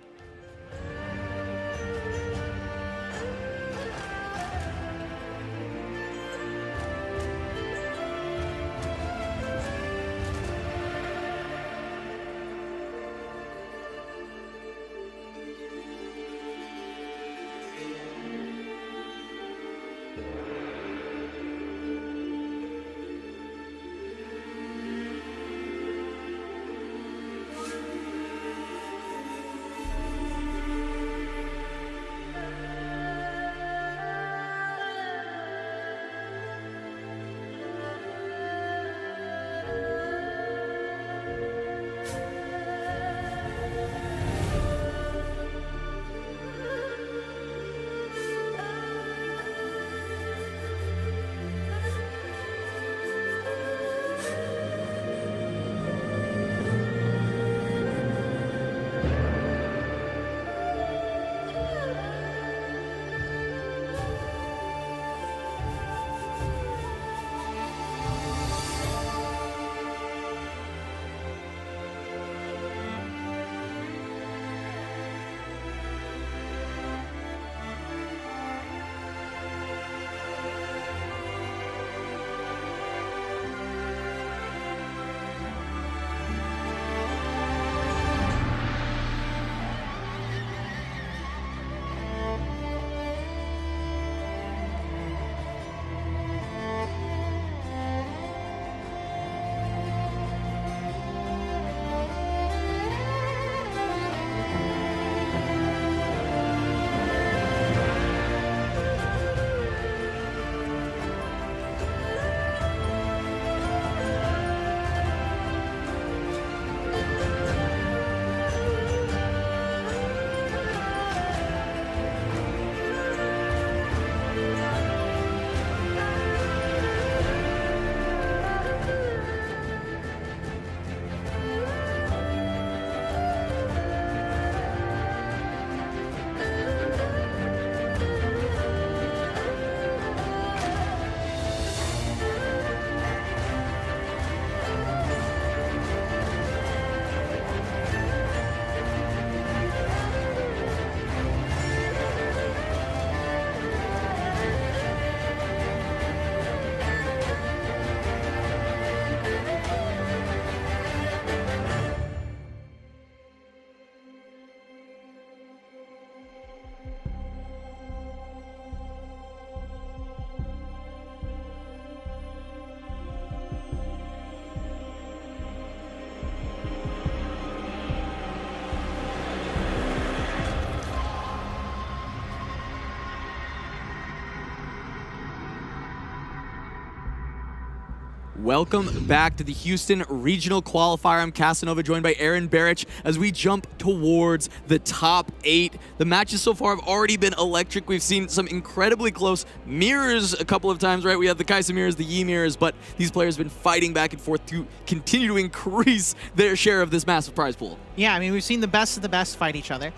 Welcome back to the Houston Regional Qualifier. I'm Casanova, joined by Aaron Barich as we jump towards the top 8. The matches so far have already been electric. We've seen some incredibly close mirrors a couple of times, right? We have the Kaisa mirrors, the Yi mirrors, but these players have been fighting back and forth to continue to increase their share of this massive prize pool. Yeah, I mean, we've seen the best of the best fight each other.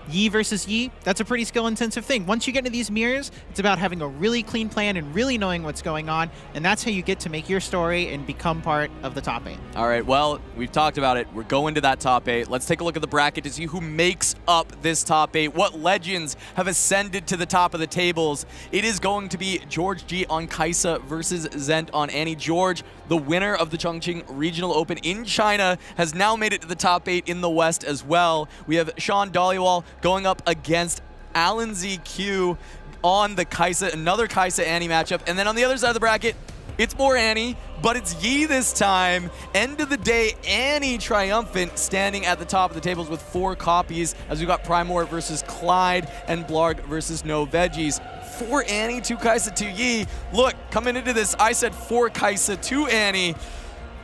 Yi versus Yi, that's a pretty skill-intensive thing. Once you get into these mirrors, it's about having a really clean plan and really knowing what's going on, and that's how you get to make your story and become part of the top 8. All right, well, we've talked about it. We're going to that top 8. Let's take a look at the bracket to see who makes up this top 8. What legends have ascended to the top of the tables? It is going to be George G on Kaisa versus Zent on Annie. George, the winner of the Chongqing Regional Open in China, has now made it to the top 8 in the West as well. We have Sean Dollywall going up against Alan ZQ on the Kaisa, another Kaisa Annie matchup. And then on the other side of the bracket, it's more Annie, but it's Yi this time. End of the day, Annie triumphant, standing at the top of the tables with 4 copies, as we got Primor versus Clyde and Blarg versus No Veggies. 4 Annie, 2 Kaisa, 2 Yi. Look, coming into this, I said 4 Kaisa, 2 Annie.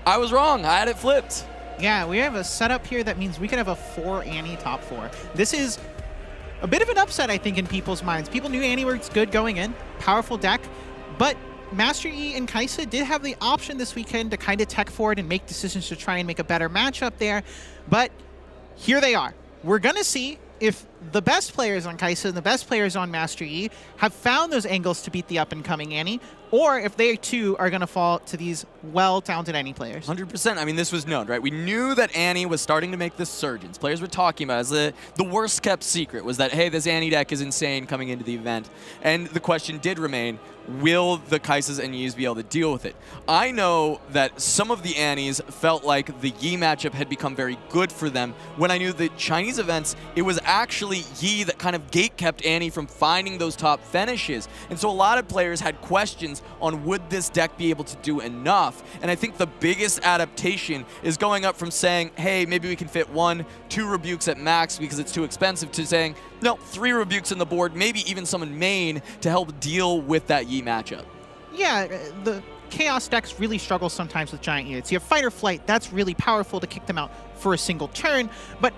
I was wrong. I had it flipped. Yeah, we have a setup here that means we could have a 4 Annie top 4. This is a bit of an upset, I think, in people's minds. People knew Annie was good going in, powerful deck, but Master Yi and Kaisa did have the option this weekend to kind of tech forward and make decisions to try and make a better matchup there, but here they are. We're going to see if the best players on Kaisa and the best players on Master Yi have found those angles to beat the up-and-coming Annie, or if they too are going to fall to these well-talented Annie players. 100%. I mean, this was known, right? We knew that Annie was starting to make this surge. Players were talking about it as the worst-kept secret was that, hey, this Annie deck is insane coming into the event. And the question did remain, will the Kaisas and Yis be able to deal with it? I know that some of the Annies felt like the Yi matchup had become very good for them. When I knew the Chinese events, it was actually Yi that kind of gate-kept Annie from finding those top finishes. And so a lot of players had questions on would this deck be able to do enough. And I think the biggest adaptation is going up from saying, hey, maybe we can fit 1, 2 rebukes at max because it's too expensive, to saying, no, 3 rebukes in the board, maybe even summon main to help deal with that Yi matchup. Yeah, the Chaos decks really struggle sometimes with giant units. You have Fight or Flight, that's really powerful to kick them out for a single turn, but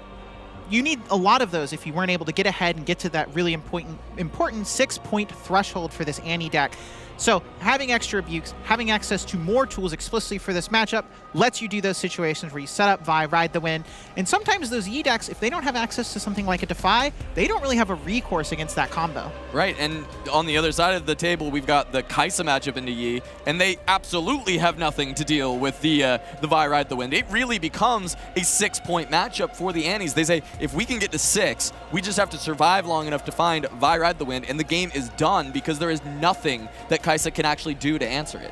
you need a lot of those if you weren't able to get ahead and get to that really important 6-point threshold for this Annie deck. So having extra rebukes, having access to more tools explicitly for this matchup lets you do those situations where you set up Vi, ride the wind. And sometimes those Yi decks, if they don't have access to something like a Defy, they don't really have a recourse against that combo. Right, and On the other side of the table, we've got the Kaisa matchup into Yi, and they absolutely have nothing to deal with the Vi Ride the Wind. It really becomes a 6-point matchup for the Annies. They say, if we can get to 6, we just have to survive long enough to find Vi Ride the Wind, and the game is done because there is nothing that Kaisa can actually do to answer it.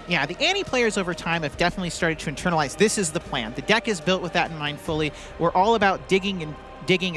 Yeah, the Annie players over time have definitely started to internalize this is the plan. The deck is built with that in mind fully. We're all about digging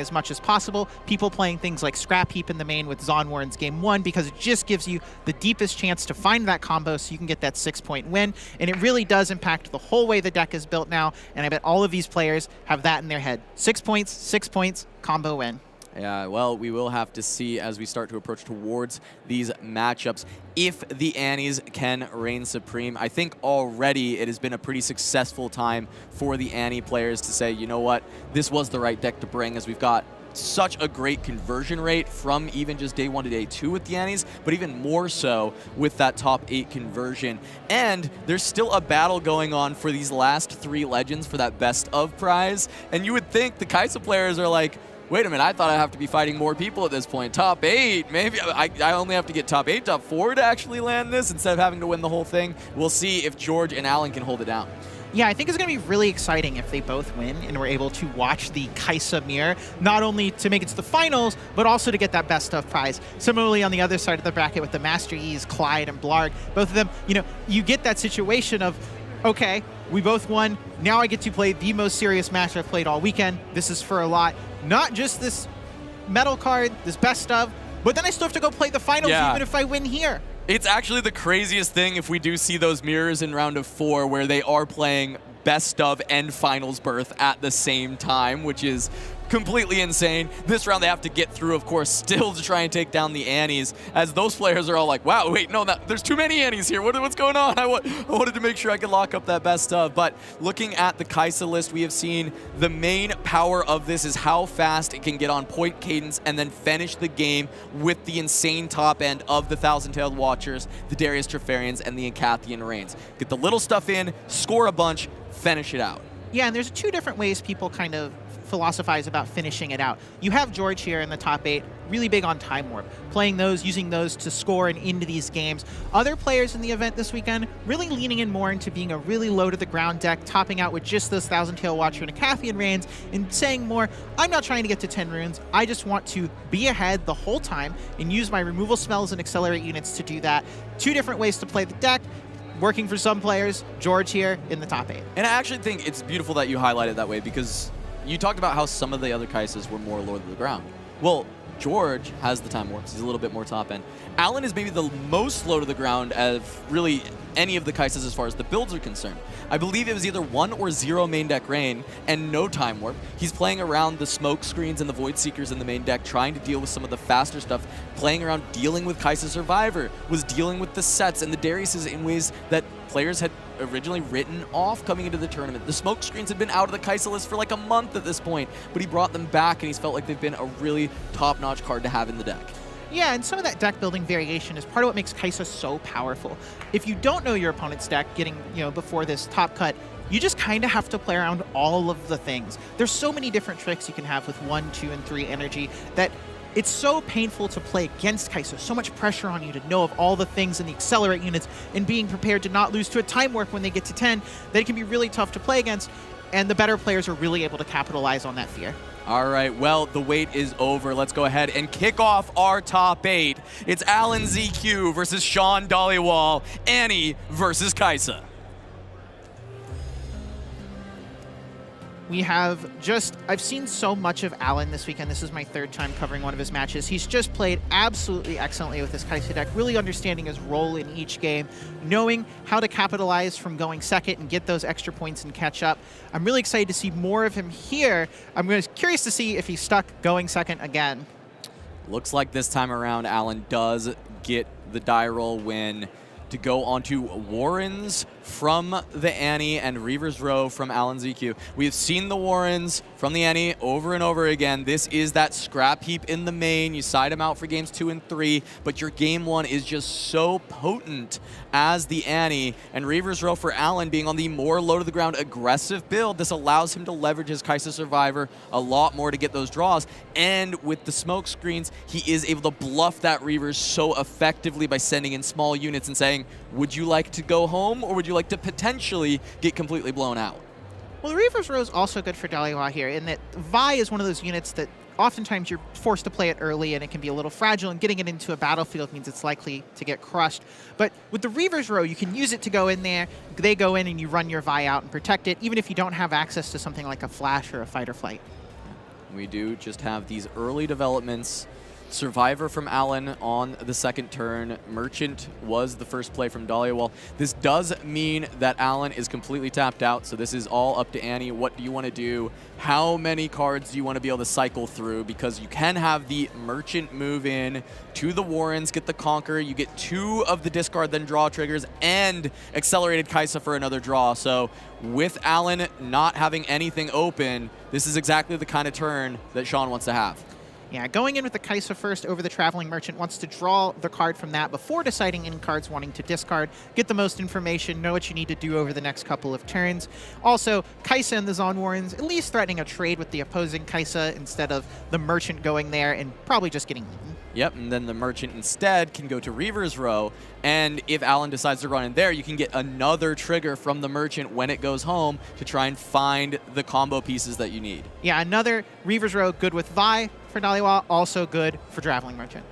as much as possible. People playing things like Scrap Heap in the main with Zon Warren's Game 1 because it just gives you the deepest chance to find that combo so you can get that 6-point win. And it really does impact the whole way the deck is built now. And I bet all of these players have that in their head. 6 points, combo win. Yeah, well, we will have to see as we start to approach towards these matchups if the Annies can reign supreme. I think already it has been a pretty successful time for the Annie players to say, you know what, this was the right deck to bring, as we've got such a great conversion rate from even just day 1 to day 2 with the Annies, but even more so with that top 8 conversion. And there's still a battle going on for these last 3 legends for that best of prize. And you would think the Kaisa players are like, wait a minute, I thought I'd have to be fighting more people at this point. Top 8, maybe I only have to get top 8, top 4 to actually land this instead of having to win the whole thing. We'll see if George and Alan can hold it down. Yeah, I think it's going to be really exciting if they both win and we're able to watch the Kaisa mirror, not only to make it to the finals, but also to get that best of prize. Similarly, on the other side of the bracket with the Master Yis, Clyde and Blarg, both of them, you get that situation of, okay, we both won. Now I get to play the most serious match I've played all weekend. This is for a lot. Not just this medal card, this best of, but then I still have to go play the finals even if I win here. It's actually the craziest thing if we do see those mirrors in round of 4 where they are playing best of and finals berth at the same time, which is completely insane. This round they have to get through, of course, still to try and take down the Annies, as those players are all like, wow, wait, no, there's too many Annies here. What's going on? I wanted to make sure I could lock up that best of. But looking at the Kaisa list, we have seen the main power of this is how fast it can get on point cadence and then finish the game with the insane top end of the Thousand-Tailed Watchers, the Darius Trefarians, and the Incathian Reigns. Get the little stuff in, score a bunch, finish it out. Yeah, and there's two different ways people kind of philosophize about finishing it out. You have George here in the top 8, really big on Time Warp, playing those, using those to score and into these games. Other players in the event this weekend really leaning in more into being a really low to the ground deck, topping out with just those Thousand-Tailed Watcher and Incathian Reigns, and saying more, I'm not trying to get to 10 runes, I just want to be ahead the whole time and use my removal spells and accelerate units to do that. Two different ways to play the deck. Working for some players, George here in the top 8. And I actually think it's beautiful that you highlight it that way, because you talked about how some of the other Kaisas were more low to the ground. Well, George has the Time Warps. He's a little bit more top end. Alan is maybe the most low to the ground of really any of the Kaisas as far as the builds are concerned. I believe it was either 1 or 0 main deck Rain and no Time Warp. He's playing around the smoke screens and the Void Seekers in the main deck, trying to deal with some of the faster stuff, playing around dealing with Kaisa Survivor, was dealing with the sets and the Dariuses in ways that players had originally written off coming into the tournament. The smoke screens had been out of the Kaisa list for like a month at this point, but he brought them back and he's felt like they've been a really top-notch card to have in the deck. Yeah, and some of that deck building variation is part of what makes Kaisa so powerful. If you don't know your opponent's deck getting, before this top cut, you just kind of have to play around all of the things. There's so many different tricks you can have with 1, 2, and 3 energy that it's so painful to play against Kaisa, so much pressure on you to know of all the things in the accelerate units and being prepared to not lose to a Time Warp when they get to 10, that it can be really tough to play against, and the better players are really able to capitalize on that fear. All right, well, the wait is over. Let's go ahead and kick off our top 8. It's Alan ZQ versus Sean Dollywall, Annie versus Kaisa. We have I've seen so much of Alan this weekend. This is my 3rd time covering one of his matches. He's just played absolutely excellently with his Kaisa deck, really understanding his role in each game, knowing how to capitalize from going second and get those extra points and catch up. I'm really excited to see more of him here. I'm curious to see if he's stuck going second again. Looks like this time around, Alan does get the die roll win to go onto Warrens from the Annie and Reaver's Row from Alan ZQ. We have seen the Warrens from the Annie over and over again. This is that scrap heap in the main. You side them out for games 2 and 3, but your game 1 is just so potent as the Annie. And Reaver's Row for Alan being on the more low to the ground aggressive build, this allows him to leverage his Kaisa Survivor a lot more to get those draws. And with the smoke screens, he is able to bluff that Reavers so effectively by sending in small units and saying, would you like to go home or would you like to potentially get completely blown out? Well, the Reaver's Row is also good for Dollywall here in that Vi is one of those units that oftentimes you're forced to play it early and it can be a little fragile, and getting it into a battlefield means it's likely to get crushed. But with the Reaver's Row, you can use it to go in there, they go in and you run your Vi out and protect it, even if you don't have access to something like a Flash or a Fight or Flight. We do just have these early developments. Survivor from Alan on the 2nd turn. Merchant was the first play from Dollywall. This does mean that Alan is completely tapped out, so this is all up to Annie. What do you want to do? How many cards do you want to be able to cycle through? Because you can have the Merchant move in to the Warrens, get the Conquer. You get 2 of the discard, then draw triggers, and accelerated Kaisa for another draw. So with Alan not having anything open, this is exactly the kind of turn that Sean wants to have. Yeah, going in with the Kaisa first over the Traveling Merchant, wants to draw the card from that before deciding any cards wanting to discard, get the most information, know what you need to do over the next couple of turns. Also, Kaisa and the Zon Warrens at least threatening a trade with the opposing Kaisa instead of the Merchant going there and probably just getting eaten. Yep, and then the Merchant instead can go to Reaver's Row, and if Alan decides to run in there, you can get another trigger from the Merchant when it goes home to try and find the combo pieces that you need. Yeah, another Reaver's Row good with Vi for Dollywall, also good for Traveling Merchant.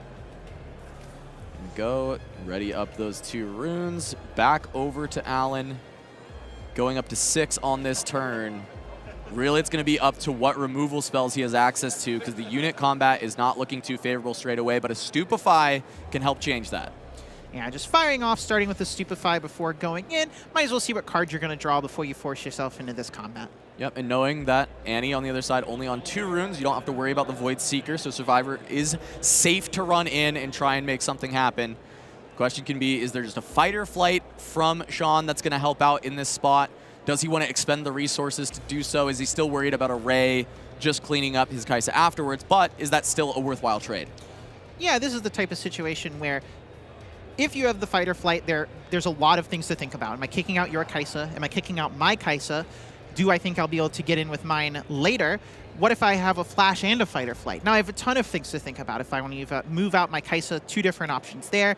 Go, ready up those 2 runes, back over to Alan, going up to 6 on this turn. Really, it's going to be up to what removal spells he has access to, because the unit combat is not looking too favorable straight away, but a Stupefy can help change that. Yeah, just firing off, starting with the Stupefy before going in. Might as well see what card you're going to draw before you force yourself into this combat. Yep, and knowing that Annie on the other side only on 2 runes, you don't have to worry about the Void Seeker, so Survivor is safe to run in and try and make something happen. Question can be, is there just a fight or flight from Sean that's going to help out in this spot? Does he want to expend the resources to do so? Is he still worried about a Ray just cleaning up his Kai'Sa afterwards? But is that still a worthwhile trade? Yeah, this is the type of situation where if you have the fight or flight, there's a lot of things to think about. Am I kicking out your Kai'Sa? Am I kicking out my Kai'Sa? Do I think I'll be able to get in with mine later? What if I have a flash and a fight or flight? Now I have a ton of things to think about. If I want to move out my Kai'Sa, 2 different options there.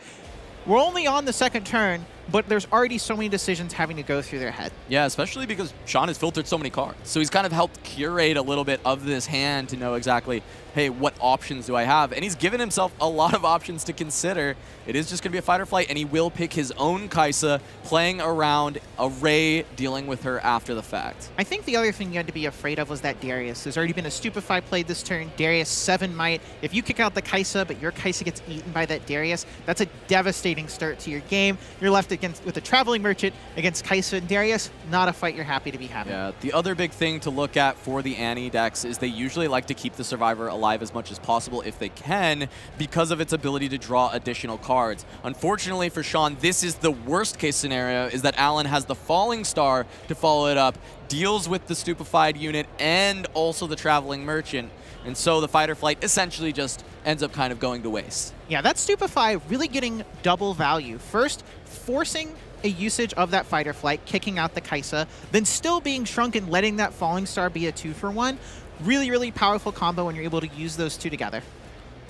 We're only on the 2nd turn, but there's already so many decisions having to go through their head. Yeah, especially because Sean has filtered so many cards. So he's kind of helped curate a little bit of this hand to know exactly, hey, what options do I have? And he's given himself a lot of options to consider. It is just going to be a fight or flight, and he will pick his own Kai'Sa, playing around a Ray, dealing with her after the fact. I think the other thing you had to be afraid of was that Darius. There's already been a Stupefy played this turn. Darius 7 might. If you kick out the Kai'Sa, but your Kai'Sa gets eaten by that Darius, that's a devastating start to your game. You're left with a Traveling Merchant against Kai'Sa and Darius. Not a fight you're happy to be having. Yeah, the other big thing to look at for the Annie decks is they usually like to keep the Survivor alive as much as possible if they can, because of its ability to draw additional cards. Unfortunately for Sean, this is the worst case scenario, is that Alan has the Falling Star to follow it up, deals with the Stupefied unit and also the Traveling Merchant, and so the fight or flight essentially just ends up kind of going to waste. Yeah, that Stupefy really getting double value. First, forcing a usage of that fight or flight, kicking out the Kai'Sa, then still being shrunken, letting that Falling Star be a 2-for-1. Really, really powerful combo when you're able to use those 2 together.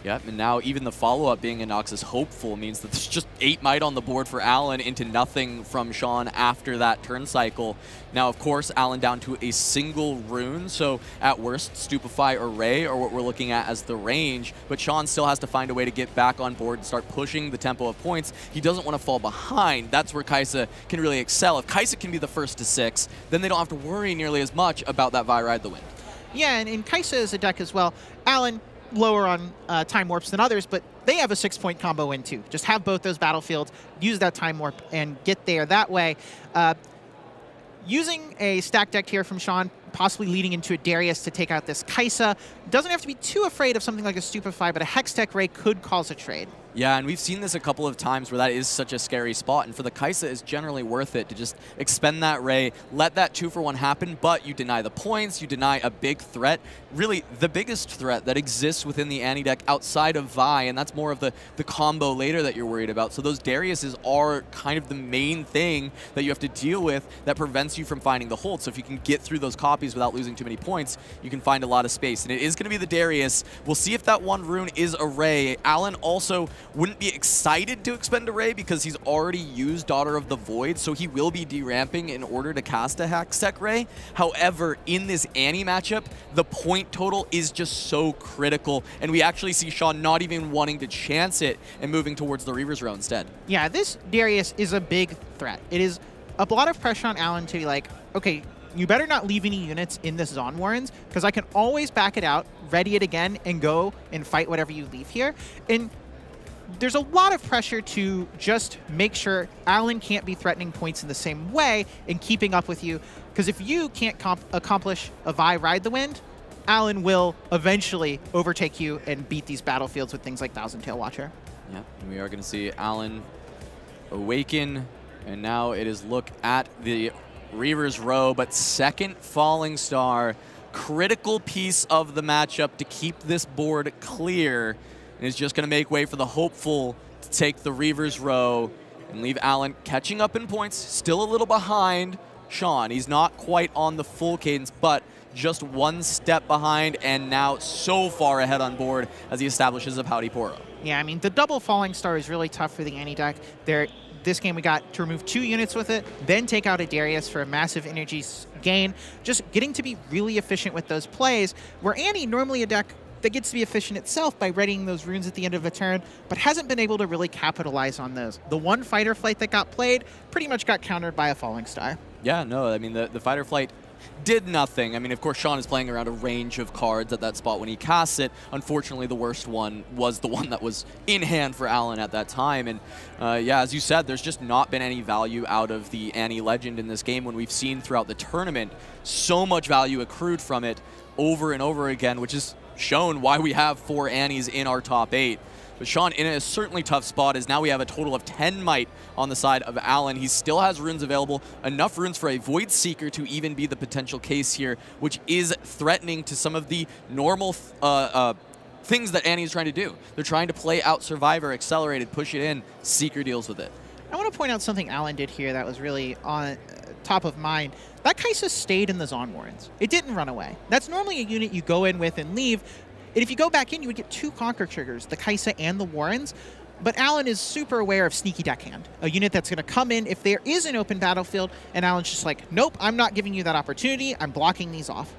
Yep, and now even the follow-up being a Noxus Hopeful means that there's just 8 might on the board for Alan into nothing from Sean after that turn cycle. Now, of course, Alan down to a single rune, so at worst, Stupefy or Ray are what we're looking at as the range, but Sean still has to find a way to get back on board and start pushing the tempo of points. He doesn't want to fall behind. That's where Kai'Sa can really excel. If Kai'Sa can be the first to 6, then they don't have to worry nearly as much about that Vi Ride the Wind. Yeah, and Kai'Sa is a deck as well. Alan, lower on Time Warps than others, but they have a 6-point combo in too. Just have both those battlefields, use that Time Warp, and get there that way. Using a stack deck here from Sean, possibly leading into a Darius to take out this Kai'Sa. Doesn't have to be too afraid of something like a Stupefy, but a Hextech Ray could cause a trade. Yeah, and we've seen this a couple of times where that is such a scary spot, and for the Kai'Sa, it's generally worth it to just expend that Ray, let that 2-for-1 happen, but you deny the points, you deny a big threat, really the biggest threat that exists within the Annie deck outside of Vi, and that's more of the combo later that you're worried about. So those Dariuses are kind of the main thing that you have to deal with that prevents you from finding the hold. So if you can get through those copies without losing too many points, you can find a lot of space, and it is going to be the Darius. We'll see if that 1 rune is a Ray. Alan also wouldn't be excited to expend a Ray because he's already used Daughter of the Void, so he will be deramping in order to cast a Hextech Ray. However, in this Annie matchup, the point total is just so critical, and we actually see Sean not even wanting to chance it and moving towards the Reaver's Row instead. Yeah, this Darius is a big threat. It is a lot of pressure on Alan to be like, okay, you better not leave any units in this Zon Warrens, because I can always back it out, ready it again, and go and fight whatever you leave here. And there's a lot of pressure to just make sure Alan can't be threatening points in the same way and keeping up with you, because if you can't accomplish a Vi Ride the Wind, Alan will eventually overtake you and beat these battlefields with things like Thousand Tail Watcher. Yeah, and we are going to see Alan awaken, and now it is look at the Reaver's Row, but second Falling Star, critical piece of the matchup to keep this board clear, and is just going to make way for the Hopeful to take the Reaver's Row and leave Alan catching up in points, still a little behind Sean. He's not quite on the full cadence, but just 1 step behind, and now so far ahead on board as he establishes a Pouty Poro. Yeah, I mean, the double Falling Star is really tough for the Annie deck. This game we got to remove 2 units with it, then take out a Darius for a massive energy gain. Just getting to be really efficient with those plays, where Annie, normally a deck that gets to be efficient itself by readying those runes at the end of a turn, but hasn't been able to really capitalize on those. The 1 fight or flight that got played pretty much got countered by a Falling Star. Yeah, no, I mean, the fight or flight did nothing. I mean, of course, Sean is playing around a range of cards at that spot when he casts it. Unfortunately, the worst one was the one that was in hand for Alan at that time. And yeah, as you said, there's just not been any value out of the Annie Legend in this game when we've seen throughout the tournament so much value accrued from it over and over again, which is shown why we have 4 Annies in our top 8. But Sean in a certainly tough spot as now we have a total of 10 might on the side of Alan. He still has runes available, enough runes for a Void Seeker to even be the potential case here, which is threatening to some of the normal things that Annie is trying to do. They're trying to play out Survivor, Accelerated, push it in, Seeker deals with it. I want to point out something Alan did here that was really on top of mind. That Kaisa stayed in the Zon Warrens. It didn't run away. That's normally a unit you go in with and leave. And if you go back in, you would get 2 Conquer triggers, the Kaisa and the Warrens. But Alan is super aware of Sneaky Deckhand, a unit that's going to come in if there is an open battlefield, and Alan's just like, nope, I'm not giving you that opportunity. I'm blocking these off.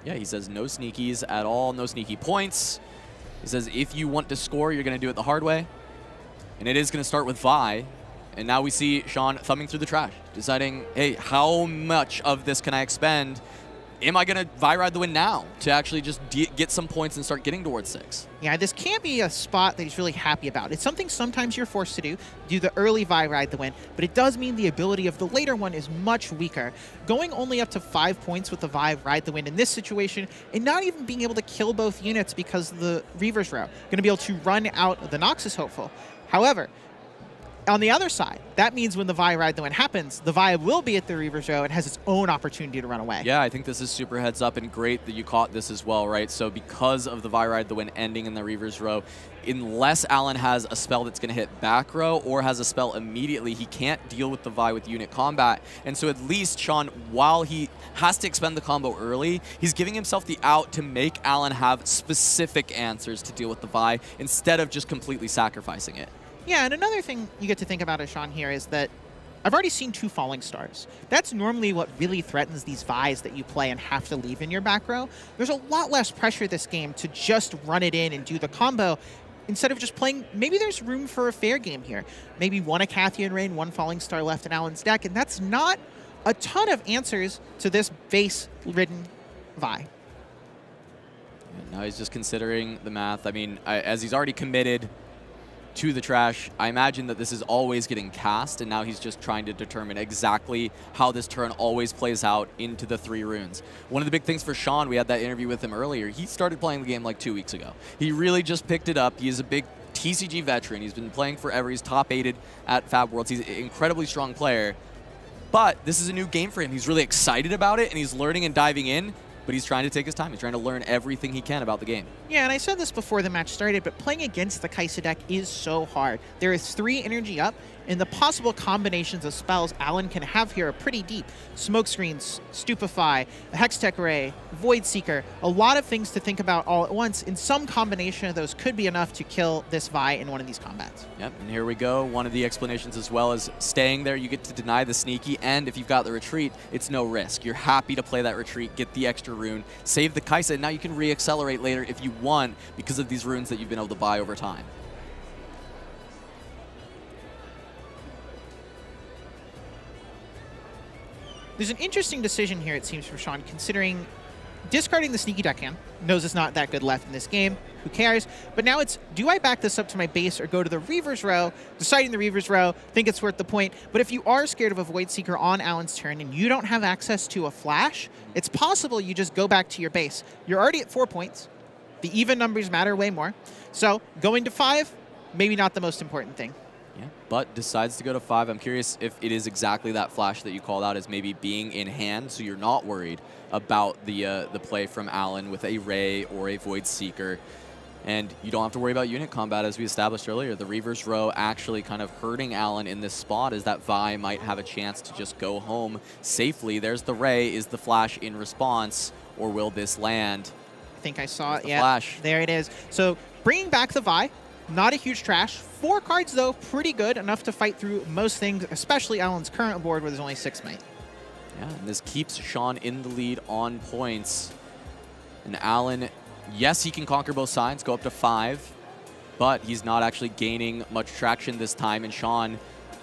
Yeah, he says no sneakies at all, no sneaky points. He says if you want to score, you're going to do it the hard way. And it is going to start with Vi. And now we see Sean thumbing through the trash, deciding, hey, how much of this can I expend? Am I going to Vi Ride the Wind now to actually just get some points and start getting towards 6? Yeah, this can't be a spot that he's really happy about. It's something sometimes you're forced to do the early Vi Ride the Wind, but it does mean the ability of the later one is much weaker. Going only up to 5 points with the Vi Ride the Wind in this situation, and not even being able to kill both units because of the Reaver's Row, going to be able to run out the Noxus Hopeful. However, on the other side, that means when the Vi Ride the Wind happens, the Vi will be at the Reaver's Row and has its own opportunity to run away. Yeah, I think this is super heads up and great that you caught this as well, right? So because of the Vi Ride the Wind ending in the Reaver's Row, unless Alan has a spell that's going to hit back row or has a spell immediately, he can't deal with the Vi with unit combat. And so at least Sean, while he has to expend the combo early, he's giving himself the out to make Alan have specific answers to deal with the Vi instead of just completely sacrificing it. Yeah, and another thing you get to think about, Sean, here is that I've already seen 2 Falling Stars. That's normally what really threatens these Vi's that you play and have to leave in your back row. There's a lot less pressure this game to just run it in and do the combo instead of just playing. Maybe there's room for a fair game here. Maybe 1 Acathean Rain, 1 Falling Star left in Alan's deck, and that's not a ton of answers to this base-ridden Vi. Now he's just considering the math. I mean, as he's already committed to the trash, I imagine that this is always getting cast, and now he's just trying to determine exactly how this turn always plays out into the 3 runes. One of the big things for Sean, we had that interview with him earlier, he started playing the game like 2 weeks ago. He really just picked it up. He is a big TCG veteran. He's been playing forever. He's top 8'd at Fab Worlds. He's an incredibly strong player, but this is a new game for him. He's really excited about it, and he's learning and diving in, but he's trying to take his time. He's trying to learn everything he can about the game. Yeah, and I said this before the match started, but playing against the Kaisa deck is so hard. There is 3 energy up, and the possible combinations of spells Alan can have here are pretty deep. Smokescreens, Stupefy, a Hextech Ray, Void Seeker, a lot of things to think about all at once, and some combination of those could be enough to kill this Vi in one of these combats. Yep, and here we go. One of the explanations as well is staying there, you get to deny the sneaky, and if you've got the retreat, it's no risk. You're happy to play that retreat, get the extra rune, save the Kaisa, and now you can re-accelerate later if you want because of these runes that you've been able to buy over time. There's an interesting decision here, it seems, for Sean, considering discarding the Sneaky Deckhand. Knows it's not that good left in this game. Who cares? But now it's, do I back this up to my base or go to the Reaver's Row? Deciding the Reaver's Row, think it's worth the point. But if you are scared of a Void Seeker on Alan's turn and you don't have access to a flash, it's possible you just go back to your base. You're already at 4 points. The even numbers matter way more. So going to 5, maybe not the most important thing. Yeah, but decides to go to 5. I'm curious if it is exactly that flash that you called out as maybe being in hand, so you're not worried about the play from Alan with a Ray or a Void Seeker. And you don't have to worry about unit combat, as we established earlier. The Reaver's Row actually kind of hurting Alan in this spot as that Vi might have a chance to just go home safely. There's the Ray. Is the flash in response, or will this land? I think I saw it, yeah. Flash. There it is. So bringing back the Vi, not a huge trash. 4 cards, though, pretty good, enough to fight through most things, especially Alan's current board where there's only 6 might. Yeah, and this keeps Sean in the lead on points. And Alan, yes, he can conquer both sides, go up to 5, but he's not actually gaining much traction this time. And Sean,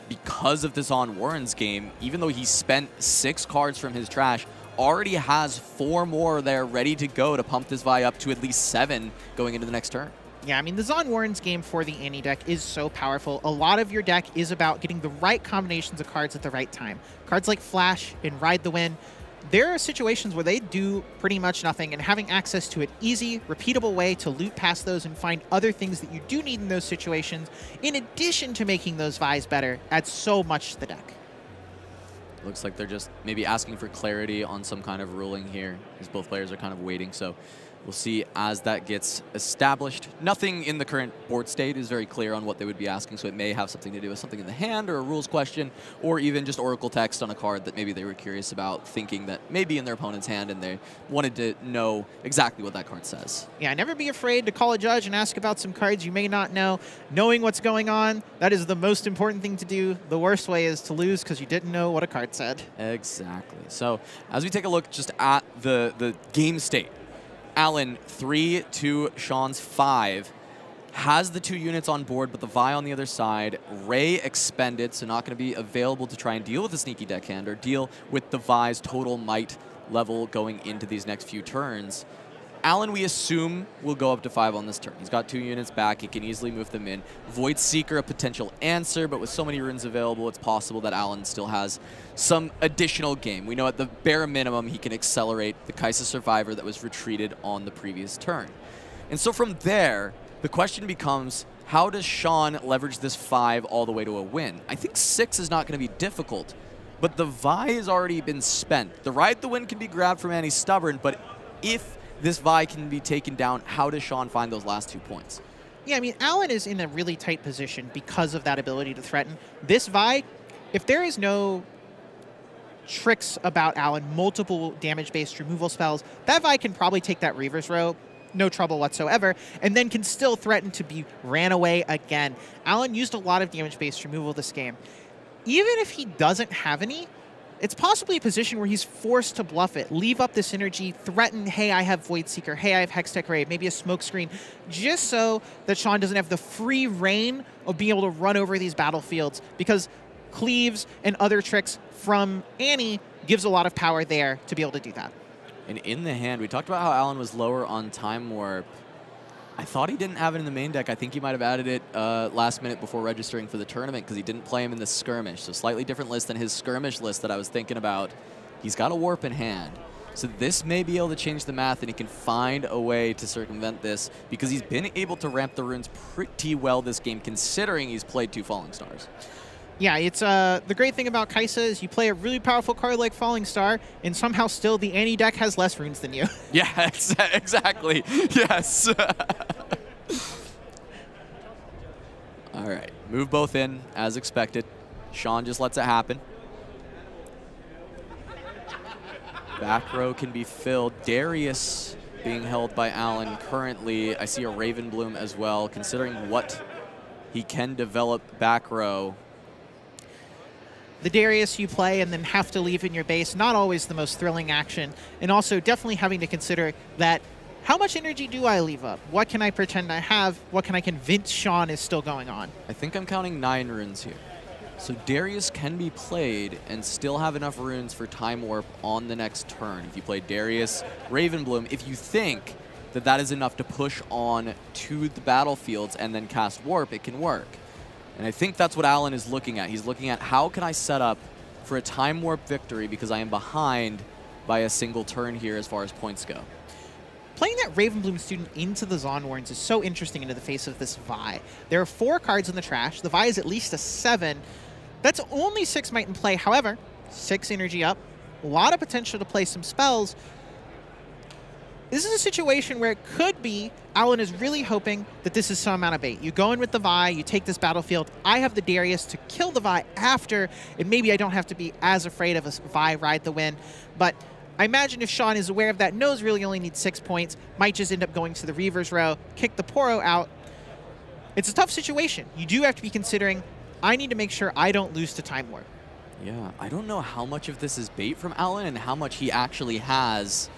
because of this on Warren's game, even though he spent 6 cards from his trash, already has 4 more there ready to go to pump this Vi up to at least 7 going into the next turn. Yeah, I mean, the Zon Warren's game for the Annie deck is so powerful. A lot of your deck is about getting the right combinations of cards at the right time. Cards like Flash and Ride the Wind, there are situations where they do pretty much nothing, and having access to an easy, repeatable way to loot past those and find other things that you do need in those situations, in addition to making those Vi's better, adds so much to the deck. Looks like they're just maybe asking for clarity on some kind of ruling here, because both players are kind of waiting. So we'll see as that gets established. Nothing in the current board state is very clear on what they would be asking, so it may have something to do with something in the hand or a rules question, or even just Oracle text on a card that maybe they were curious about, thinking that maybe in their opponent's hand, and they wanted to know exactly what that card says. Yeah, never be afraid to call a judge and ask about some cards you may not know. Knowing what's going on, that is the most important thing to do. The worst way is to lose because you didn't know what a card said. Exactly. So as we take a look just at the game state, Alan, 3 to Sean's 5, has the 2 units on board, but the Vi on the other side. Ray expended, so not going to be available to try and deal with the sneaky deckhand or deal with the Vi's total might level going into these next few turns. Alan, we assume, will go up to 5 on this turn. He's got 2 units back. He can easily move them in. Void Seeker, a potential answer, but with so many runes available, it's possible that Alan still has some additional game. We know at the bare minimum, he can accelerate the Kaisa Survivor that was retreated on the previous turn. And so from there, the question becomes, how does Sean leverage this 5 all the way to a win? I think 6 is not going to be difficult, but the Vi has already been spent. The Ride the Wind can be grabbed from Annie Stubborn, but if this Vi can be taken down, how does Sean find those last 2 points? Yeah, I mean, Alan is in a really tight position because of that ability to threaten. This Vi, if there is no tricks about Alan, multiple damage-based removal spells, that Vi can probably take that Reaver's Row, no trouble whatsoever, and then can still threaten to be ran away again. Alan used a lot of damage-based removal this game. Even if he doesn't have any, it's possibly a position where he's forced to bluff it, leave up this energy, threaten, hey, I have Void Seeker, hey, I have Hextech Ray, maybe a smoke screen, just so that Sean doesn't have the free reign of being able to run over these battlefields, because Cleaves and other tricks from Annie gives a lot of power there to be able to do that. And in the hand, we talked about how Alan was lower on Time Warp. I thought he didn't have it in the main deck. I think he might have added it last minute before registering for the tournament because he didn't play him in the skirmish. So slightly different list than his skirmish list that I was thinking about. He's got a warp in hand. So this may be able to change the math, and he can find a way to circumvent this because he's been able to ramp the runes pretty well this game, considering he's played 2 Falling Stars. Yeah, it's the great thing about Kaisa is you play a really powerful card like Falling Star, and somehow still the Annie deck has less runes than you. Yeah, exactly. Yes. All right, move both in as expected. Sean just lets it happen. Back row can be filled. Darius being held by Alan currently. I see a Raven Bloom as well, considering what he can develop back row. The Darius you play and then have to leave in your base, not always the most thrilling action. And also definitely having to consider that, how much energy do I leave up? What can I pretend I have? What can I convince Sean is still going on? I think I'm counting 9 runes here. So Darius can be played and still have enough runes for Time Warp on the next turn. If you play Darius, Ravenbloom, if you think that that is enough to push on to the battlefields and then cast Warp, it can work. And I think that's what Alan is looking at. He's looking at how can I set up for a Time Warp victory because I am behind by a single turn here as far as points go. Playing that Ravenbloom student into the Zon Warrens is so interesting into the face of this Vi. There are 4 cards in the trash. The Vi is at least a 7. That's only 6 might in play. However, 6 energy up, a lot of potential to play some spells. This is a situation where it could be Alan is really hoping that this is some amount of bait. You go in with the Vi, you take this battlefield. I have the Darius to kill the Vi after, and maybe I don't have to be as afraid of a Vi Ride the Wind. But I imagine if Sean is aware of that, knows really only needs 6 points, might just end up going to the Reaver's Row, kick the Poro out. It's a tough situation. You do have to be considering, I need to make sure I don't lose to Time Warp. Yeah, I don't know how much of this is bait from Alan and how much he actually has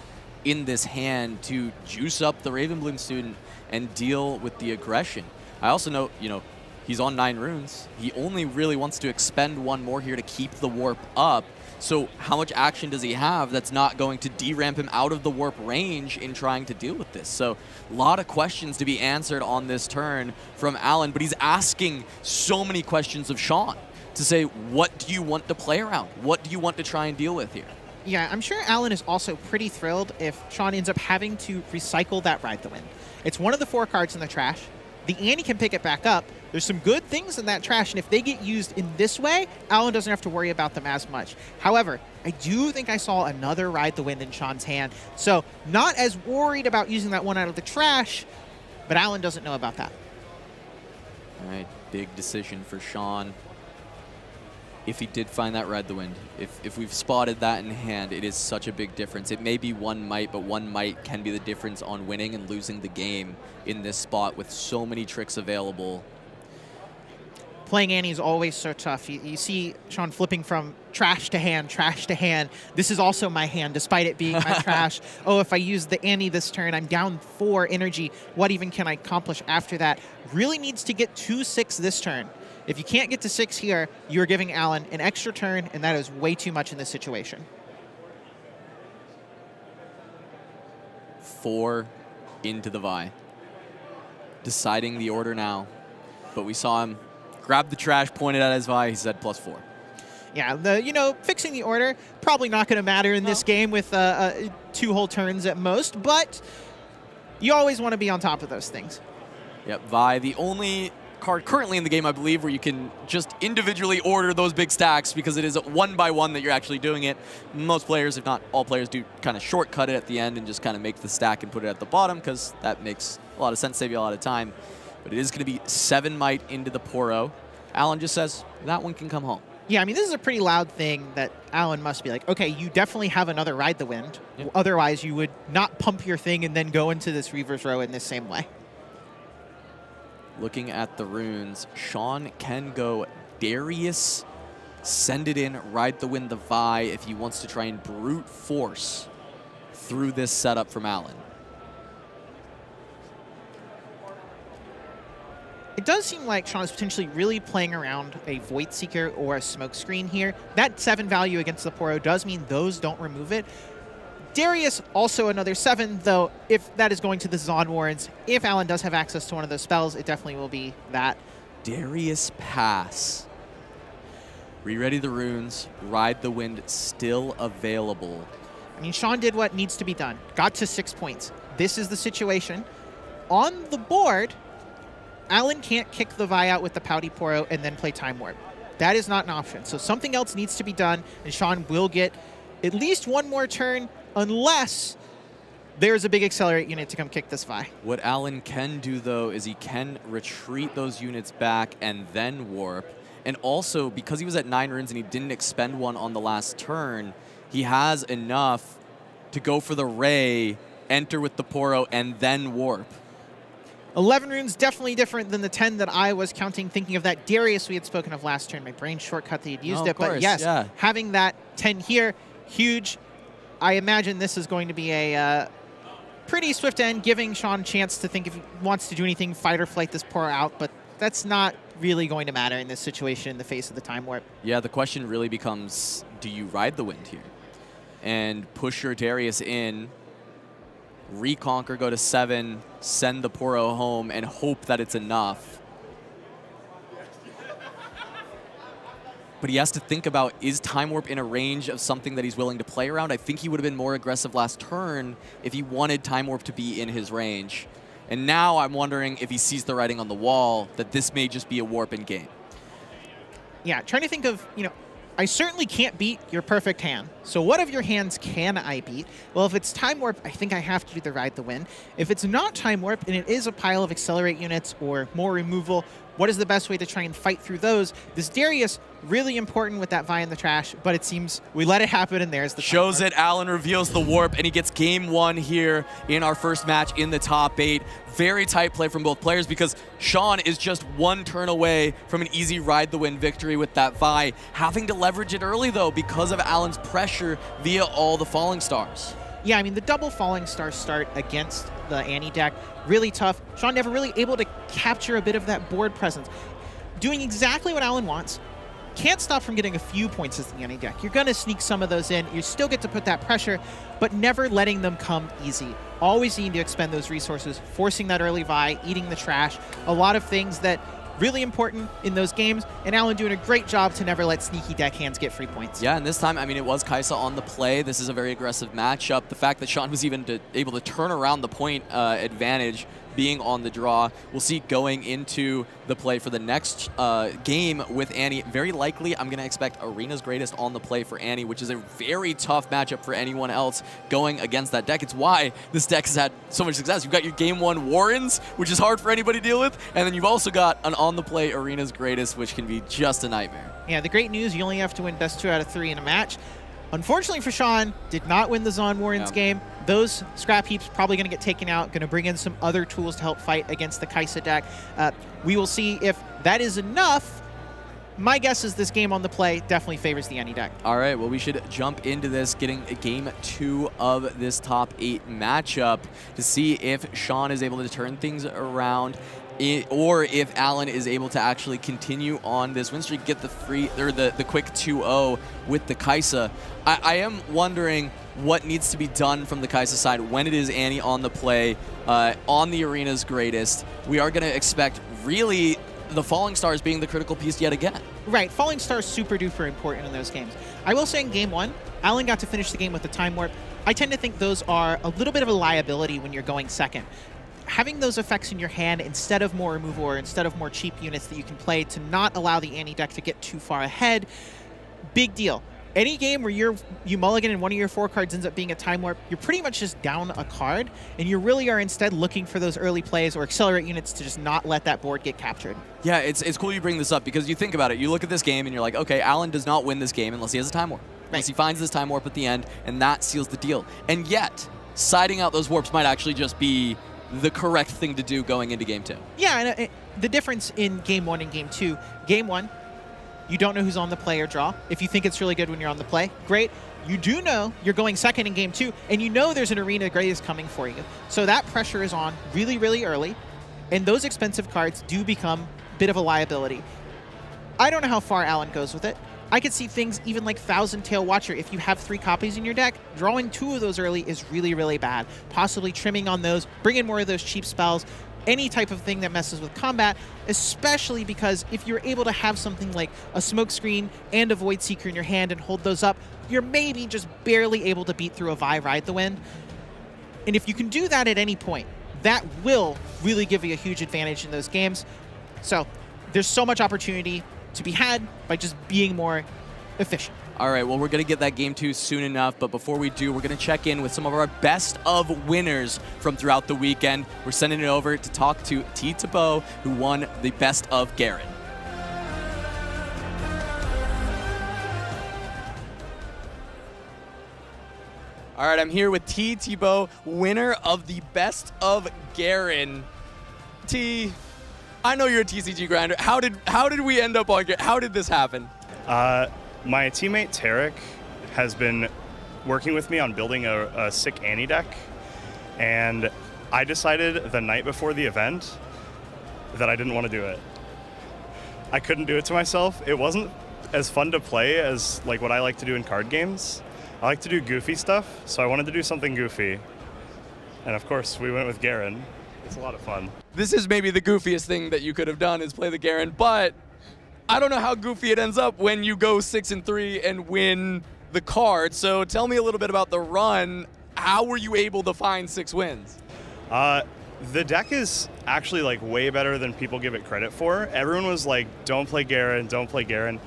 in this hand to juice up the Ravenbloom student and deal with the aggression. I also know, he's on 9 runes. He only really wants to expend 1 more here to keep the warp up. So how much action does he have that's not going to deramp him out of the warp range in trying to deal with this? So a lot of questions to be answered on this turn from Alan, but he's asking so many questions of Sean to say, what do you want to play around? What do you want to try and deal with here? Yeah, I'm sure Alan is also pretty thrilled if Sean ends up having to recycle that Ride the Wind. It's one of the 4 cards in the trash. The Annie can pick it back up. There's some good things in that trash, and if they get used in this way, Alan doesn't have to worry about them as much. However, I do think I saw another Ride the Wind in Sean's hand, so not as worried about using that one out of the trash, but Alan doesn't know about that. All right, big decision for Sean. If he did find that Ride the Wind, if we've spotted that in hand, it is such a big difference. It may be one might, but one might can be the difference on winning and losing the game in this spot with so many tricks available. Playing Annie is always so tough. You see Sean flipping from trash to hand, trash to hand. This is also my hand, despite it being my trash. Oh, if I use the Annie this turn, I'm down 4 energy. What even can I accomplish after that? Really needs to get to 6 this turn. If you can't get to 6 here, you're giving Alan an extra turn, and that is way too much in this situation. 4 into the Vi. Deciding the order now. But we saw him grab the trash, pointed at his Vi, he said +4. Yeah, fixing the order, probably not going to matter in this game with 2 whole turns at most, but you always want to be on top of those things. Yep, Vi, the only card currently in the game, I believe, where you can just individually order those big stacks because it is 1 by 1 that you're actually doing it. Most players, if not all players, do kind of shortcut it at the end and just kind of make the stack and put it at the bottom because that makes a lot of sense, save you a lot of time. But it is going to be 7 might into the Poro. Alan just says that one can come home. Yeah, I mean, this is a pretty loud thing that Alan must be like, okay, you definitely have another Ride the Wind. Yep. Otherwise, you would not pump your thing and then go into this reverse row in this same way. Looking at the runes, Sean can go Darius, send it in, Ride the Wind the Vi if he wants to try and brute force through this setup from Alan. It does seem like Sean is potentially really playing around a Void Seeker or a Smoke Screen here. That 7 value against the Poro does mean those don't remove it. Darius, also another 7, though if that is going to the Zon Warrens, if Alan does have access to one of those spells, it definitely will be that. Darius pass. Re-ready the runes, Ride the Wind still available. I mean, Sean did what needs to be done. Got to 6 points. This is the situation. On the board, Alan can't kick the Vi out with the Pouty Poro and then play Time Warp. That is not an option. So something else needs to be done, and Sean will get at least 1 more turn unless there's a big Accelerate unit to come kick this Vi. What Alan can do, though, is he can retreat those units back and then warp. And also, because he was at 9 runes and he didn't expend one on the last turn, he has enough to go for the Ray, enter with the Poro, and then warp. 11 runes, definitely different than the 10 that I was counting, thinking of that Darius we had spoken of last turn. My brain shortcut that he'd used it, but yes, yeah. Having that 10 here, huge. I imagine this is going to be a pretty swift end, giving Sean a chance to think if he wants to do anything, fight or flight this Poro out, but that's not really going to matter in this situation in the face of the Time Warp. Yeah, the question really becomes, do you Ride the Wind here? And push your Darius in, reconquer, go to 7, send the Poro home, and hope that it's enough. But he has to think about, is Time Warp in a range of something that he's willing to play around? I think he would have been more aggressive last turn if he wanted Time Warp to be in his range. And now I'm wondering if he sees the writing on the wall that this may just be a warp in game. Yeah, trying to think of, I certainly can't beat your perfect hand. So what of your hands can I beat? Well, if it's Time Warp, I think I have to do the Ride the Wind. If it's not Time Warp and it is a pile of Accelerate units or more removal, what is the best way to try and fight through those? This Darius, really important with that Vi in the trash, but it seems we let it happen and there's the Shows it, Alan reveals the warp, and he gets game 1 here in our first match in the top 8. Very tight play from both players because Sean is just 1 turn away from an easy Ride the Wind victory with that Vi. Having to leverage it early, though, because of Alan's pressure via all the Falling Stars. Yeah, I mean, the double Falling Star start against the Annie deck, really tough. Sean never really able to capture a bit of that board presence. Doing exactly what Alan wants, can't stop from getting a few points as the Annie deck. You're going to sneak some of those in. You still get to put that pressure, but never letting them come easy. Always need to expend those resources, forcing that early Vi, eating the trash. A lot of things that really important in those games, and Alan doing a great job to never let sneaky deckhands get free points. Yeah, and this time, I mean, it was Kaisa on the play. This is a very aggressive matchup. The fact that Sean was even able to turn around the point advantage being on the draw. We'll see going into the play for the next game with Annie. Very likely, I'm going to expect Arena's Greatest on the play for Annie, which is a very tough matchup for anyone else going against that deck. It's why this deck has had so much success. You've got your Game 1 Warrens, which is hard for anybody to deal with, and then you've also got an on-the-play Arena's Greatest, which can be just a nightmare. Yeah, the great news, you only have to win best 2 out of 3 in a match. Unfortunately for Sean, did not win the Zon Warrens game. Those scrap heaps probably going to get taken out, going to bring in some other tools to help fight against the Kaisa deck. We will see if that is enough. My guess is this game on the play definitely favors the Annie deck. All right, well, we should jump into this, getting game 2 of this top 8 matchup to see if Sean is able to turn things around, or if Alan is able to actually continue on this win streak, get the quick 2-0 with the Kaisa. I am wondering what needs to be done from the Kaisa side when it is Annie on the play, on the Arena's Greatest. We are going to expect really the Falling Stars being the critical piece yet again. Right, Falling Stars super duper important in those games. I will say in game 1, Alan got to finish the game with the Time Warp. I tend to think those are a little bit of a liability when you're going second. Having those effects in your hand instead of more removal or instead of more cheap units that you can play to not allow the Annie deck to get too far ahead, big deal. Any game where you mulligan and one of your 4 cards ends up being a Time Warp, you're pretty much just down a card, and you really are instead looking for those early plays or accelerate units to just not let that board get captured. Yeah, it's cool you bring this up because you think about it. You look at this game and you're like, okay, Alan does not win this game unless he has a Time Warp. Unless he finds this Time Warp at the end, and that seals the deal. And yet, siding out those warps might actually just be the correct thing to do going into game 2. Yeah, and the difference in game 1 and game 2, game 1, you don't know who's on the play or draw. If you think it's really good when you're on the play, great. You do know you're going second in game 2, and you know there's an Arena Greatest coming for you. So that pressure is on really, really early, and those expensive cards do become a bit of a liability. I don't know how far Alan goes with it. I could see things even like Thousand Tail Watcher. If you have 3 copies in your deck, drawing 2 of those early is really, really bad. Possibly trimming on those, bring in more of those cheap spells, any type of thing that messes with combat, especially because if you're able to have something like a Smokescreen and a Void Seeker in your hand and hold those up, you're maybe just barely able to beat through a Vi Ride the Wind. And if you can do that at any point, that will really give you a huge advantage in those games. So there's so much opportunity to be had by just being more efficient. All right, well, we're going to get that game 2 soon enough, but before we do, we're going to check in with some of our best of winners from throughout the weekend. We're sending it over to talk to T. Tebow, who won the best of Garen. All right, I'm here with T. Tebow, winner of the best of Garen. T, I know you're a TCG grinder. How did we end up on Garen? How did this happen? My teammate Tarek has been working with me on building a sick Annie deck, and I decided the night before the event that I didn't want to do it. I couldn't do it to myself. It wasn't as fun to play as like what I like to do in card games. I like to do goofy stuff, so I wanted to do something goofy. And of course, we went with Garen. It's a lot of fun. This is maybe the goofiest thing that you could have done is play the Garen, but I don't know how goofy it ends up when you go 6-3 and win the card. So tell me a little bit about the run. How were you able to find 6 wins? The deck is actually like way better than people give it credit for. Everyone was like, don't play Garen, don't play Garen.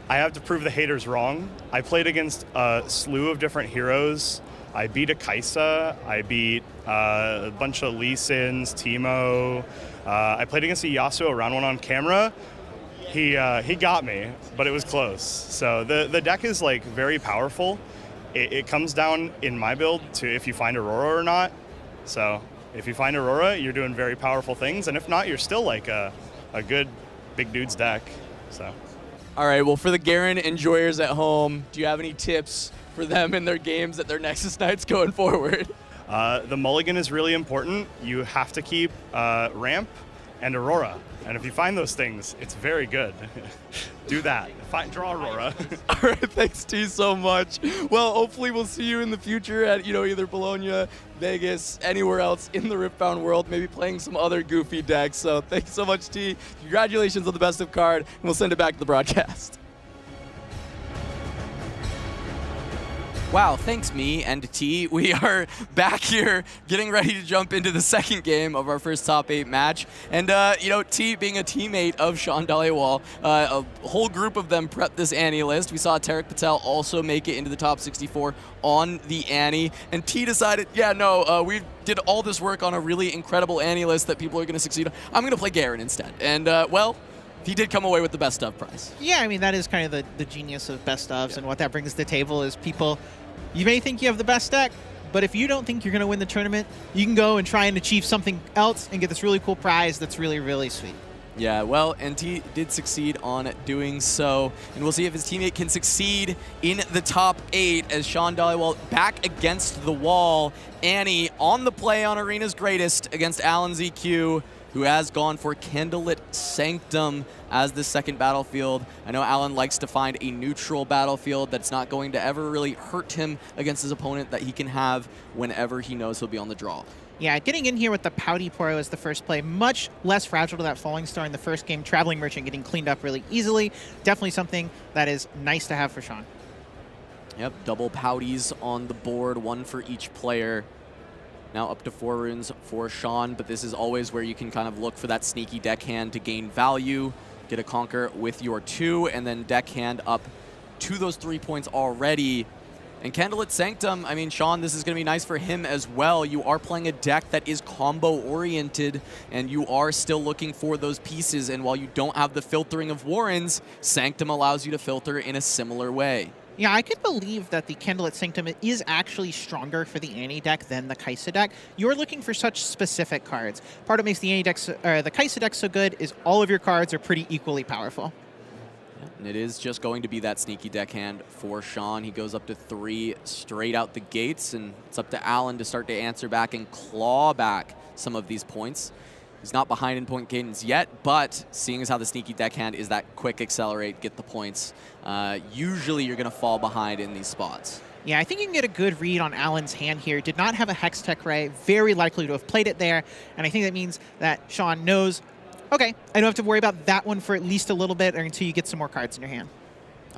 I have to prove the haters wrong. I played against a slew of different heroes. I beat a Kaisa. I beat a bunch of Lee Sins, Teemo. I played against a Yasuo round 1 on camera. He got me, but it was close. So the deck is like very powerful. It comes down in my build to if you find Aurora or not. So if you find Aurora, you're doing very powerful things, and if not, you're still like a good big dude's deck. So. All right, well, for the Garen enjoyers at home, do you have any tips for them in their games at their Nexus nights going forward? The mulligan is really important. You have to keep ramp and Aurora. And if you find those things, it's very good. Do that. Draw Aurora. All right, thanks T so much. Well, hopefully we'll see you in the future at either Bologna, Vegas, anywhere else in the Riftbound world, maybe playing some other goofy decks. So thanks so much, T. Congratulations on the best of card, and we'll send it back to the broadcast. Wow, thanks me and T. We are back here getting ready to jump into the second game of our first top 8 match. And, T being a teammate of Sean Dhaliwal, a whole group of them prepped this Annie list. We saw Tarek Patel also make it into the top 64 on the Annie. And T decided, we did all this work on a really incredible Annie list that people are going to succeed on. I'm going to play Garen instead. And, he did come away with the best of prize. Yeah, I mean, that is kind of the genius of best ofs, and what that brings to the table is people, you may think you have the best deck, but if you don't think you're going to win the tournament, you can go and try and achieve something else and get this really cool prize that's really, really sweet. Yeah, well, and T did succeed on doing so, and we'll see if his teammate can succeed in the top 8 as Sean Dhaliwal back against the wall. Annie on the play on Arena's Greatest against Alan ZQ, who has gone for Candlelit Sanctum as the second battlefield. I know Alan likes to find a neutral battlefield that's not going to ever really hurt him against his opponent, that he can have whenever he knows he'll be on the draw. Yeah, getting in here with the Pouty Poro as the first play, much less fragile to that Falling Star in the first game. Traveling Merchant getting cleaned up really easily. Definitely something that is nice to have for Sean. Yep, double Pouties on the board, one for each player. Now up to 4 runes for Sean, but this is always where you can kind of look for that sneaky deckhand to gain value, get a Conquer with your 2, and then deckhand up to those 3 points already. And Candlelit Sanctum, I mean, Sean, this is going to be nice for him as well. You are playing a deck that is combo-oriented, and you are still looking for those pieces, and while you don't have the filtering of Warrens, Sanctum allows you to filter in a similar way. Yeah, I could believe that the Candlelit Sanctum is actually stronger for the Annie deck than the Kaisa deck. You're looking for such specific cards. Part of what makes the Annie deck, the Kaisa deck so good is all of your cards are pretty equally powerful. And it is just going to be that sneaky deckhand for Sean. He goes up to 3 straight out the gates, and it's up to Alan to start to answer back and claw back some of these points. He's not behind in point cadence yet, but seeing as how the sneaky deckhand is that quick accelerate, get the points, usually you're going to fall behind in these spots. Yeah, I think you can get a good read on Alan's hand here. Did not have a Hex Tech Ray, very likely to have played it there, and I think that means that Sean knows, okay, I don't have to worry about that one for at least a little bit or until you get some more cards in your hand.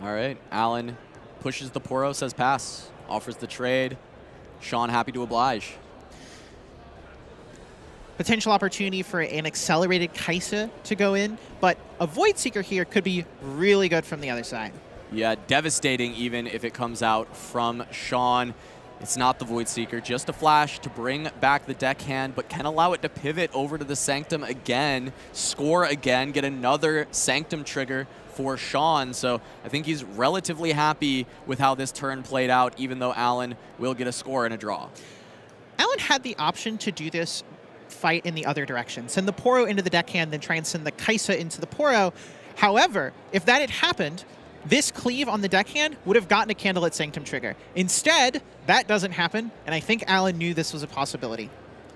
All right, Alan pushes the Poro, says pass, offers the trade. Sean happy to oblige. Potential opportunity for an accelerated Kaisa to go in, but a Void Seeker here could be really good from the other side. Yeah, devastating even if it comes out from Sean. It's not the Void Seeker, just a flash to bring back the deckhand, but can allow it to pivot over to the Sanctum again, score again, get another Sanctum trigger for Sean. So I think he's relatively happy with how this turn played out, even though Alan will get a score and a draw. Alan had the option to do this fight in the other direction. Send the Poro into the deckhand, then try and send the Kaisa into the Poro. However, if that had happened, this cleave on the deckhand would have gotten a Candlelit Sanctum trigger. Instead, that doesn't happen, and I think Alan knew this was a possibility.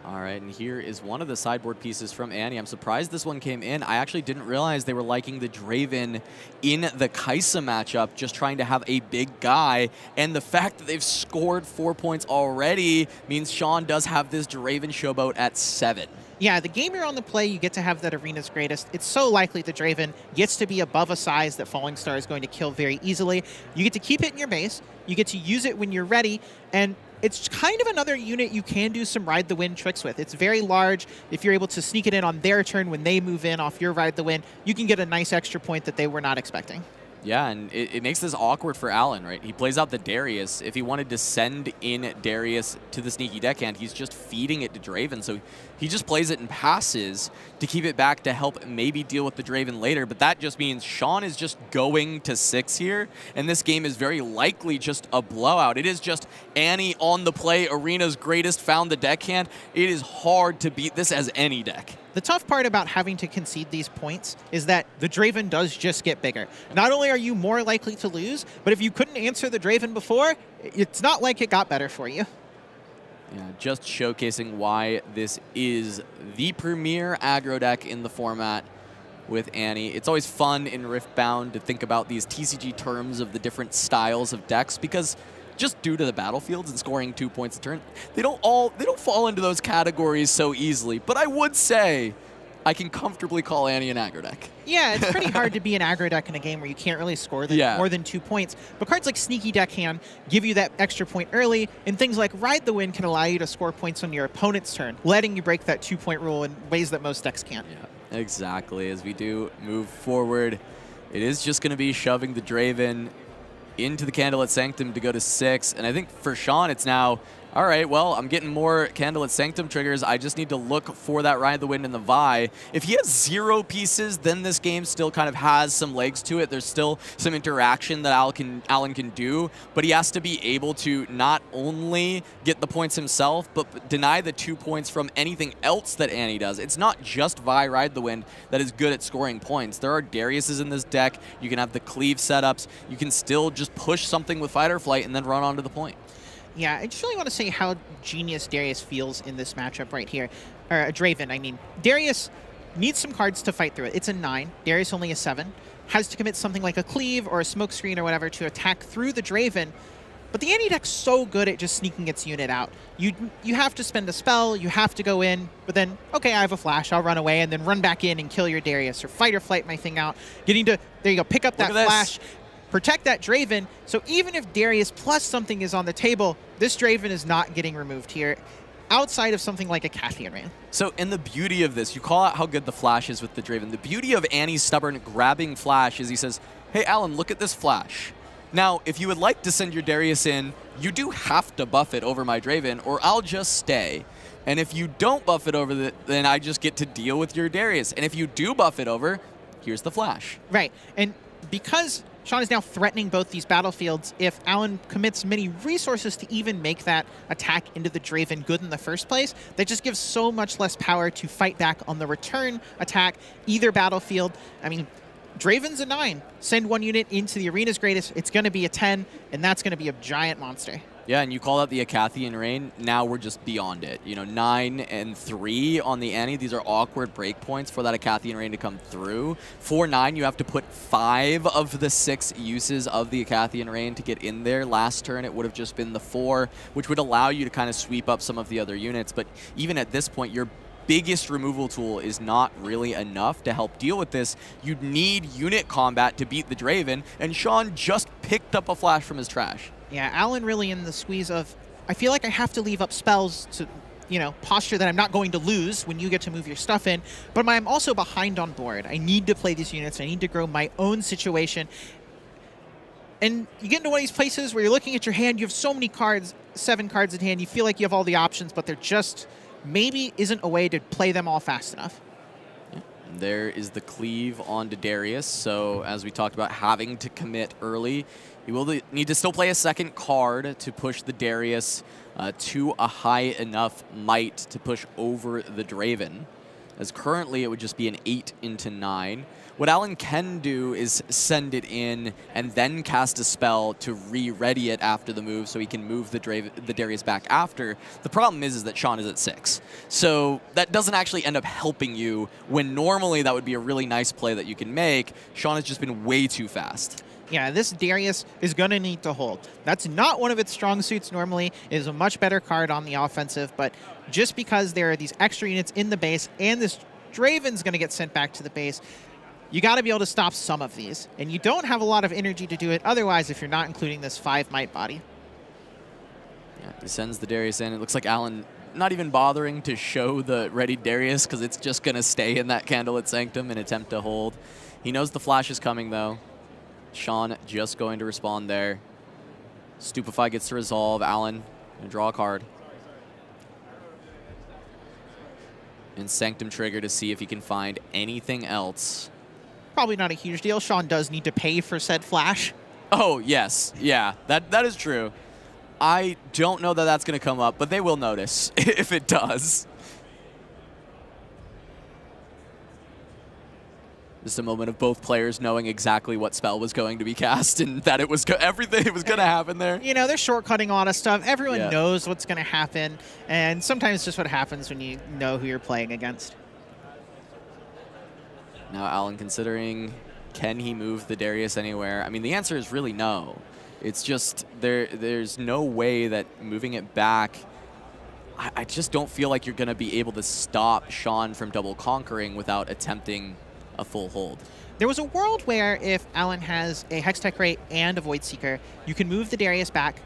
All right, and here is one of the sideboard pieces from Annie. I'm surprised this one came in. I actually didn't realize they were liking the Draven in the Kaisa matchup, just trying to have a big guy. And the fact that they've scored 4 points already means Sean does have this Draven showboat at 7. Yeah, the game you're on the play, you get to have that Arena's Greatest. It's so likely that Draven gets to be above a size that Falling Star is going to kill very easily. You get to keep it in your base. You get to use it when you're ready. And it's kind of another unit you can do some Ride the Wind tricks with. It's very large. If you're able to sneak it in on their turn when they move in off your Ride the Wind, you can get a nice extra point that they were not expecting. Yeah, and it makes this awkward for Alan, right? He plays out the Darius. If he wanted to send in Darius to the sneaky deckhand, he's just feeding it to Draven. So he just plays it and passes to keep it back to help maybe deal with the Draven later. But that just means Sean is just going to 6 here, and this game is very likely just a blowout. It is just Annie on the play. Arena's Greatest found the deckhand. It is hard to beat this as any deck. The tough part about having to concede these points is that the Draven does just get bigger. Not only are you more likely to lose, but if you couldn't answer the Draven before, it's not like it got better for you. Yeah, just showcasing why this is the premier aggro deck in the format with Annie. It's always fun in Riftbound to think about these TCG terms of the different styles of decks, because just due to the battlefields and scoring 2 points a turn, they don't fall into those categories so easily. But I would say I can comfortably call Annie an aggro deck. Yeah, it's pretty hard to be an aggro deck in a game where you can't really score more than 2 points. But cards like Sneaky Deckhand give you that extra point early, and things like Ride the Wind can allow you to score points on your opponent's turn, letting you break that 2-point rule in ways that most decks can't. Yeah, exactly. As we do move forward, it is just going to be shoving the Draven into the Candlelit Sanctum to go to 6. And I think for Sean, it's now, all right, well, I'm getting more Candlelit Sanctum triggers. I just need to look for that Ride the Wind and the Vi. If he has 0 pieces, then this game still kind of has some legs to it. There's still some interaction that Alan can do, but he has to be able to not only get the points himself, but deny the 2 points from anything else that Annie does. It's not just Vi Ride the Wind that is good at scoring points. There are Dariuses in this deck. You can have the cleave setups. You can still just push something with Fight or Flight and then run onto the point. Yeah, I just really want to say how genius Darius feels in this matchup right here. Or Draven, I mean. Darius needs some cards to fight through it. It's a 9. Darius only a 7. Has to commit something like a cleave or a smoke screen or whatever to attack through the Draven. But the Annie deck's so good at just sneaking its unit out. You have to spend a spell, you have to go in, but then, okay, I have a flash, I'll run away, and then run back in and kill your Darius, or Fight or Flight my thing out. Getting to, there you go, pick up that flash. Protect that Draven, so even if Darius plus something is on the table, this Draven is not getting removed here, outside of something like a Cathian Rain. So, and the beauty of this, you call out how good the flash is with the Draven. The beauty of Annie's stubborn grabbing flash is he says, hey, Alan, look at this flash. Now, if you would like to send your Darius in, you do have to buff it over my Draven, or I'll just stay. And if you don't buff it over, then I just get to deal with your Darius. And if you do buff it over, here's the flash. Right, and because Sean is now threatening both these battlefields, if Alan commits many resources to even make that attack into the Draven good in the first place, that just gives so much less power to fight back on the return attack, either battlefield. I mean, Draven's a 9. Send 1 unit into the arena's greatest, it's going to be a 10, and that's going to be a giant monster. Yeah, and you call out the Acathian Rain, now we're just beyond it. You know, 9 and 3 on the Annie, these are awkward breakpoints for that Acathian Rain to come through. 4-9, you have to put 5 of the 6 uses of the Acathian Rain to get in there. Last turn, it would have just been the 4, which would allow you to kind of sweep up some of the other units. But even at this point, your biggest removal tool is not really enough to help deal with this. You'd need unit combat to beat the Draven, and Sean just picked up a flash from his trash. Yeah, Alan really in the squeeze of, I feel like I have to leave up spells to, you know, posture that I'm not going to lose when you get to move your stuff in, but I'm also behind on board. I need to play these units. I need to grow my own situation. And you get into one of these places where you're looking at your hand, you have so many cards, 7 cards in hand, you feel like you have all the options, but there just maybe isn't a way to play them all fast enough. There is the cleave onto Darius, so as we talked about having to commit early, you will need to still play a second card to push the Darius to a high enough might to push over the Draven, as currently it would just be an 8 into 9. What Alan can do is send it in and then cast a spell to re-ready it after the move so he can move the Darius back after. The problem is that Sean is at 6. So that doesn't actually end up helping you when normally that would be a really nice play that you can make. Sean has just been way too fast. Yeah, this Darius is going to need to hold. That's not one of its strong suits normally. It is a much better card on the offensive, but just because there are these extra units in the base and this Draven's going to get sent back to the base, you got to be able to stop some of these. And you don't have a lot of energy to do it otherwise if you're not including this 5 might body. Yeah, he sends the Darius in. It looks like Alan not even bothering to show the ready Darius because it's just going to stay in that Candlelit Sanctum and attempt to hold. He knows the flash is coming, though. Sean just going to respond there. Stupefy gets to resolve. Alan going to draw a card. And Sanctum trigger to see if he can find anything else. Probably not a huge deal. Sean does need to pay for said flash. Oh, yes. Yeah, that is true. I don't know that that's going to come up, but they will notice if it does. Just a moment of both players knowing exactly what spell was going to be cast and that it was everything was going to happen there. You know, they're shortcutting a lot of stuff. Everyone Yeah. knows what's going to happen, and sometimes it's just what happens when you know who you're playing against. Now Alan considering, can he move the Darius anywhere? I mean, the answer is really no. It's just there's no way that moving it back, I just don't feel like you're going to be able to stop Sean from double conquering without attempting a full hold. There was a world where if Alan has a Hextech Ray and a Void Seeker, you can move the Darius back,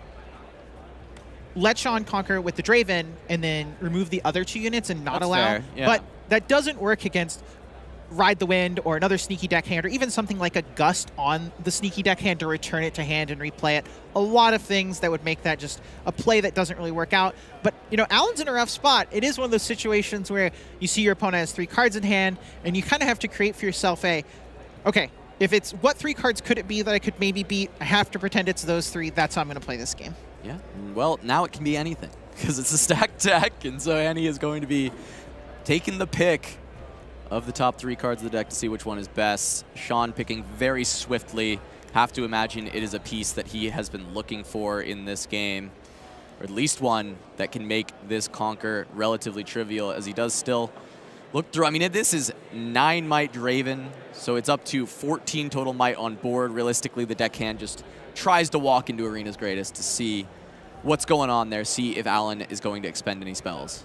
let Sean conquer with the Draven, and then remove the other 2 units and not That's allow. fair, yeah. But that doesn't work against Ride the Wind or another sneaky deckhand, or even something like a Gust on the sneaky deckhand to return it to hand and replay it. A lot of things that would make that just a play that doesn't really work out. But, you know, Alan's in a rough spot. It is one of those situations where you see your opponent has 3 cards in hand, and you kind of have to create for yourself a, okay, if it's what 3 cards could it be that I could maybe beat, I have to pretend it's those 3. That's how I'm going to play this game. Yeah, well, now it can be anything because it's a stacked deck, and so Annie is going to be taking the pick of the top 3 cards of the deck to see which one is best. Sean picking very swiftly. Have to imagine it is a piece that he has been looking for in this game, or at least one that can make this conquer relatively trivial, as he does still look through. I mean, this is 9 might Draven, so it's up to 14 total might on board. Realistically, the deckhand just tries to walk into Arena's Greatest to see what's going on there, see if Alan is going to expend any spells.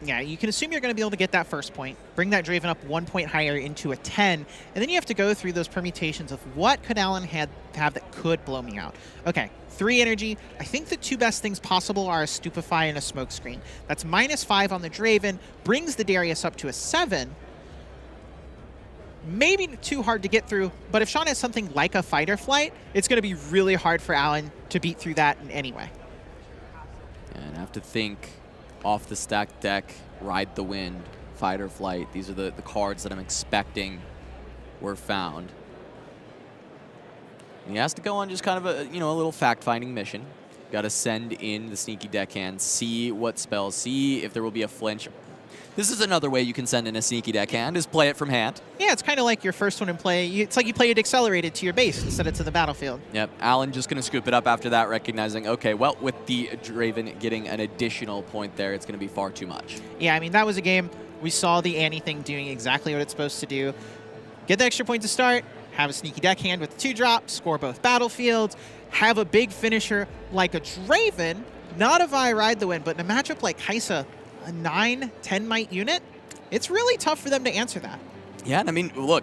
Yeah, you can assume you're going to be able to get that first point, bring that Draven up 1 point higher into a 10, and then you have to go through those permutations of what could Alan have that could blow me out. Okay, 3 energy. I think the 2 best things possible are a Stupefy and a Smokescreen. That's -5 on the Draven, brings the Darius up to a 7. Maybe too hard to get through, but if Sean has something like a Fight or Flight, it's going to be really hard for Alan to beat through that in any way. And I have to think off the stacked deck, Ride the Wind, Fight or Flight. These are the cards that I'm expecting were found. And he has to go on just kind of a, a little fact-finding mission. Got to send in the sneaky deckhand, see what spells, see if there will be a flinch. This is another way you can send in a sneaky deckhand, is play it from hand. Yeah, it's kind of like your first one in play. It's like you play it accelerated to your base instead of to the battlefield. Yep, Alan just going to scoop it up after that, recognizing, okay, well, with the Draven getting an additional point there, it's going to be far too much. Yeah, I mean, that was a game. We saw the Annie thing doing exactly what it's supposed to do. Get the extra point to start, have a sneaky deckhand with 2-drop, score both battlefields, have a big finisher like a Draven, not a Vi Ride the Wind, but in a matchup like Kaisa, a 9-10 might unit, it's really tough for them to answer that. Yeah, and I mean, look,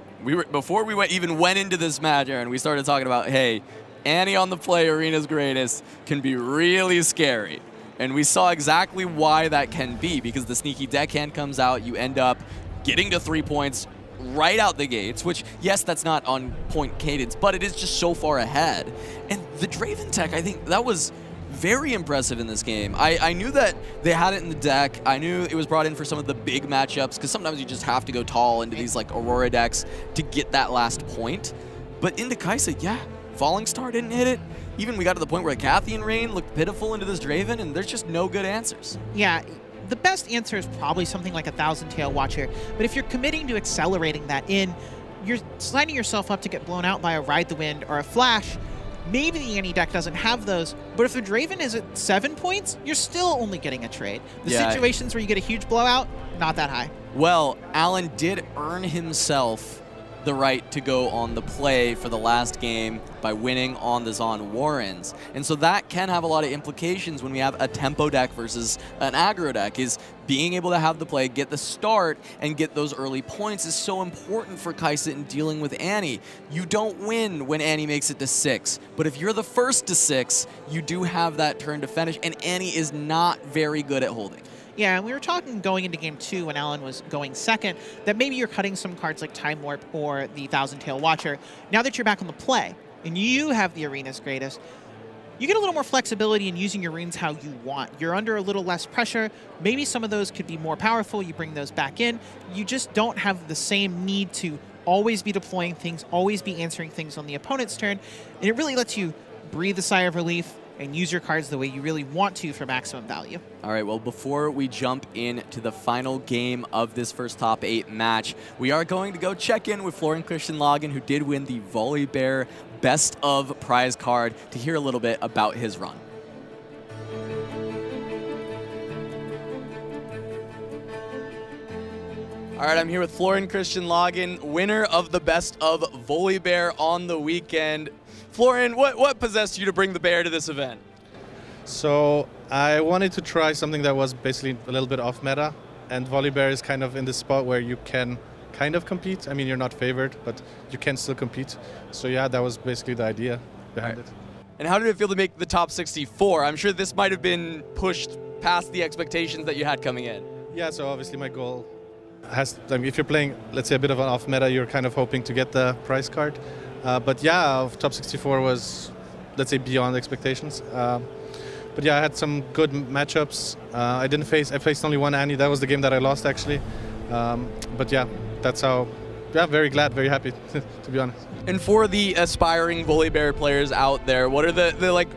before we even went into this match, Aaron, we started talking about, hey, Annie on the play, Arena's Greatest, can be really scary. And we saw exactly why that can be, because the sneaky deckhand comes out, you end up getting to 3 points right out the gates, which, yes, that's not on point cadence, but it is just so far ahead. And the Draven tech, I think that was very impressive in this game. I knew that they had it in the deck. I knew it was brought in for some of the big matchups, because sometimes you just have to go tall into these like Aurora decks to get that last point. But into Kaisa, yeah, Falling Star didn't hit it. Even we got to the point where Cathian Rain looked pitiful into this Draven, and there's just no good answers. Yeah, the best answer is probably something like a Thousand Tail Watcher, but if you're committing to accelerating that in, you're signing yourself up to get blown out by a Ride the Wind or a Flash. Maybe the Annie deck doesn't have those, but if the Draven is at 7 points, you're still only getting a trade. The situations where you get a huge blowout, not that high. Well, Alan did earn himself the right to go on the play for the last game by winning on the Zon Warrens. And so that can have a lot of implications when we have a tempo deck versus an aggro deck, is being able to have the play, get the start, and get those early points is so important for Kaisa in dealing with Annie. You don't win when Annie makes it to 6, but if you're the first to 6, you do have that turn to finish, and Annie is not very good at holding. Yeah, and we were talking going into Game 2 when Alan was going second, that maybe you're cutting some cards like Time Warp or the Thousand Tail Watcher. Now that you're back on the play, and you have the Arena's Greatest, you get a little more flexibility in using your runes how you want. You're under a little less pressure. Maybe some of those could be more powerful. You bring those back in. You just don't have the same need to always be deploying things, always be answering things on the opponent's turn. And it really lets you breathe a sigh of relief, and use your cards the way you really want to for maximum value. All right, well, before we jump into the final game of this first top 8 match, we are going to go check in with Florian Christian Lagen, who did win the Volibear Best of prize card, to hear a little bit about his run. All right, I'm here with Florian Christian Lagen, winner of the Best of Volibear on the weekend. Florian, what possessed you to bring the bear to this event? So I wanted to try something that was basically a little bit off meta, and Volibear is kind of in this spot where you can kind of compete. I mean, you're not favored, but you can still compete. So yeah, that was basically the idea behind it. And how did it feel to make the top 64? I'm sure this might have been pushed past the expectations that you had coming in. Yeah, so obviously my goal has, I mean, if you're playing, let's say, a bit of an off meta, you're kind of hoping to get the prize card. But yeah, top 64 was, let's say, beyond expectations. But yeah, I had some good matchups. I faced only one Annie. That was the game that I lost, actually. But yeah, that's how, yeah, very glad, very happy, to be honest. And for the aspiring Volibear players out there, what are the like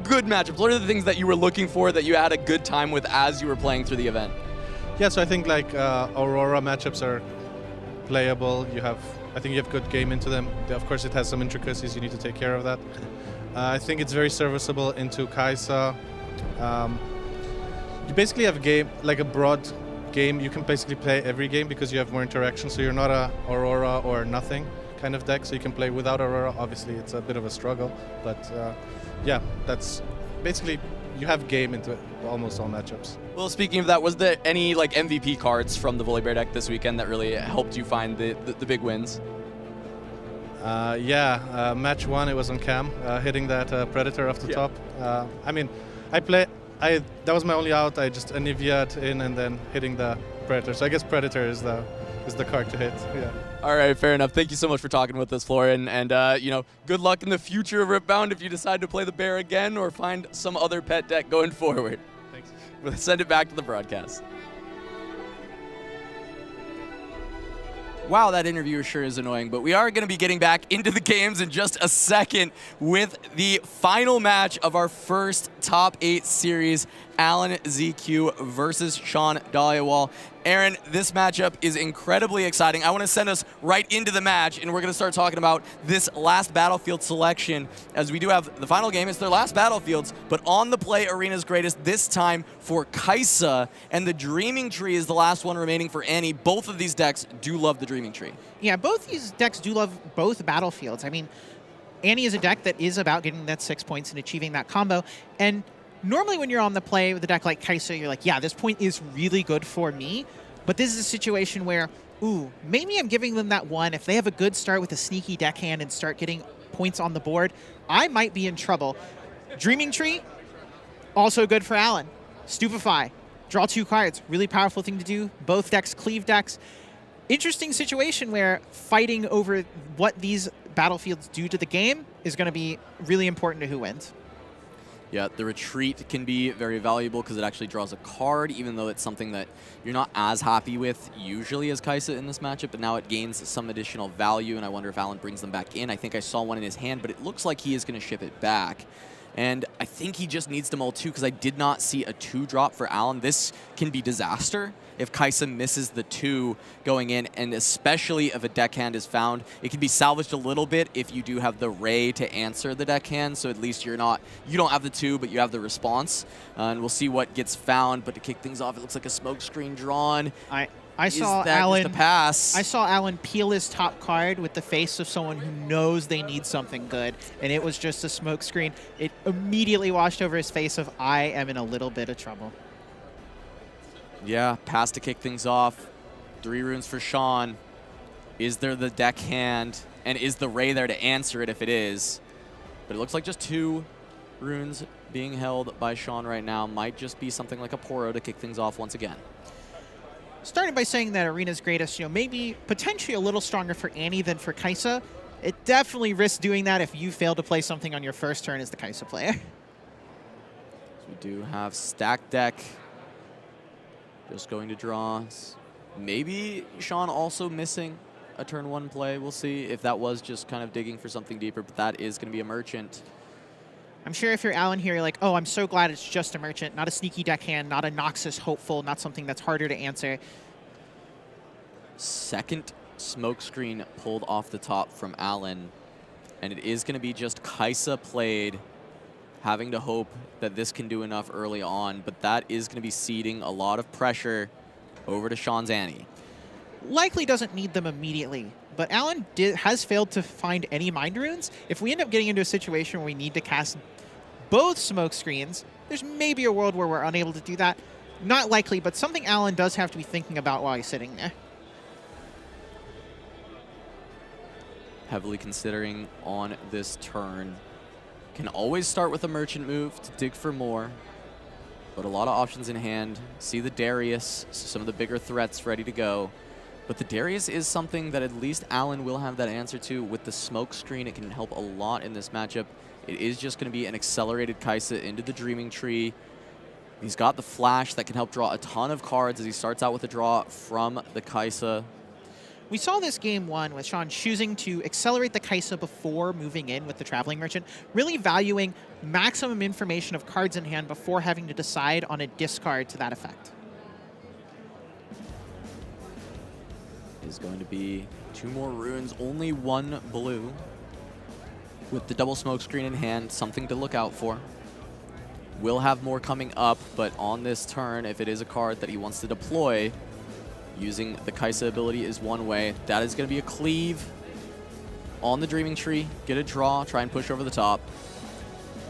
good matchups? What are the things that you were looking for that you had a good time with as you were playing through the event? Yeah, so I think like Aurora matchups are playable. I think you have good game into them. Of course, it has some intricacies. You need to take care of that. I think it's very serviceable into Kai'Sa. You basically have a game, like a broad game. You can basically play every game because you have more interaction. So you're not a Aurora or nothing kind of deck. So you can play without Aurora. Obviously, it's a bit of a struggle. But yeah, that's basically, you have game into almost all matchups. Well, speaking of that, was there any like MVP cards from the Volibear deck this weekend that really helped you find the big wins? Yeah, match 1, it was on Cam, hitting that Predator off the top. I mean, that was my only out. I just Anivia'd in and then hitting the Predator. So I guess Predator is the card to hit. Yeah. All right, fair enough. Thank you so much for talking with us, Florian. And you know, good luck in the future of Riftbound if you decide to play the bear again or find some other pet deck going forward. Thanks. We'll send it back to the broadcast. Wow, that interview sure is annoying, but we are going to be getting back into the games in just a second with the final match of our first top 8 series, Alan ZQ versus Sean Dhaliwal. Aaron, this matchup is incredibly exciting. I want to send us right into the match, and we're going to start talking about this last battlefield selection, as we do have the final game. It's their last battlefields, but on the play, Arena's Greatest, this time for Kai'Sa, and the Dreaming Tree is the last one remaining for Annie. Both of these decks do love the Dreaming Tree. Yeah, both these decks do love both battlefields. I mean, Annie is a deck that is about getting that 6 points and achieving that combo, and normally when you're on the play with a deck like Kai'Sa, you're like, yeah, this point is really good for me. But this is a situation where, ooh, maybe I'm giving them that one. If they have a good start with a sneaky deckhand and start getting points on the board, I might be in trouble. Dreaming Tree, also good for Alan. Stupefy, draw 2 cards. Really powerful thing to do. Both decks cleave decks. Interesting situation where fighting over what these battlefields do to the game is going to be really important to who wins. Yeah, the retreat can be very valuable because it actually draws a card, even though it's something that you're not as happy with usually as Kai'Sa in this matchup, but now it gains some additional value, and I wonder if Alan brings them back in. I think I saw one in his hand, but it looks like he is going to ship it back. And I think he just needs to mull 2 because I did not see a 2-drop for Alan. This can be disaster if Kai'Sa misses the 2 going in, and especially if a deckhand is found. It can be salvaged a little bit if you do have the Ray to answer the deckhand, so at least you don't have the 2, but you have the response. And we'll see what gets found, but to kick things off, it looks like a smoke screen drawn. I saw Alan just a pass? I saw Alan peel his top card with the face of someone who knows they need something good, and it was just a smoke screen. It immediately washed over his face of, I am in a little bit of trouble. Yeah, pass to kick things off. 3 runes for Sean. Is there the deckhand? And is the Ray there to answer it if it is? But it looks like just 2 runes being held by Sean right now. Might just be something like a Poro to kick things off once again. Starting by saying that Arena's Greatest, maybe potentially a little stronger for Annie than for Kai'Sa. It definitely risks doing that if you fail to play something on your first turn as the Kai'Sa player. So we do have stack deck. Just going to draw. Maybe Sean also missing a turn 1 play. We'll see if that was just kind of digging for something deeper, but that is going to be a merchant. I'm sure if you're Alan here, you're like, oh, I'm so glad it's just a merchant, not a sneaky deckhand, not a Noxus hopeful, not something that's harder to answer. Second smokescreen pulled off the top from Alan, and it is going to be just Kaisa played, having to hope that this can do enough early on, but that is going to be seeding a lot of pressure over to Sean's Annie. Likely doesn't need them immediately, but Alan has failed to find any Mind Runes. If we end up getting into a situation where we need to cast both smoke screens, there's maybe a world where we're unable to do that. Not likely, but something Alan does have to be thinking about while he's sitting there. Heavily considering on this turn. Can always start with a merchant move to dig for more, but a lot of options in hand. See the Darius, some of the bigger threats ready to go. But the Darius is something that at least Alan will have that answer to. With the smoke screen, it can help a lot in this matchup. It is just going to be an accelerated Kaisa into the Dreaming Tree. He's got the flash that can help draw a ton of cards as he starts out with a draw from the Kaisa. We saw this game one with Sean choosing to accelerate the Kaisa before moving in with the Traveling Merchant, really valuing maximum information of cards in hand before having to decide on a discard to that effect. Is going to be 2 more runes, only 1 blue. With the double smoke screen in hand, something to look out for. Will have more coming up, but on this turn, if it is a card that he wants to deploy, using the Kaisa ability is one way. That is going to be a cleave on the Dreaming Tree. Get a draw, try and push over the top.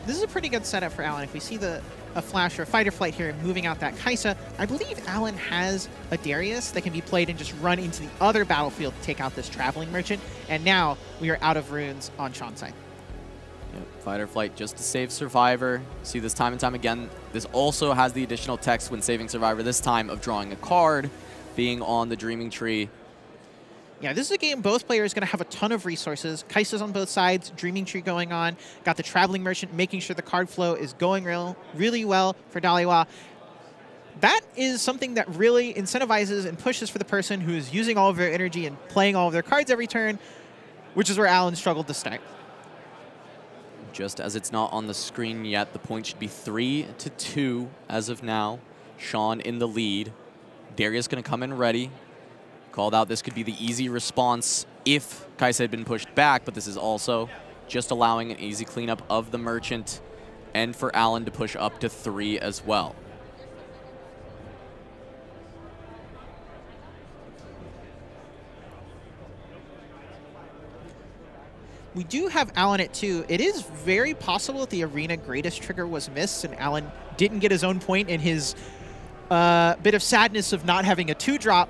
This is a pretty good setup for Alan. If we see a flash or a fight or flight here moving out that Kaisa, I believe Alan has a Darius that can be played and just run into the other battlefield to take out this Traveling Merchant. And now we are out of runes on Sean's side. Yep, fight or flight just to save Survivor. See this time and time again. This also has the additional text when saving Survivor, this time of drawing a card, being on the Dreaming Tree. Yeah, this is a game both players going to have a ton of resources. Kaisa's on both sides, Dreaming Tree going on, got the Traveling Merchant making sure the card flow is going really well for Daliwa. That is something that really incentivizes and pushes for the person who is using all of their energy and playing all of their cards every turn, which is where Alan struggled to start. Just as it's not on the screen yet, the point should be 3-2 as of now. Sean in the lead. Darius going to come in ready. Called out this could be the easy response if Kaisa had been pushed back, but this is also just allowing an easy cleanup of the Merchant and for Alan to push up to 3 as well. We do have Alan at 2. It is very possible that the Arena Greatest trigger was missed and Alan didn't get his own point in his bit of sadness of not having a 2-drop.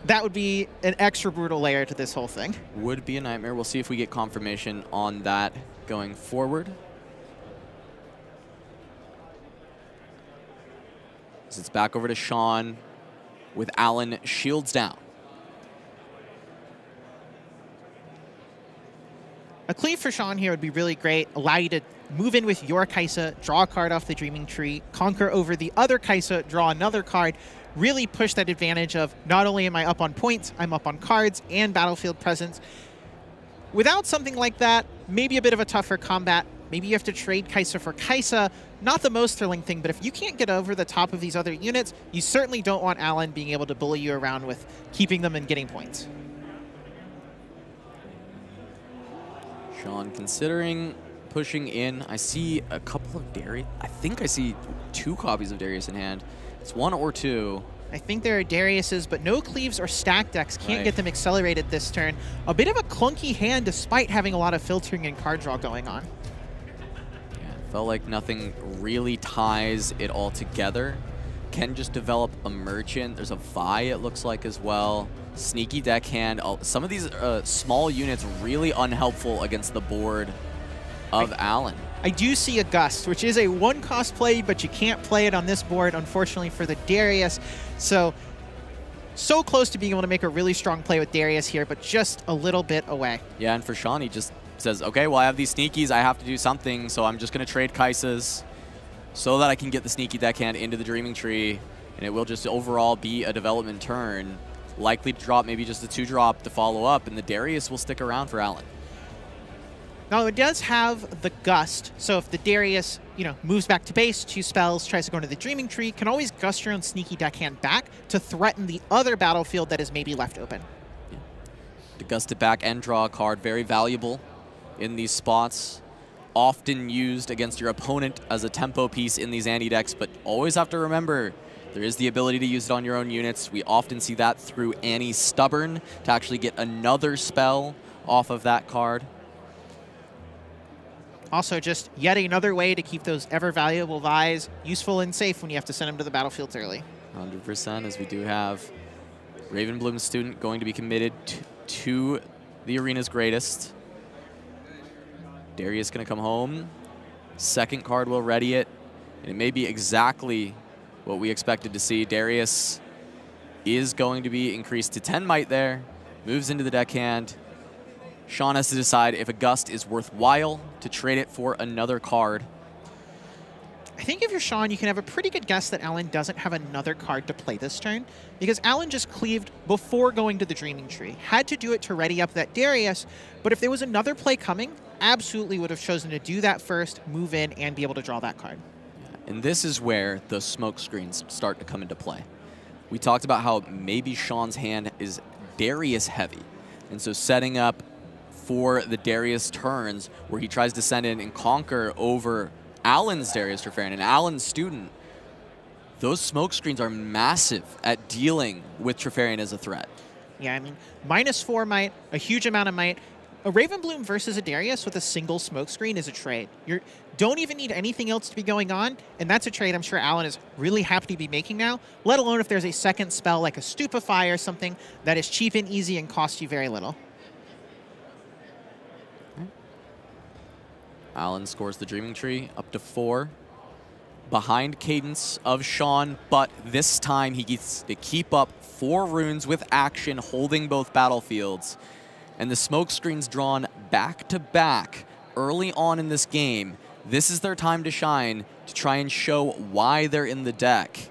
That would be an extra brutal layer to this whole thing. Would be a nightmare. We'll see if we get confirmation on that going forward. As it's back over to Sean with Alan shields down. A cleave for Sean here would be really great. Allow you to move in with your Kaisa, draw a card off the Dreaming Tree, conquer over the other Kaisa, draw another card, really push that advantage of not only am I up on points, I'm up on cards and battlefield presence. Without something like that, maybe a bit of a tougher combat. Maybe you have to trade Kaisa for Kaisa. Not the most thrilling thing, but if you can't get over the top of these other units, you certainly don't want Alan being able to bully you around with keeping them and getting points. Sean considering pushing in. I see a couple of Darius. I think I see 2 copies of Darius in hand. It's 1 or 2. I think there are Dariuses, but no cleaves or stack decks. Can't get them accelerated this turn. A bit of a clunky hand despite having a lot of filtering and card draw going on. Yeah, felt like nothing really ties it all together. Can just develop a Merchant. There's a Vi, it looks like, as well. Sneaky deckhand. Some of these small units really unhelpful against the board of Alan. I do see a Gust, which is a 1-cost play, but you can't play it on this board, unfortunately, for the Darius. So close to being able to make a really strong play with Darius here, but just a little bit away. Yeah, and for Sean, he just says, okay, well, I have these sneakies. I have to do something, so I'm just going to trade Kaisas so that I can get the sneaky deckhand into the Dreaming Tree, and it will just overall be a development turn. Likely to drop maybe just a 2-drop to follow up, and the Darius will stick around for Alan. Now it does have the Gust, so if the Darius, moves back to base, 2 spells, tries to go into the Dreaming Tree, can always Gust your own sneaky deckhand back to threaten the other battlefield that is maybe left open. Yeah. To Gust it back and draw a card, very valuable in these spots. Often used against your opponent as a tempo piece in these anti-decks, but always have to remember there is the ability to use it on your own units. We often see that through Annie Stubborn to actually get another spell off of that card. Also, just yet another way to keep those ever-valuable Vi's useful and safe when you have to send them to the battlefields early. 100%, as we do have Ravenbloom Student going to be committed to the arena's greatest. Darius going to come home. Second card will ready it. And it may be exactly what we expected to see. Darius is going to be increased to 10 might there. Moves into the deckhand. Sean has to decide if a Gust is worthwhile to trade it for another card. I think if you're Sean, you can have a pretty good guess that Alan doesn't have another card to play this turn, because Alan just cleaved before going to the Dreaming Tree. Had to do it to ready up that Darius, but if there was another play coming, absolutely would have chosen to do that first, move in, and be able to draw that card. And this is where the smoke screens start to come into play. We talked about how maybe Sean's hand is Darius heavy, and so setting up for the Darius turns where he tries to send in and conquer over Alan's Darius Treferian and Alan's Student, those smoke screens are massive at dealing with Treferian as a threat. Yeah, I mean, -4 might, a huge amount of might. A Ravenbloom versus a Darius with a single smoke screen is a trade. You don't even need anything else to be going on, and that's a trade I'm sure Alan is really happy to be making now, let alone if there's a second spell like a Stupefy or something that is cheap and easy and costs you very little. Alan scores the Dreaming Tree up to 4. Behind cadence of Sean, but this time he gets to keep up 4 runes with action, holding both battlefields. And the smoke screens drawn back to back early on in this game. This is their time to shine to try and show why they're in the deck.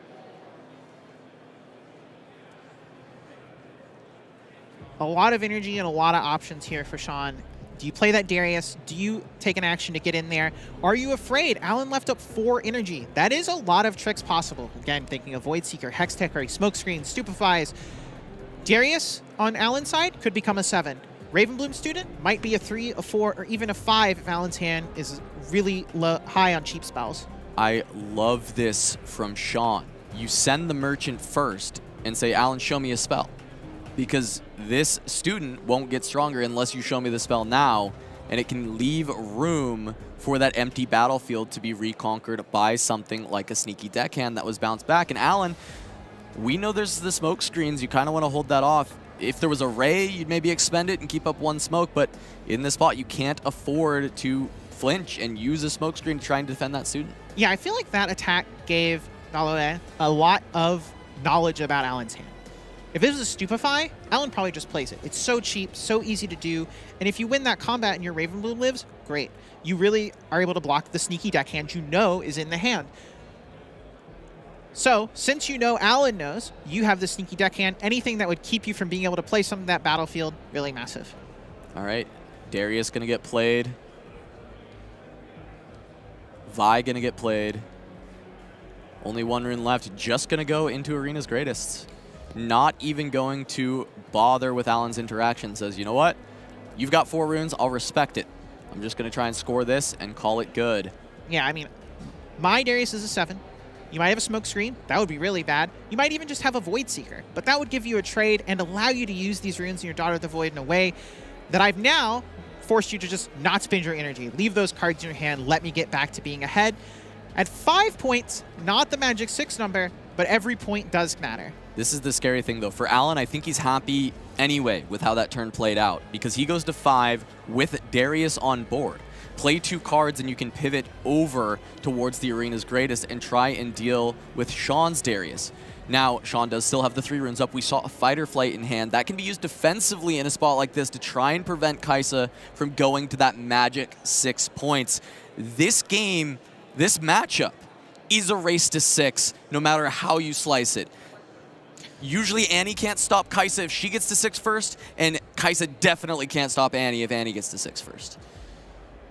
A lot of energy and a lot of options here for Sean. Do you play that Darius? Do you take an action to get in there? Are you afraid? Alan left up 4 energy. That is a lot of tricks possible. Again, thinking of Void Seeker, Hextech, Smokescreen, Stupefies. Darius on Alan's side could become a 7. Ravenbloom Student might be a 3, a 4, or even a 5 if Alan's hand is really high on cheap spells. I love this from Sean. You send the Merchant first and say, Alan, show me a spell. Because this student won't get stronger unless you show me the spell now, and it can leave room for that empty battlefield to be reconquered by something like a sneaky deckhand that was bounced back. And Alan, we know there's the smoke screens. You kind of want to hold that off. If there was a Ray, you'd maybe expend it and keep up 1 smoke, but in this spot, you can't afford to flinch and use a smoke screen to try and defend that student. Yeah, I feel like that attack gave Galoe a lot of knowledge about Alan's hand. If it was a Stupefy, Alan probably just plays it. It's so cheap, so easy to do, and if you win that combat and your Ravenbloom lives, great. You really are able to block the sneaky deckhand you know is in the hand. So, since you know Alan knows, you have the sneaky deckhand, anything that would keep you from being able to play some of that battlefield, really massive. All right, Darius gonna get played. Vi gonna get played. Only 1 rune left, just gonna go into Arena's Greatest. Not even going to bother with Alan's interaction. Says, you know what? You've got 4 runes. I'll respect it. I'm just going to try and score this and call it good. Yeah, I mean, my Darius is a 7. You might have a smoke screen. That would be really bad. You might even just have a Void Seeker. But that would give you a trade and allow you to use these runes in your Daughter of the Void in a way that I've now forced you to just not spend your energy. Leave those cards in your hand. Let me get back to being ahead. At 5 points, not the magic 6 number, but every point does matter. This is the scary thing, though. For Alan, I think he's happy anyway with how that turn played out, because he goes to 5 with Darius on board. Play 2 cards and you can pivot over towards the Arena's Greatest and try and deal with Sean's Darius. Now, Sean does still have the 3 runes up. We saw a Fighter Flight in hand. That can be used defensively in a spot like this to try and prevent Kaisa from going to that magic 6 points. This game, this matchup, is a race to 6, no matter how you slice it. Usually Annie can't stop Kaisa if she gets to 6 first, and Kaisa definitely can't stop Annie if Annie gets to 6 first.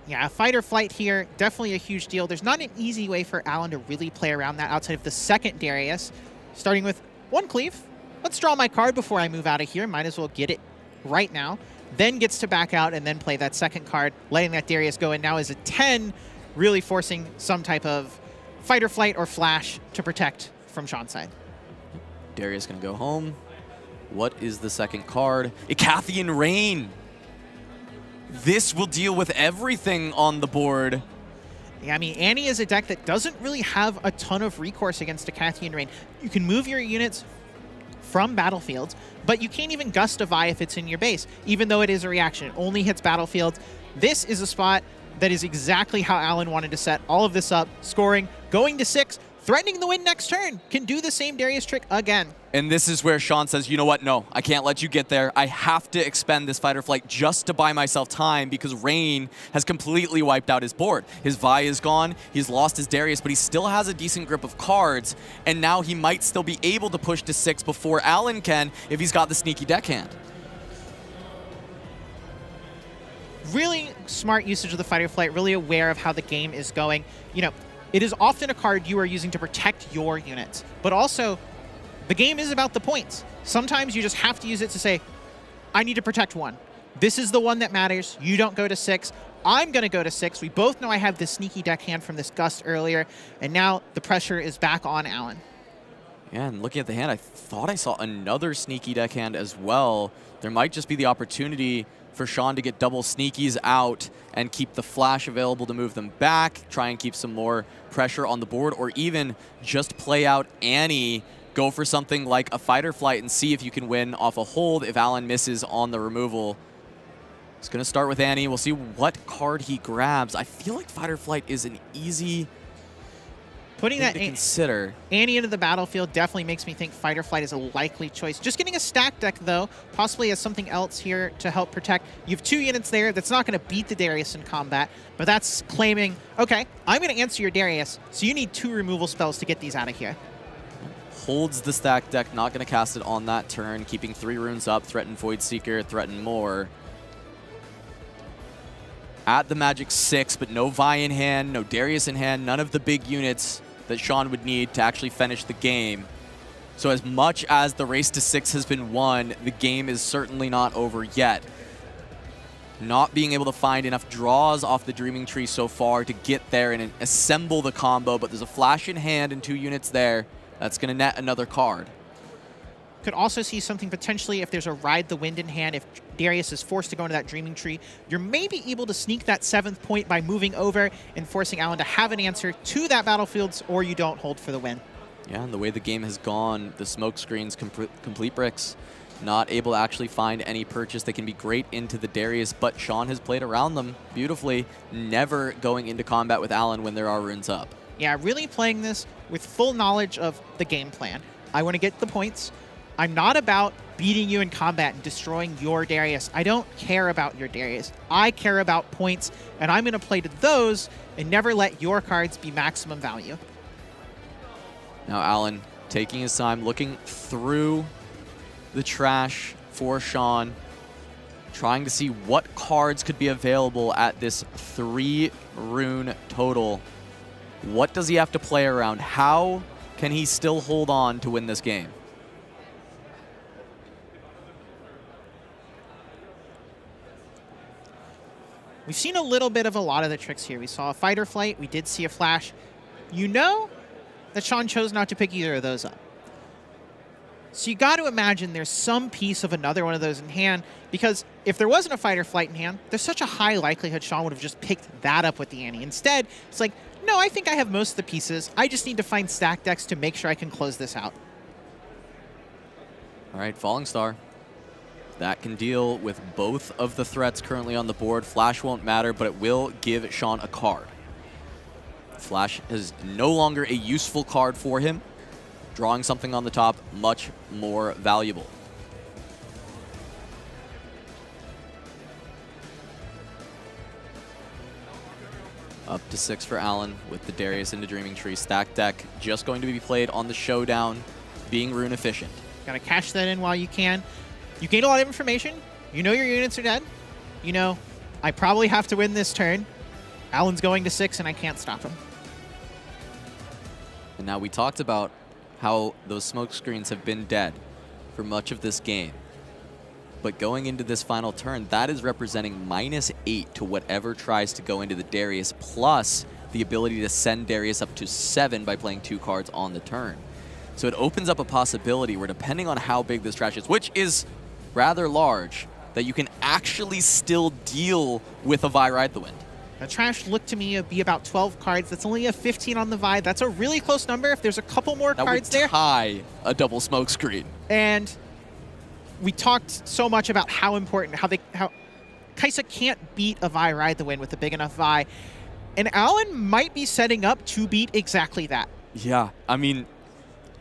Yeah, fight or flight here, definitely a huge deal. There's not an easy way for Alan to really play around that outside of the second Darius. Starting with 1 cleave. Let's draw my card before I move out of here. Might as well get it right now. Then gets to back out and then play that second card, letting that Darius go in. Now is a 10, really forcing some type of fight or flight or flash to protect from Sean's side. Darius gonna go home. What is the second card? Icathian Rain. This will deal with everything on the board. Yeah, I mean, Annie is a deck that doesn't really have a ton of recourse against Icathian Rain. You can move your units from battlefields, but you can't even Gust of Vi if it's in your base, even though it is a reaction. It only hits battlefields. This is a spot that is exactly how Alan wanted to set all of this up. Scoring, going to 6, threatening the win next turn. Can do the same Darius trick again. And this is where Sean says, you know what, no, I can't let you get there. I have to expend this fight or flight just to buy myself time because Rain has completely wiped out his board. His Vi is gone, he's lost his Darius, but he still has a decent grip of cards, and now he might still be able to push to 6 before Alan can if he's got the sneaky deckhand. Really smart usage of the fight or flight, really aware of how the game is going. You know, it is often a card you are using to protect your units, but also the game is about the points. Sometimes you just have to use it to say, I need to protect 1. This is the one that matters. You don't go to 6. I'm going to go to 6. We both know I have this sneaky deckhand from this Gust earlier, and now the pressure is back on Alan. Yeah, and looking at the hand, I thought I saw another sneaky deckhand as well. There might just be the opportunity for Sean to get double sneakies out and keep the flash available to move them back, try and keep some more pressure on the board, or even just play out Annie, go for something like a fight or flight and see if you can win off a hold if Alan misses on the removal. It's going to start with Annie. We'll see what card he grabs. I feel like fight or flight is an easy Putting that to consider. Annie into the battlefield definitely makes me think fight or flight is a likely choice. Just getting a stack deck, though, possibly as something else here to help protect. You have 2 units there. That's not going to beat the Darius in combat, but that's claiming, okay, I'm going to answer your Darius, so you need 2 removal spells to get these out of here. Holds the stack deck, not going to cast it on that turn, keeping 3 runes up, threaten Void Seeker, threaten more. At the Magic 6, but no Vi in hand, no Darius in hand, none of the big units that Sean would need to actually finish the game. So as much as the race to 6 has been won, the game is certainly not over yet. Not being able to find enough draws off the Dreaming Tree so far to get there and assemble the combo, but there's a flash in hand and 2 units there. That's going to net another card. Could also see something potentially if there's a Ride the Wind in hand, if Darius is forced to go into that Dreaming Tree, you're maybe able to sneak that 7th point by moving over and forcing Alan to have an answer to that battlefields, or you don't hold for the win. Yeah, and the way the game has gone, the smoke screens, complete bricks, not able to actually find any purchase that can be great into the Darius, but Sean has played around them beautifully, never going into combat with Alan when there are runes up. Yeah, really playing this with full knowledge of the game plan. I want to get the points. I'm not about beating you in combat and destroying your Darius. I don't care about your Darius. I care about points, and I'm going to play to those and never let your cards be maximum value. Now Alan taking his time, looking through the trash for Sean, trying to see what cards could be available at this 3 rune total. What does he have to play around? How can he still hold on to win this game? We've seen a little bit of a lot of the tricks here. We saw a fight or flight. We did see a flash. You know that Sean chose not to pick either of those up. So you got to imagine there's some piece of another one of those in hand, because if there wasn't a fight or flight in hand, there's such a high likelihood Sean would have just picked that up with the Annie. Instead, it's like, no, I think I have most of the pieces. I just need to find stack decks to make sure I can close this out. All right, Falling Star. That can deal with both of the threats currently on the board. Flash won't matter, but it will give Sean a card. Flash is no longer a useful card for him. Drawing something on the top, much more valuable. Up to 6 for Alan with the Darius into Dreaming Tree. Stack deck just going to be played on the showdown, being rune efficient. Gotta cash that in while you can. You gain a lot of information. You know your units are dead. You know, I probably have to win this turn. Alan's going to 6, and I can't stop him. And now we talked about how those smoke screens have been dead for much of this game. But going into this final turn, that is representing -8 to whatever tries to go into the Darius, plus the ability to send Darius up to 7 by playing 2 cards on the turn. So it opens up a possibility where, depending on how big this trash is, which is rather large, that you can actually still deal with a Vi Ride the Wind. The trash looked to me to be about 12 cards. That's only a 15 on the Vi. That's a really close number. If there's a couple more cards there. That would tie a double smoke screen. And we talked so much about how important, how Kaisa can't beat a Vi Ride the Wind with a big enough Vi. And Alan might be setting up to beat exactly that. Yeah, I mean,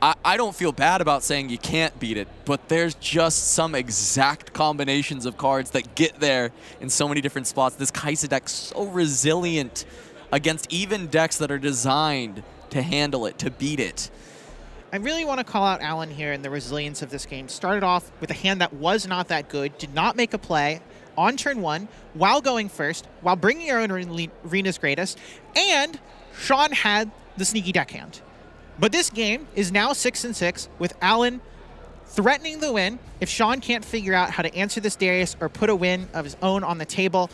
I don't feel bad about saying you can't beat it, but there's just some exact combinations of cards that get there in so many different spots. This Kaisa deck's so resilient against even decks that are designed to handle it, to beat it. I really want to call out Alan here and the resilience of this game. Started off with a hand that was not that good, did not make a play on turn 1 while going first, while bringing your own Arena's Greatest, and Sean had the sneaky deckhand. But this game is now 6-6 with Alan threatening the win if Sean can't figure out how to answer this Darius or put a win of his own on the table.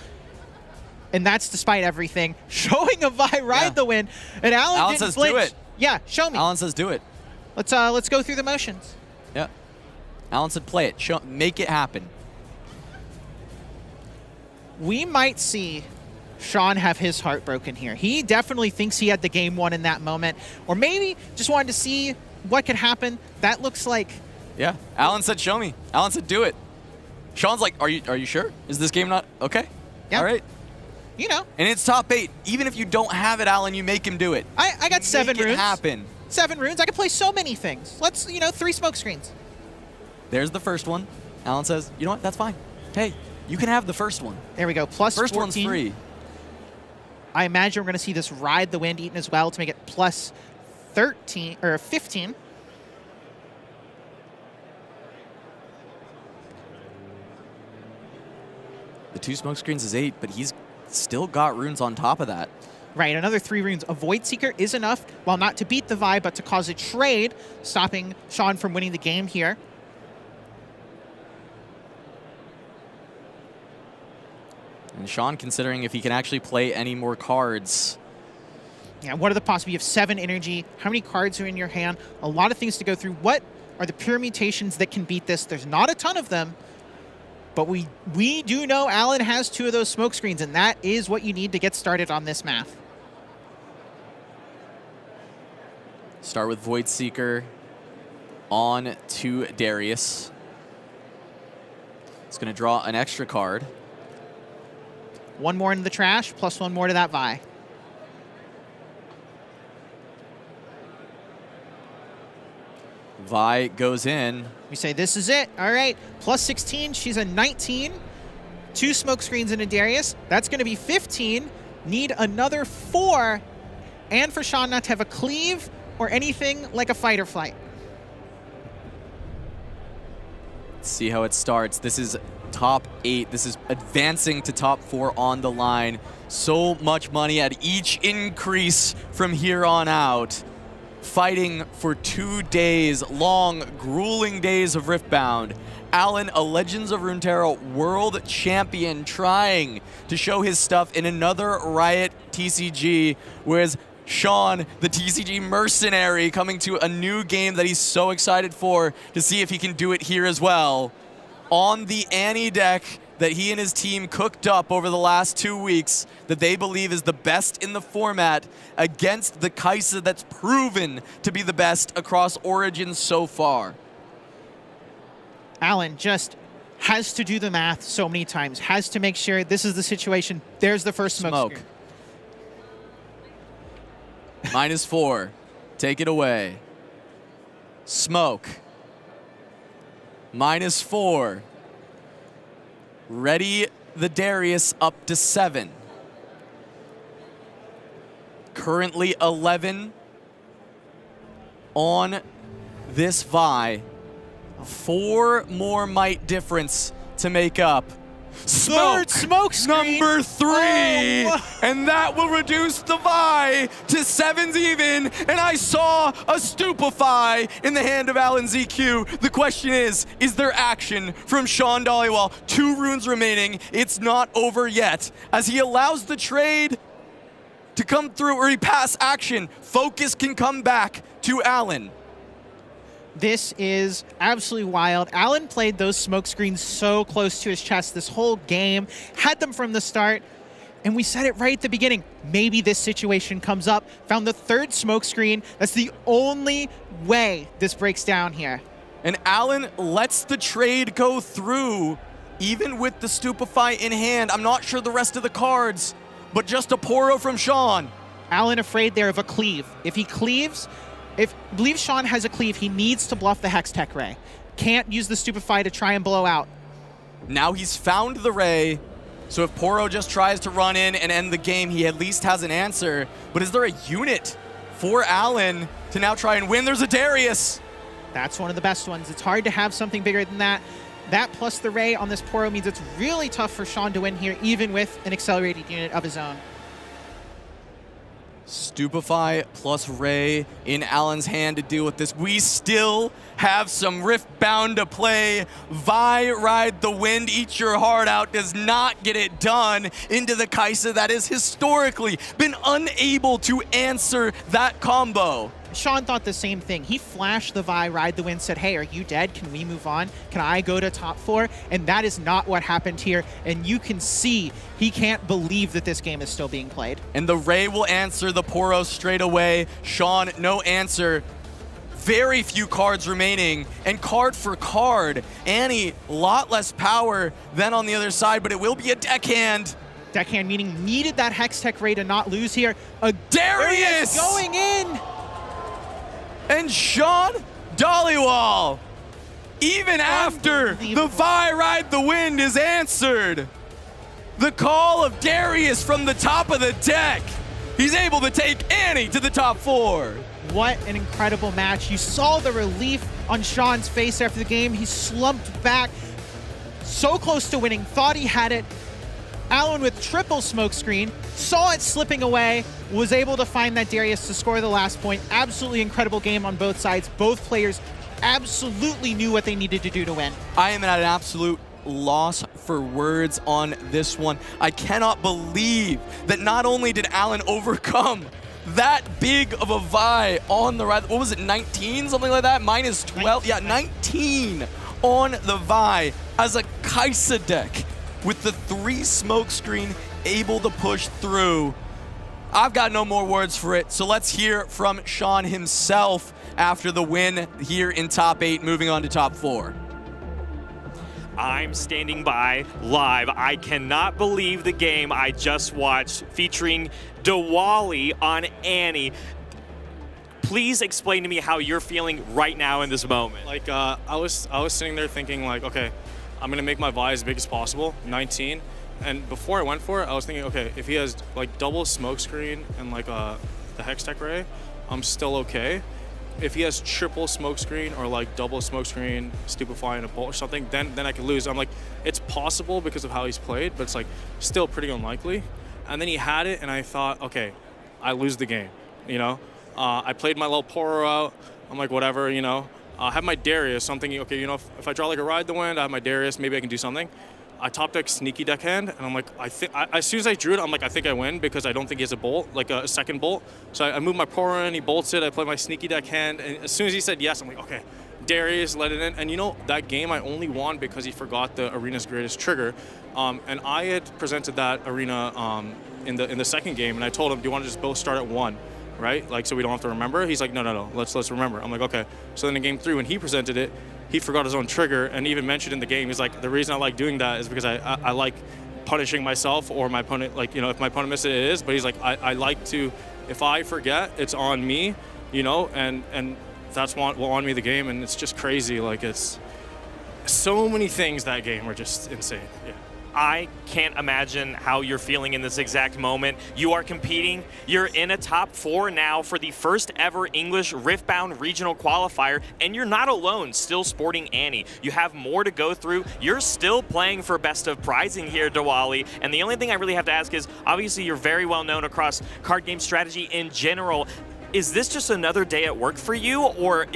And that's despite everything. Showing a Vi Ride the win, and Alan didn't says flinch. do it. Yeah, show me. Alan says do it. Let's go through the motions. Yeah. Alan said play it. Make it happen. We might see Sean have his heart broken here. He definitely thinks he had the game won in that moment, or maybe just wanted to see what could happen. That looks like... Yeah, Alan said show me. Alan said do it. Sean's like, are you sure? Is this game not... Okay. Yeah. All right. You know. And it's top 8. Even if you don't have it, Alan, you make him do it. I got 7 runes. Make it happen. 7 runes. I could play so many things. Let's, 3 smoke screens. There's the first one. Alan says, you know what? That's fine. Hey, you can have the first one. There we go. Plus first 14. one's free. I imagine we're going to see this Ride the Wind eaten as well to make it plus 13 or 15. The 2 smoke screens is 8, but he's still got runes on top of that. Right, another 3 runes. A Void Seeker is enough, while not to beat the Vi, but to cause a trade, stopping Sean from winning the game here. And Sean considering if he can actually play any more cards. Yeah, what are the possibilities? You have 7 energy. How many cards are in your hand? A lot of things to go through. What are the pure mutations that can beat this? There's not a ton of them, but we do know Alan has 2 of those smoke screens, and that is what you need to get started on this math. Start with Void Seeker on to Darius. It's going to draw an extra card. 1 more into the trash, plus 1 more to that Vi. Vi goes in. We say, this is it. All right, plus 16. She's a 19. 2 smoke screens into Darius. That's going to be 15. Need another 4. And for Sean not to have a cleave or anything like a fight or flight. Let's see how it starts. This is top 8. This is advancing to top 4 on the line. So much money at each increase from here on out. Fighting for 2 days, long, grueling days of Riftbound. Alan, a Legends of Runeterra world champion, trying to show his stuff in another Riot TCG, whereas Sean, the TCG mercenary, coming to a new game that he's so excited for to see if he can do it here as well. On the Annie deck that he and his team cooked up over the last 2 weeks that they believe is the best in the format against the Kaisa that's proven to be the best across Origins so far. Alan just has to do the math so many times, has to make sure this is the situation. There's the first smoke. -4. Take it away. Smoke. -4. Ready the Darius up to 7. Currently 11 on this Vi. 4 more might difference to make up. Smoke! Third smoke screen. Number 3! Oh. And that will reduce the Vi to 7s even. And I saw a Stupefy in the hand of Alan ZQ. The question is there action from Sean Dollywall? 2 runes remaining. It's not over yet. As he allows the trade to come through, or he pass action, focus can come back to Alan. This is absolutely wild. Alan played those smoke screens so close to his chest this whole game, had them from the start, and we said it right at the beginning. Maybe this situation comes up. Found the 3rd smoke screen. That's the only way this breaks down here. And Alan lets the trade go through, even with the Stupefy in hand. I'm not sure the rest of the cards, but just a Poro from Sean. Alan afraid there of a cleave. If he cleaves, I believe Sean has a cleave, he needs to bluff the Hextech Ray. Can't use the Stupefy to try and blow out. Now he's found the Ray, so if Poro just tries to run in and end the game, he at least has an answer. But is there a unit for Alan to now try and win? There's a Darius. That's one of the best ones. It's hard to have something bigger than that. That plus the Ray on this Poro means it's really tough for Sean to win here, even with an accelerated unit of his own. Stupefy plus Ray in Alan's hand to deal with this. We still have some Riftbound to play. Vi Ride the Wind, eat your heart out, does not get it done into the Kai'Sa that has historically been unable to answer that combo. Sean thought the same thing. He flashed the Vi Ride the Wind, said, hey, are you dead? Can we move on? Can I go to top 4? And that is not what happened here. And you can see he can't believe that this game is still being played. And the Ray will answer the Poro straight away. Sean, no answer. Very few cards remaining. And card for card, Annie, a lot less power than on the other side, but it will be a deckhand. Deckhand meaning needed that Hextech Ray to not lose here. A Darius going in! And Sean Dollywall, even after the Vi Ride the Wind is answered, the call of Darius from the top of the deck, he's able to take Annie to the top 4. What an incredible match. You saw the relief on Sean's face after the game. He slumped back, so close to winning, thought he had it. Alan with triple smoke screen, saw it slipping away, was able to find that Darius to score the last point. Absolutely incredible game on both sides. Both players absolutely knew what they needed to do to win. I am at an absolute loss for words on this one. I cannot believe that not only did Alan overcome that big of a Vi on the right, what was it, 19, something like that? Minus 12, yeah, 19 on the Vi as a Kai'Sa deck with the 3 smoke screen able to push through. I've got no more words for it, so let's hear from Sean himself after the win here in top 8, moving on to top 4. I'm standing by live. I cannot believe the game I just watched featuring Diwali on Annie. Please explain to me how you're feeling right now in this moment. Like I was sitting there thinking like, okay, I'm gonna make my Vi as big as possible, 19. And before I went for it, I was thinking, okay, if he has like double smoke screen and like the Hextech Ray, I'm still okay. If he has triple smoke screen or like double smoke screen, Stupefy and a bolt or something, then I could lose. I'm like, it's possible because of how he's played, but it's like still pretty unlikely. And then he had it, and I thought, okay, I lose the game, you know? I played my little Poro out. I'm like, whatever, you know? I have my Darius, so I'm thinking, okay, you know, if I draw like a Ride the Wind, I have my Darius, maybe I can do something. I top deck sneaky deckhand, and I'm like, as soon as I drew it, I'm like, I think I win because I don't think he has a bolt, like a second bolt. So I move my Poro in, he bolts it, I play my sneaky deckhand, and as soon as he said yes, I'm like, okay, Darius let it in. And you know, that game I only won because he forgot the Arena's greatest trigger. And I had presented that Arena in the second game, and I told him, do you want to just both start at 1? Right? Like, so we don't have to remember? He's like, no, let's remember. I'm like, okay. So then in game 3, when he presented it, he forgot his own trigger and even mentioned in the game, he's like, the reason I like doing that is because I like punishing myself or my opponent, like, you know, if my opponent misses it, it is, but he's like, I like to, if I forget, it's on me, you know, and that's what won me the game, and it's just crazy. Like, it's so many things that game are just insane. Yeah. I can't imagine how you're feeling in this exact moment. You are competing. You're in a top 4 now for the first ever English Riftbound regional qualifier, and you're not alone still sporting Annie. You have more to go through. You're still playing for best of prizing here, Diwali, and the only thing I really have to ask is, obviously you're very well known across card game strategy in general. Is this just another day at work for you, or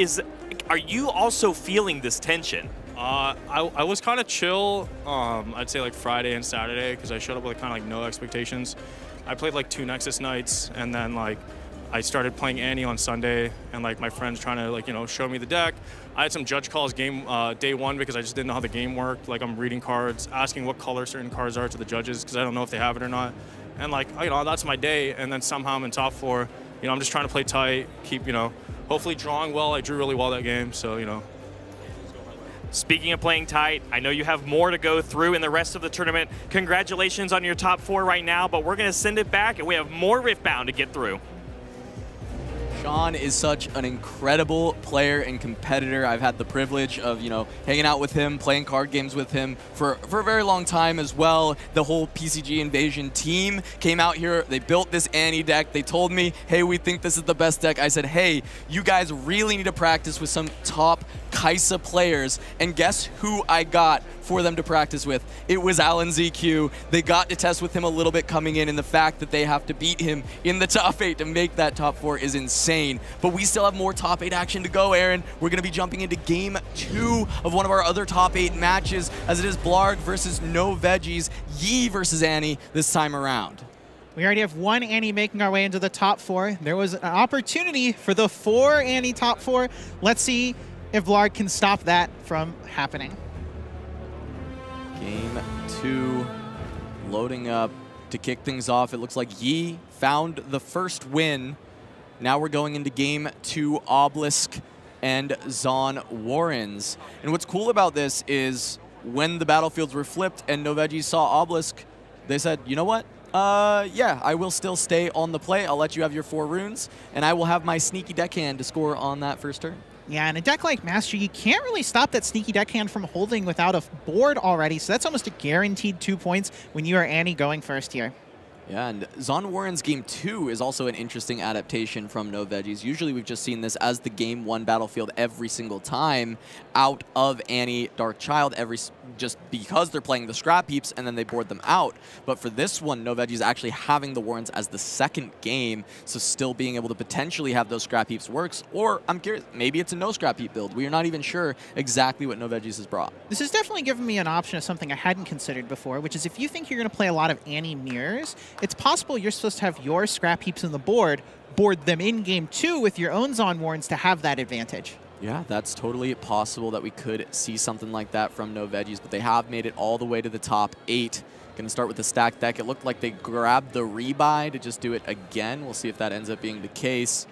are you also feeling this tension? I was kind of chill, I'd say like Friday and Saturday, because I showed up with kind of like no expectations. I played like 2 Nexus nights, and then like I started playing Annie on Sunday, and like my friends trying to like, you know, show me the deck. I had some judge calls day 1 because I just didn't know how the game worked. Like I'm reading cards, asking what color certain cards are to the judges because I don't know if they have it or not. And like, you know, that's my day, and then somehow I'm in top 4. You know, I'm just trying to play tight, keep, you know, hopefully drawing well. I drew really well that game, so, you know. Speaking of playing tight, I know you have more to go through in the rest of the tournament. Congratulations on your top 4 right now, but we're going to send it back, and we have more Riftbound to get through. Sean is such an incredible player and competitor. I've had the privilege of, you know, hanging out with him, playing card games with him for a very long time as well. The whole PCG Invasion team came out here. They built this Annie deck. They told me, hey, we think this is the best deck. I said, hey, you guys really need to practice with some top Kaisa players. And guess who I got for them to practice with? It was Alan ZQ. They got to test with him a little bit coming in, and the fact that they have to beat him in the top 8 to make that top 4 is insane. But we still have more top 8 action to go, Aaron. We're going to be jumping into game 2 of one of our other top 8 matches, as it is Blarg versus No Veggies, Yi versus Annie this time around. We already have 1 Annie making our way into the top 4. There was an opportunity for the 4 Annie top 4. Let's see if Blarg can stop that from happening. Game 2 loading up to kick things off. It looks like Yi found the first win. Now we're going into game 2, Obelisk and Zon Warrens. And what's cool about this is when the battlefields were flipped and No Veggies saw Obelisk, they said, you know what? Yeah, I will still stay on the play. I'll let you have your 4 runes, and I will have my sneaky deckhand to score on that first turn. Yeah, in a deck like Master, you can't really stop that sneaky deckhand from holding without a board already, so that's almost a guaranteed 2 points when you are Annie going first here. Yeah, and Zon Warren's game 2 is also an interesting adaptation from No Veggies. Usually we've just seen this as the game 1 battlefield every single time out of Annie Dark Child, just because they're playing the scrap heaps and then they board them out. But for this one, No Veggies actually having the Warrens as the second game, so still being able to potentially have those scrap heaps works. Or, I'm curious, maybe it's a no scrap heap build. We are not even sure exactly what No Veggies has brought. This has definitely given me an option of something I hadn't considered before, which is if you think you're going to play a lot of Annie mirrors, it's possible you're supposed to have your scrap heaps on the board them in game 2 with your own Zon Warrens to have that advantage. Yeah, that's totally possible that we could see something like that from No Veggies, but they have made it all the way to the top 8. Going to start with the stacked deck. It looked like they grabbed the rebuy to just do it again. We'll see if that ends up being the case,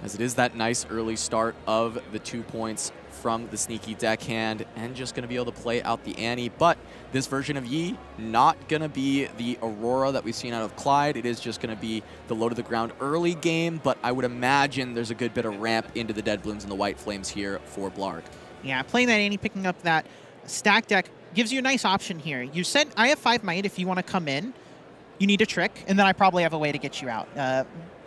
as it is that nice early start of the 2 points from the sneaky deckhand, and just going to be able to play out the Annie. But this version of Yi, not going to be the Aurora that we've seen out of Clyde. It is just going to be the low to the ground early game, but I would imagine there's a good bit of ramp into the Dead Blooms and the White Flames here for Blarg. Yeah, playing that Annie, picking up that stack deck gives you a nice option here. You said, I have 5 might. If you want to come in, you need a trick, and then I probably have a way to get you out.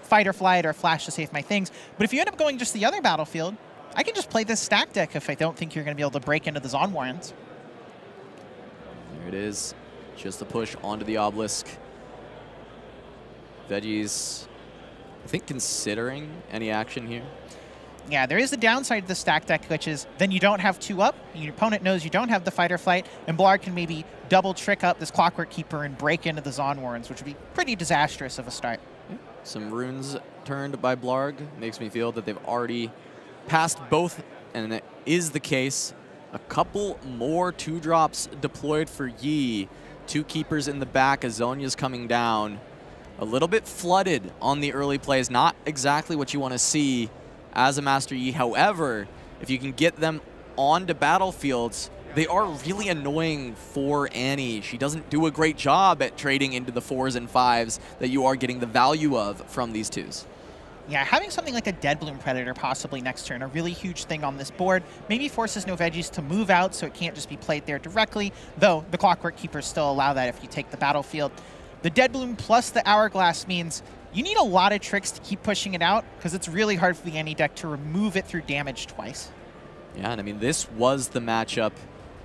Fight or flight or flash to save my things. But if you end up going just the other battlefield, I can just play this stack deck if I don't think you're going to be able to break into the Zon Warrens. There it is. Just a push onto the Obelisk. Veggies, I think, considering any action here. Yeah, there is the downside to the stack deck, which is then you don't have 2 up. Your opponent knows you don't have the fight or flight, and Blarg can maybe double trick up this Clockwork Keeper and break into the Zon Warrens, which would be pretty disastrous of a start. Some runes turned by Blarg makes me feel that they've already passed both, and it is the case. A couple more 2-drops deployed for Yi. 2 keepers in the back. Azonia's coming down. A little bit flooded on the early plays. Not exactly what you want to see as a Master Yi. However, if you can get them onto battlefields, they are really annoying for Annie. She doesn't do a great job at trading into the 4s and 5s that you are getting the value of from these 2s. Yeah, having something like a Dead Bloom Predator possibly next turn, a really huge thing on this board, maybe forces No Veggies to move out so it can't just be played there directly, though the Clockwork Keepers still allow that if you take the battlefield. The Dead Bloom plus the Hourglass means you need a lot of tricks to keep pushing it out, because it's really hard for the Annie deck to remove it through damage twice. Yeah, and I mean, this was the matchup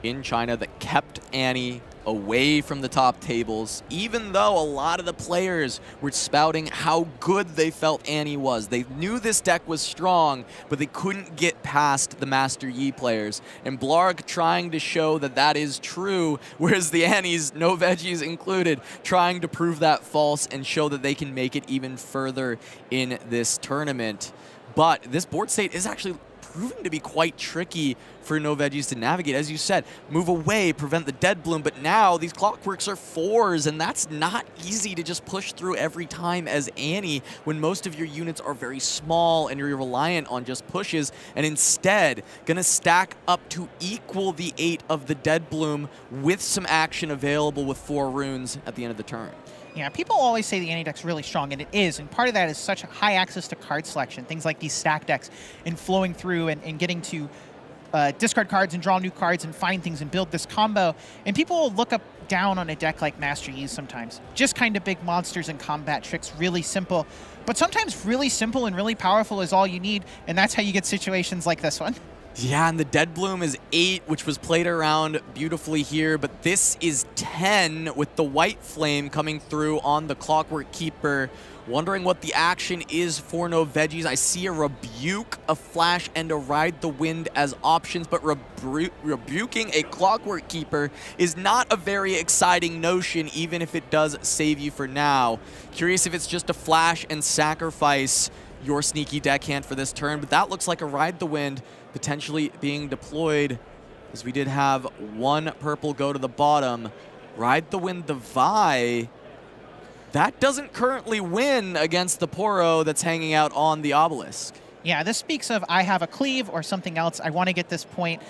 in China that kept Annie away from the top tables, even though a lot of the players were spouting how good they felt Annie was. They knew this deck was strong, but they couldn't get past the Master Yi players. And Blarg trying to show that that is true, whereas the Annies, No Veggies included, trying to prove that false and show that they can make it even further in this tournament. But this board state is actually proving to be quite tricky for No Veggies to navigate. As you said, move away, prevent the Dead Bloom, but now these Clockworks are 4s, and that's not easy to just push through every time as Annie when most of your units are very small and you're reliant on just pushes, and instead gonna stack up to equal the 8 of the Dead Bloom with some action available with 4 runes at the end of the turn. Yeah, people always say the Annie deck's really strong, and it is, and part of that is such high access to card selection, things like these stack decks, and flowing through and getting to discard cards and draw new cards and find things and build this combo. And people will look up down on a deck like Master Yi sometimes. Just kind of big monsters and combat tricks, really simple. But sometimes really simple and really powerful is all you need, and that's how you get situations like this one. Yeah, and the Dead Bloom is 8, which was played around beautifully here, but this is 10 with the White Flame coming through on the Clockwork Keeper. Wondering what the action is for No Veggies. I see a Rebuke, a Flash, and a Ride the Wind as options, but rebuking a Clockwork Keeper is not a very exciting notion, even if it does save you for now. Curious if it's just a Flash and sacrifice your sneaky deckhand for this turn, but that looks like a Ride the Wind potentially being deployed, as we did have 1 purple go to the bottom. Ride the Wind the Vi. That doesn't currently win against the Poro that's hanging out on the obelisk. Yeah, this speaks of I have a cleave or something else. I want to get this point.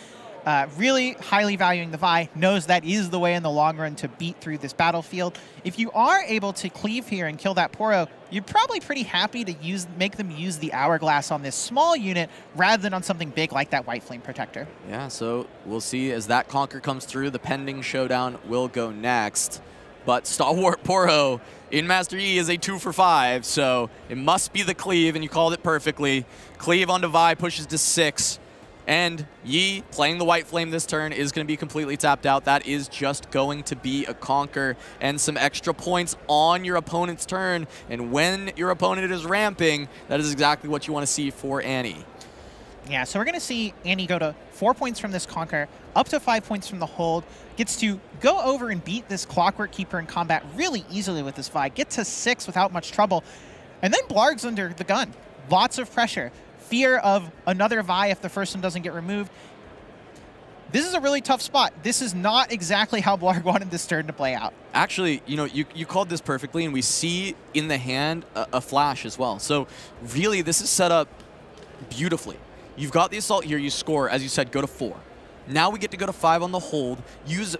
Really highly valuing the Vi, knows that is the way in the long run to beat through this battlefield. If you are able to cleave here and kill that Poro, you're probably pretty happy to make them use the Hourglass on this small unit rather than on something big like that White Flame Protector. Yeah, so we'll see as that Conquer comes through. The pending showdown will go next. But Stalwart Poro in Master Yi is a 2 for 5, so it must be the cleave, and you called it perfectly. Cleave onto Vi pushes to 6. And Yi, playing the White Flame this turn, is going to be completely tapped out. That is just going to be a Conquer and some extra points on your opponent's turn. And when your opponent is ramping, that is exactly what you want to see for Annie. Yeah, so we're going to see Annie go to 4 points from this Conquer, up to 5 points from the hold, gets to go over and beat this Clockwork Keeper in combat really easily with this Vi, get to 6 without much trouble, and then Blarg's under the gun. Lots of pressure. Fear of another Vi if the first one doesn't get removed. This is a really tough spot. This is not exactly how Blarg wanted this turn to play out. Actually, you know, you called this perfectly, and we see in the hand a Flash as well. So really, this is set up beautifully. You've got the Assault here, you score, as you said, go to 4. Now we get to go to 5 on the hold, use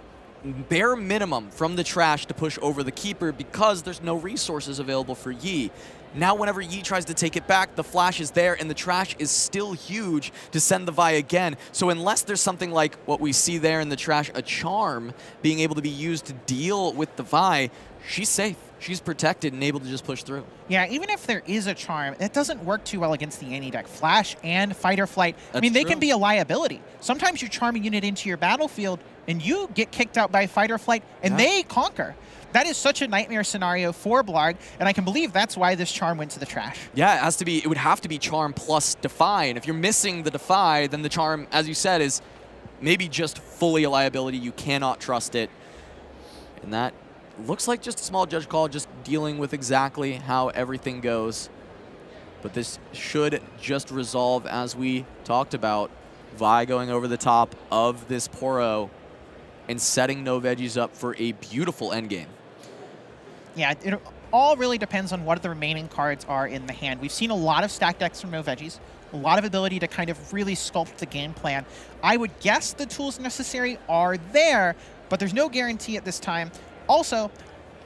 bare minimum from the trash to push over the Keeper because there's no resources available for Yi. Now whenever Yi tries to take it back, the Flash is there and the trash is still huge to send the Vi again. So unless there's something like what we see there in the trash, a Charm being able to be used to deal with the Vi, she's safe. She's protected and able to just push through. Yeah, even if there is a Charm, it doesn't work too well against the Annie deck. Flash and Fight or Flight, I mean, they can be a liability. Sometimes you charm a unit into your battlefield and you get kicked out by Fight or Flight and they conquer. That is such a nightmare scenario for Blarg, and I can believe that's why this Charm went to the trash. Yeah, it has to be. It would have to be Charm plus Defy, and if you're missing the Defy, then the Charm, as you said, is maybe just fully a liability. You cannot trust it, and that looks like just a small judge call, just dealing with exactly how everything goes. But this should just resolve as we talked about. Vi going over the top of this Poro and setting No Veggies up for a beautiful endgame. Yeah, it all really depends on what the remaining cards are in the hand. We've seen a lot of stack decks from No Veggies, a lot of ability to kind of really sculpt the game plan. I would guess the tools necessary are there, but there's no guarantee at this time. Also,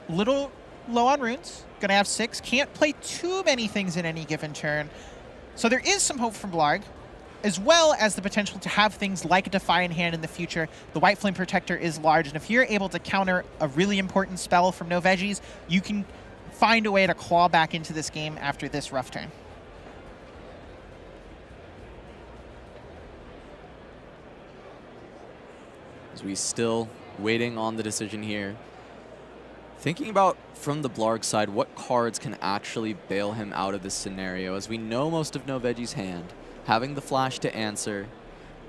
little low on runes, gonna have 6, can't play too many things in any given turn. So there is some hope from Blarg, as well as the potential to have things like a Defy in hand in the future. The White Flame Protector is large, and if you're able to counter a really important spell from No Veggies, you can find a way to claw back into this game after this rough turn. As we still waiting on the decision here. Thinking about, from the Blarg side, what cards can actually bail him out of this scenario. As we know most of No Veggie's hand, having the flash to answer.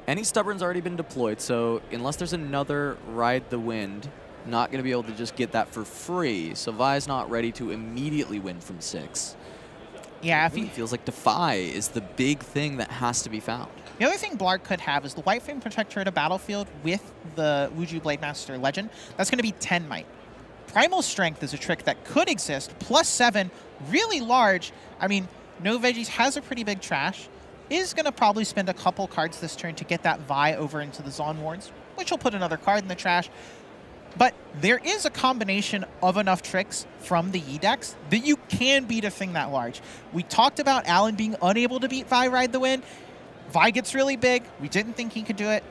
Any Stubborn's already been deployed, so unless there's another Ride the Wind, not going to be able to just get that for free. So Vi's not ready to immediately win from 6. Yeah, if he feels like Defy is the big thing that has to be found. The other thing Blarg could have is the White Flame Protector at a battlefield with the Wuju Blademaster Legend. That's going to be 10 might. Primal Strength is a trick that could exist, plus 7, really large. I mean, No Veggies has a pretty big trash, is going to probably spend a couple cards this turn to get that Vi over into the Zon Wards, which will put another card in the trash. But there is a combination of enough tricks from the Yi decks that you can beat a thing that large. We talked about Alan being unable to beat Vi Ride the Wind. Vi gets really big. We didn't think he could do it.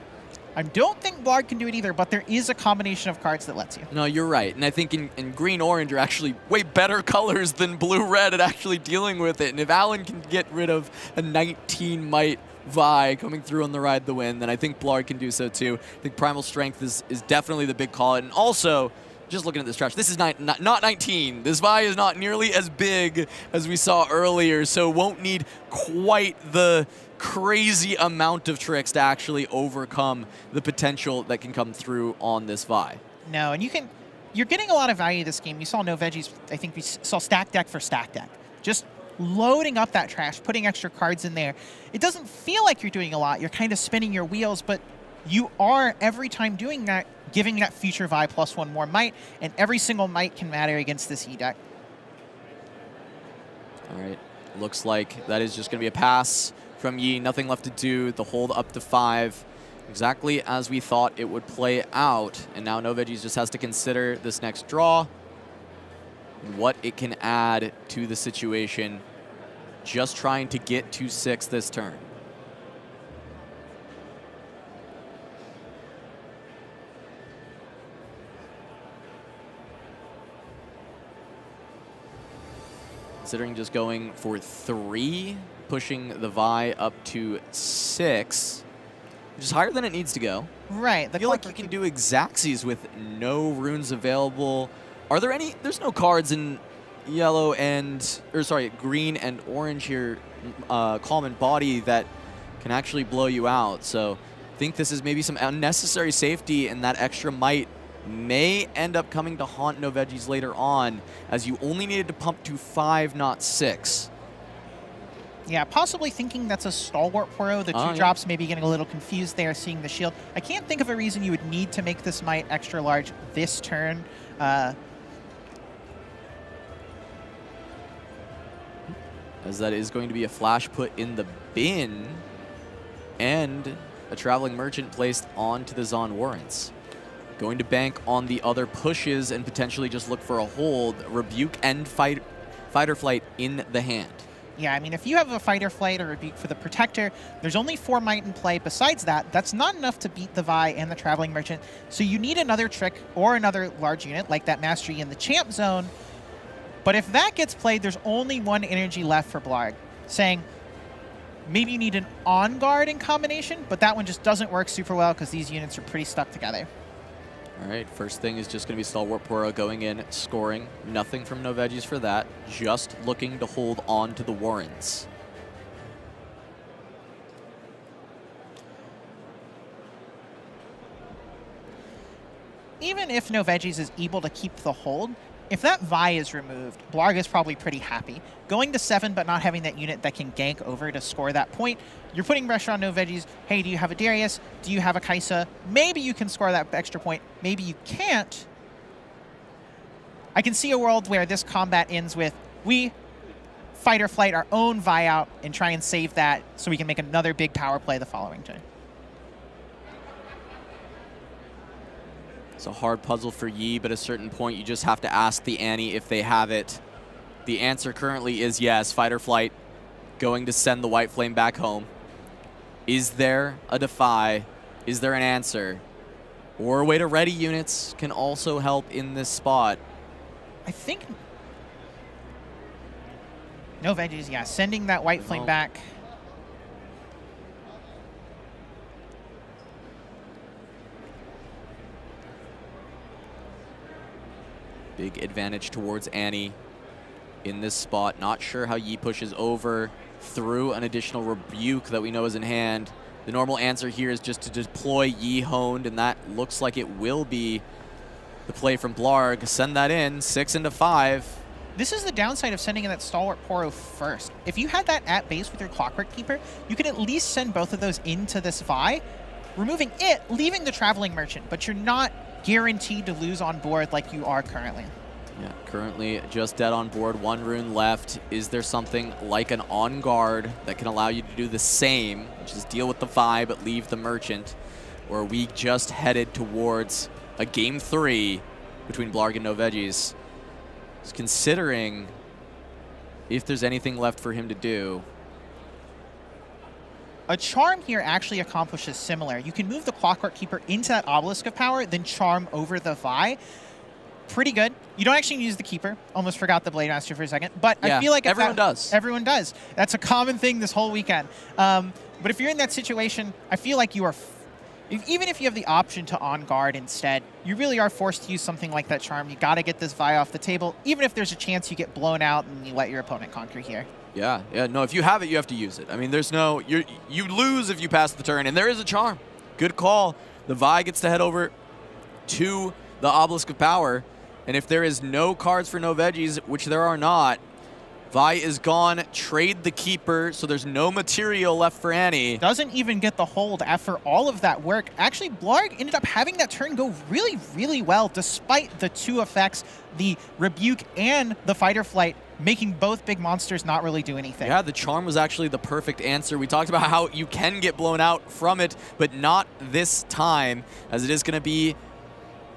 I don't think Blarg can do it either, but there is a combination of cards that lets you. No, you're right. And I think in green-orange are actually way better colors than blue-red at actually dealing with it. And if Alan can get rid of a 19 might Vi coming through on the Ride the Wind, then I think Blarg can do so too. I think Primal Strength is definitely the big call. And also, just looking at this trash, this is not 19. This Vi is not nearly as big as we saw earlier, so won't need quite the crazy amount of tricks to actually overcome the potential that can come through on this Vi. No, and you're getting a lot of value this game. You saw No Veggies, I think we saw stack deck for stack deck. Just loading up that trash, putting extra cards in there. It doesn't feel like you're doing a lot. You're kind of spinning your wheels, but you are, every time doing that, giving that future Vi plus 1 more might, and every single might can matter against this E deck. All right, looks like that is just going to be a pass from Yi. Nothing left to do. The hold up to 5. Exactly as we thought it would play out. And now No Veggies just has to consider this next draw, what it can add to the situation. Just trying to get to 6 this turn. Considering just going for 3, pushing the Vi up to 6, which is higher than it needs to go. Right. I feel like you can do Exaxes with no runes available. Are there any? There's no cards in yellow and, or sorry, green and orange here, Calm and Body, that can actually blow you out. So I think this is maybe some unnecessary safety, and that extra might may end up coming to haunt No Veggies later on, as you only needed to pump to 5, not 6. Yeah, possibly thinking that's a Stalwart Poro. The 2 drops maybe getting a little confused there, seeing the shield. I can't think of a reason you would need to make this might extra large this turn. As that is going to be a flash put in the bin, and a Traveling Merchant placed onto the Zon Warrants. Going to bank on the other pushes and potentially just look for a hold. Rebuke and Fight or Flight in the hand. Yeah, I mean, if you have a Fight or Flight or Rebuke for the Protector, there's only 4 might in play. Besides that, that's not enough to beat the Vi and the Traveling Merchant. So you need another trick or another large unit, like that Mastery in the Champ Zone. But if that gets played, there's only 1 energy left for Blarg, saying maybe you need an On Guard in combination, but that one just doesn't work super well because these units are pretty stuck together. All right, first thing is just going to be Stalwart Poro going in, scoring. Nothing from No Veggies for that. Just looking to hold on to the Warrens. Even if No Veggies is able to keep the hold, if that Vi is removed, Blarg is probably pretty happy. Going to 7 but not having that unit that can gank over to score that point, you're putting pressure on No Veggies. Hey, do you have a Darius? Do you have a Kaisa? Maybe you can score that extra point. Maybe you can't. I can see a world where this combat ends with we Fight or Flight our own Vi out and try and save that so we can make another big power play the following turn. It's a hard puzzle for Yi, but at a certain point, you just have to ask the Annie if they have it. The answer currently is yes. Fight or flight going to send the White Flame back home. Is there a defy? Is there an answer? Or a way to ready units can also help in this spot. I think... No veggies, yeah. Sending that White Flame back. Big advantage towards Annie in this spot. Not sure how Yi pushes over through an additional rebuke that we know is in hand. The normal answer here is just to deploy Yi honed, and that looks like it will be the play from Blarg. Send that in, 6 into 5. This is the downside of sending in that Stalwart Poro first. If you had that at base with your Clockwork Keeper, you could at least send both of those into this Vi, removing it, leaving the Traveling Merchant, but you're not guaranteed to lose on board like you are currently. Yeah, currently just dead on board, 1 rune left. Is there something like an On Guard that can allow you to do the same, which is deal with the Vi but leave the Merchant? Or are we just headed towards a Game 3 between Blarg and No Veggies? Just considering if there's anything left for him to do. A Charm here actually accomplishes similar. You can move the Clockwork Keeper into that Obelisk of Power, then Charm over the Vi. Pretty good. You don't actually use the Keeper. Almost forgot the Blade Master for a second. But yeah, I feel like everyone does. Everyone does. That's a common thing this whole weekend. But if you're in that situation, I feel like you are... Even if you have the option to On Guard instead, you really are forced to use something like that Charm. You got to get this Vi off the table, even if there's a chance you get blown out and you let your opponent conquer here. Yeah, no, if you have it, you have to use it. I mean, there's no... You lose if you pass the turn, and there is a Charm. Good call. The Vi gets to head over to the Obelisk of Power, and if there is no cards for No Veggies, which there are not, Vi is gone. Trade the Keeper, so there's no material left for Annie. Doesn't even get the hold after all of that work. Actually, Blarg ended up having that turn go really, really well, despite the 2 effects, the Rebuke and the Fight or Flight, making both big monsters not really do anything. Yeah, the Charm was actually the perfect answer. We talked about how you can get blown out from it, but not this time, as it is going to be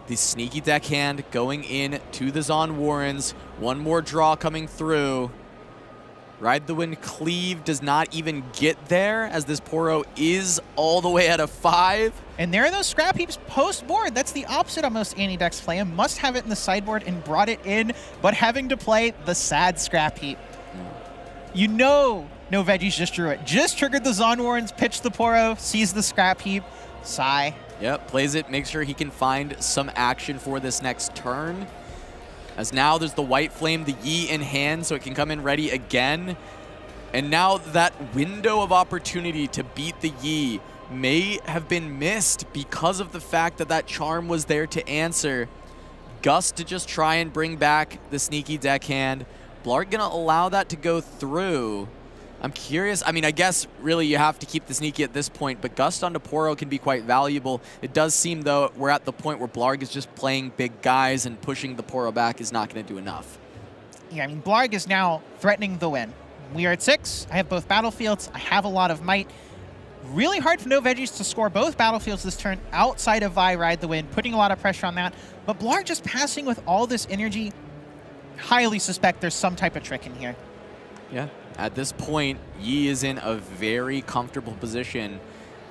the sneaky deckhand going in to the Zon Warrens. One more draw coming through. Ride the Wind Cleave does not even get there, as this Poro is all the way at a 5. And there are those scrap heaps post-board. That's the opposite of most Annie decks play. Must have it in the sideboard and brought it in, but having to play the sad scrap heap. You know No Veggies just drew it. Just triggered the Zon Warrens, pitched the Poro, sees the scrap heap, sigh. Yep, plays it, makes sure he can find some action for this next turn. As now there's the White Flame, the Yi in hand, so it can come in ready again. And now that window of opportunity to beat the Yi may have been missed because of the fact that that Charm was there to answer. Gust to just try and bring back the sneaky deckhand. Blarg gonna allow that to go through. I'm curious. I mean, I guess really you have to keep the sneaky at this point, but Gust onto Poro can be quite valuable. It does seem, though, we're at the point where Blarg is just playing big guys and pushing the Poro back is not going to do enough. Yeah, I mean, Blarg is now threatening the win. We are at 6. I have both battlefields. I have a lot of might. Really hard for No Veggies to score both battlefields this turn outside of Vi Ride the Wind, putting a lot of pressure on that. But Blarg just passing with all this energy. Highly suspect there's some type of trick in here. Yeah. At this point, Yi is in a very comfortable position.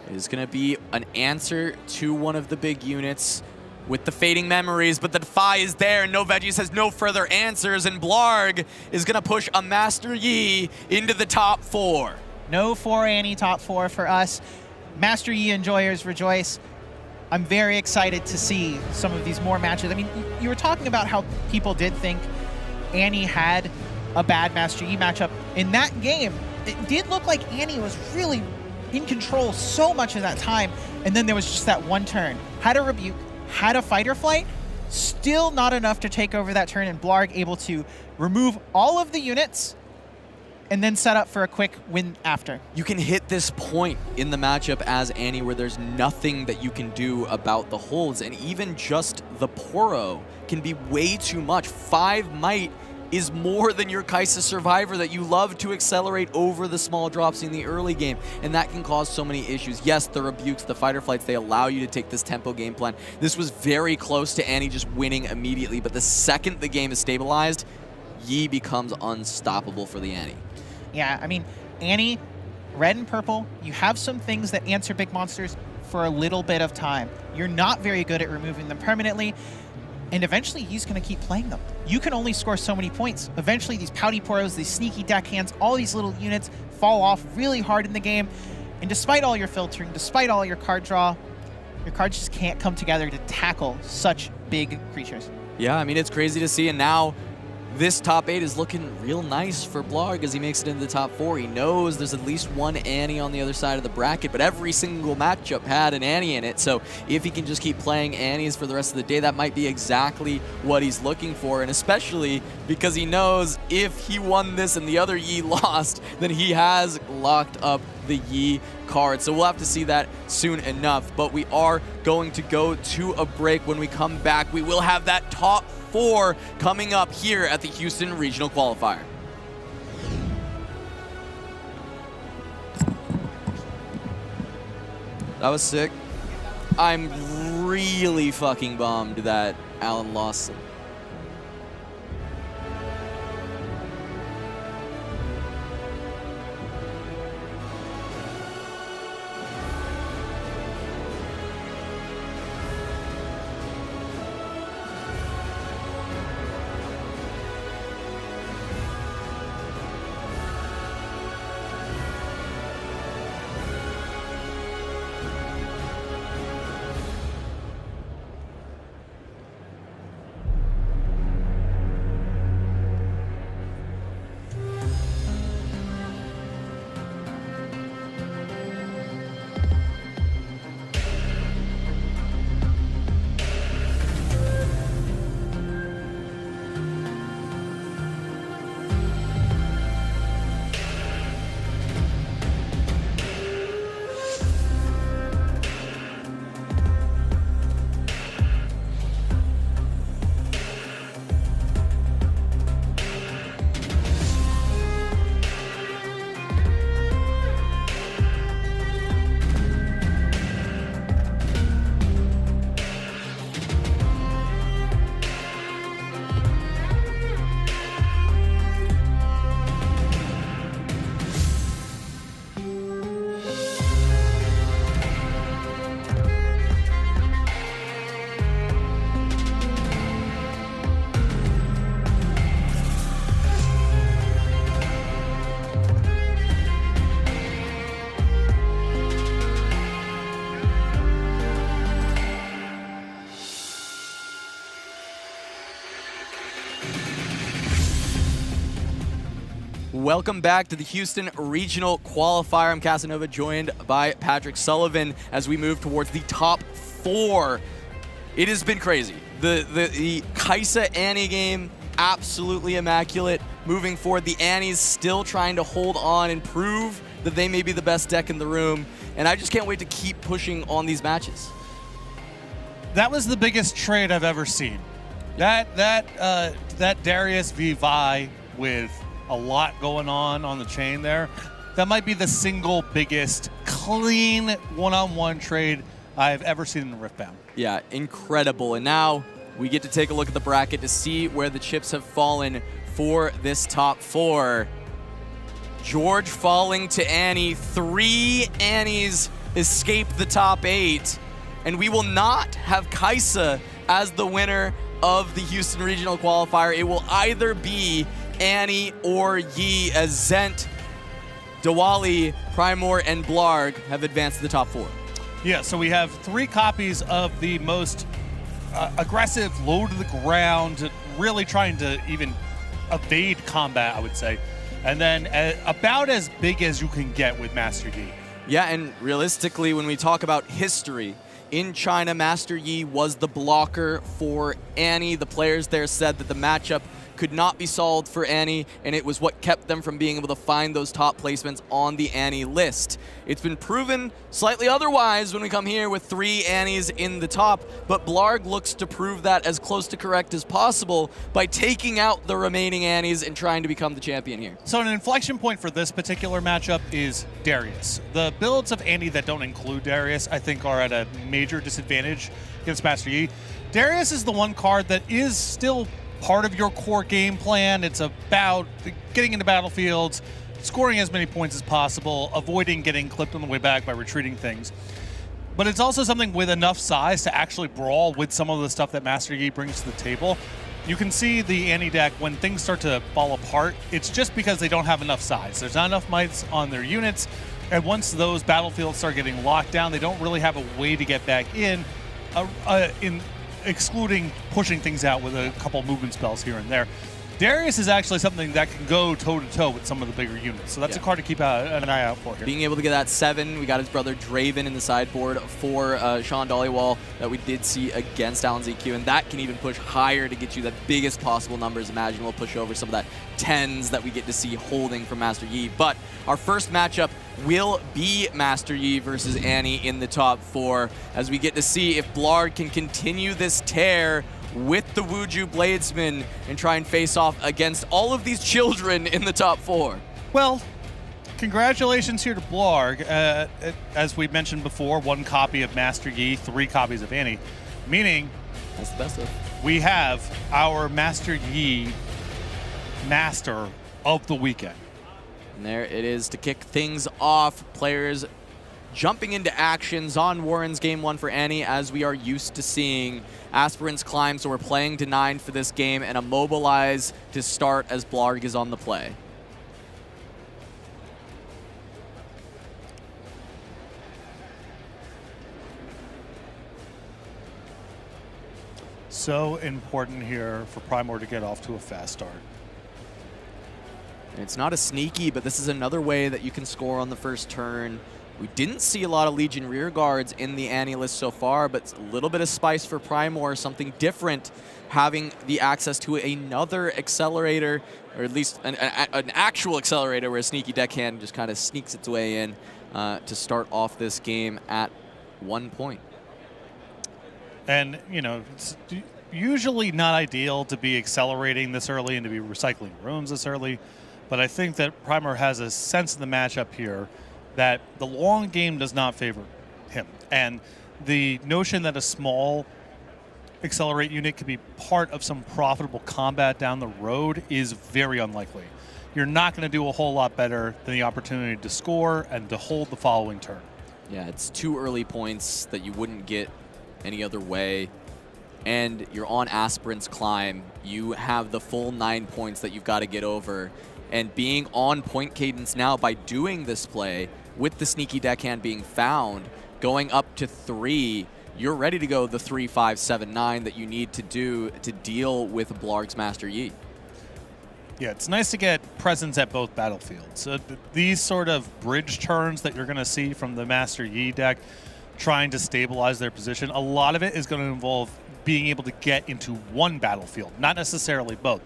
It is going to be an answer to one of the big units with the Fading Memories, but the Defy is there, and No Veggies has no further answers, and Blarg is going to push a Master Yi into the top 4. No 4 Annie top 4 for us. Master Yi enjoyers rejoice. I'm very excited to see some of these more matches. I mean, you were talking about how people did think Annie had a bad Master Yi matchup. In that game, it did look like Annie was really in control so much of that time, and then there was just that one turn. Had a Rebuke, had a Fight or Flight, still not enough to take over that turn, and Blarg able to remove all of the units and then set up for a quick win after. You can hit this point in the matchup as Annie where there's nothing that you can do about the holds, and even just the Poro can be way too much. 5 might is more than your Kaisa Survivor that you love to accelerate over the small drops in the early game, and that can cause so many issues. Yes, the rebukes, the fighter flights, they allow you to take this tempo game plan. This was very close to Annie just winning immediately, but the second the game is stabilized, Yi becomes unstoppable for the Annie. Yeah, I mean, Annie, red and purple, you have some things that answer big monsters for a little bit of time. You're not very good at removing them permanently, and eventually he's going to keep playing them. You can only score so many points. Eventually these pouty poros, these sneaky deckhands, all these little units fall off really hard in the game, and despite all your filtering, despite all your card draw, your cards just can't come together to tackle such big creatures. Yeah, I mean, it's crazy to see, and now this top 8 is looking real nice for Blarg as he makes it into the top 4. He knows there's at least one Annie on the other side of the bracket, but every single matchup had an Annie in it, so if he can just keep playing Annies for the rest of the day, that might be exactly what he's looking for, and especially because he knows if he won this and the other Yi lost, then he has locked up the Yi card. So we'll have to see that soon enough, but we are going to go to a break. When we come back, we will have that top 4 coming up here at the Houston Regional Qualifier. That was sick. I'm really fucking bummed that Alan lost. Welcome back to the Houston Regional Qualifier. I'm Casanova, joined by Patrick Sullivan as we move towards the top 4. It has been crazy. The Kaisa Annie game, absolutely immaculate. Moving forward, the Annies still trying to hold on and prove that they may be the best deck in the room. And I just can't wait to keep pushing on these matches. That was the biggest trade I've ever seen. That Darius v Vi with a lot going on the chain there, that might be the single biggest clean one-on-one trade I've ever seen in Riftbound. Yeah, incredible. And now we get to take a look at the bracket to see where the chips have fallen for this top 4. George falling to Annie. 3 Annies escape the top 8. And we will not have Kaisa as the winner of the Houston Regional Qualifier. It will either be Annie or Yi, as Zent, Diwali, Primor, and Blarg have advanced to the top 4. Yeah, so we have 3 copies of the most aggressive, low to the ground, really trying to even evade combat, I would say. And then about as big as you can get with Master Yi. Yeah, and realistically, when we talk about history, in China, Master Yi was the blocker for Annie. The players there said that the matchup could not be solved for Annie, and it was what kept them from being able to find those top placements on the Annie list. It's been proven slightly otherwise when we come here with 3 Annies in the top, but Blarg looks to prove that as close to correct as possible by taking out the remaining Annies and trying to become the champion here. So an inflection point for this particular matchup is Darius. The builds of Annie that don't include Darius, I think, are at a major disadvantage against Master Yi. Darius is the one card that is still part of your core game plan. It's about getting into battlefields, scoring as many points as possible, avoiding getting clipped on the way back by retreating things. But it's also something with enough size to actually brawl with some of the stuff that Master Yi brings to the table. You can see the Annie deck, when things start to fall apart, it's just because they don't have enough size. There's not enough mites on their units, and once those battlefields start getting locked down, they don't really have a way to get back in excluding pushing things out with a couple movement spells here and there. Darius is actually something that can go toe-to-toe with some of the bigger units, so that's a card to keep an eye out for here. Being able to get that 7, we got his brother Draven in the sideboard for Sean Dollywall that we did see against Alan ZQ, and that can even push higher to get you the biggest possible numbers imaginable, push over some of that 10s that we get to see holding from Master Yi. But our first matchup will be Master Yi versus Annie in the top 4, as we get to see if Blarg can continue this tear with the Wuju Bladesman and try and face off against all of these children in the top 4. Well, congratulations here to Blarg. As we mentioned before, 1 copy of Master Yi, 3 copies of Annie, meaning that's the best of. We have our Master Yi Master of the weekend. And there it is to kick things off. Players jumping into actions on Warren's game 1 for Annie, as we are used to seeing. Aspirants climb, so we're playing to 9 for this game, and a mobilize to start as Blarg is on the play. So important here for Primor to get off to a fast start. And it's not a sneaky, but this is another way that you can score on the first turn. We didn't see a lot of Legion rear guards in the Annie list so far, but a little bit of spice for Primor, something different, having the access to another accelerator, or at least an actual accelerator where a sneaky deckhand just kind of sneaks its way in to start off this game at 1 point. And, you know, it's usually not ideal to be accelerating this early and to be recycling rooms this early, but I think that Primor has a sense of the matchup here that the long game does not favor him. And the notion that a small accelerate unit could be part of some profitable combat down the road is very unlikely. You're not going to do a whole lot better than the opportunity to score and to hold the following turn. Yeah, it's 2 early points that you wouldn't get any other way. And you're on Aspirant's climb. You have the full 9 points that you've got to get over. And being on point cadence now by doing this play, with the sneaky deckhand being found, going up to 3, you're ready to go the 3, 5, 7, 9 that you need to do to deal with Blarg's Master Yi. Yeah, it's nice to get presence at both battlefields. These sort of bridge turns that you're going to see from the Master Yi deck, trying to stabilize their position, a lot of it is going to involve being able to get into one battlefield, not necessarily both.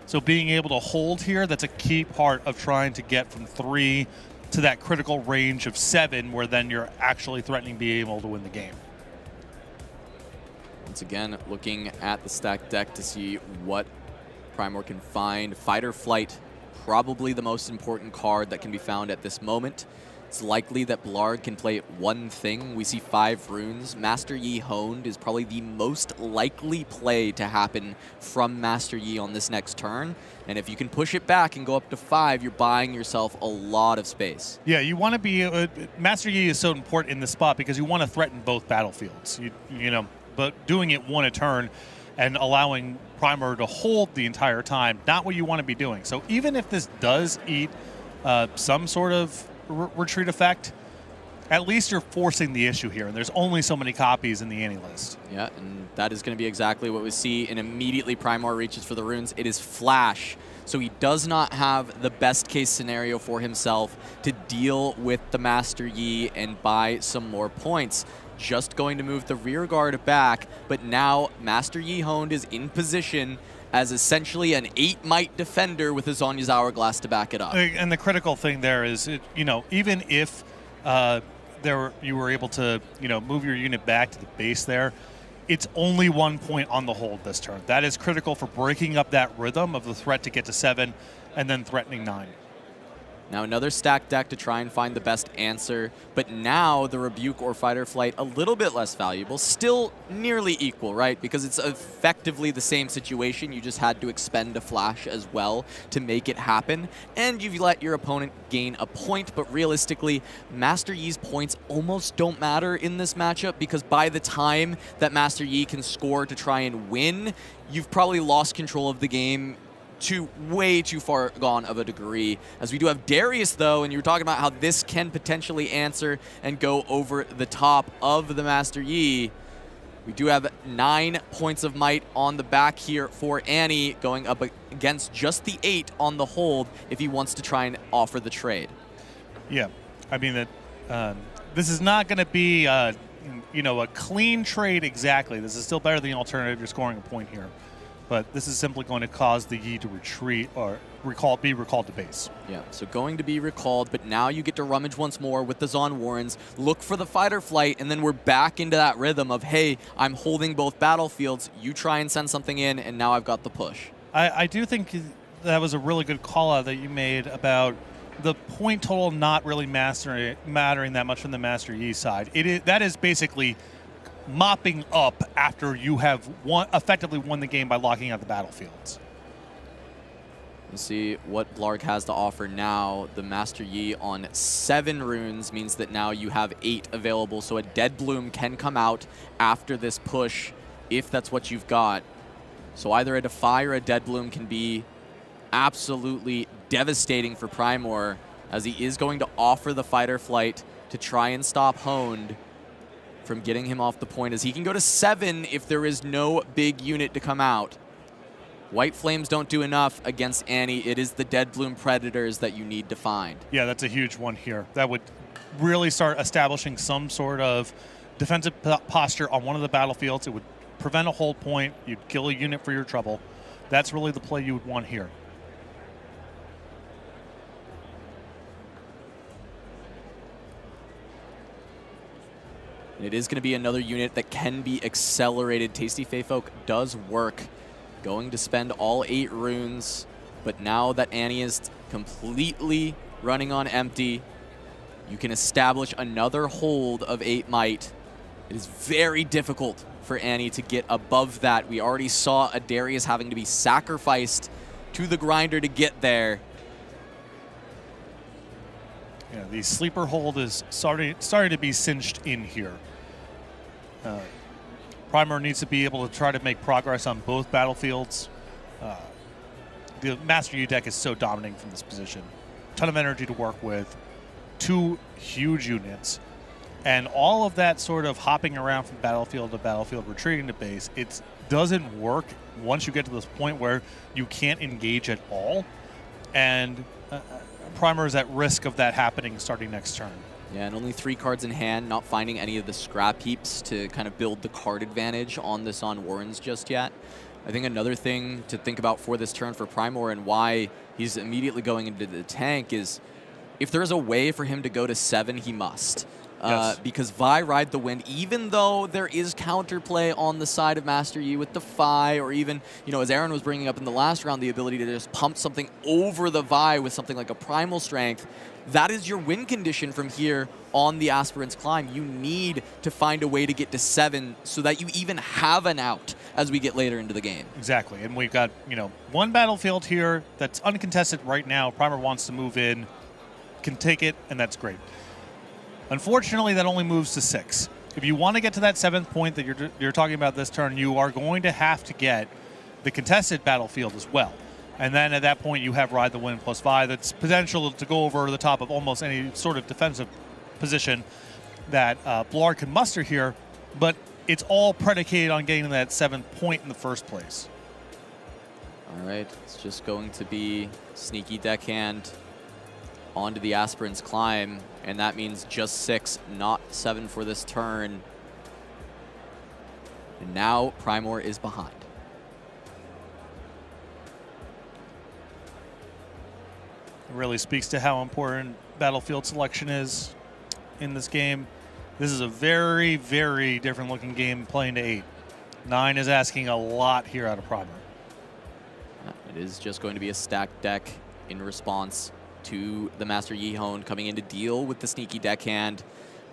So being able to hold here, that's a key part of trying to get from 3 to that critical range of 7, where then you're actually threatening being able to win the game. Once again, looking at the stacked deck to see what Primor can find. Fight or Flight, probably the most important card that can be found at this moment. It's likely that Blarg can play one thing. We see 5 runes. Master Yi Honed is probably the most likely play to happen from Master Yi on this next turn. And if you can push it back and go up to 5, you're buying yourself a lot of space. Yeah, you want to be... Master Yi is so important in this spot because you want to threaten both battlefields. You know, but doing it 1 a turn and allowing Primor to hold the entire time, not what you want to be doing. So even if this does eat some sort of retreat effect, at least you're forcing the issue here, and there's only so many copies in the Annie list. Yeah, and that is going to be exactly what we see, and immediately Primor reaches for the runes. It is Flash, so he does not have the best case scenario for himself to deal with the Master Yi and buy some more points. just going to move the rear guard back, but now Master Yi Honed is in position as essentially an 8 might defender with his Zonya's Hourglass to back it up. And the critical thing there is, even if you were able to, move your unit back to the base there, it's only 1 point on the hold this turn. That is critical for breaking up that rhythm of the threat to get to 7 and then threatening 9. Now another stacked deck to try and find the best answer, but now the Rebuke or Fight or Flight a little bit less valuable, still nearly equal, right? Because it's effectively the same situation, you just had to expend a flash as well to make it happen, and you've let your opponent gain a point, but realistically, Master Yi's points almost don't matter in this matchup because by the time that Master Yi can score to try and win, you've probably lost control of the game to way too far gone of a degree. As we do have Darius, though, and you were talking about how this can potentially answer and go over the top of the Master Yi. We do have 9 points of might on the back here for Annie, going up against just the 8 on the hold if he wants to try and offer the trade. Yeah, I mean, this is not going to be, a clean trade exactly. This is still better than the alternative. You're scoring a point here. But this is simply going to cause the Yi to retreat or be recalled to base. Yeah, so going to be recalled, but now you get to rummage once more with the Zon Warrens, look for the Fight or Flight, and then we're back into that rhythm of, hey, I'm holding both battlefields, you try and send something in, and now I've got the push. I do think that was a really good call-out that you made about the point total not really mattering that much from the Master Yi side. That is basically mopping up after you have effectively won the game by locking out the battlefields. We'll see what Blarg has to offer now. The Master Yi on 7 runes means that now you have 8 available, so a Dead Bloom can come out after this push if that's what you've got. So either a Defy or a Dead Bloom can be absolutely devastating for Primor, as he is going to offer the Fight or Flight to try and stop Honed from getting him off the point, as he can go to 7 if there is no big unit to come out. White Flames don't do enough against Annie. It is the Dead Bloom Predators that you need to find. Yeah, that's a huge one here. That would really start establishing some sort of defensive posture on one of the battlefields. It would prevent a hold point. You'd kill a unit for your trouble. That's really the play you would want here. It is going to be another unit that can be accelerated. Tasty Fey Folk does work. Going to spend all 8 runes, but now that Annie is completely running on empty, you can establish another hold of 8 might. It is very difficult for Annie to get above that. We already saw a Darius having to be sacrificed to the grinder to get there. Yeah, the sleeper hold is starting to be cinched in here. Primor needs to be able to try to make progress on both battlefields. The Master Yi deck is so dominating from this position. Ton of energy to work with, 2 huge units, and all of that sort of hopping around from battlefield to battlefield, retreating to base, it doesn't work once you get to this point where you can't engage at all, and Primor is at risk of that happening starting next turn. Yeah, and only 3 cards in hand, not finding any of the scrap heaps to kind of build the card advantage on this on Warrens just yet. I think another thing to think about for this turn for Primor and why he's immediately going into the tank is if there's a way for him to go to 7, he must. Yes. Because Vi Ride the Wind, even though there is counterplay on the side of Master Yi with the Vi, or even, as Aaron was bringing up in the last round, the ability to just pump something over the Vi with something like a Primal Strength, that is your win condition from here on the Aspirant's Climb. You need to find a way to get to 7 so that you even have an out as we get later into the game. Exactly, and we've got, one battlefield here that's uncontested right now. Primor wants to move in, can take it, and that's great. Unfortunately, that only moves to 6. If you want to get to that 7th point that you're talking about this turn, you are going to have to get the contested battlefield as well. And then at that point, you have Ride the Wind plus 5. That's potential to go over the top of almost any sort of defensive position that Blarg can muster here, but it's all predicated on getting that 7th point in the first place. All right, it's just going to be sneaky deckhand onto the Aspirant's Climb, and that means just 6, not 7 for this turn. And now Primor is behind. It really speaks to how important battlefield selection is in this game. This is a very, very different looking game playing to 8. 9 is asking a lot here out of Primor. It is just going to be a stacked deck in response to the Master Yihon coming in to deal with the sneaky deckhand.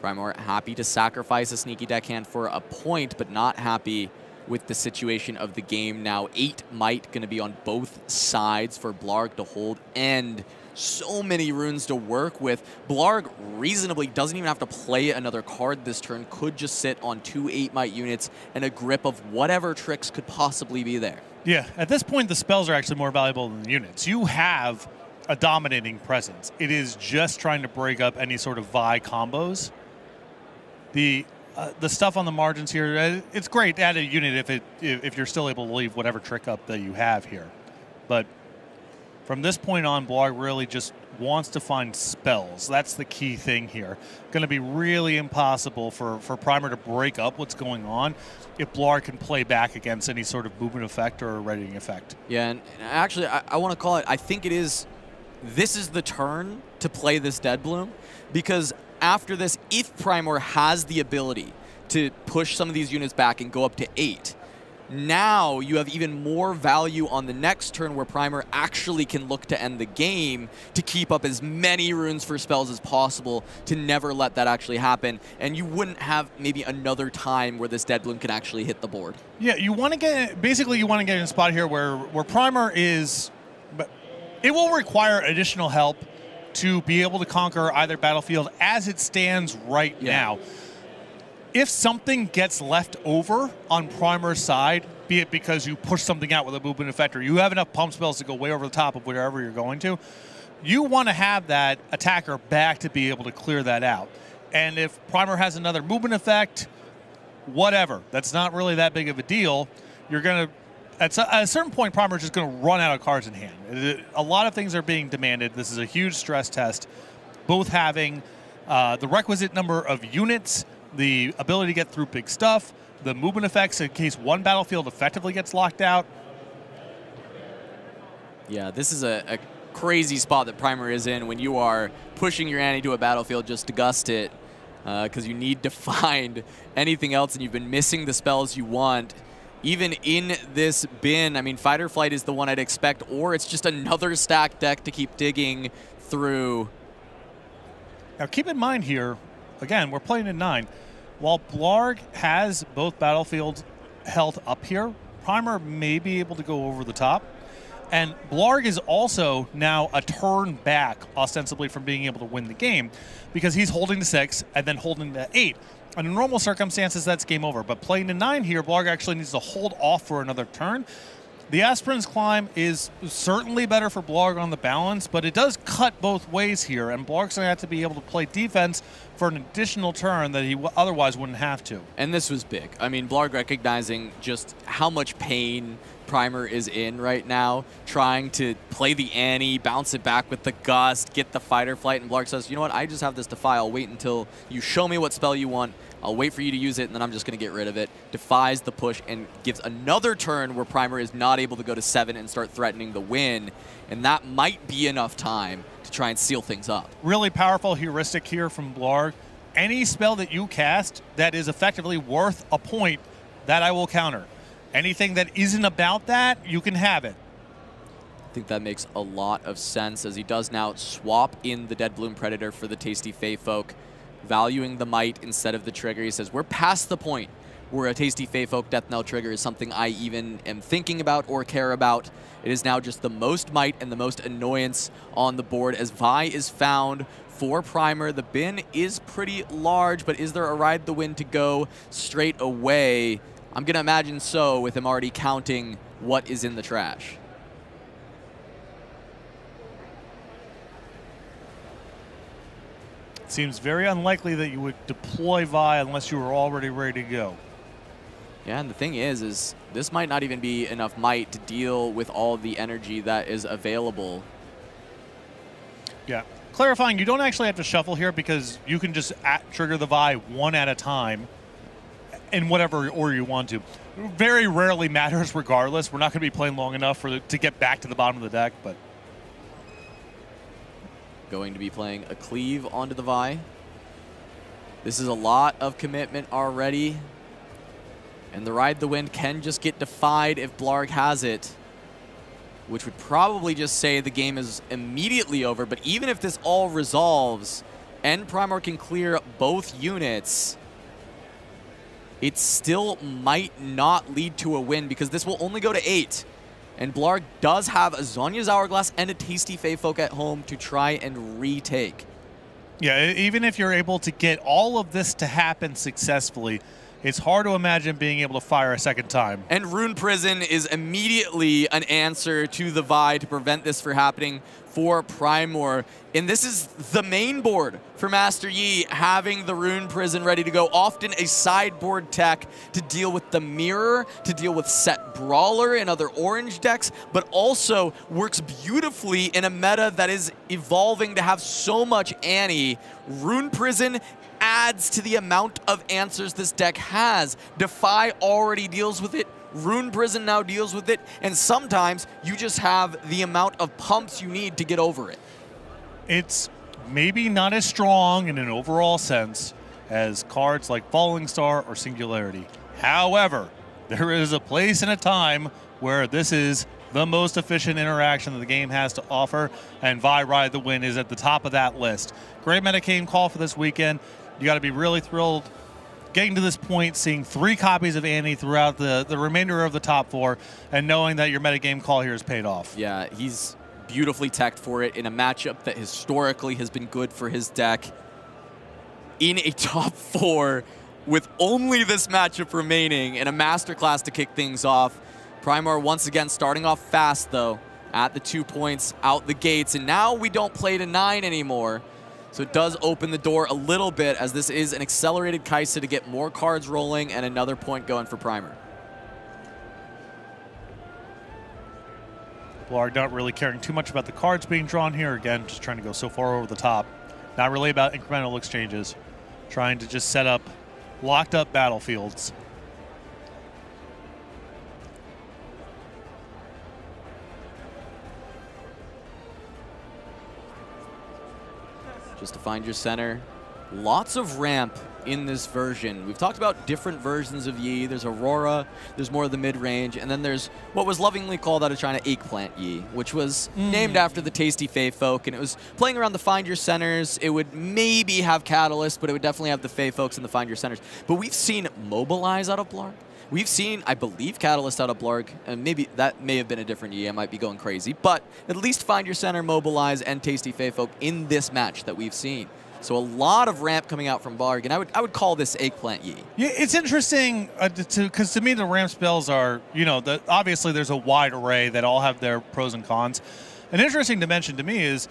Primor happy to sacrifice a sneaky deckhand for a point, but not happy with the situation of the game now. 8 might going to be on both sides for Blarg to hold, and so many runes to work with. Blarg reasonably doesn't even have to play another card this turn, could just sit on 2 8-might units and a grip of whatever tricks could possibly be there. Yeah, at this point, the spells are actually more valuable than the units. You have a dominating presence. It is just trying to break up any sort of Vi combos. The stuff on the margins here, it's great to add a unit if you're still able to leave whatever trick up that you have here. But from this point on, Blarg really just wants to find spells. That's the key thing here. Going to be really impossible for Primor to break up what's going on if Blarg can play back against any sort of movement effect or readying effect. Yeah, and actually, I want to call it, I think this is the turn to play this Dead Bloom, because after this, if Primor has the ability to push some of these units back and go up to 8, now you have even more value on the next turn where Primor actually can look to end the game to keep up as many runes for spells as possible to never let that actually happen. And you wouldn't have maybe another time where this Dead Bloom can actually hit the board. Yeah, you want to get, basically you want to get in a spot here where Primor is, but it will require additional help to be able to conquer either battlefield as it stands right now. If something gets left over on Primor's side, be it because you push something out with a movement effect or you have enough pump spells to go way over the top of wherever you're going to, you want to have that attacker back to be able to clear that out. And if Primor has another movement effect, whatever, that's not really that big of a deal. You're going to, at a certain point, Primor is just going to run out of cards in hand. A lot of things are being demanded. This is a huge stress test, both having the requisite number of units, the ability to get through big stuff, the movement effects in case one battlefield effectively gets locked out. Yeah, this is a crazy spot that Primor is in when you are pushing your ante to a battlefield just to gust it, because you need to find anything else, and you've been missing the spells you want. Even in this bin, I mean, Fight or Flight is the one I'd expect, or it's just another stacked deck to keep digging through. Now keep in mind here, again, we're playing in 9. While Blarg has both battlefields held up here, Primor may be able to go over the top. And Blarg is also now a turn back, ostensibly, from being able to win the game, because he's holding to 6 and then holding to 8. Under normal circumstances, that's game over. But playing to 9 here, Blarg actually needs to hold off for another turn. The Aspirin's Climb is certainly better for Blarg on the balance, but it does cut both ways here, and Blarg's going to have to be able to play defense for an additional turn that he otherwise wouldn't have to. And this was big. I mean, Blarg recognizing just how much pain Primor is in right now, trying to play the ante, bounce it back with the gust, get the Fight or Flight, and Blarg says, you know what, I just have this Defy. I'll wait until you show me what spell you want. I'll wait for you to use it, and then I'm just going to get rid of it. Defies the push and gives another turn where Primor is not able to go to 7 and start threatening the win, and that might be enough time to try and seal things up. Really powerful heuristic here from Blarg. Any spell that you cast that is effectively worth a point, that I will counter. Anything that isn't about that, you can have it. I think that makes a lot of sense, as he does now swap in the Dead Bloom Predator for the Tasty Fey Folk, valuing the might instead of the trigger. He says, we're past the point where a Tasty Fey Folk Death Knell trigger is something I even am thinking about or care about. It is now just the most might and the most annoyance on the board as Vi is found for Primor. The bin is pretty large, but is there a ride the wind to go straight away? I'm going to imagine so, with him already counting what is in the trash. It seems very unlikely that you would deploy Vi unless you were already ready to go. Yeah, and the thing is this might not even be enough might to deal with all the energy that is available. Yeah. Clarifying, you don't actually have to shuffle here because you can just trigger the Vi one at a time in whatever order you want to. Very rarely matters regardless. We're not going to be playing long enough to get back to the bottom of the deck, but... Going to be playing a cleave onto the Vi. This is a lot of commitment already. And the Ride the Wind can just get defied if Blarg has it, which would probably just say the game is immediately over. But even if this all resolves and Primar can clear both units, it still might not lead to a win because this will only go to 8. And Blarg does have a Zonya's Hourglass and a Tasty Fey Folk at home to try and retake. Yeah, even if you're able to get all of this to happen successfully, it's hard to imagine being able to fire a second time. And Rune Prison is immediately an answer to the Vi to prevent this from happening for Primor. And this is the main board for Master Yi, having the Rune Prison ready to go. Often a sideboard tech to deal with the Mirror, to deal with Set Brawler and other orange decks, but also works beautifully in a meta that is evolving to have so much Annie. Rune Prison adds to the amount of answers this deck has. Defy already deals with it. Rune Prison now deals with it. And sometimes you just have the amount of pumps you need to get over it. It's maybe not as strong in an overall sense as cards like Falling Star or Singularity. However, there is a place and a time where this is the most efficient interaction that the game has to offer, and Vi Ride the Wind is at the top of that list. Great metagame call for this weekend. You got to be really thrilled getting to this point, seeing 3 copies of Annie throughout the remainder of the top 4, and knowing that your metagame call here has paid off. Yeah, he's beautifully teched for it in a matchup that historically has been good for his deck. In a top 4 with only this matchup remaining and a masterclass to kick things off. Primar once again starting off fast though at the 2 points out the gates, and now we don't play to 9 anymore. So it does open the door a little bit as this is an accelerated Kai'Sa to get more cards rolling and another point going for Primar. Blarg not really caring too much about the cards being drawn here. Again, just trying to go so far over the top. Not really about incremental exchanges. Trying to just set up locked up battlefields. Just to find your center. Lots of ramp in this version. We've talked about different versions of Yi. There's Aurora, there's more of the mid-range, and then there's what was lovingly called out of China Eggplant Yi, which was named after the Tasty Fey Folk, and it was playing around the Find Your Centers. It would maybe have Catalyst, but it would definitely have the Fey Folks and the Find Your Centers. But we've seen Mobilize out of Blarg. We've seen, I believe, Catalyst out of Blarg, and maybe that may have been a different Yi. I might be going crazy, but at least Find Your Center, Mobilize, and Tasty Fey Folk in this match that we've seen. So a lot of ramp coming out from Blarg, and I would call this Eggplant Yi. Yeah, it's interesting because to me the ramp spells are, obviously there's a wide array that all have their pros and cons. And interesting to mention to me is,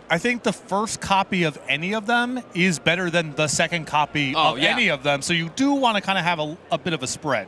I think the first copy of any of them is better than the second copy of any of them. So you do want to kind of have a bit of a spread.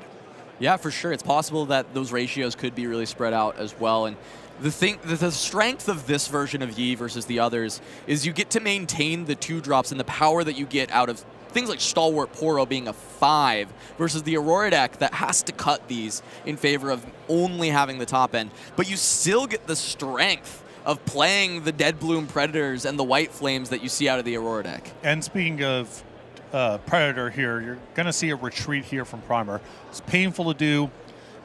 Yeah, for sure. It's possible that those ratios could be really spread out as well. And the strength of this version of Yi versus the others is you get to maintain the 2-drops and the power that you get out of things like Stalwart Poro being a 5 versus the Aurora deck that has to cut these in favor of only having the top end. But you still get the strength of playing the Dead Bloom Predators and the White Flames that you see out of the Aurora deck. And speaking of Predator here, you're going to see a retreat here from Primar. It's painful to do,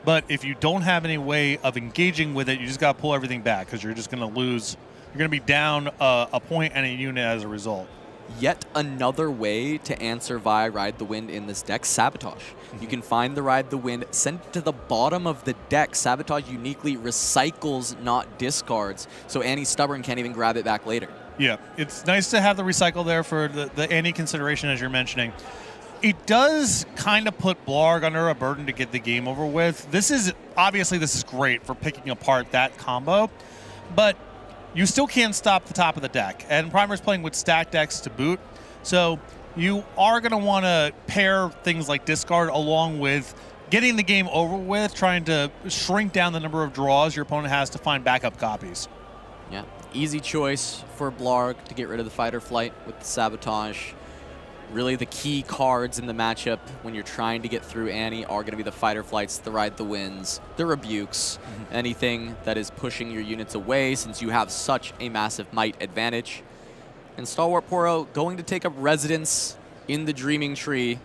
but if you don't have any way of engaging with it, you just got to pull everything back because you're just going to lose. You're going to be down a point and a unit as a result. Yet another way to answer Vi Ride the Wind in this deck, Sabotage. You can find the Ride the Wind, send it to the bottom of the deck. Sabotage uniquely recycles, not discards, so Annie Stubborn can't even grab it back later. Yeah, it's nice to have the recycle there for the Annie consideration, as you're mentioning. It does kind of put Blarg under a burden to get the game over with. This is great for picking apart that combo, but you still can't stop the top of the deck. And Primar's playing with stacked decks to boot, so you are going to want to pair things like discard along with getting the game over with, trying to shrink down the number of draws your opponent has to find backup copies. Yeah, easy choice for Blarg to get rid of the fight or flight with the Sabotage. really the key cards in the matchup when you're trying to get through Annie are going to be the fight or flights, the ride the winds, the rebukes, anything that is pushing your units away since you have such a massive might advantage. And Stalwart Poro going to take up residence in the Dreaming Tree,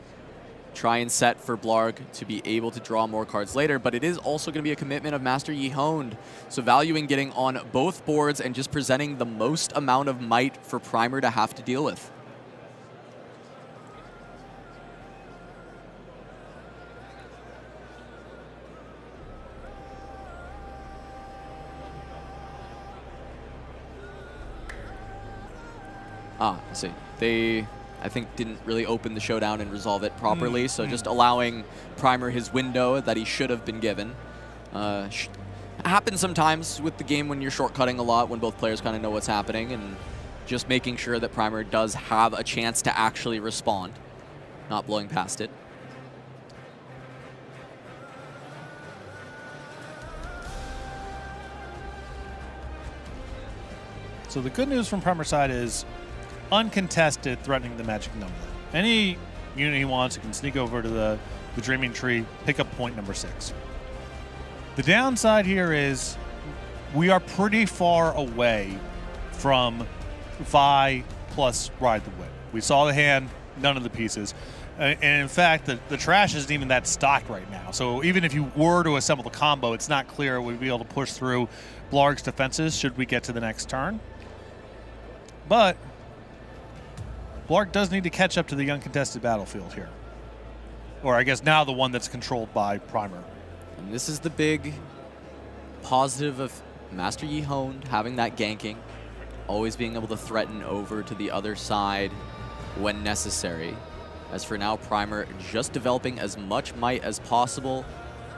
try and set for Blarg to be able to draw more cards later, but it is also going to be a commitment of Master Yi Honed, so valuing getting on both boards and just presenting the most amount of might for Primer to have to deal with. I see. They, I think, didn't really open the showdown and resolve it properly, so just allowing Primer his window that he should have been given. Happens sometimes with the game when you're shortcutting a lot, when both players kind of know what's happening, and just making sure that Primer does have a chance to actually respond, not blowing past it. So the good news from Primer's side is uncontested threatening the magic number. Any unit he wants, he can sneak over to the Dreaming Tree, pick up point number 6. The downside here is we are pretty far away from Vi plus Ride the Wind. We saw the hand, none of the pieces. And in fact, the trash isn't even that stocked right now. So even if you were to assemble the combo, it's not clear we'd be able to push through Blarg's defenses should we get to the next turn. But Blarg does need to catch up to the uncontested battlefield here. Or I guess now the one that's controlled by Primer. And this is the big positive of Master Yi Honed having that ganking, always being able to threaten over to the other side when necessary. As for now, Primer just developing as much might as possible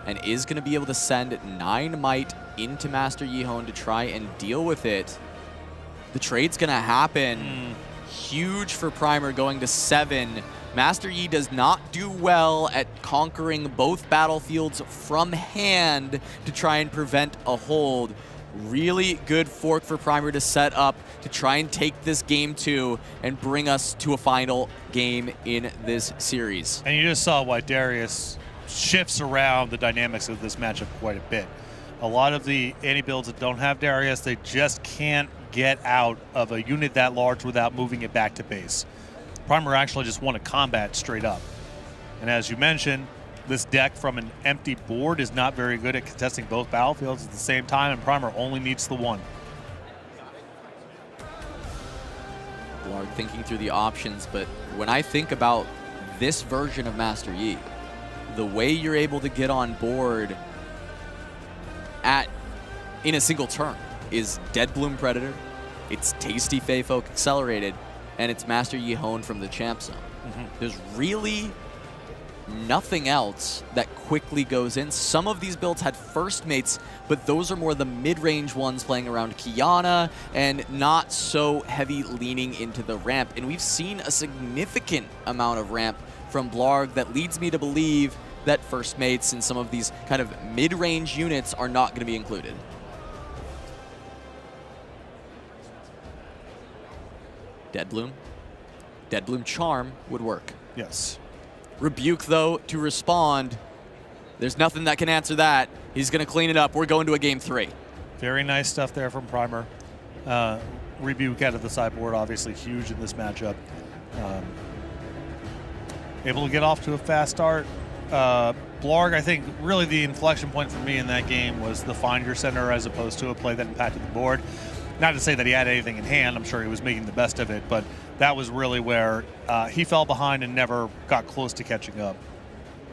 and is going to be able to send 9 might into Master Yi Honed to try and deal with it. The trade's going to happen. Huge for Primer going to 7. Master Yi does not do well at conquering both battlefields from hand to try and prevent a hold. Really good fork for Primer to set up to try and take this game 2 and bring us to a final game in this series. And you just saw why Darius shifts around the dynamics of this matchup quite a bit. A lot of the anti-builds that don't have Darius, they just can't get out of a unit that large without moving it back to base. Primer actually just won a combat straight up. And as you mentioned, this deck from an empty board is not very good at contesting both battlefields at the same time, and Primer only needs the one. Blarg thinking through the options, but when I think about this version of Master Yi, the way you're able to get on board in a single turn is Dead Bloom Predator, it's Tasty Fey Folk Accelerated, and it's Master Yi Honed from the Champ Zone. There's really nothing else that quickly goes in. Some of these builds had first mates, but those are more the mid-range ones playing around Kiana and not so heavy leaning into the ramp. And we've seen a significant amount of ramp from Blarg that leads me to believe that first mates and some of these kind of mid-range units are not going to be included. Dead Bloom Charm would work. Yes. Rebuke, though, to respond. There's nothing that can answer that. He's going to clean it up. We're going to a game 3. Very nice stuff there from Primer. Rebuke out of the sideboard, obviously huge in this matchup. Able to get off to a fast start. Blarg, I think, really the inflection point for me in that game was the Find Your Center as opposed to a play that impacted the board. Not to say that he had anything in hand. I'm sure he was making the best of it, but that was really where he fell behind and never got close to catching up.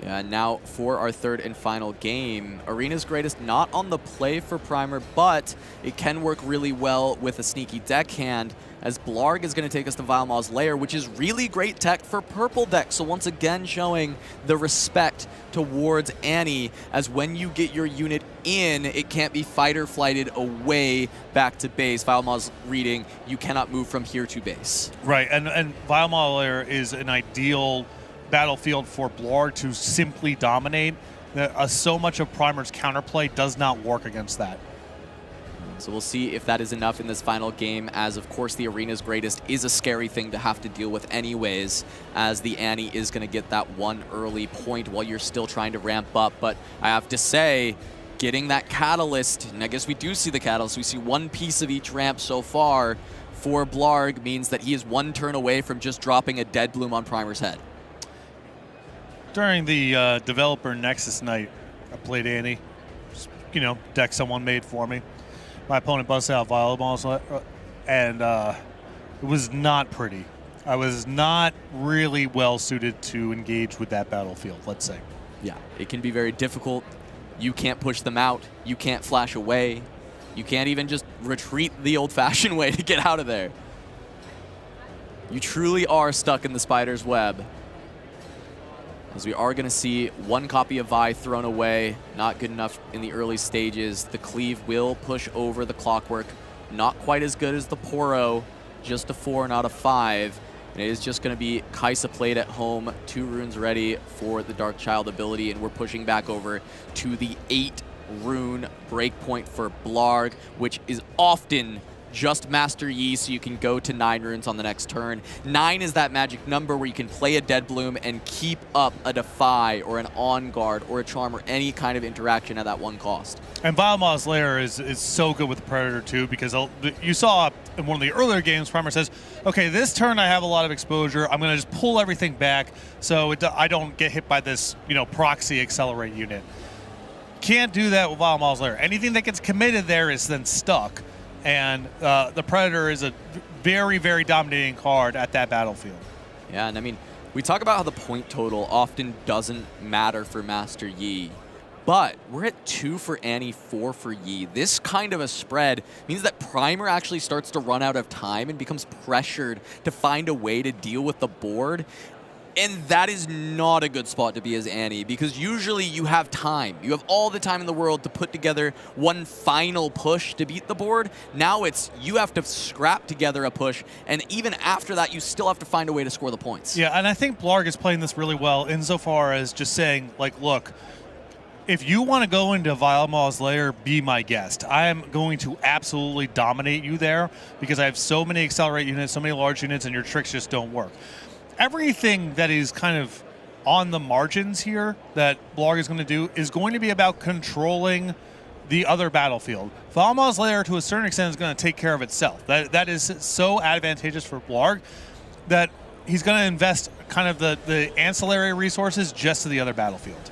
Yeah, now for our third and final game. Arena's Greatest not on the play for Primer, but it can work really well with a sneaky deck hand, as Blarg is going to take us to Vilemaw's Lair, which is really great tech for purple decks. So once again showing the respect towards Annie, as when you get your unit in, it can't be fight or flighted away back to base. Vilemaw's reading, you cannot move from here to base. Right, and Vilemaw Lair is an ideal battlefield for Blarg to simply dominate. So much of Primer's counterplay does not work against that. So we'll see if that is enough in this final game, as of course the arena's greatest is a scary thing to have to deal with anyways, as the Annie is going to get that one early point while you're still trying to ramp up. But I have to say, getting that catalyst, and I guess we do see the catalyst, we see one piece of each ramp so far for Blarg, means that he is one turn away from just dropping a Dead Bloom on Primer's head. During the developer Nexus night, I played Annie. Just, you know, deck someone made for me. My opponent busted out Violets, and it was not pretty. I was not really well suited to engage with that battlefield, let's say. Yeah, it can be very difficult. You can't push them out. You can't flash away. You can't even just retreat the old-fashioned way to get out of there. You truly are stuck in the spider's web. As we are going to see one copy of Vi thrown away. Not good enough in the early stages. The Cleave will push over the Clockwork. Not quite as good as the Poro. Just a 4, not a 5. And it is just going to be Kaisa played at home. 2 runes ready for the Dark Child ability. And we're pushing back over to the 8-rune breakpoint for Blarg, which is often just Master Yi, so you can go to 9 runes on the next turn. 9 is that magic number where you can play a Dead Bloom and keep up a Defy or an On Guard or a Charm or any kind of interaction at that 1 cost. And Vilemaw's Lair is so good with the Predator too, because you saw in one of the earlier games, Primer says, okay, this turn I have a lot of exposure. I'm going to just pull everything back so I don't get hit by this, you know, proxy accelerate unit. Can't do that with Vilemaw's Lair. Anything that gets committed there is then stuck. And the Predator is a very, very dominating card at that battlefield. Yeah, and I mean, we talk about how the point total often doesn't matter for Master Yi, but we're at 2 for Annie, 4 for Yi. This kind of a spread means that Primer actually starts to run out of time and becomes pressured to find a way to deal with the board. And that is not a good spot to be as Annie, because usually you have time. You have all the time in the world to put together one final push to beat the board. Now it's you have to scrap together a push, and even after that, you still have to find a way to score the points. Yeah, and I think Blarg is playing this really well insofar as just saying, like, look, if you want to go into Vilemaw's Lair, be my guest. I am going to absolutely dominate you there because I have so many accelerate units, so many large units, and your tricks just don't work. Everything that is kind of on the margins here that Blarg is going to do is going to be about controlling the other battlefield. Vilemaw's Lair, to a certain extent, is going to take care of itself. That is so advantageous for Blarg that he's going to invest kind of the ancillary resources just to the other battlefield.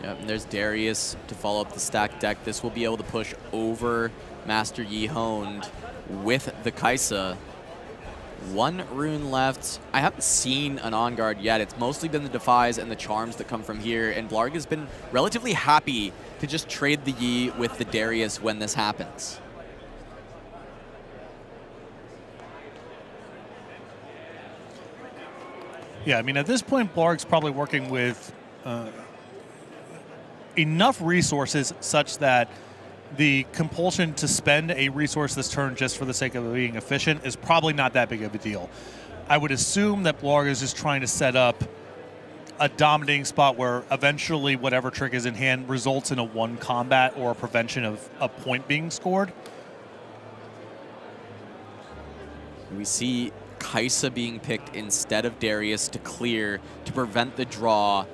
Yep, and there's Darius to follow up the stack deck. This will be able to push over Master Yi Honed with the Kaisa. 1 rune left. I haven't seen an On Guard yet. It's mostly been the Defies and the Charms that come from here, and Blarg has been relatively happy to just trade the Yi with the Darius when this happens. Yeah, I mean, at this point, Blarg's probably working with enough resources such that the compulsion to spend a resource this turn just for the sake of being efficient is probably not that big of a deal. I would assume that Blarg is just trying to set up a dominating spot where eventually whatever trick is in hand results in a 1 combat or a prevention of a point being scored. We see Kaisa being picked instead of Darius to clear to prevent the draw.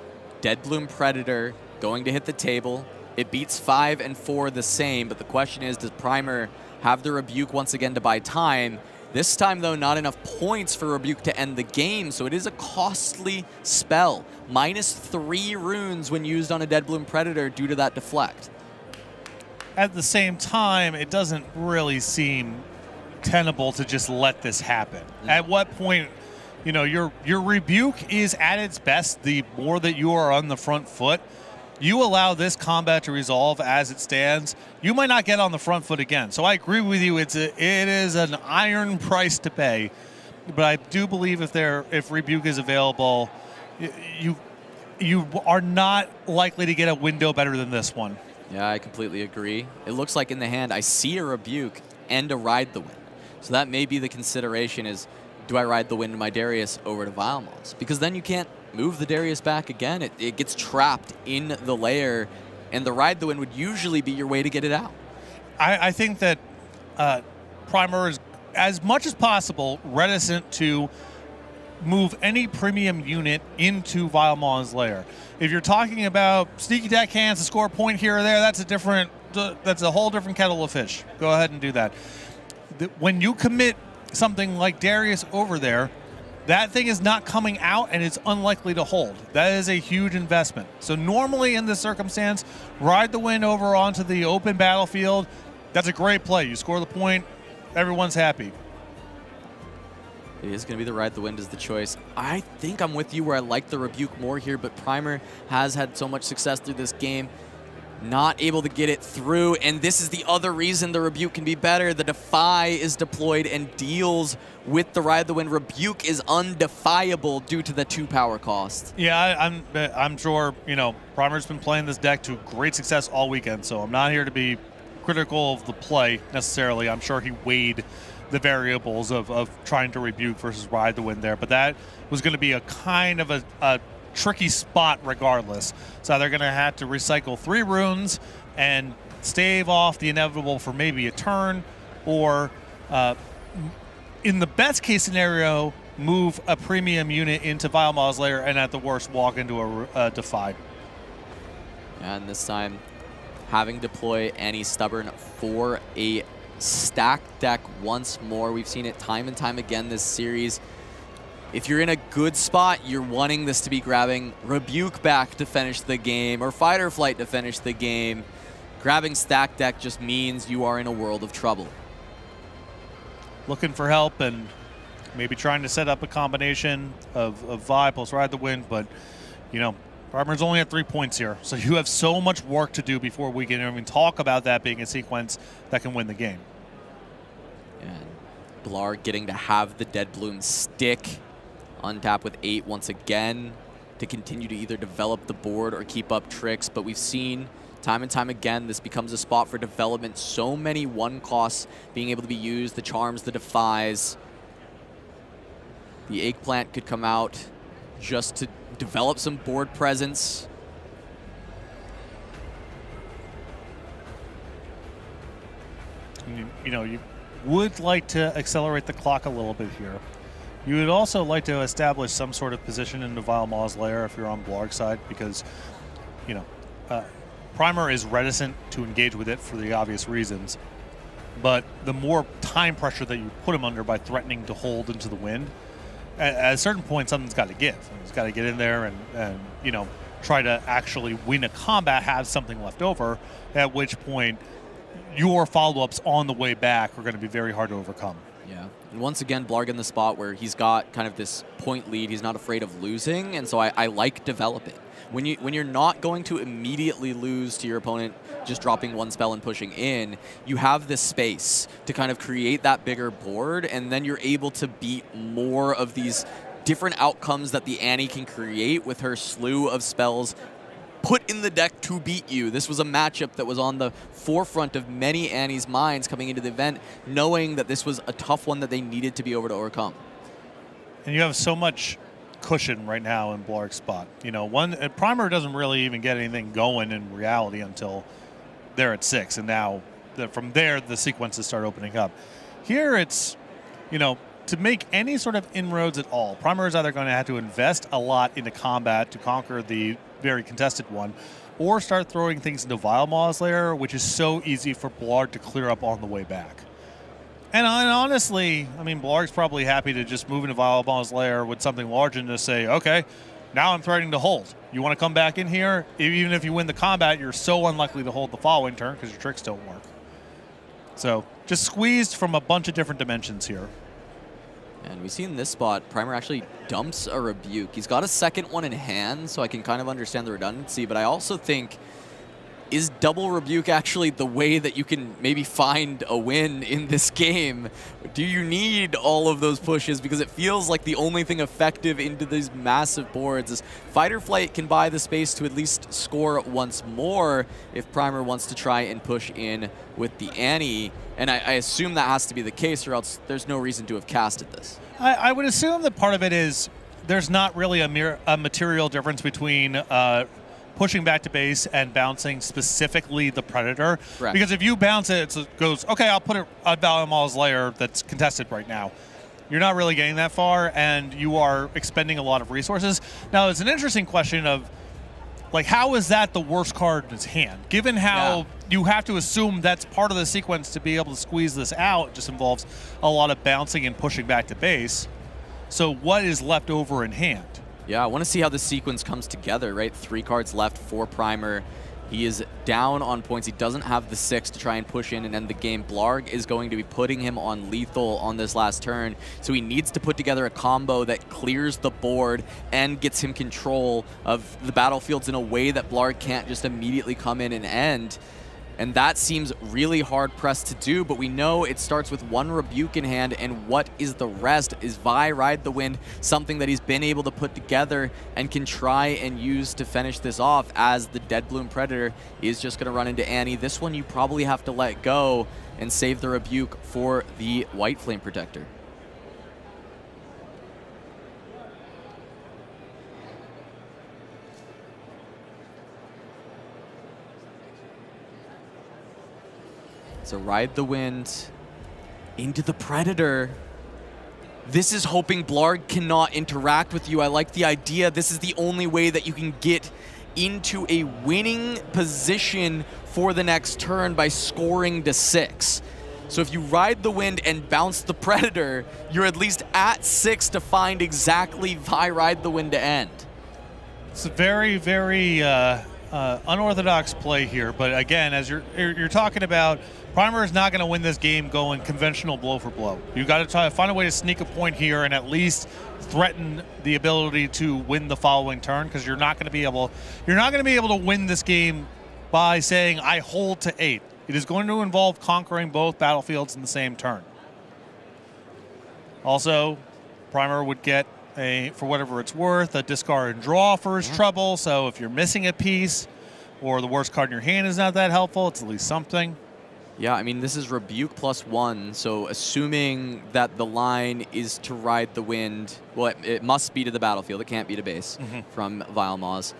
Dead Bloom Predator going to hit the table. It beats 5 and 4 the same, but the question is, does Primer have the Rebuke once again to buy time? This time, though, not enough points for Rebuke to end the game, so it is a costly spell. -3 runes when used on a Dead Bloom Predator due to that deflect. At the same time, it doesn't really seem tenable to just let this happen. At what point, you know, your Rebuke is at its best the more that you are on the front foot. You allow this combat to resolve as it stands, you might not get on the front foot again. So I agree with you, it is an iron price to pay. But I do believe if Rebuke is available, you are not likely to get a window better than this one. Yeah, I completely agree. It looks like in the hand I see a Rebuke and a Ride the Wind. So that may be the consideration is, do I Ride the Wind my Darius over to Vilemaw's? Because then you can't move the Darius back again. It gets trapped in the lair, and the Ride the Wind would usually be your way to get it out. I think that Primer is, as much as possible, reticent to move any premium unit into Vile Maw's lair. If you're talking about sneaky deckhands to score a point here or there, that's a whole different kettle of fish. Go ahead and do that. When you commit something like Darius over there, that thing is not coming out and it's unlikely to hold. That is a huge investment. So normally in this circumstance, ride the wind over onto the open battlefield. That's a great play. You score the point, everyone's happy. It is going to be the ride the wind is the choice. I think I'm with you where I like the Rebuke more here, but Primer has had so much success through this game. Not able to get it through, and this is the other reason the Rebuke can be better. The Defy is deployed and deals with the Ride the Wind. Rebuke is undefiable due to the 2 power cost. Yeah, I'm sure, Primer's been playing this deck to great success all weekend, so I'm not here to be critical of the play necessarily. I'm sure he weighed the variables of trying to Rebuke versus Ride the Wind there, but that was going to be a kind of a tricky spot regardless. So they're going to have to recycle 3 runes and stave off the inevitable for maybe a turn, or in the best case scenario, move a premium unit into Vile Maw's lair and at the worst walk into a Defy. And this time having deploy Annie Stubborn for a stacked deck once more. We've seen it time and time again this series. If you're in a good spot, you're wanting this to be grabbing Rebuke back to finish the game, or Fight or Flight to finish the game. Grabbing stack deck just means you are in a world of trouble. Looking for help and maybe trying to set up a combination of Vi plus Ride the Wind, but, Primer's only at 3 points here, so you have so much work to do before we can even talk about that being a sequence that can win the game. And Blarg getting to have the Dead Bloom stick. Untap with 8 once again to continue to either develop the board or keep up tricks, but we've seen time and time again this becomes a spot for development. So many 1 costs being able to be used, the charms, the defies. The eggplant could come out just to develop some board presence. You would like to accelerate the clock a little bit here. You would also like to establish some sort of position in the Vile Maw's lair if you're on Blarg's side, because, Primer is reticent to engage with it for the obvious reasons. But the more time pressure that you put him under by threatening to hold into the wind, at a certain point, something's got to give. He's got to get in there and try to actually win a combat, have something left over, at which point your follow-ups on the way back are going to be very hard to overcome. Yeah, and once again, Blarg in the spot where he's got kind of this point lead. He's not afraid of losing, and so I like developing. When you're not going to immediately lose to your opponent just dropping 1 spell and pushing in, you have this space to kind of create that bigger board, and then you're able to beat more of these different outcomes that the Annie can create with her slew of spells put in the deck to beat you. This was a matchup that was on the forefront of many Annie's minds coming into the event, knowing that this was a tough one that they needed to be able to overcome. And you have so much cushion right now in Blarg's spot. Primer doesn't really even get anything going in reality until they're at 6, and now from there the sequences start opening up. Here it's, to make any sort of inroads at all, Primer is either going to have to invest a lot into combat to conquer the very contested one, or start throwing things into Vile Maw's lair, which is so easy for Blarg to clear up on the way back. And honestly, Blarg's probably happy to just move into Vile Maw's lair with something large and just say, okay, now I'm threatening to hold. You want to come back in here? Even if you win the combat, you're so unlikely to hold the following turn because your tricks don't work. So just squeezed from a bunch of different dimensions here. And we see in this spot, Primer actually dumps a Rebuke. He's got a second one in hand, so I can kind of understand the redundancy, but I also think, is double Rebuke actually the way that you can maybe find a win in this game? Do you need all of those pushes? Because it feels like the only thing effective into these massive boards is Fight or Flight can buy the space to at least score once more if Primer wants to try and push in with the Annie. And I assume that has to be the case, or else there's no reason to have casted this. I would assume that part of it is there's not really a material difference between pushing back to base and bouncing specifically the Predator. Correct. Because if you bounce it, it goes, okay, I'll put it on Valmal's lair that's contested right now. You're not really getting that far, and you are expending a lot of resources. Now, it's an interesting question of, like, how is that the worst card in his hand? Given how you have to assume that's part of the sequence to be able to squeeze this out, it just involves a lot of bouncing and pushing back to base. So what is left over in hand? Yeah, I want to see how the sequence comes together, right? 3 cards left for Primer. He is down on points. He doesn't have the 6 to try and push in and end the game. Blarg is going to be putting him on lethal on this last turn, so he needs to put together a combo that clears the board and gets him control of the battlefields in a way that Blarg can't just immediately come in and end. And that seems really hard-pressed to do, but we know it starts with 1 Rebuke in hand, and what is the rest? Is Vi Ride the Wind something that he's been able to put together and can try and use to finish this off, as the Deadbloom Predator is just going to run into Annie? This one you probably have to let go and save the Rebuke for the White Flame Protector. So Ride the Wind into the Predator. This is hoping Blarg cannot interact with you. I like the idea. This is the only way that you can get into a winning position for the next turn, by scoring to 6. So if you Ride the Wind and bounce the Predator, you're at least at 6 to find exactly Vi Ride the Wind to end. It's a very, very unorthodox play here, but again, as you're talking about, Primer is not going to win this game going conventional blow for blow. You've got to try to find a way to sneak a point here and at least threaten the ability to win the following turn, because you're not going to be able to win this game by saying I hold to 8. It is going to involve conquering both battlefields in the same turn. Also, Primer would get for whatever it's worth, a discard and draw for his trouble. So if you're missing a piece or the worst card in your hand is not that helpful, it's at least something. Yeah, I mean, this is Rebuke +1, so assuming that the line is to Ride the Wind, well, it must be to the battlefield, it can't be to base from Vilemaws.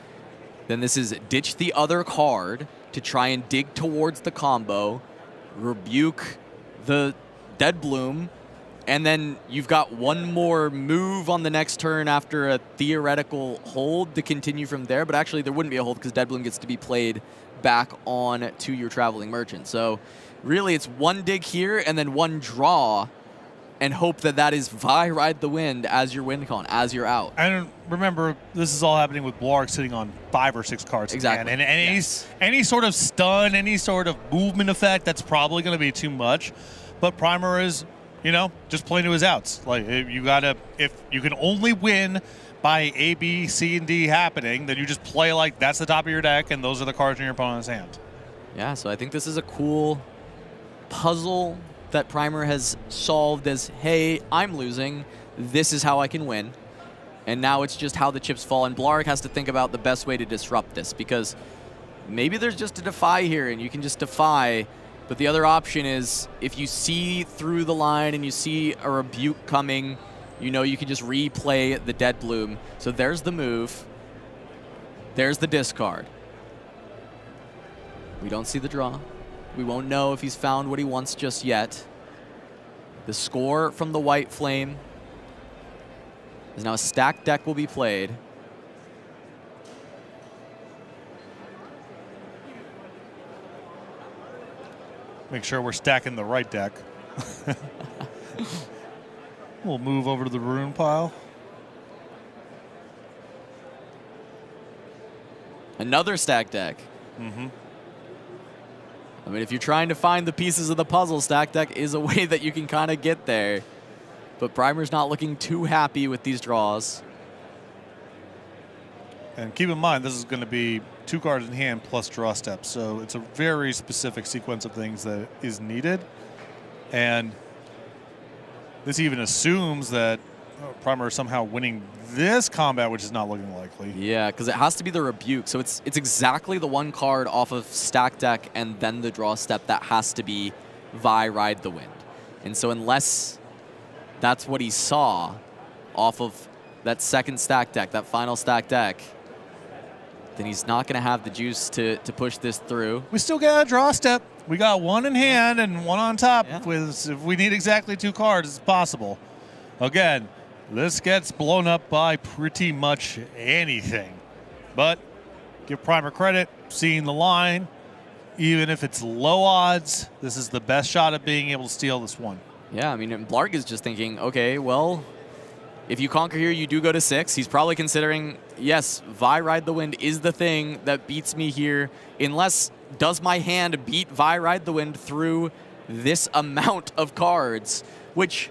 Then this is ditch the other card to try and dig towards the combo, Rebuke the Deadbloom, and then you've got 1 more move on the next turn after a theoretical hold to continue from there, but actually there wouldn't be a hold because Deadbloom gets to be played back on to your Traveling Merchant. So really it's 1 dig here and then 1 draw, and hope that that is Vi Ride the Wind as your win con, as you're out. And remember, this is all happening with Blarg sitting on 5 or 6 cards. Exactly. And any sort of stun, any sort of movement effect, that's probably going to be too much. But Primer is, just playing to his outs. Like, if you can only win by A, B, C, and D happening, then you just play like that's the top of your deck, and those are the cards in your opponent's hand. Yeah, so I think this is a cool puzzle that Primer has solved as, hey, I'm losing, this is how I can win. And now it's just how the chips fall, and Blarg has to think about the best way to disrupt this, because maybe there's just a defy here, and you can just defy, but the other option is, if you see through the line and you see a Rebuke coming, you can just replay the Deadbloom. So there's the move. There's the discard. We don't see the draw. We won't know if he's found what he wants just yet. The score from the White Flame is now a stacked deck will be played. Make sure we're stacking the right deck. We'll move over to the rune pile. Another stack deck. I mean, if you're trying to find the pieces of the puzzle, stack deck is a way that you can kind of get there. But Primer's not looking too happy with these draws. And keep in mind, this is going to be 2 cards in hand plus draw steps. So it's a very specific sequence of things that is needed. And this even assumes that Primer is somehow winning this combat, which is not looking likely. Yeah, because it has to be the Rebuke. So it's exactly the 1 card off of stack deck and then the draw step that has to be Vi Ride the Wind. And so unless that's what he saw off of that second stack deck, that final stack deck, then he's not going to have the juice to push this through. We still got a draw step. We got one in hand and one on top. If we need exactly 2 cards, it's possible. Again, this gets blown up by pretty much anything. But give Primer credit, seeing the line. Even if it's low odds, this is the best shot at being able to steal this one. Yeah, I mean, Blarg is just thinking, okay, well, if you conquer here, you do go to 6. He's probably considering, yes, Vi Ride the Wind is the thing that beats me here, unless does my hand beat Vi Ride the Wind through this amount of cards, which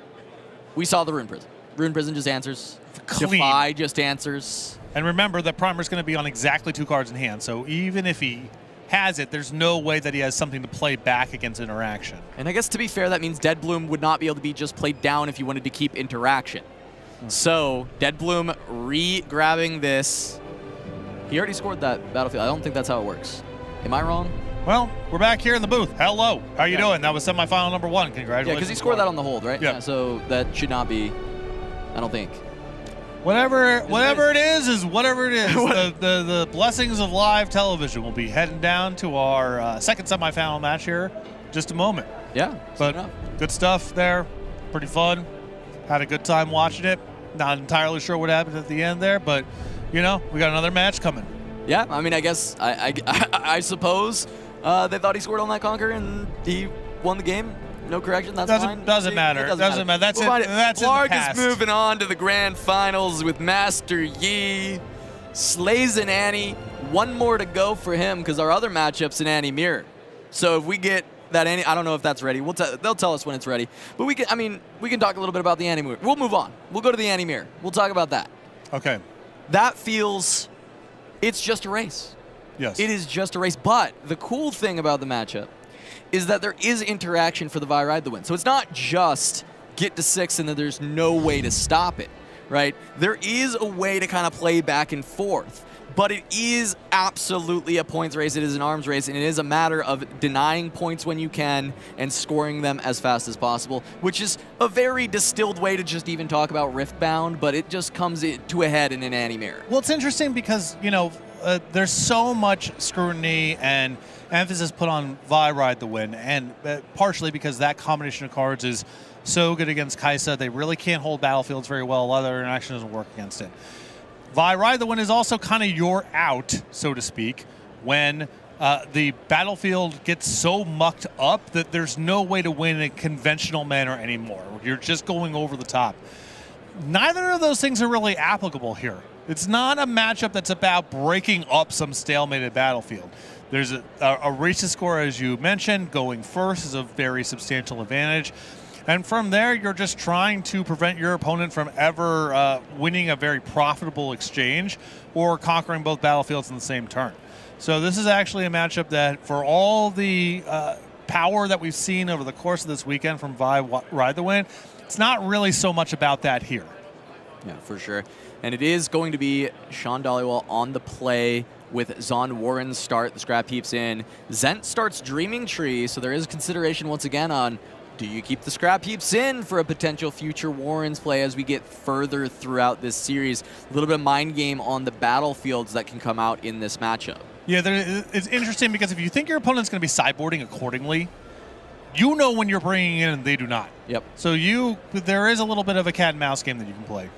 we saw the Rune Prison. Rune Prison just answers. Clean. Defy just answers. And remember that Primer's going to be on exactly 2 cards in hand, so even if he has it, there's no way that he has something to play back against interaction. And I guess to be fair, that means Dead Bloom would not be able to be just played down if you wanted to keep interaction. So Dead Bloom re-grabbing this. He already scored that battlefield. I don't think that's how it works. Am I wrong? Well, we're back here in the booth. Hello. How you doing? That was semifinal number 1. Congratulations. Yeah, because he scored that on the hold, right? Yeah. So that should not be, I don't think. Whatever it is whatever it is. the blessings of live television. We'll be heading down to our second semifinal match here in just a moment. Yeah. But good stuff there. Pretty fun. Had a good time watching it. Not entirely sure what happened at the end there, but, you know, we got another match coming. Yeah, I mean, I guess, I suppose they thought he scored on that conquer and he won the game. No correction, that's fine. Doesn't matter. Doesn't matter. That's we'll it. That's Blarg in the past. is moving on to the grand finals with Master Yi. Slays and Annie. One more to go for him because our other matchup's in Annie Mirror. So if we get that Annie, I don't know if that's ready. They'll tell us when it's ready. But we can talk a little bit about the Annie Mirror. We'll move on. We'll go to the Annie Mirror. We'll talk about that. Okay. That feels, it's just a race. Yes. It is just a race. But the cool thing about the matchup is that there is interaction for the Vi Ride the Wind. So it's not just get to 6 and then there's no way to stop it, right? There is a way to kind of play back and forth, but it is absolutely a points race. It is an arms race, and it is a matter of denying points when you can and scoring them as fast as possible, which is a very distilled way to just even talk about Riftbound, but it just comes to a head in an Annie Mirror. Well, it's interesting because, you know, there's so much scrutiny and emphasis put on Vi Ride the Wind, and partially because that combination of cards is so good against Kai'Sa. They really can't hold battlefields very well. A lot of their interaction doesn't work against it. Vi Ride the Wind is also kind of your out, so to speak, when the battlefield gets so mucked up that there's no way to win in a conventional manner anymore. You're just going over the top. Neither of those things are really applicable here. It's not a matchup that's about breaking up some stalemated battlefield. There's a race to score, as you mentioned. Going first is a very substantial advantage. And from there, you're just trying to prevent your opponent from ever winning a very profitable exchange or conquering both battlefields in the same turn. So this is actually a matchup that, for all the power that we've seen over the course of this weekend from Vi Ride the Wind, it's not really so much about that here. Yeah, for sure. And it is going to be Sean Dollywall on the play with Zon Warren's start. The scrap heaps in. Zent starts Dreaming Tree, so there is consideration once again on, do you keep the scrap heaps in for a potential future Warren's play as we get further throughout this series? A little bit of mind game on the battlefields that can come out in this matchup. Yeah, it's interesting because if you think your opponent's going to be sideboarding accordingly, you know when you're bringing in and they do not. Yep. So there is a little bit of a cat and mouse game that you can play.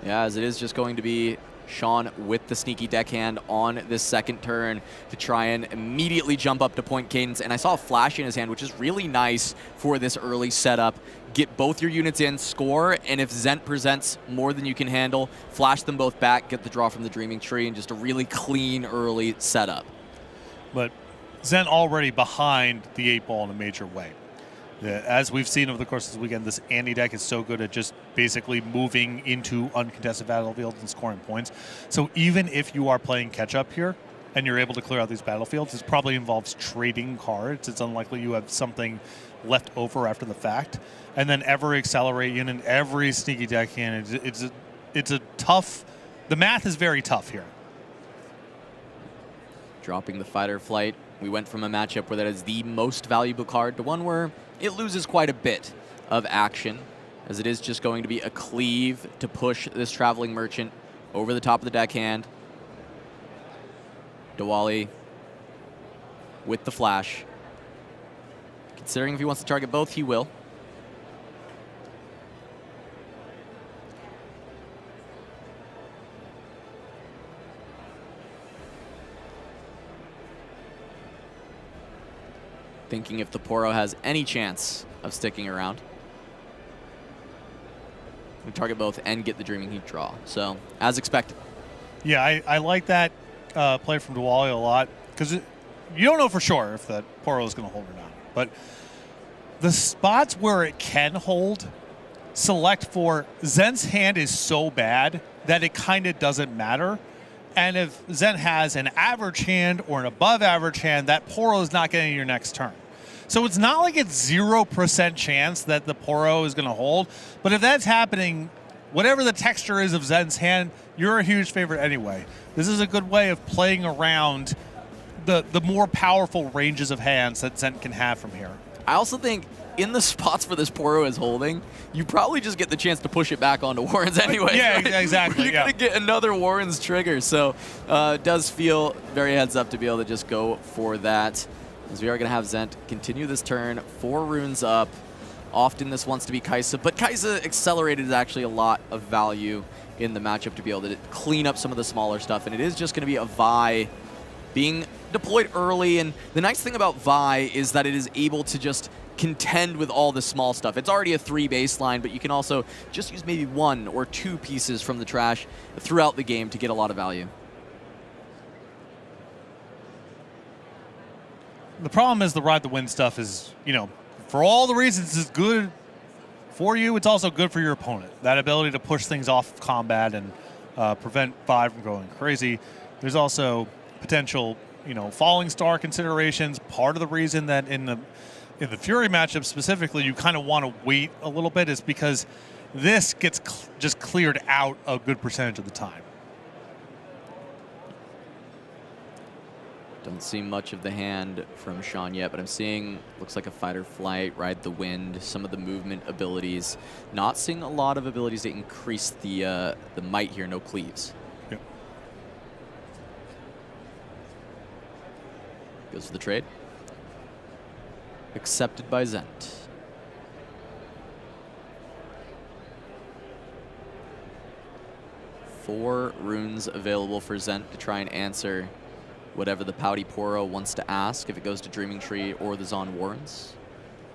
Yeah, as it is just going to be Sean with the sneaky deckhand on this second turn to try and immediately jump up to point cadence. And I saw a flash in his hand, which is really nice for this early setup. Get both your units in, score, and if Zent presents more than you can handle, flash them both back, get the draw from the Dreaming Tree, and just a really clean early setup. But Zent already behind the 8-ball in a major way. As we've seen over the course of this weekend, this Annie deck is so good at just basically moving into uncontested battlefields and scoring points. So even if you are playing catch-up here and you're able to clear out these battlefields, it probably involves trading cards. It's unlikely you have something left over after the fact. And then every accelerate unit, every sneaky deckhand, it's a tough... The math is very tough here. Dropping the Fight or Flight. We went from a matchup where that is the most valuable card to one where it loses quite a bit of action, as it is just going to be a cleave to push this Traveling Merchant over the top of the deckhand. Diwali with the flash. Considering if he wants to target both, he will. Thinking if the Poro has any chance of sticking around. We target both and get the Dreaming Heat draw. So, as expected. Yeah, I like that play from Diwali a lot, because you don't know for sure if that Poro is going to hold or not. But the spots where it can hold, select for Zen's hand is so bad that it kind of doesn't matter. And if Zen has an average hand or an above average hand, that Poro is not getting your next turn. So it's not like it's 0% chance that the Poro is going to hold. But if that's happening, whatever the texture is of Zen's hand, you're a huge favorite anyway. This is a good way of playing around the more powerful ranges of hands that Zen can have from here. I also think in the spots where this Poro is holding, you probably just get the chance to push it back onto Warren's anyway. Yeah, right? exactly. You're going to get another Warren's trigger. So it does feel very heads up to be able to just go for that. As we are going to have Zent continue this turn, 4 runes up. Often this wants to be Kaisa, but Kaisa Accelerated is actually a lot of value in the matchup to be able to clean up some of the smaller stuff. And it is just going to be a Vi being deployed early. And the nice thing about Vi is that it is able to just contend with all the small stuff. It's already a 3 baseline, but you can also just use maybe 1 or 2 pieces from the trash throughout the game to get a lot of value. The problem is the ride the wind stuff is, you know, for all the reasons it's good for you, it's also good for your opponent. That ability to push things off of combat and prevent Vi from going crazy. There's also potential, you know, falling star considerations. Part of the reason that in the Fury matchup specifically, you kind of want to wait a little bit is because this gets just cleared out a good percentage of the time. Don't see much of the hand from Sean yet, but I'm seeing, looks like a fighter flight, ride the wind, some of the movement abilities. Not seeing a lot of abilities that increase the might here, no cleaves. Yep. Goes for the trade. Accepted by Zent. Four runes available for Zent to try and answer whatever the Pouty Poro wants to ask, if it goes to Dreaming Tree or the Zon Warrens.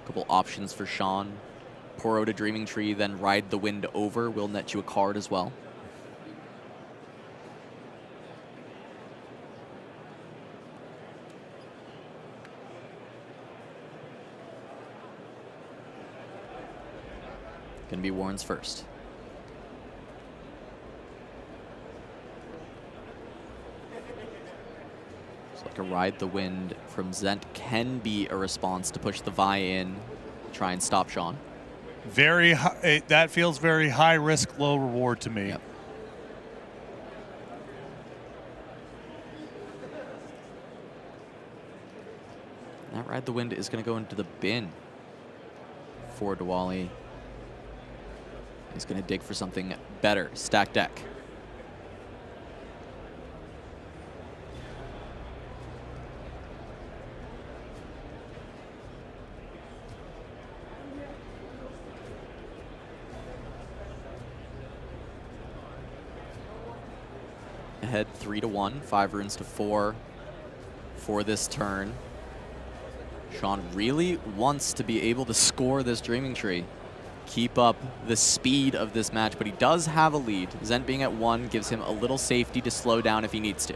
A couple options for Sean. Poro to Dreaming Tree, then Ride the Wind over will net you a card as well. Gonna be Warrens first. Like a Ride the Wind from Zent can be a response to push the Vi in, try and stop Sean. Very high, that feels very high risk, low reward to me. Yep. That Ride the Wind is going to go into the bin for Diwali. He's going to dig for something better. Stack deck. Ahead 3-1, 5 runes to 4 for this turn. Sean really wants to be able to score this Dreaming Tree, keep up the speed of this match, but he does have a lead. Zent being at 1 gives him a little safety to slow down if he needs to.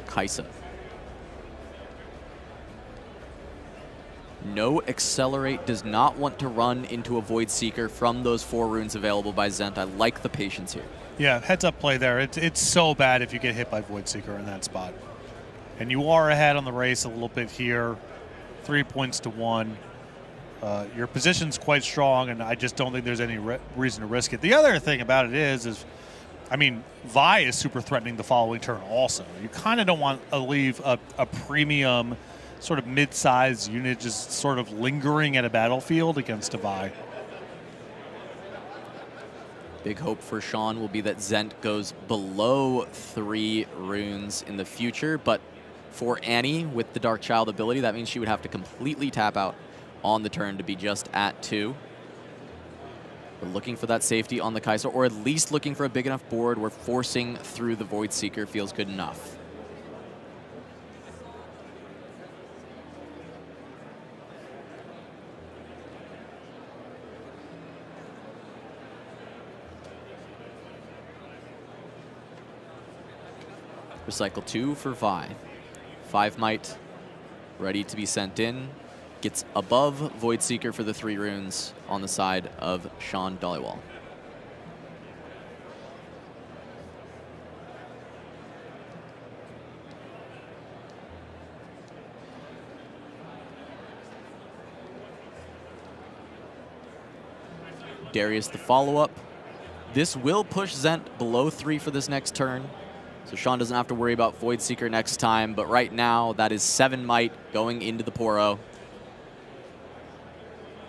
Kaisa. No Accelerate, does not want to run into a Void Seeker from those 4 runes available by Zent. I like the patience here. Yeah, heads up play there. It's so bad if you get hit by Void Seeker in that spot. And you are ahead on the race a little bit here. 3 points to 1. Your position's quite strong, and I just don't think there's any reason to risk it. The other thing about it is I mean, Vi is super threatening the following turn also. You kind of don't want to leave a premium sort of mid-sized unit just sort of lingering at a battlefield against a Vi. Big hope for Sean will be that Zent goes below 3 runes in the future, but for Annie with the Dark Child ability, that means she would have to completely tap out on the turn to be just at 2. But looking for that safety on the Kai'Sa, or at least looking for a big enough board where forcing through the Void Seeker feels good enough. Recycle 2 for Vi. 5 might ready to be sent in. Gets above Void Seeker for the 3 runes on the side of Sean Dollywall. Darius the follow-up. This will push Zent below 3 for this next turn. So Sean doesn't have to worry about Void Seeker next time, but right now that is 7 might going into the Poro.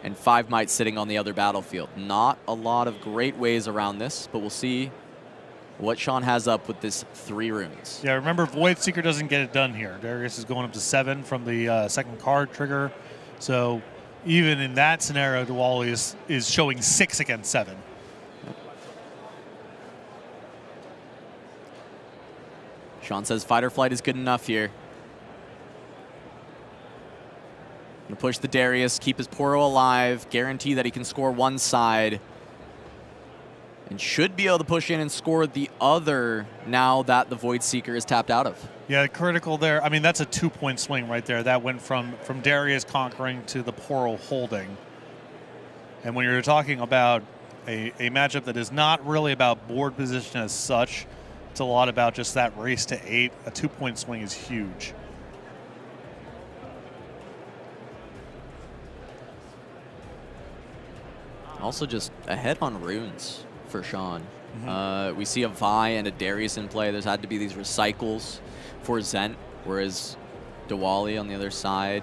And 5 might sitting on the other battlefield. Not a lot of great ways around this, but we'll see what Sean has up with this 3 runes. Yeah, remember Void Seeker doesn't get it done here. Darius is going up to 7 from the second card trigger. So even in that scenario, Diwali is showing 6 against 7. Sean says Fight or Flight is good enough here. Gonna push the Darius, keep his Poro alive, guarantee that he can score one side, and should be able to push in and score the other now that the Void Seeker is tapped out of. Yeah, critical there. I mean, that's a 2-point swing right there. That went from Darius conquering to the Poro holding. And when you're talking about a matchup that is not really about board position as such, it's a lot about just that race to 8. A 2-point swing is huge. Also just ahead on runes for Sean. We see a Vi and a Darius in play. There's had to be these recycles for Zent, whereas Diwali on the other side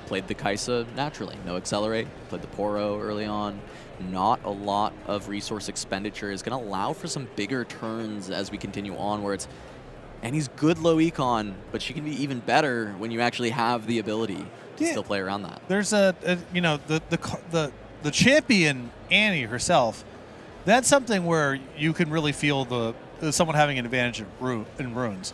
played the Kai'Sa naturally. No accelerate, played the Poro early on. Not a lot of resource expenditure is going to allow for some bigger turns as we continue on, where it's, and he's good low econ, but she can be even better when you actually have the ability to still play around that. There's you know, the champion Annie herself. That's something where you can really feel the someone having an advantage in runes.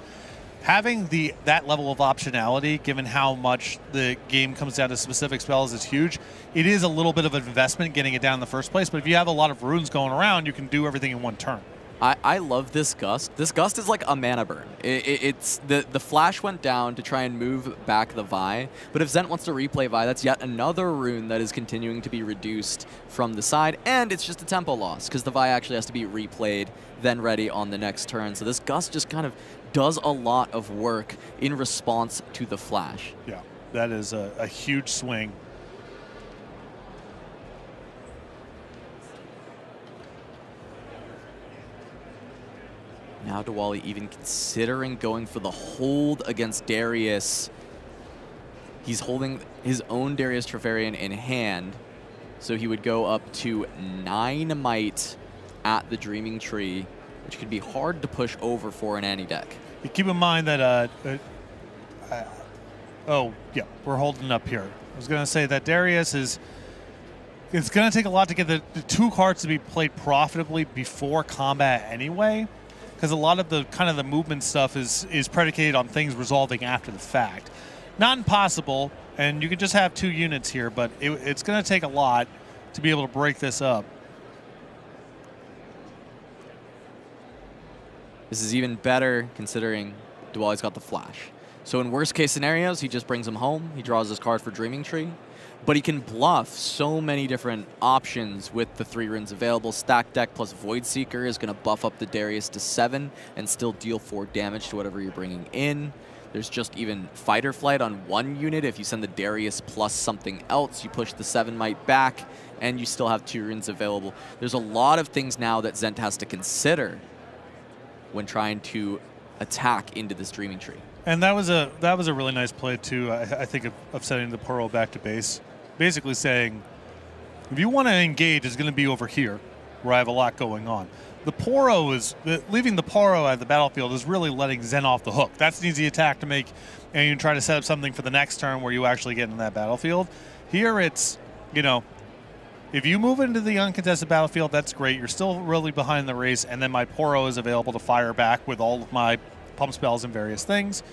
Having that level of optionality, given how much the game comes down to specific spells, is huge. It is a little bit of an investment getting it down in the first place, but if you have a lot of runes going around, you can do everything in one turn. I love this Gust. This Gust is like a mana burn. It's the flash went down to try and move back the Vi, but if Zent wants to replay Vi, that's yet another rune that is continuing to be reduced from the side, and it's just a tempo loss because the Vi actually has to be replayed, then ready on the next turn. So this Gust just kind of does a lot of work in response to the flash. Yeah, that is a huge swing. Now Diwali even considering going for the hold against Darius. He's holding his own Darius Trifarian in hand, so he would go up to 9 might at the Dreaming Tree, which could be hard to push over for an Annie deck. You keep in mind that, oh, yeah, we're holding up here. I was going to say that Darius is, it's going to take a lot to get the 2 cards to be played profitably before combat anyway, because a lot of the kind of the movement stuff is predicated on things resolving after the fact. Not impossible, and you can just have 2 units here, but it's going to take a lot to be able to break this up. This is even better considering Diwali's got the flash. So in worst case scenarios, he just brings him home. He draws his card for Dreaming Tree. But he can bluff so many different options with the 3 runes available. Stack deck plus Void Seeker is going to buff up the Darius to 7 and still deal 4 damage to whatever you're bringing in. There's just even Fight or Flight on 1 unit. If you send the Darius plus something else, you push the 7 might back, and you still have 2 runes available. There's a lot of things now that Zent has to consider when trying to attack into this Dreaming Tree. And that was a really nice play too. I think of setting the Poro back to base, basically saying, if you want to engage, it's going to be over here, where I have a lot going on. The Poro is leaving the Poro at the battlefield is really letting Zen off the hook. That's an easy attack to make, and you try to set up something for the next turn where you actually get in that battlefield. Here it's, you know, if you move into the uncontested battlefield, that's great. You're still really behind the race, and then my Poro is available to fire back with all of my pump spells and various things.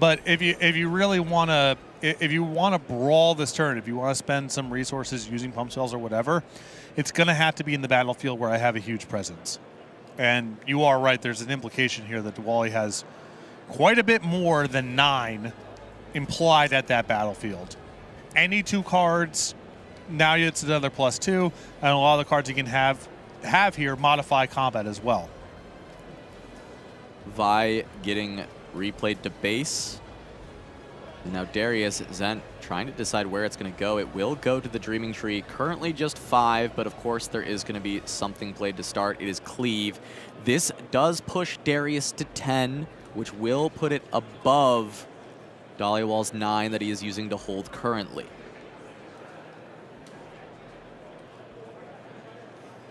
But if you really want to brawl this turn, if you want to spend some resources using pump spells or whatever, it's going to have to be in the battlefield where I have a huge presence. And you are right. There's an implication here that Diwali has quite a bit more than 9 implied at that battlefield. Any 2 cards. Now it's another +2, and a lot of the cards you can have here modify combat as well. Vi getting replayed to base. And now Darius, Zent trying to decide where it's going to go. It will go to the Dreaming Tree. Currently just 5, but of course there is going to be something played to start. It is Cleave. This does push Darius to 10, which will put it above Dollywall's 9 that he is using to hold currently.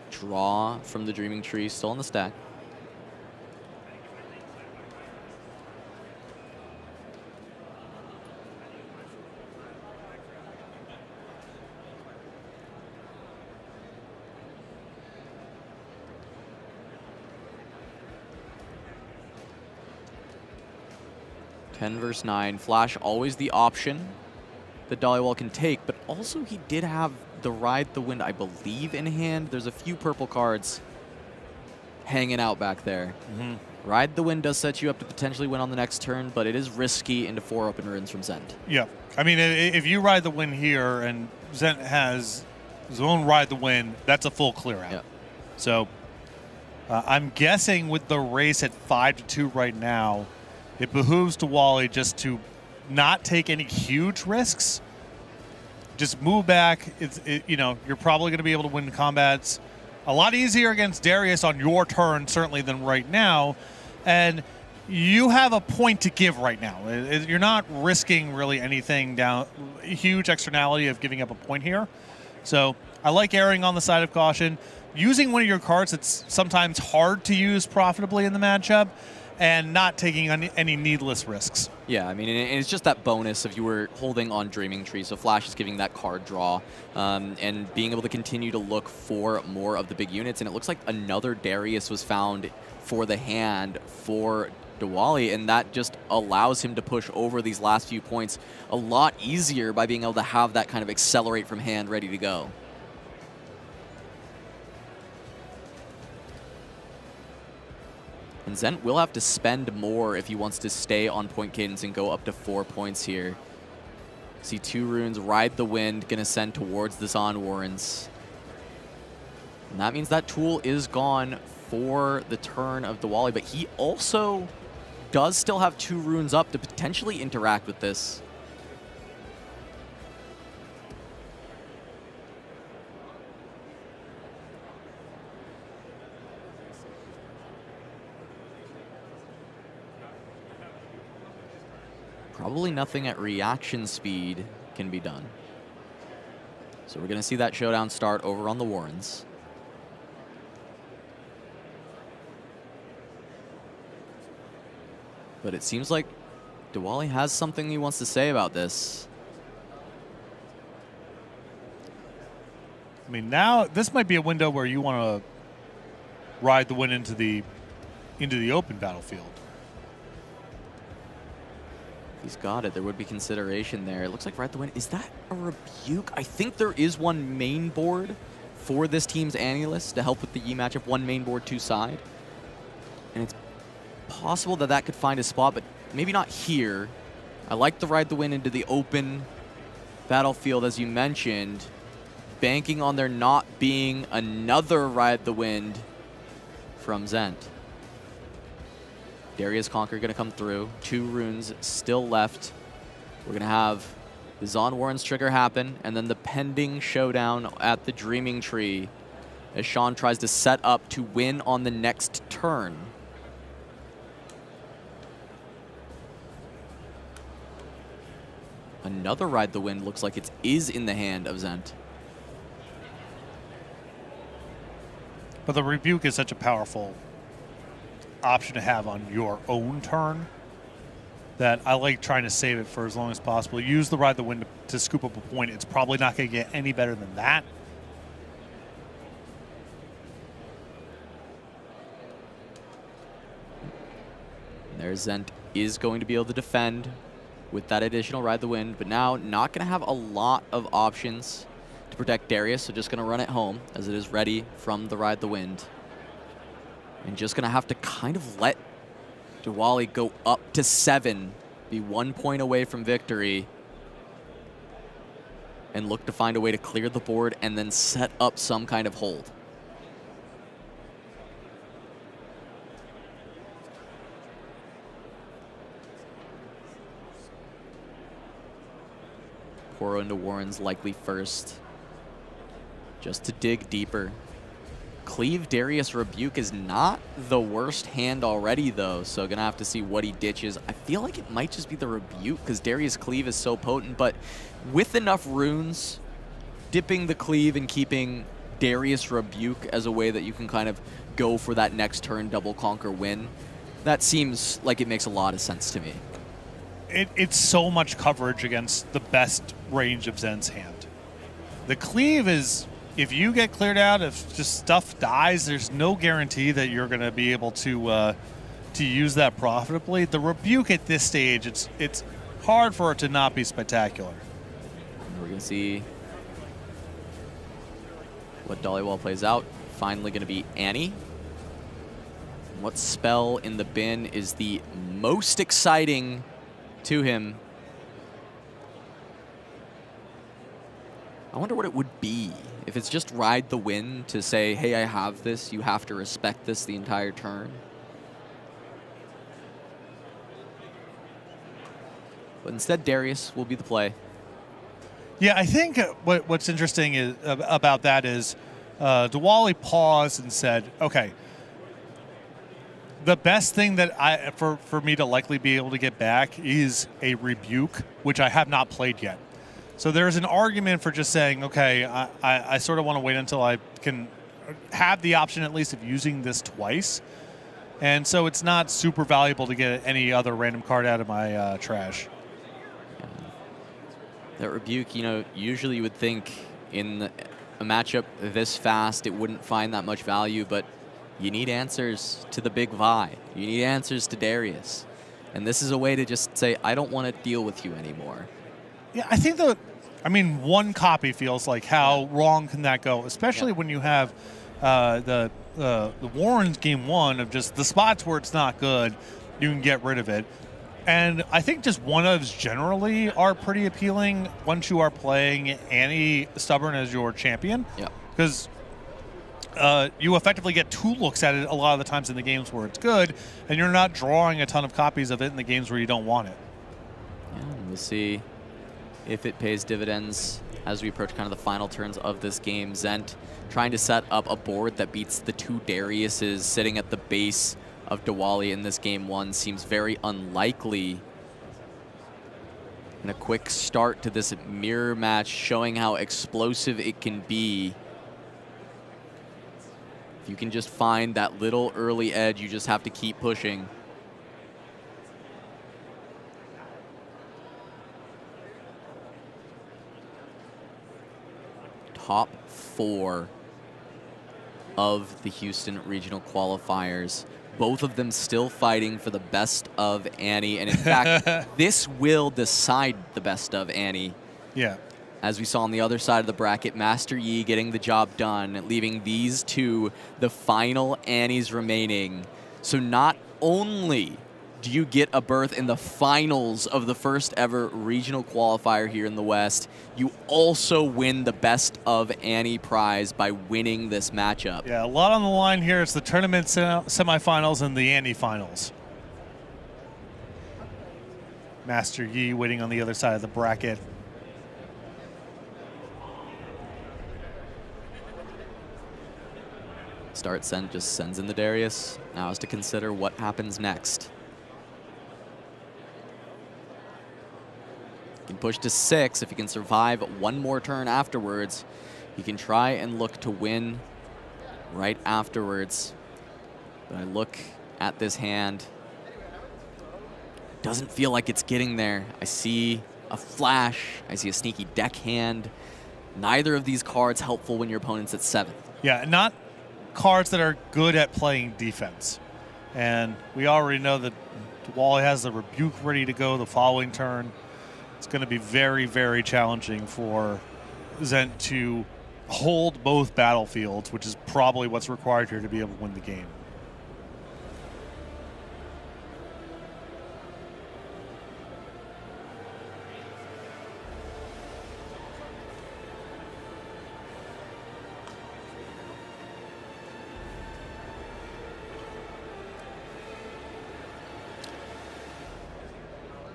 Draw from the Dreaming Tree, still on the stack. Ten versus 9. Flash always the option that Dollywall can take, but also he did have the Ride the Wind, I believe, in hand. There's a few purple cards hanging out back there. Ride the Wind does set you up to potentially win on the next turn, but it is risky into 4 open runes from Zent. Yeah. I mean, if you Ride the Wind here and Zent has his own Ride the Wind, that's a full clear out. Yeah. So I'm guessing with the race at 5-2 right now, it behooves Diwali just to not take any huge risks. Just move back. You know, you're probably going to be able to win combats a lot easier against Darius on your turn, certainly, than right now. And you have a point to give right now. You're not risking really anything down, huge externality of giving up a point here. So I like erring on the side of caution. Using one of your cards that's sometimes hard to use profitably in the matchup, and not taking any needless risks. Yeah, I mean, and it's just that bonus if you were holding on Dreaming Tree. So Flash is giving that card draw and being able to continue to look for more of the big units. And it looks like another Darius was found for the hand for Diwali, and that just allows him to push over these last few points a lot easier by being able to have that kind of accelerate from hand ready to go. And Zent will have to spend more if he wants to stay on point cadence and go up to 4 points here. See 2 runes, Ride the Wind, gonna send towards the Zon Warrens. And that means that tool is gone for the turn of Diwali, but he also does still have 2 runes up to potentially interact with this. Probably nothing at reaction speed can be done. So we're going to see that showdown start over on the Warrens. But it seems like Diwali has something he wants to say about this. I mean, now this might be a window where you want to Ride the Wind into the open battlefield. He's got it. There would be consideration there. It looks like Ride the Wind. Is that a rebuke? I think there is one main board for this team's Annulus to help with the E matchup. One main board, 2 side. And it's possible that that could find a spot, but maybe not here. I like the Ride the Wind into the open battlefield, as you mentioned. Banking on there not being another Ride the Wind from Zent. Darius Conquer going to come through. 2 runes still left. We're going to have the Zon Warren's trigger happen, and then the pending showdown at the Dreaming Tree as Sean tries to set up to win on the next turn. Another Ride the Wind looks like it is in the hand of Zent. But the Rebuke is such a powerful option to have on your own turn that I like trying to save it for as long as possible. Use the Ride the Wind to scoop up a point. It's probably not going to get any better than that. There, Zent is going to be able to defend with that additional Ride the Wind, but now not going to have a lot of options to protect Darius, so just going to run it home as it is ready from the Ride the Wind. And just going to have to kind of let Diwali go up to 7, be 1 point away from victory, and look to find a way to clear the board and then set up some kind of hold. Poro into Warren's likely first, just to dig deeper. Cleave Darius Rebuke is not the worst hand already, though, so gonna have to see what he ditches. I feel like it might just be the Rebuke, because Darius Cleave is so potent, but with enough runes, dipping the Cleave and keeping Darius Rebuke as a way that you can kind of go for that next turn double conquer win, that seems like it makes a lot of sense to me. It's so much coverage against the best range of Zen's hand. The Cleave is, if you get cleared out, if just stuff dies, there's no guarantee that you're going to be able to use that profitably. The Rebuke at this stage, it's hard for it to not be spectacular. We're going to see what Dollywall plays out. Finally going to be Annie. What spell in the bin is the most exciting to him? I wonder what it would be. If it's just Ride the Wind to say, hey, I have this, you have to respect this the entire turn. But instead, Darius will be the play. Yeah, I think what's interesting is, about that is Diwali paused and said, okay, the best thing that for me to likely be able to get back is a Rebuke, which I have not played yet. So there's an argument for just saying, okay, I sort of want to wait until I can have the option at least of using this twice. And so it's not super valuable to get any other random card out of my trash. That Rebuke, you know, usually you would think in a matchup this fast it wouldn't find that much value, but you need answers to the big Vi. You need answers to Darius. And this is a way to just say, I don't want to deal with you anymore. Yeah, I think one copy feels like how wrong can that go, especially when you have the Warren's game 1 of just the spots where it's not good, you can get rid of it. And I think just one-ofs generally are pretty appealing once you are playing Annie Stubborn as your champion. Yeah. Because you effectively get 2 looks at it a lot of the times in the games where it's good, and you're not drawing a ton of copies of it in the games where you don't want it. Yeah, we'll see if it pays dividends as we approach kind of the final turns of this game. Zent trying to set up a board that beats the 2 Dariuses sitting at the base of Diwali in this game 1 seems very unlikely. And a quick start to this mirror match showing how explosive it can be. If you can just find that little early edge, you just have to keep pushing. Top 4 of the Houston regional qualifiers. Both of them still fighting for the best of Annie. And in fact, this will decide the best of Annie. Yeah. As we saw on the other side of the bracket, Master Yi getting the job done, leaving these 2 the final Annies remaining. So not only do you get a berth in the finals of the first ever regional qualifier here in the West, you also win the best of Annie prize by winning this matchup. Yeah, a lot on the line here. It's the tournament semifinals and the Annie finals. Master Yi waiting on the other side of the bracket. Start send just sends in the Darius. Now is to consider what happens next. He can push to 6 if he can survive 1 more turn afterwards. He can try and look to win right afterwards. But I look at this hand. Doesn't feel like it's getting there. I see a flash. I see a sneaky deckhand. Neither of these cards helpful when your opponent's at 7th. Yeah, not cards that are good at playing defense. And we already know that Wally has the Rebuke ready to go the following turn. It's going to be very, very challenging for Zent to hold both battlefields, which is probably what's required here to be able to win the game.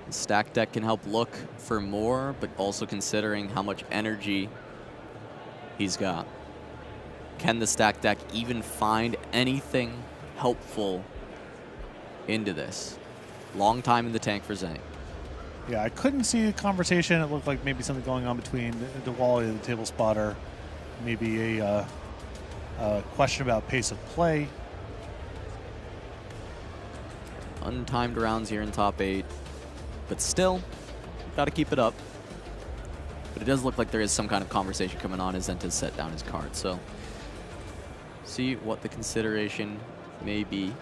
Stack deck can help look for more, but also considering how much energy he's got. Can the stack deck even find anything helpful into this? Long time in the tank for Zenny. Yeah, I couldn't see a conversation. It looked like maybe something going on between the Wally and the table spotter. Maybe a question about pace of play. Untimed rounds here in top 8. But still, got to keep it up. But it does look like there is some kind of conversation coming on as Zent has set down his card. So, see what the consideration may be.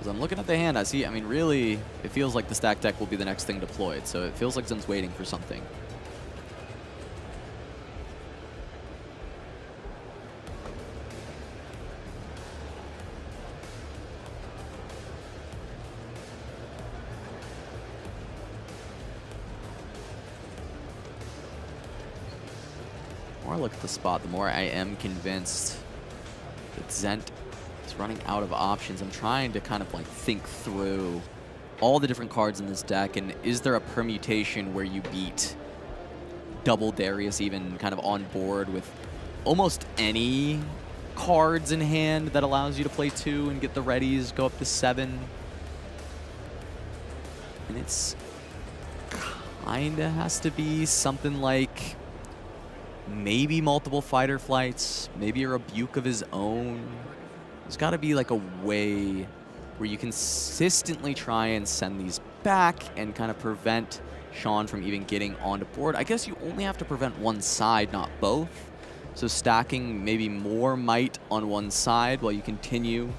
As I'm looking at the hand, I mean, really, it feels like the stack deck will be the next thing deployed. So it feels like Zent's waiting for something. The more I look at the spot, the more I am convinced that Zent is running out of options. I'm trying to kind of like think through all the different cards in this deck, and is there a permutation where you beat double Darius even kind of on board with almost any cards in hand that allows you to play 2 and get the readies, go up to 7. And it's kinda has to be something like maybe multiple fighter flights, maybe a Rebuke of his own. There's got to be like a way where you consistently try and send these back and kind of prevent Sean from even getting onto board. I guess you only have to prevent one side, not both. So stacking maybe more might on one side while you continue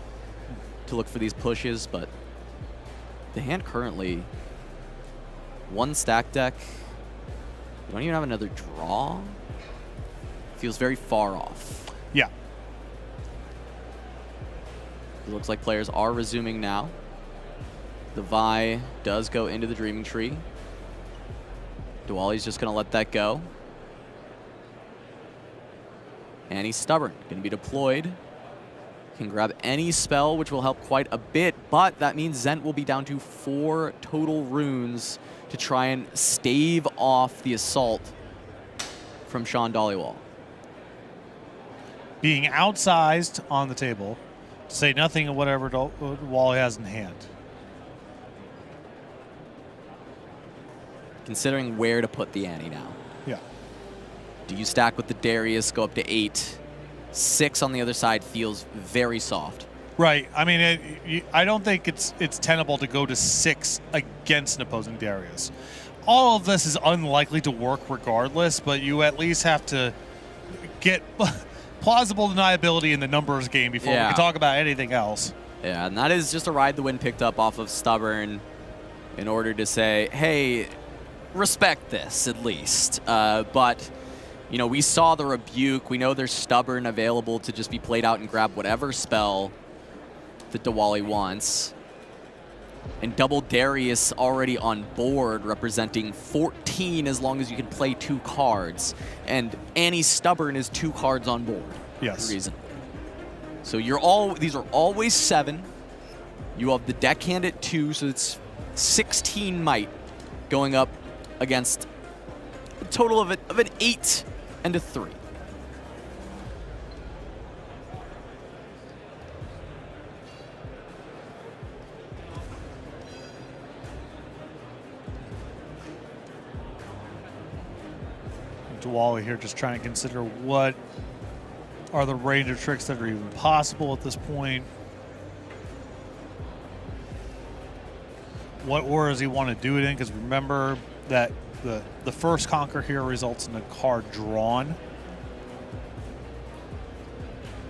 to look for these pushes, but the hand currently, one stack deck, you don't even have another draw. Feels very far off. Yeah. It looks like players are resuming now. The Vi does go into the Dreaming Tree. Diwali's just going to let that go. And he's stubborn, going to be deployed. Can grab any spell, which will help quite a bit, but that means Zent will be down to 4 total runes to try and stave off the assault from Sean Dollywall. Being outsized on the table, to say nothing of whatever Wally has in hand. Considering where to put the ante now. Yeah. Do you stack with the Darius, go up to 8? 6 on the other side feels very soft. Right. I mean, I don't think it's tenable to go to 6 against an opposing Darius. All of this is unlikely to work regardless, but you at least have to get plausible deniability in the numbers game before we can talk about anything else. Yeah, and that is just a ride the wind picked up off of Stubborn in order to say, hey, respect this at least. But, you know, we saw the Rebuke. We know there's Stubborn available to just be played out and grab whatever spell that Diwali wants. And double Darius already on board, representing 14 as long as you can play 2 cards. And Annie Stubborn is 2 cards on board. Yes. Reasonably. So these are always 7. You have the deckhand at 2, so it's 16 might going up against a total of an 8 and a 3. Diwali here just trying to consider what are the range of tricks that are even possible at this point. What order does he want to do it in? Because remember that the first conquer here results in a card drawn.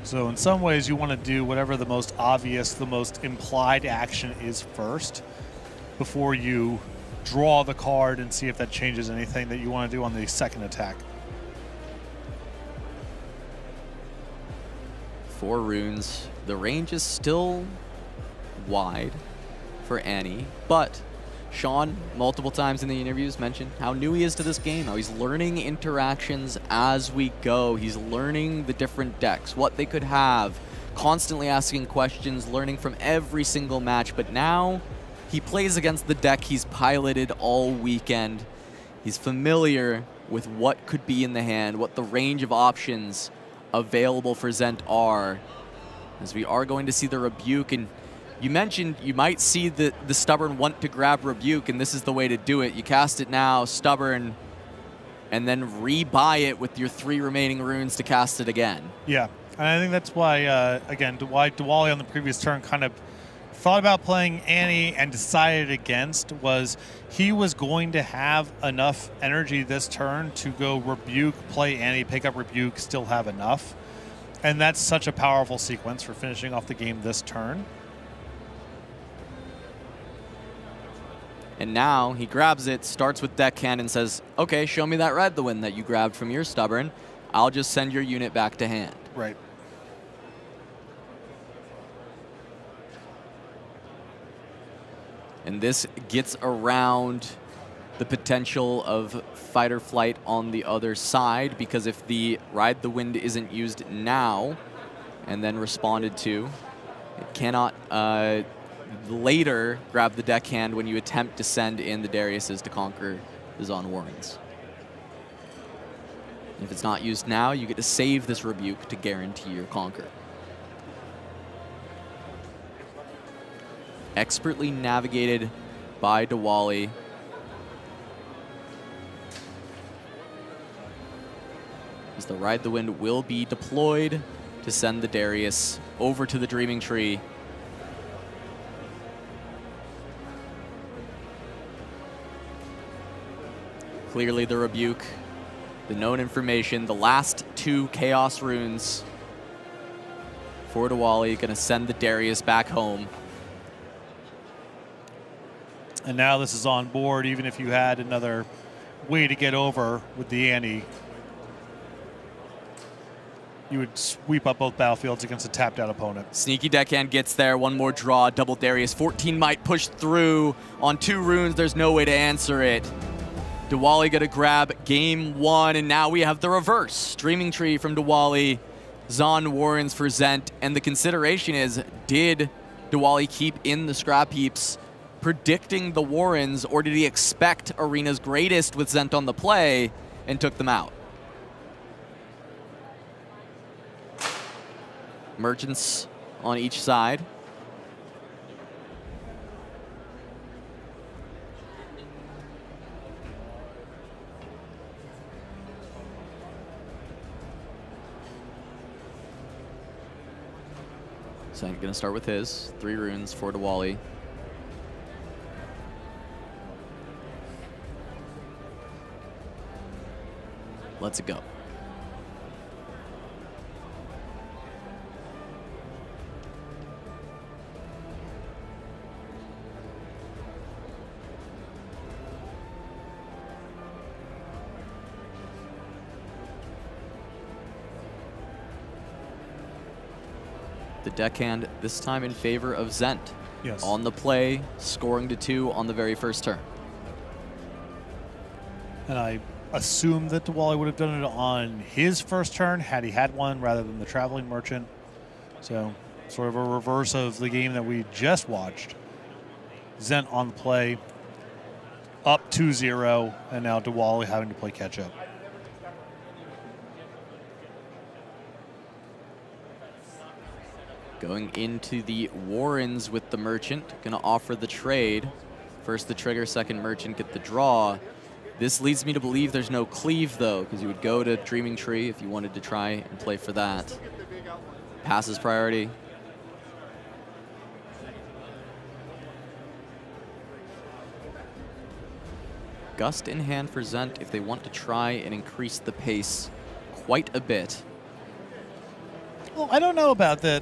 So in some ways you want to do whatever the most obvious, the most implied action is first before you draw the card and see if that changes anything that you want to do on the second attack. 4 runes. The range is still wide for Annie, but Sean, multiple times in the interviews, mentioned how new he is to this game, how he's learning interactions as we go. He's learning the different decks, what they could have, constantly asking questions, learning from every single match, but now he plays against the deck he's piloted all weekend. He's familiar with what could be in the hand, what the range of options available for Zent are, as we are going to see the Rebuke. And you mentioned you might see the Stubborn want to grab Rebuke, and this is the way to do it. You cast it now, Stubborn, and then re-buy it with your 3 remaining runes to cast it again. Yeah, and I think that's why, again, why Diwali on the previous turn kind of thought about playing Annie and decided against was he was going to have enough energy this turn to go Rebuke, play Annie, pick up Rebuke, still have enough. And that's such a powerful sequence for finishing off the game this turn. And now he grabs it, starts with Deckhand, and says, okay, show me that red the win that you grabbed from your Stubborn. I'll just send your unit back to hand. Right. And this gets around the potential of Fight or Flight on the other side, because if the Ride the Wind isn't used now and then responded to, it cannot later grab the Deckhand when you attempt to send in the Dariuses to conquer the Zon Warrens. If it's not used now, you get to save this Rebuke to guarantee your conquer. Expertly navigated by Diwali. As the Ride the Wind will be deployed to send the Darius over to the Dreaming Tree. Clearly the Rebuke, the known information, the last 2 Chaos runes for Diwali, gonna send the Darius back home. And now this is on board, even if you had another way to get over with the Annie. You would sweep up both battlefields against a tapped out opponent. Sneaky Deckhand gets there, one more draw, double Darius. 14 might push through on 2 runes, there's no way to answer it. Diwali gonna grab game 1, and now we have the reverse. Dreaming Tree from Diwali, Zon Warrens for Zent, and the consideration is, did Diwali keep in the scrap heaps predicting the Warrens, or did he expect Arena's Greatest with Zent on the play and took them out? Merchants on each side. So I'm gonna start with his 3 runes for Diwali. Let's go. The Deckhand this time in favor of Zent. Yes. On the play, scoring to 2 on the very first turn. And I assume that Diwali would have done it on his first turn had he had one rather than the Traveling Merchant. So sort of a reverse of the game that we just watched. Zent on the play, up 2-0, and now Diwali having to play catch up. Going into the Warrens with the Merchant, gonna offer the trade. First the trigger, second Merchant, get the draw. This leads me to believe there's no cleave, though, because you would go to Dreaming Tree if you wanted to try and play for that. Passes priority. Gust in hand for Zent if they want to try and increase the pace quite a bit. Well, I don't know about that.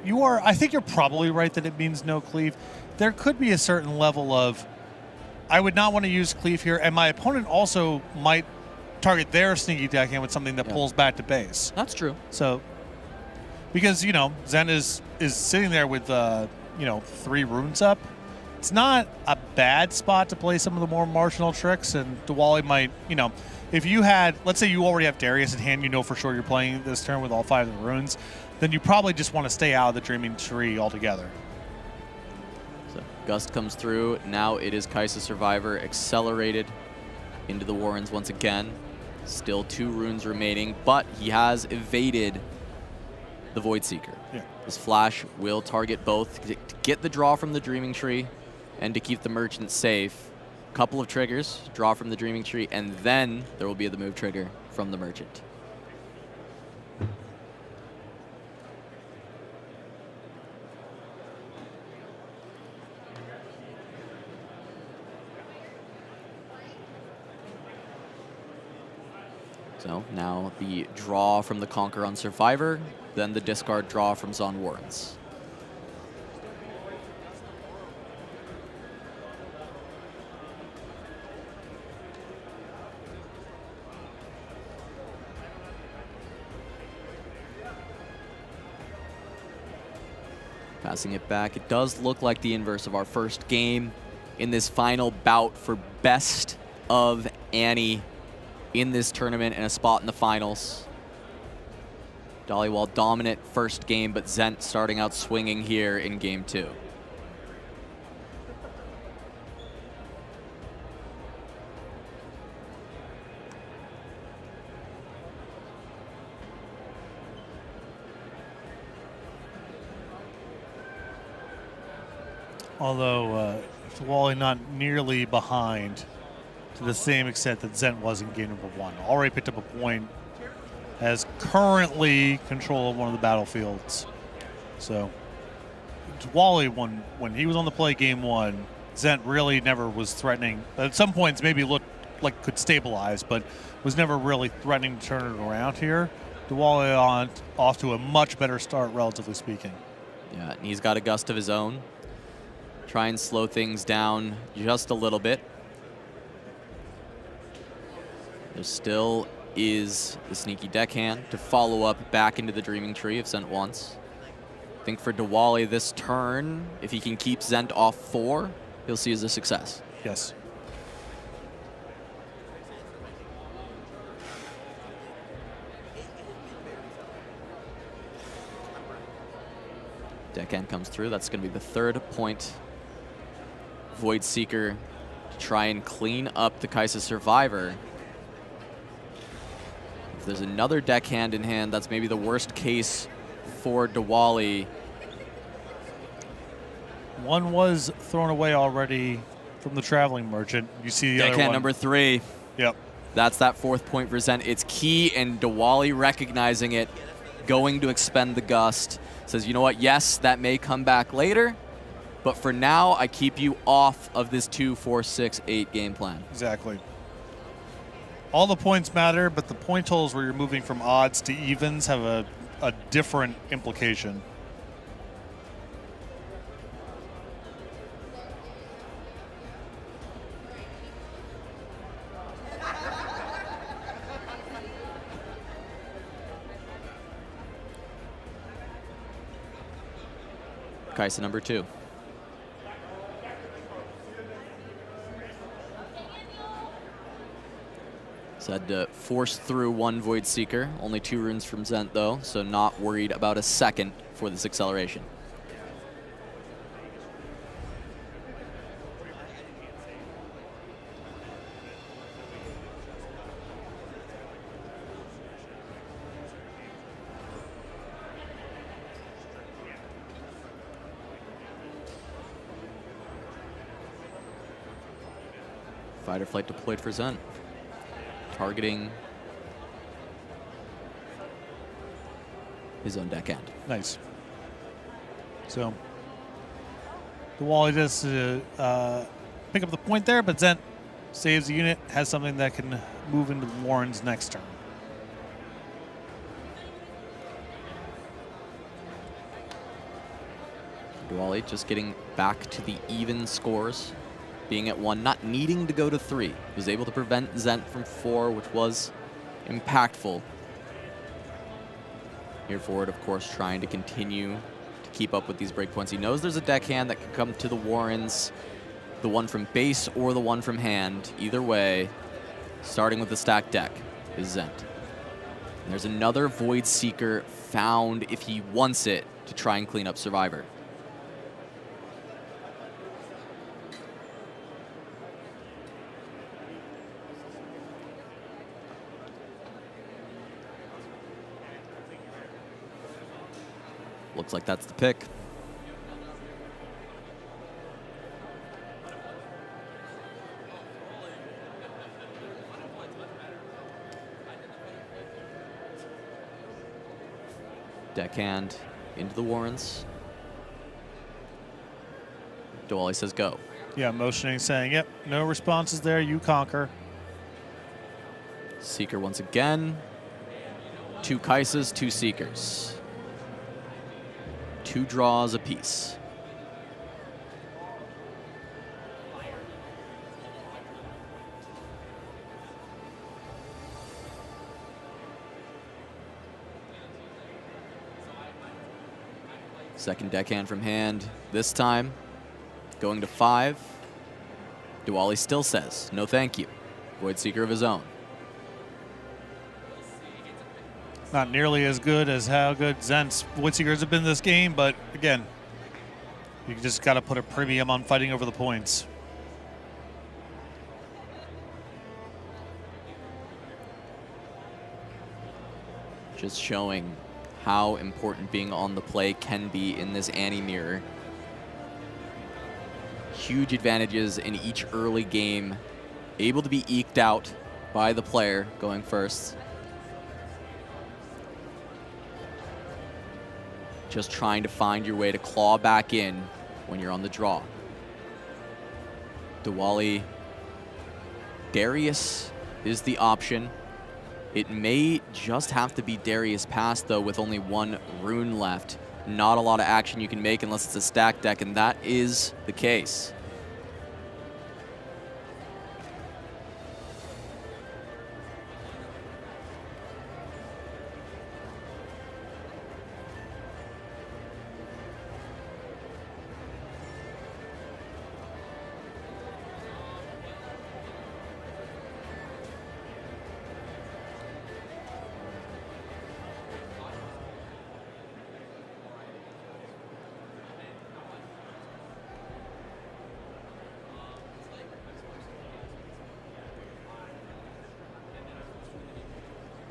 I think you're probably right that it means no cleave. There could be a certain level of, I would not want to use cleave here, and my opponent also might target their sneaky deckhand with something that pulls back to base. That's true. So, because, you know, Zen is sitting there with, 3 runes up. It's not a bad spot to play some of the more marginal tricks, and Diwali might, if you had, let's say you already have Darius in hand, you know for sure you're playing this turn with all 5 of the runes, then you probably just want to stay out of the Dreaming Tree altogether. So Gust comes through. Now it is Kaisa Survivor accelerated into the Warrens once again. Still 2 runes remaining, but he has evaded the Void Seeker. Yeah. This flash will target both to get the draw from the Dreaming Tree and to keep the Merchant safe. Couple of triggers, draw from the Dreaming Tree, and then there will be the move trigger from the Merchant. So now the draw from the Conquer on Survivor, then the discard draw from Zon Warrens. Passing it back. It does look like the inverse of our first game in this final bout for best of Annie in this tournament and a spot in the finals. Dollywall dominant first game, but Zent starting out swinging here in game 2. Although Wally not nearly behind to the same extent that Zent was in game number 1. Already picked up a point, has currently control of one of the battlefields. So Wally, when he was on the play game 1, Zent really never was threatening. At some points maybe looked like could stabilize, but was never really threatening to turn it around here. Diwali off to a much better start, relatively speaking. Yeah, and he's got a gust of his own. Try and slow things down just a little bit. There still is the sneaky deckhand to follow up back into the Dreaming Tree if Zent wants. I think for Diwali this turn, if he can keep Zent off 4, he'll see as a success. Yes. Deckhand comes through. That's going to be the 3rd point. Void Seeker to try and clean up the Kaisa Survivor. If there's another deckhand in hand, that's maybe the worst case for Diwali. One was thrown away already from the Traveling Merchant. You see the deckhand other one. number 3. Yep. That's that 4th point for Zent. It's key, and Diwali recognizing it, going to expend the gust. Says, you know what, yes, that may come back later, but for now, I keep you off of this 2, 4, 6, 8 game plan. Exactly. All the points matter, but the point totals where you're moving from odds to evens have a different implication. Kaisa number 2. So had to force through 1 Void Seeker. Only 2 runes from Zent, though, so not worried about a second for this acceleration. Fighter Flight deployed for Zen. Targeting his own deckhand. Nice. So the Wally does pick up the point there, but Zent saves the unit, has something that can move into Warren's next turn. Duali just getting back to the even scores, being at 1, not needing to go to 3. Was able to prevent Zent from 4, which was impactful. Here forward, of course, trying to continue to keep up with these breakpoints. He knows there's a deckhand that can come to the Warrens, the one from base or the one from hand. Either way, starting with the stacked deck is Zent. And there's another Void Seeker found if he wants it to try and clean up Survivor. Looks like that's the pick. Deckhand into the Warrens. Duali says go. Yeah, motioning, saying, yep, no responses there, you conquer. Seeker once again. 2 Kaisas, 2 Seekers. 2 draws apiece. Second deckhand from hand. This time, going to 5. Duali still says, no thank you. Void Seeker of his own. Not nearly as good as how good Zent's Void Seekers have been this game, but again, you just got to put a premium on fighting over the points. Just showing how important being on the play can be in this Annie mirror. Huge advantages in each early game, able to be eked out by the player going first. Just trying to find your way to claw back in when you're on the draw. Duali, Darius is the option. It may just have to be Darius Pass, though, with only 1 rune left. Not a lot of action you can make unless it's a stacked deck, and that is the case.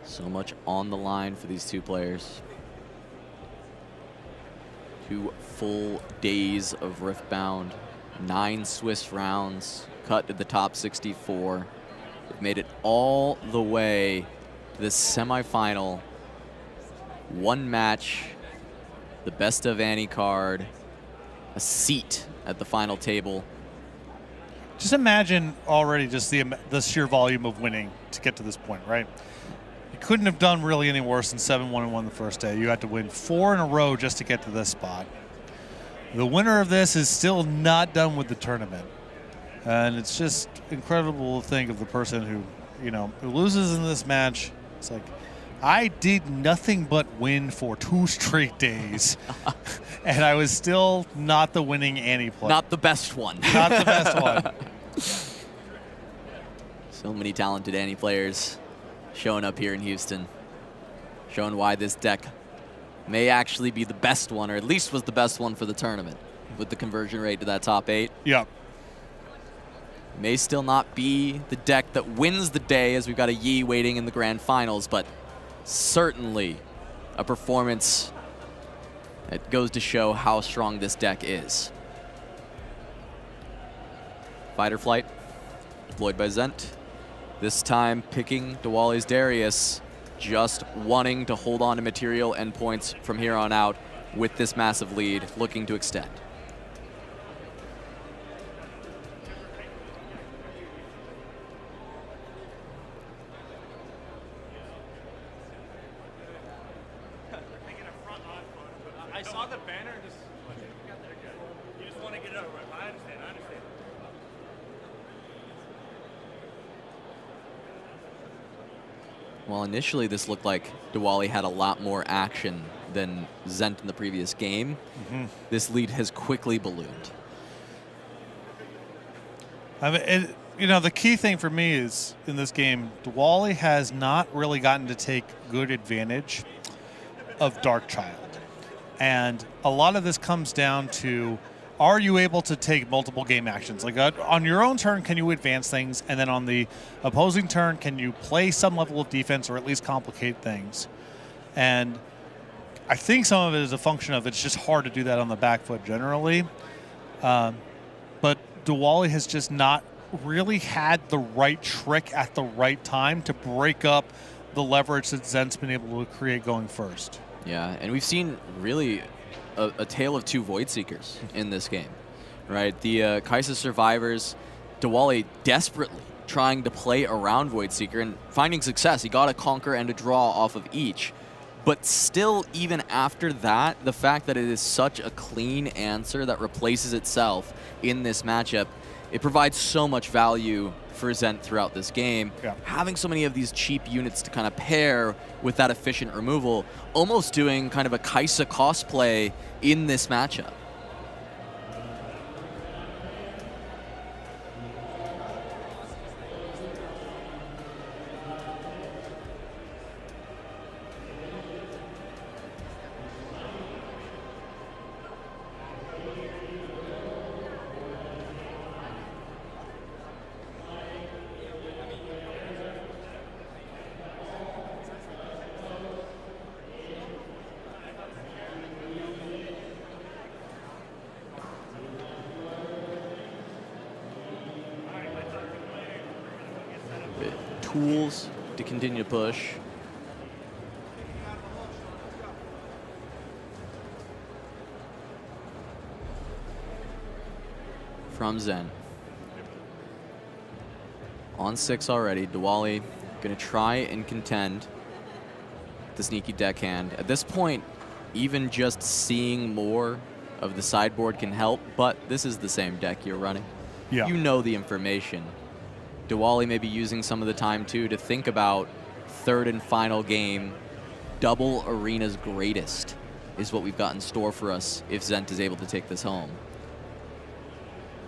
So much on the line for these 2 players. 2 full days of Riftbound, 9 Swiss rounds, cut to the top 64. They've made it all the way to this semifinal. 1 match, the best of Annie card, a seat at the final table. Just imagine already just the sheer volume of winning to get to this point, right? You couldn't have done really any worse than 7-1-1 the first day. You had to win 4 in a row just to get to this spot. The winner of this is still not done with the tournament. And it's just incredible to think of the person who, who loses in this match. It's like, I did nothing but win for 2 straight days. And I was still not the winning Annie player. Not the best one. Not the best one. So many talented Annie players showing up here in Houston, showing why this deck may actually be the best one, or at least was the best one for the tournament, with the conversion rate to that top 8. Yep. May still not be the deck that wins the day, as we've got a Yi waiting in the grand finals, but certainly a performance that goes to show how strong this deck is. Fighter Flight. Deployed by Zent. This time picking Diwali's Darius, just wanting to hold on to material and points from here on out with this massive lead, looking to extend. I saw the banner and just, you just want to get it over. I understand. Well, initially this looked like Diwali had a lot more action than Zent in the previous game. This lead has quickly ballooned. I mean, the key thing for me is in this game, Diwali has not really gotten to take good advantage of Darkchild. And a lot of this comes down to, are you able to take multiple game actions? Like on your own turn, can you advance things? And then on the opposing turn, can you play some level of defense or at least complicate things? And I think some of it is a function of it's just hard to do that on the back foot generally. But Diwali has just not really had the right trick at the right time to break up the leverage that Zent's been able to create going first. Yeah, and we've seen really a tale of two Void Seekers in this game, right? The Kaisa survivors, Diwali desperately trying to play around Void Seeker and finding success. He got a conquer and a draw off of each. But still, even after that, the fact that it is such a clean answer that replaces itself in this matchup, it provides so much value for Zent throughout this game. Yeah. Having so many of these cheap units to kind of pair with that efficient removal, almost doing kind of a Kaisa cosplay in this matchup. Tools to continue to push. From Zen. On 6 already, Diwali gonna try and contend the sneaky deckhand. At this point, even just seeing more of the sideboard can help, but this is the same deck you're running. Yeah. You know the information. Diwali may be using some of the time, too, to think about third and final game. Double Arena's greatest is what we've got in store for us if Zent is able to take this home.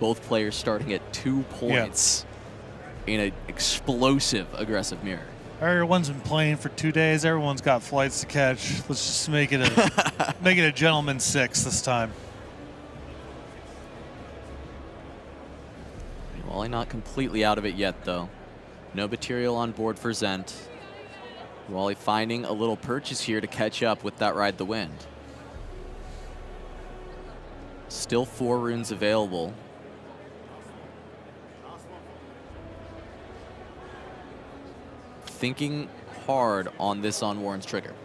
Both players starting at 2 points in an explosive aggressive mirror. Everyone's been playing for 2 days. Everyone's got flights to catch. Let's just make it a make it a gentleman's 6 this time. Wally not completely out of it yet, though. No material on board for Zent. Wally finding a little purchase here to catch up with that Ride the Wind. Still 4 runes available. Thinking hard on this on Warren's trigger.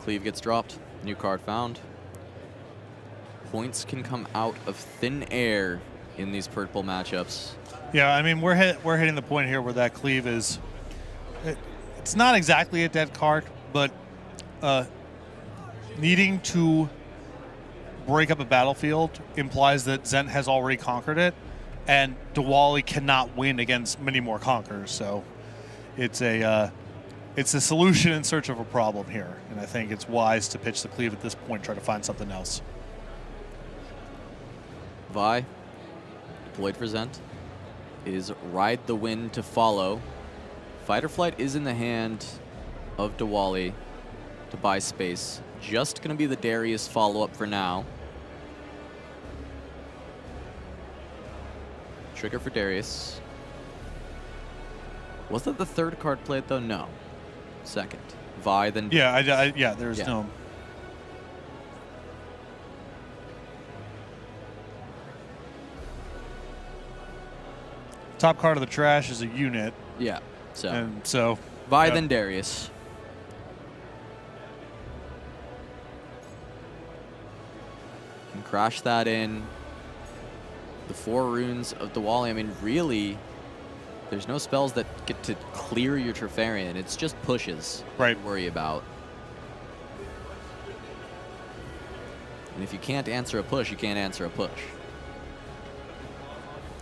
Cleave gets dropped, new card found. Points can come out of thin air in these purple matchups. Yeah, I mean, we're hitting the point here where that Cleave is, it's not exactly a dead card, but needing to break up a battlefield implies that Zent has already conquered it, and Diwali cannot win against many more conquerors, so it's a solution in search of a problem here, and I think it's wise to pitch the Cleave at this point, try to find something else. Vi, deployed for Zent, is Ride the Wind to follow. Fight or Flight is in the hand of Diwali to buy space. Just going to be the Darius follow-up for now. Trigger for Darius. Was that the third card played, though? No. Second. Vi, then... Yeah, yeah, there's no... Top card of the trash is a unit. Yeah, so... And so... Vi, then Darius. Can crash that in. The 4 runes of Diwali, I mean, really... There's no spells that get to clear your Trifarian. It's just pushes to worry about. And if you can't answer a push, you can't answer a push.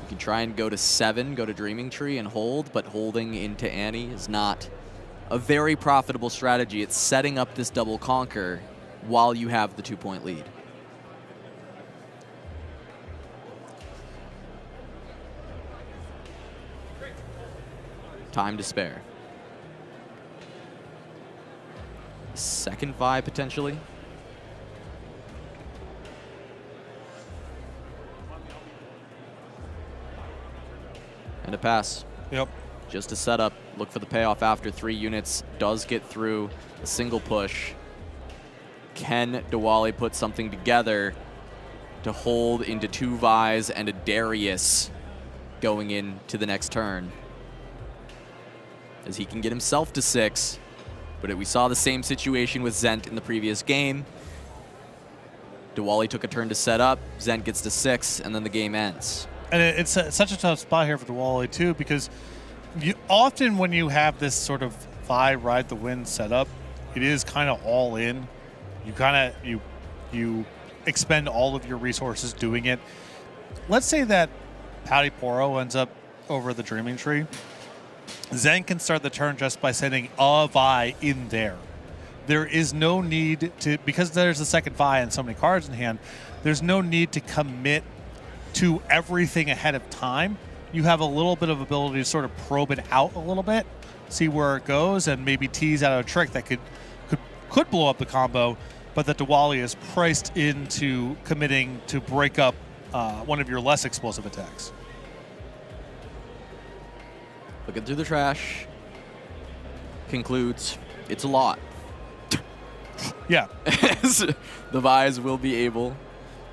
You can try and go to 7, go to Dreaming Tree and hold, but holding into Annie is not a very profitable strategy. It's setting up this double conquer while you have the 2-point lead. Time to spare. Second Vi potentially. And a pass. Yep. Just a setup. Look for the payoff after 3 units. Does get through a single push. Can Diwali put something together to hold into 2 Vis and a Darius going into the next turn? As he can get himself to 6, but we saw the same situation with Zent in the previous game. Diwali took a turn to set up, Zent gets to 6, and then the game ends. And it's such a tough spot here for Diwali too, because often when you have this sort of Vi ride the wind setup, it is kind of all in. You expend all of your resources doing it. Let's say that Patty Poro ends up over the Dreaming Tree. Zen can start the turn just by sending a Vi in there. There is no need to, because there's a second Vi and so many cards in hand, there's no need to commit to everything ahead of time. You have a little bit of ability to sort of probe it out a little bit, see where it goes, and maybe tease out a trick that could blow up the combo, but that Diwali is priced into committing to break up one of your less explosive attacks. Looking through the trash, concludes it's a lot. Yeah. The Vise will be able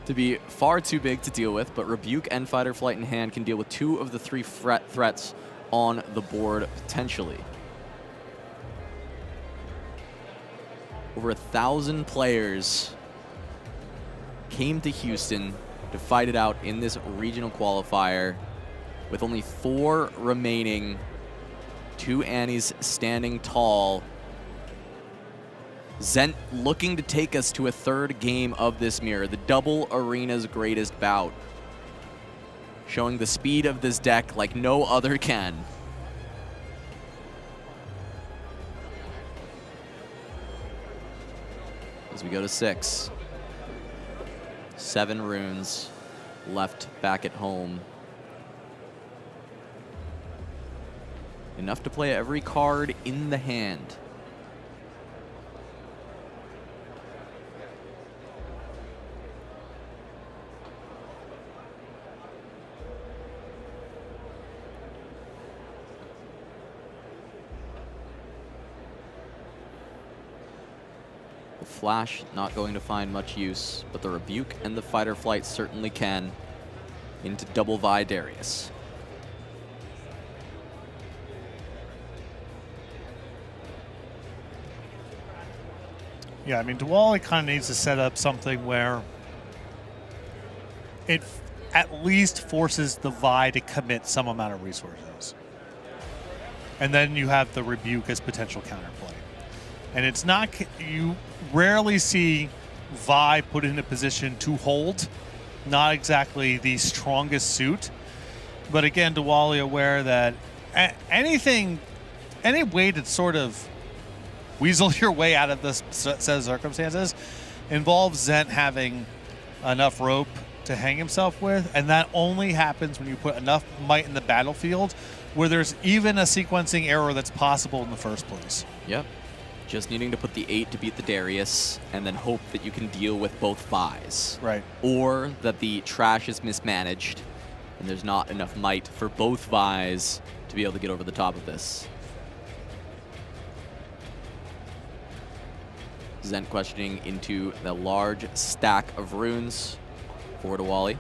to be far too big to deal with, but Rebuke and Fight or Flight in hand can deal with 2 of the 3 threats on the board potentially. Over 1,000 players came to Houston to fight it out in this regional qualifier, with only 4 remaining, 2 Annies standing tall. Zent looking to take us to a 3rd game of this mirror, the double arena's greatest bout. Showing the speed of this deck like no other can. As we go to 6. 7 runes left back at home. Enough to play every card in the hand. The Flash not going to find much use, but the Rebuke and the Fight or Flight certainly can. Into double Vi Darius. Yeah, I mean, Diwali kind of needs to set up something where it at least forces the Vi to commit some amount of resources. And then you have the Rebuke as potential counterplay. And it's not, you rarely see Vi put in a position to hold. Not exactly the strongest suit. But again, Diwali aware that any way to sort of weasel your way out of this set of circumstances involves Zent having enough rope to hang himself with, and that only happens when you put enough might in the battlefield where there's even a sequencing error that's possible in the first place. Yep. Just needing to put the 8 to beat the Darius, and then hope that you can deal with both Vis. Right. Or that the trash is mismanaged, and there's not enough might for both Vis to be able to get over the top of this. Zent questioning into the large stack of runes for Diwali.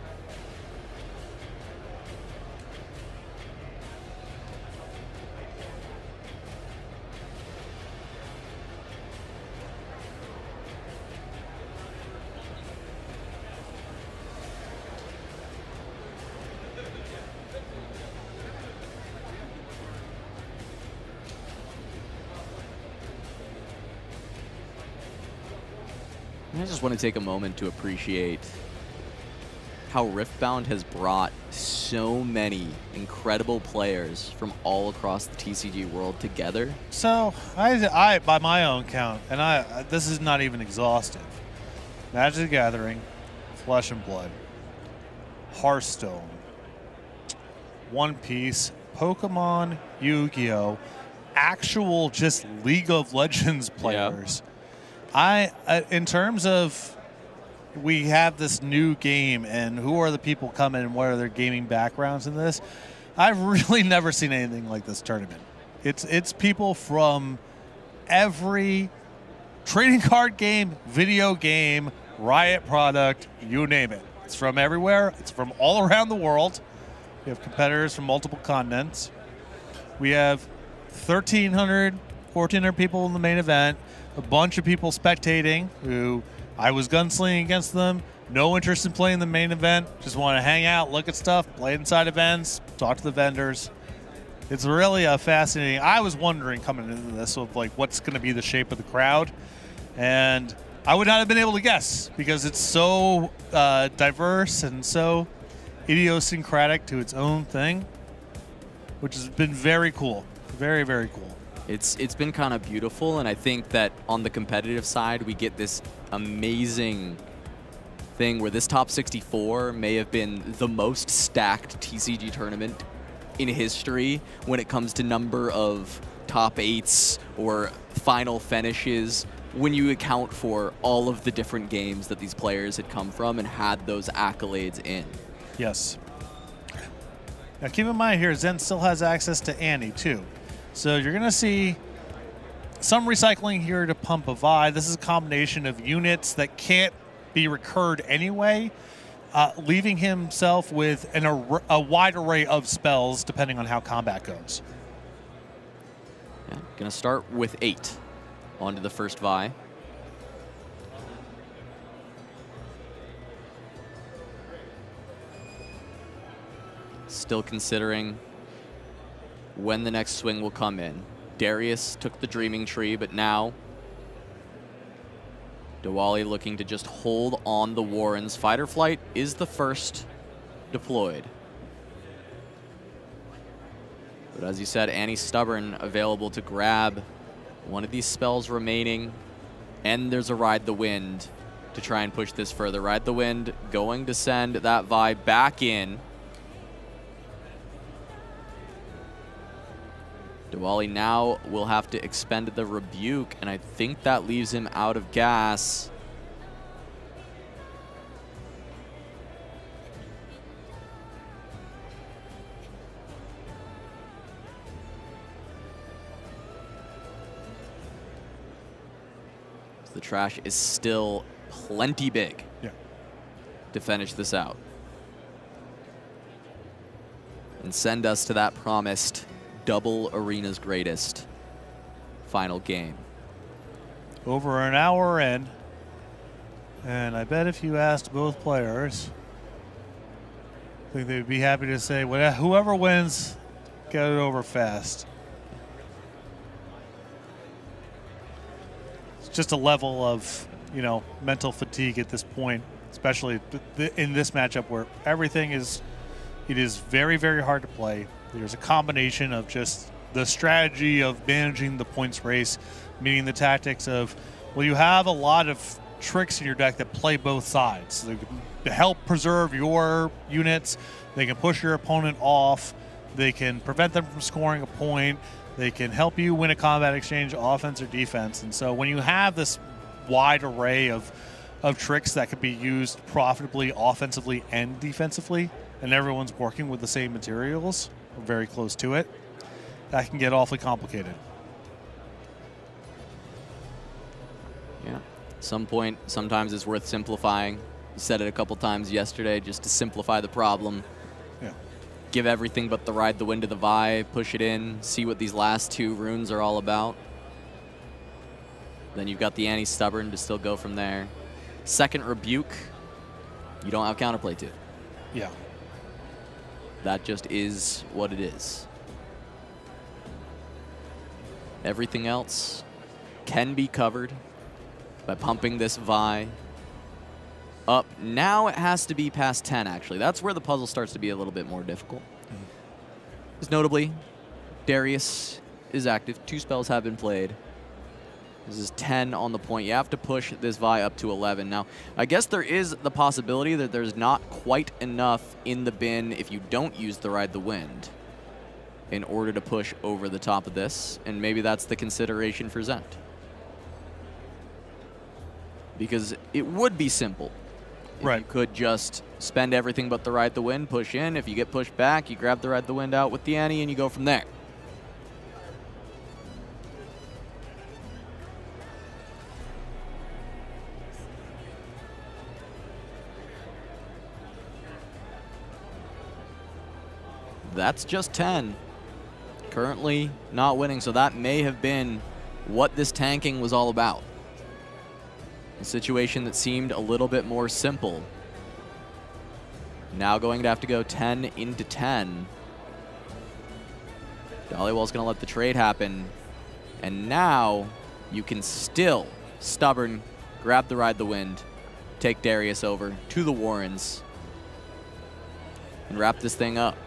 I just want to take a moment to appreciate how Riftbound has brought so many incredible players from all across the TCG world together. So, I by my own count, and this is not even exhaustive, Magic the Gathering, Flesh and Blood, Hearthstone, One Piece, Pokemon, Yu-Gi-Oh!, actual just League of Legends players. In terms of we have this new game and who are the people coming and what are their gaming backgrounds in this, I've really never seen anything like this tournament. It's people from every trading card game, video game, Riot product, you name it. It's from everywhere. It's from all around the world. We have competitors from multiple continents. We have 1,300, 1,400 people in the main event. A bunch of people spectating who I was gunslinging against them. No interest in playing the main event. Just want to hang out, look at stuff, play inside events, talk to the vendors. It's really a fascinating. I was wondering coming into this of like what's going to be the shape of the crowd, and I would not have been able to guess because it's so diverse and so idiosyncratic to its own thing, which has been very cool. Very, very cool. It's been kind of beautiful, and I think that on the competitive side, we get this amazing thing where this top 64 may have been the most stacked TCG tournament in history when it comes to number of top 8s or final finishes, when you account for all of the different games that these players had come from and had those accolades in. Yes. Now keep in mind here, Zen still has access to Annie too. So you're going to see some recycling here to Pump a Vi. This is a combination of units that can't be recurred anyway, leaving himself with a wide array of spells depending on how combat goes. Yeah, going to start with 8 onto the first Vi. Still considering when the next swing will come in. Darius took the Dreaming Tree, but now Diwali looking to just hold on the Warrens. Fighter Flight is the first deployed. But as you said, Annie's Stubborn available to grab one of these spells remaining. And there's a Ride the Wind to try and push this further. Ride the Wind going to send that Vi back in. Diwali now will have to expend the Rebuke, and I think that leaves him out of gas. So the trash is still plenty big to finish this out. And send us to that promised double Arena's Greatest final game. Over an hour in, and I bet if you asked both players, I think they'd be happy to say, well, whoever wins, get it over fast. It's just a level of, mental fatigue at this point, especially in this matchup where everything is, it is very, very hard to play. There's a combination of just the strategy of managing the points race, meaning the tactics of, well, you have a lot of tricks in your deck that play both sides. They can help preserve your units. They can push your opponent off. They can prevent them from scoring a point. They can help you win a combat exchange, offense or defense. And so when you have this wide array of tricks that can be used profitably, offensively and defensively, and everyone's working with the same materials, very close to it, that can get awfully complicated. Yeah. At some point, sometimes it's worth simplifying. You said it a couple times yesterday, just to simplify the problem. Yeah. Give everything but the ride the wind to the Vi, push it in, see what these last 2 runes are all about. Then you've got the Anti-Stubborn to still go from there. Second Rebuke, you don't have counterplay to. Yeah. That just is what it is. Everything else can be covered by pumping this Vi up. Now it has to be past 10, actually. That's where the puzzle starts to be a little bit more difficult. Because notably, Darius is active. 2 spells have been played. This is 10 on the point. You have to push this Vi up to 11. Now, I guess there is the possibility that there's not quite enough in the bin if you don't use the Ride the Wind in order to push over the top of this, and maybe that's the consideration for Zent. Because it would be simple. If you could just spend everything but the Ride the Wind, push in. If you get pushed back, you grab the Ride the Wind out with the Annie, and you go from there. That's just 10. Currently not winning, so that may have been what this tanking was all about. A situation that seemed a little bit more simple. Now going to have to go 10 into 10. Dollywall's going to let the trade happen. And now you can still stubborn, grab the Ride the Wind, take Darius over to the Warrens, and wrap this thing up.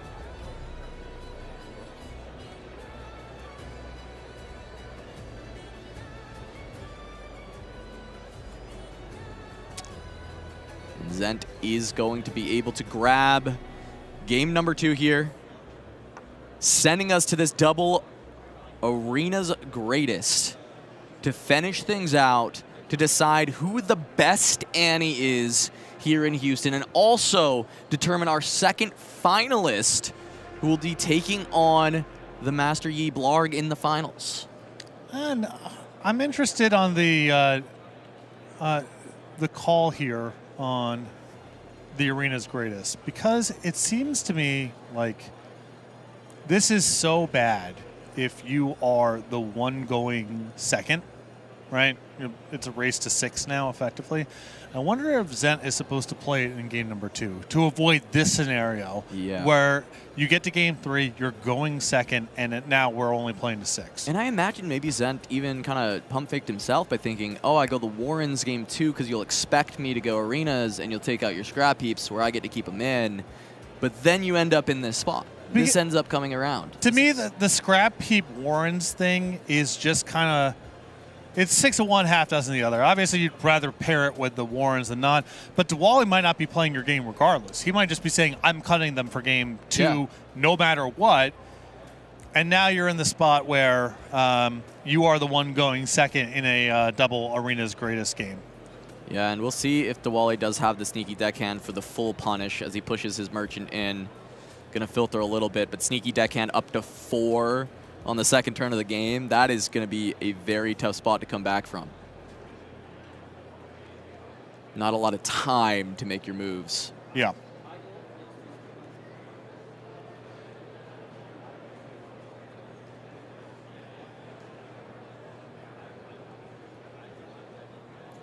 Zent is going to be able to grab game number 2 here, sending us to this double Arena's Greatest to finish things out, to decide who the best Annie is here in Houston, and also determine our second finalist who will be taking on the Master Yi Blarg in the finals. And I'm interested on the call here on the Arena's Greatest, because it seems to me like this is so bad if you are the one going second, right? It's a race to 6 now, effectively. I wonder if Zent is supposed to play it in game number 2 to avoid this scenario where you get to game 3, you're going second, and now we're only playing to 6. And I imagine maybe Zent even kind of pump faked himself by thinking, oh, I go the Warrens game 2 because you'll expect me to go Arenas and you'll take out your scrap heaps where I get to keep them in. But then you end up in this spot. This ends up coming around. To me, the scrap heap Warrens thing is just kind of, it's 6 of one, half dozen of the other. Obviously, you'd rather pair it with the Warrens than not. But Diwali might not be playing your game regardless. He might just be saying, I'm cutting them for game 2 no matter what. And now you're in the spot where you are the one going second in a double Arena's Greatest game. Yeah, and we'll see if Diwali does have the sneaky deckhand for the full punish as he pushes his merchant in. Going to filter a little bit, but sneaky deckhand up to 4 on the second turn of the game. That is going to be a very tough spot to come back from. Not a lot of time to make your moves. Yeah.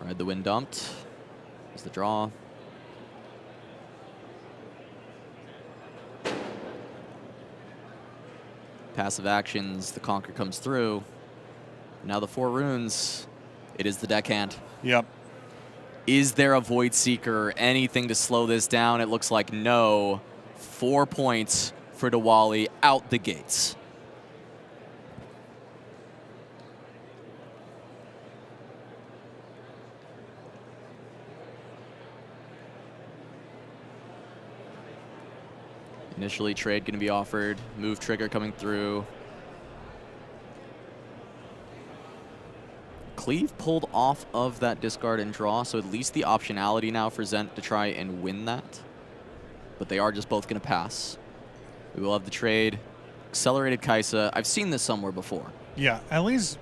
Ride the Wind dumped. There's the draw. Passive actions, the Conquer comes through. Now the 4 runes, it is the deckhand. Yep. Is there a Void Seeker, anything to slow this down? It looks like no. 4 points for Diwali out the gates. Initially, trade going to be offered. Move trigger coming through. Cleave pulled off of that discard and draw, so at least the optionality now for Zent to try and win that. But they are just both going to pass. We will have the trade Accelerated Kaisa. I've seen this somewhere before. Yeah, at least,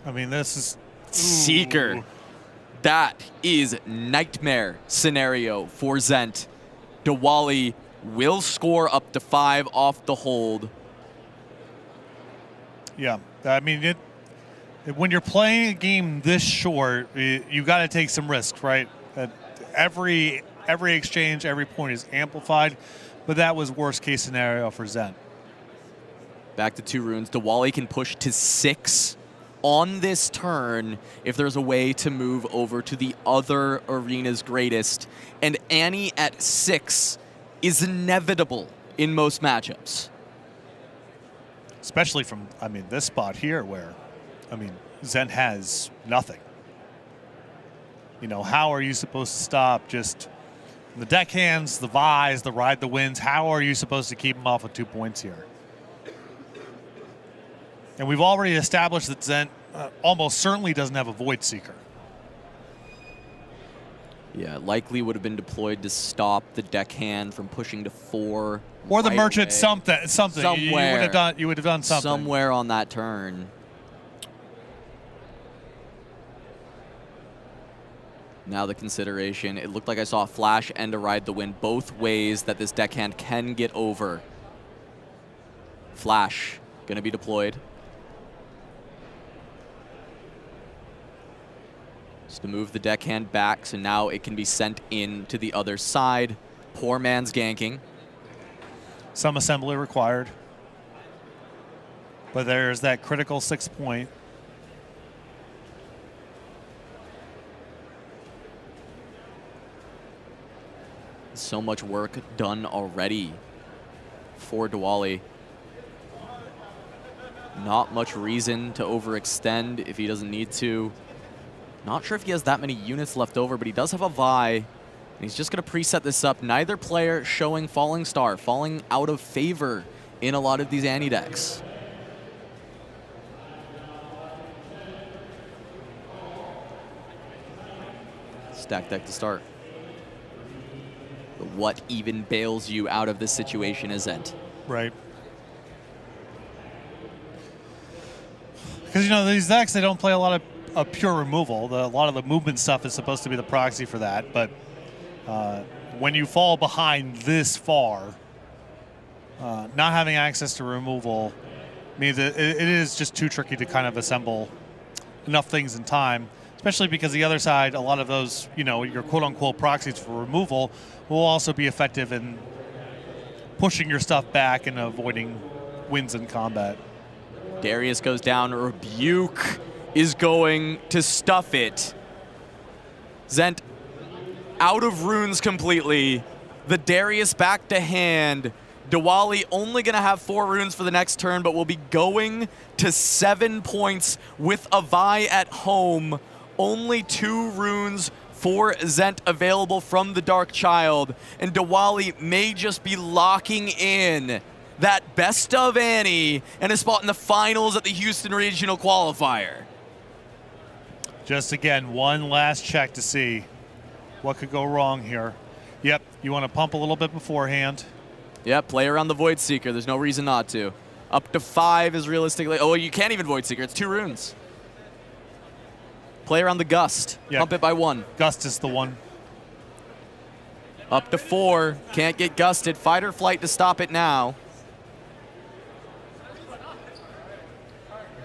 I mean, this is... Seeker. That is nightmare scenario for Zent. Diwali will score up to 5 off the hold. Yeah, I mean, when you're playing a game this short, you got to take some risks, right? Every exchange, every point is amplified, but that was worst case scenario for Zent. Back to 2 runes. Diwali can push to 6 on this turn if there's a way to move over to the other arena's greatest. And Annie at 6 is inevitable in most matchups. Especially from, I mean, this spot here where, I mean, Zent has nothing. You know, how are you supposed to stop just the deckhands, the Vi's, the Ride the Winds? How are you supposed to keep them off of 2 points here? And we've already established that Zent almost certainly doesn't have a Void Seeker. Yeah, likely would have been deployed to stop the deckhand from pushing to 4. Or the right merchant, away. something. Somewhere. You would have done something. Somewhere on that turn. Now the consideration. It looked like I saw a flash and a Ride the Wind both ways that this deckhand can get over. Flash going to be deployed. Just to move the deckhand back, so now it can be sent in to the other side. Poor man's ganking. Some assembly required. But there's that critical 6 point. So much work done already for Diwali. Not much reason to overextend if he doesn't need to. Not sure if he has that many units left over, but he does have a Vi. And he's just going to preset this up. Neither player showing Falling Star, falling out of favor in a lot of these Annie decks. Stack deck to start. But what even bails you out of this situation is Zent. Right. Because, you know, these decks, they don't play a lot of pure removal. A lot of the movement stuff is supposed to be the proxy for that. But when you fall behind this far, not having access to removal means that it is just too tricky to kind of assemble enough things in time. Especially because the other side, a lot of those, you know, your quote-unquote proxies for removal will also be effective in pushing your stuff back and avoiding wins in combat. Darius goes down. Rebuke is going to stuff it. Zent out of runes completely. The Darius back to hand. Diwali only going to have 4 runes for the next turn, but will be going to 7 points with a Vi at home. Only 2 runes for Zent available from the Dark Child. And Diwali may just be locking in that best of Annie and a spot in the finals at the Houston Regional Qualifier. Just again, one last check to see what could go wrong here. Yep, you want to pump a little bit beforehand. Yep, play around the Void Seeker. There's no reason not to. Up to 5 is realistically... Oh, you can't even Void Seeker. It's 2 runes. Play around the Gust. Yep. Pump it by 1. Gust is the one. Up to 4. Can't get gusted. Fight or flight to stop it now.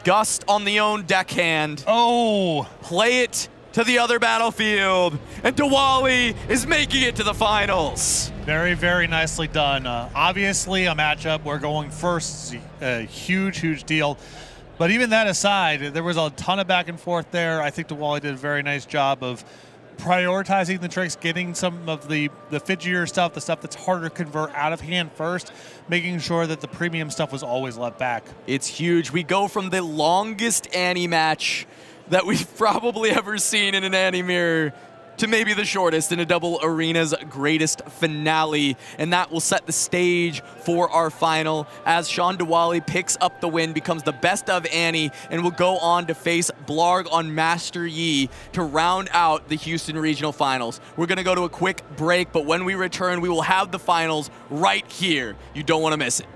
Gust on the own deckhand. Oh! Play it to the other battlefield. And Diwali is making it to the finals. Very, very nicely done. Obviously, a matchup where going first is a huge, huge deal. But even that aside, there was a ton of back and forth there. I think Diwali did a very nice job of prioritizing the tricks, getting some of the fidgetier stuff, the stuff that's harder to convert out of hand first, making sure that the premium stuff was always left back. It's huge. We go from the longest Annie match that we've probably ever seen in an Annie mirror to maybe the shortest in a double arena's greatest finale. And that will set the stage for our final as Sean Diwali picks up the win, becomes the best of Annie, and will go on to face Blarg on Master Yi to round out the Houston Regional Finals. We're going to go to a quick break, but when we return, we will have the finals right here. You don't want to miss it.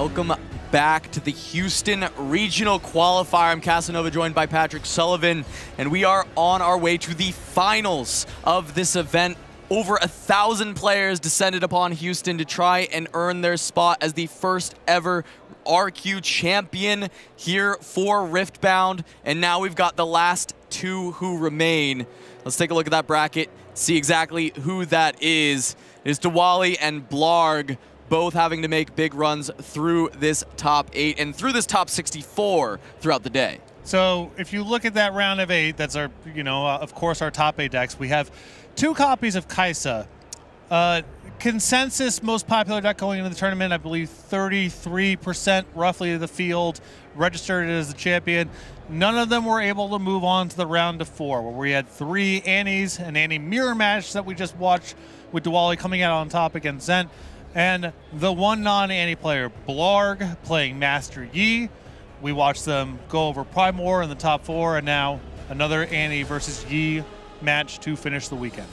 Welcome back to the Houston Regional Qualifier. I'm Casanova, joined by Patrick Sullivan, and we are on our way to the finals of this event. Over 1,000 players descended upon Houston to try and earn their spot as the first ever RQ champion here for Riftbound, and now we've got the last two who remain. Let's take a look at that bracket, see exactly who that is. It's Diwali and Blarg, both having to make big runs through this top 8 and through this top 64 throughout the day. So if you look at that round of 8, that's our, of course, our top 8 decks. We have 2 copies of Kaisa. Consensus most popular deck going into the tournament, I believe 33% roughly of the field registered as the champion. None of them were able to move on to the round of 4, where we had 3 Annies, an Annie mirror match that we just watched with Diwali coming out on top against Zent, and the one non-Annie player, Blarg, playing Master Yi. We watched them go over Primor in the top 4, and now another Annie versus Yi match to finish the weekend.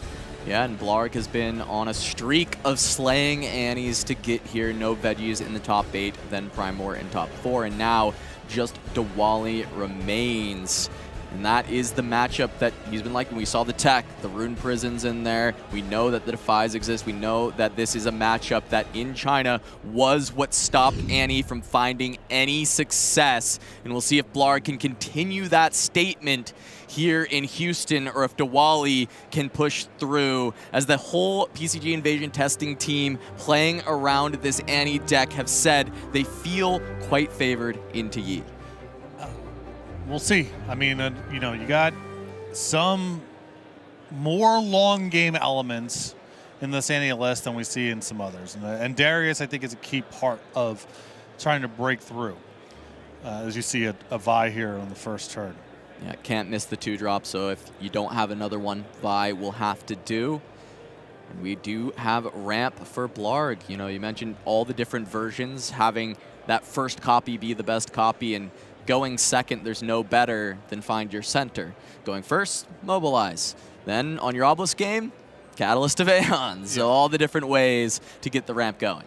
Yeah, and Blarg has been on a streak of slaying Annies to get here. No veggies in the top 8, then Primor in top 4, and now just Diwali remains. And that is the matchup that he's been liking. We saw the tech, the Rune Prisons in there. We know that the Defies exist. We know that this is a matchup that in China was what stopped Annie from finding any success. And we'll see if Blarg can continue that statement here in Houston, or if Diwali can push through, as the whole PCG Invasion testing team playing around this Annie deck have said they feel quite favored into Yi. We'll see. I mean, you got some more long game elements in this Annie list than we see in some others. And Darius, I think, is a key part of trying to break through. As you see a Vi here on the first turn. Yeah, can't miss the 2-drop, so if you don't have another one, Vi will have to do. And we do have ramp for Blarg. You mentioned all the different versions, having that first copy be the best copy, and going second, there's no better than find your center. Going first, mobilize. Then on your Obelisk game, Catalyst of Aeons. So all the different ways to get the ramp going.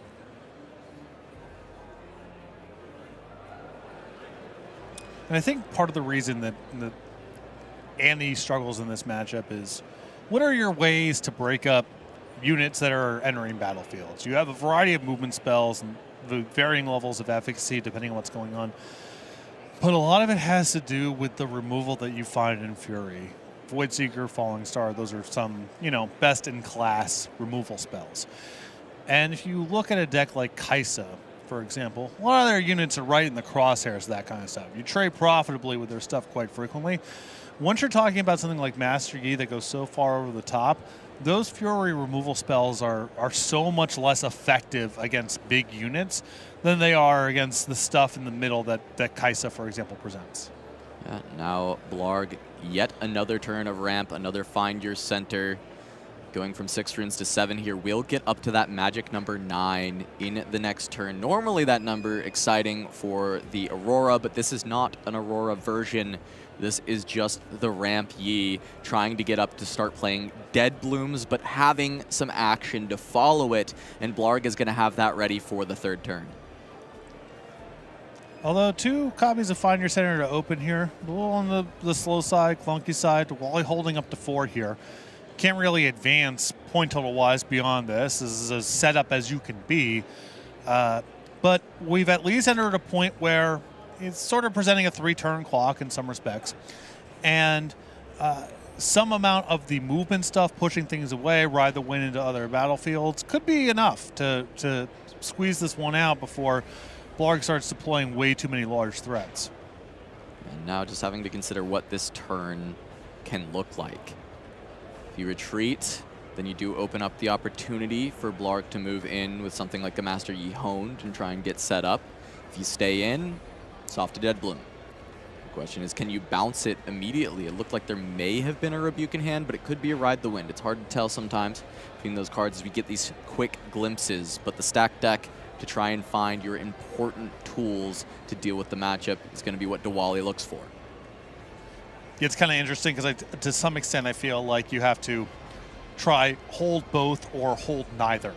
And I think part of the reason that Annie struggles in this matchup is, what are your ways to break up units that are entering battlefields? You have a variety of movement spells and the varying levels of efficacy depending on what's going on. But a lot of it has to do with the removal that you find in Fury. Voidseeker, Falling Star, those are some, best-in-class removal spells. And if you look at a deck like Kaisa, for example, a lot of their units are right in the crosshairs, that kind of stuff. You trade profitably with their stuff quite frequently. Once you're talking about something like Master Yi that goes so far over the top, those Fury removal spells are so much less effective against big units than they are against the stuff in the middle that Kaisa, for example, presents. Yeah, now Blarg, yet another turn of ramp, another find your center. Going from 6 runes to 7 here, we'll get up to that magic number 9 in the next turn. Normally that number exciting for the Aurora, but this is not an Aurora version. This is just the ramp Yi trying to get up to start playing Dead Blooms, but having some action to follow it, and Blarg is going to have that ready for the 3rd turn. Although 2 copies of Find Your Center to open here, a little on the slow side, clunky side, Wally holding up to 4 here. Can't really advance point total wise beyond this. This is as set up as you can be. But we've at least entered a point where it's sort of presenting a 3-turn clock in some respects. And some amount of the movement stuff, pushing things away, ride the wind into other battlefields, could be enough to squeeze this one out before Blarg starts deploying way too many large threats. And now just having to consider what this turn can look like. If you retreat, then you do open up the opportunity for Blarg to move in with something like the Master Yi Honed and try and get set up. If you stay in, soft to Dead Bloom. The question is, can you bounce it immediately? It looked like there may have been a Rebuke in hand, but it could be a Ride the Wind. It's hard to tell sometimes between those cards as we get these quick glimpses, but the stack deck to try and find your important tools to deal with the matchup is going to be what Diwali looks for. It's kind of interesting because to some extent I feel like you have to try hold both or hold neither,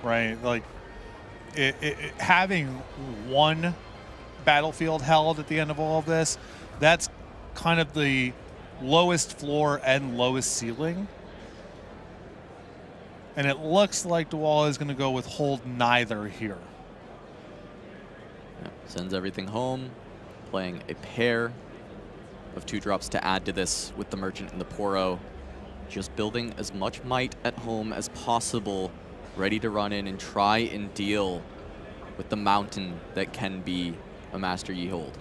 right? Like having one battlefield held at the end of all of this, that's kind of the lowest floor and lowest ceiling. And it looks like Dwala is going to go with hold neither here. Yeah, sends everything home, playing a pair of 2-drops to add to this with the Merchant and the Poro. Just building as much might at home as possible, ready to run in and try and deal with the mountain that can be a Master Yi hold.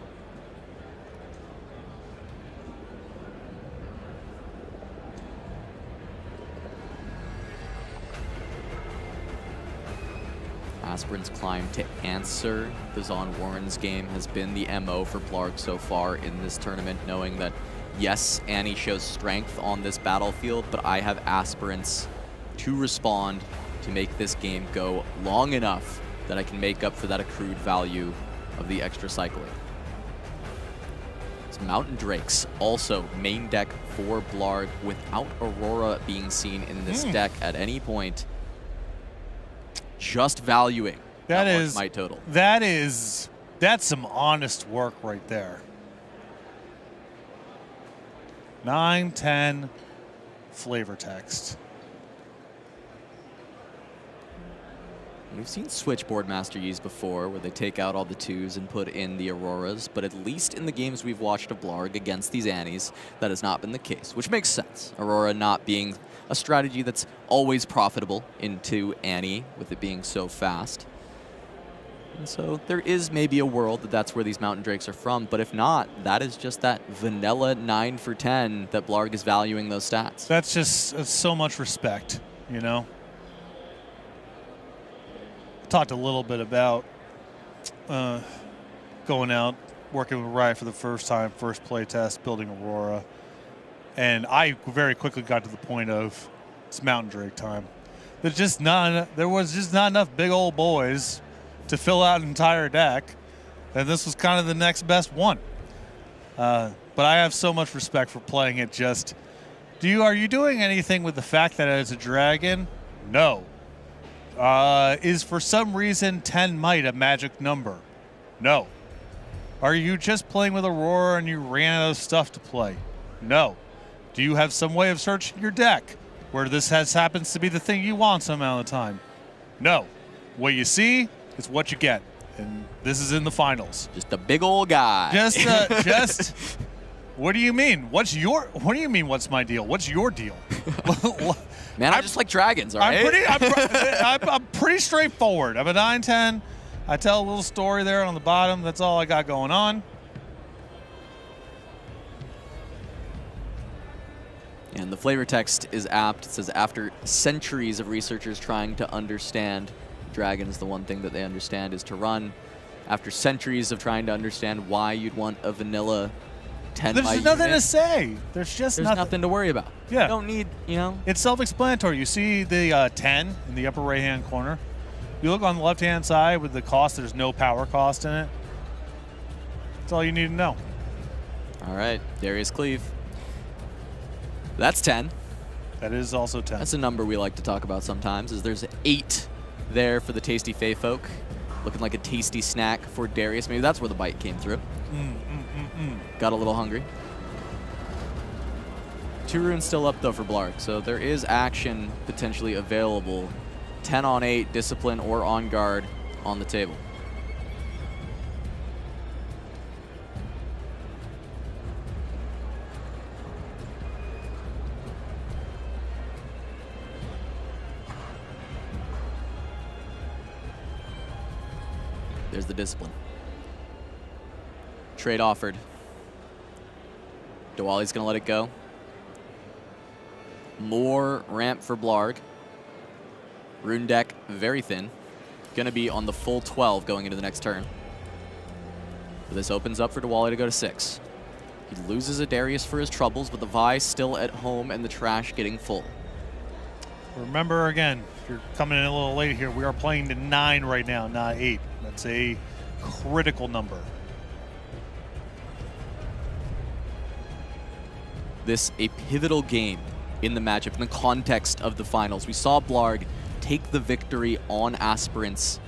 Aspirant's climb to answer the Zon Warren's game has been the MO for Blarg so far in this tournament, knowing that, yes, Annie shows strength on this battlefield, but I have Aspirants to respond to make this game go long enough that I can make up for that accrued value of the extra cycling. It's Mountain Drakes, also main deck for Blarg, without Aurora being seen in this deck at any point. Just valuing that is my total. That's some honest work right there. 9, 10, flavor text. We've seen Switchboard Master Yis before, where they take out all the 2s and put in the Auroras, but at least in the games we've watched of Blarg against these Annies, that has not been the case, which makes sense. Aurora not being a strategy that's always profitable into Annie, with it being so fast. And so there is maybe a world that that's where these Mountain Drakes are from, but if not, that is just that vanilla 9 for 10 that Blarg is valuing those stats. That's so much respect, you know? Talked a little bit about going out, working with Riot for the first time, first play test, building Aurora. And I very quickly got to the point of it's Mountain Drake time. There was just not enough big old boys to fill out an entire deck, and this was kind of the next best one. But I have so much respect for playing it. Just, are you doing anything with the fact that it's a dragon? No. Is for some reason 10 might a magic number? No. Are you just playing with Aurora and you ran out of stuff to play? No. Do you have some way of searching your deck where this happens to be the thing you want some amount of time? No. What you see is what you get, and this is in the finals. Just a big old guy. Just. What do you mean? What do you mean? What's my deal? What's your deal? Man, I just like dragons, all right? I'm pretty straightforward. I'm a 9-10. I tell a little story there on the bottom. That's all I got going on. And the flavor text is apt. It says, after centuries of researchers trying to understand dragons, the one thing that they understand is to run. After centuries of trying to understand why you'd want a vanilla 10 There's nothing to say. There's nothing to worry about. Yeah. You don't need, It's self-explanatory. You see the 10 in the upper right-hand corner. You look on the left-hand side with the cost, there's no power cost in it. That's all you need to know. All right, Darius Cleave. That's 10. That is also 10. That's a number we like to talk about sometimes, is there's 8 there for the Tasty Fae folk. Looking like a tasty snack for Darius. Maybe that's where the bite came through. Got a little hungry. 2 runes still up, though, for Blarg, so there is action potentially available. 10 on 8, Discipline or On Guard on the table. There's the Discipline. Trade offered. Diwali's gonna let it go. More ramp for Blarg. Rune deck, very thin. Gonna be on the full 12 going into the next turn. So this opens up for Diwali to go to 6. He loses a Darius for his troubles, but the Vi still at home and the trash getting full. Remember, again, if you're coming in a little late here, we are playing to 9 right now, not 8. That's a critical number. This a pivotal game in the matchup, in the context of the finals. We saw Blarg take the victory on Aspirants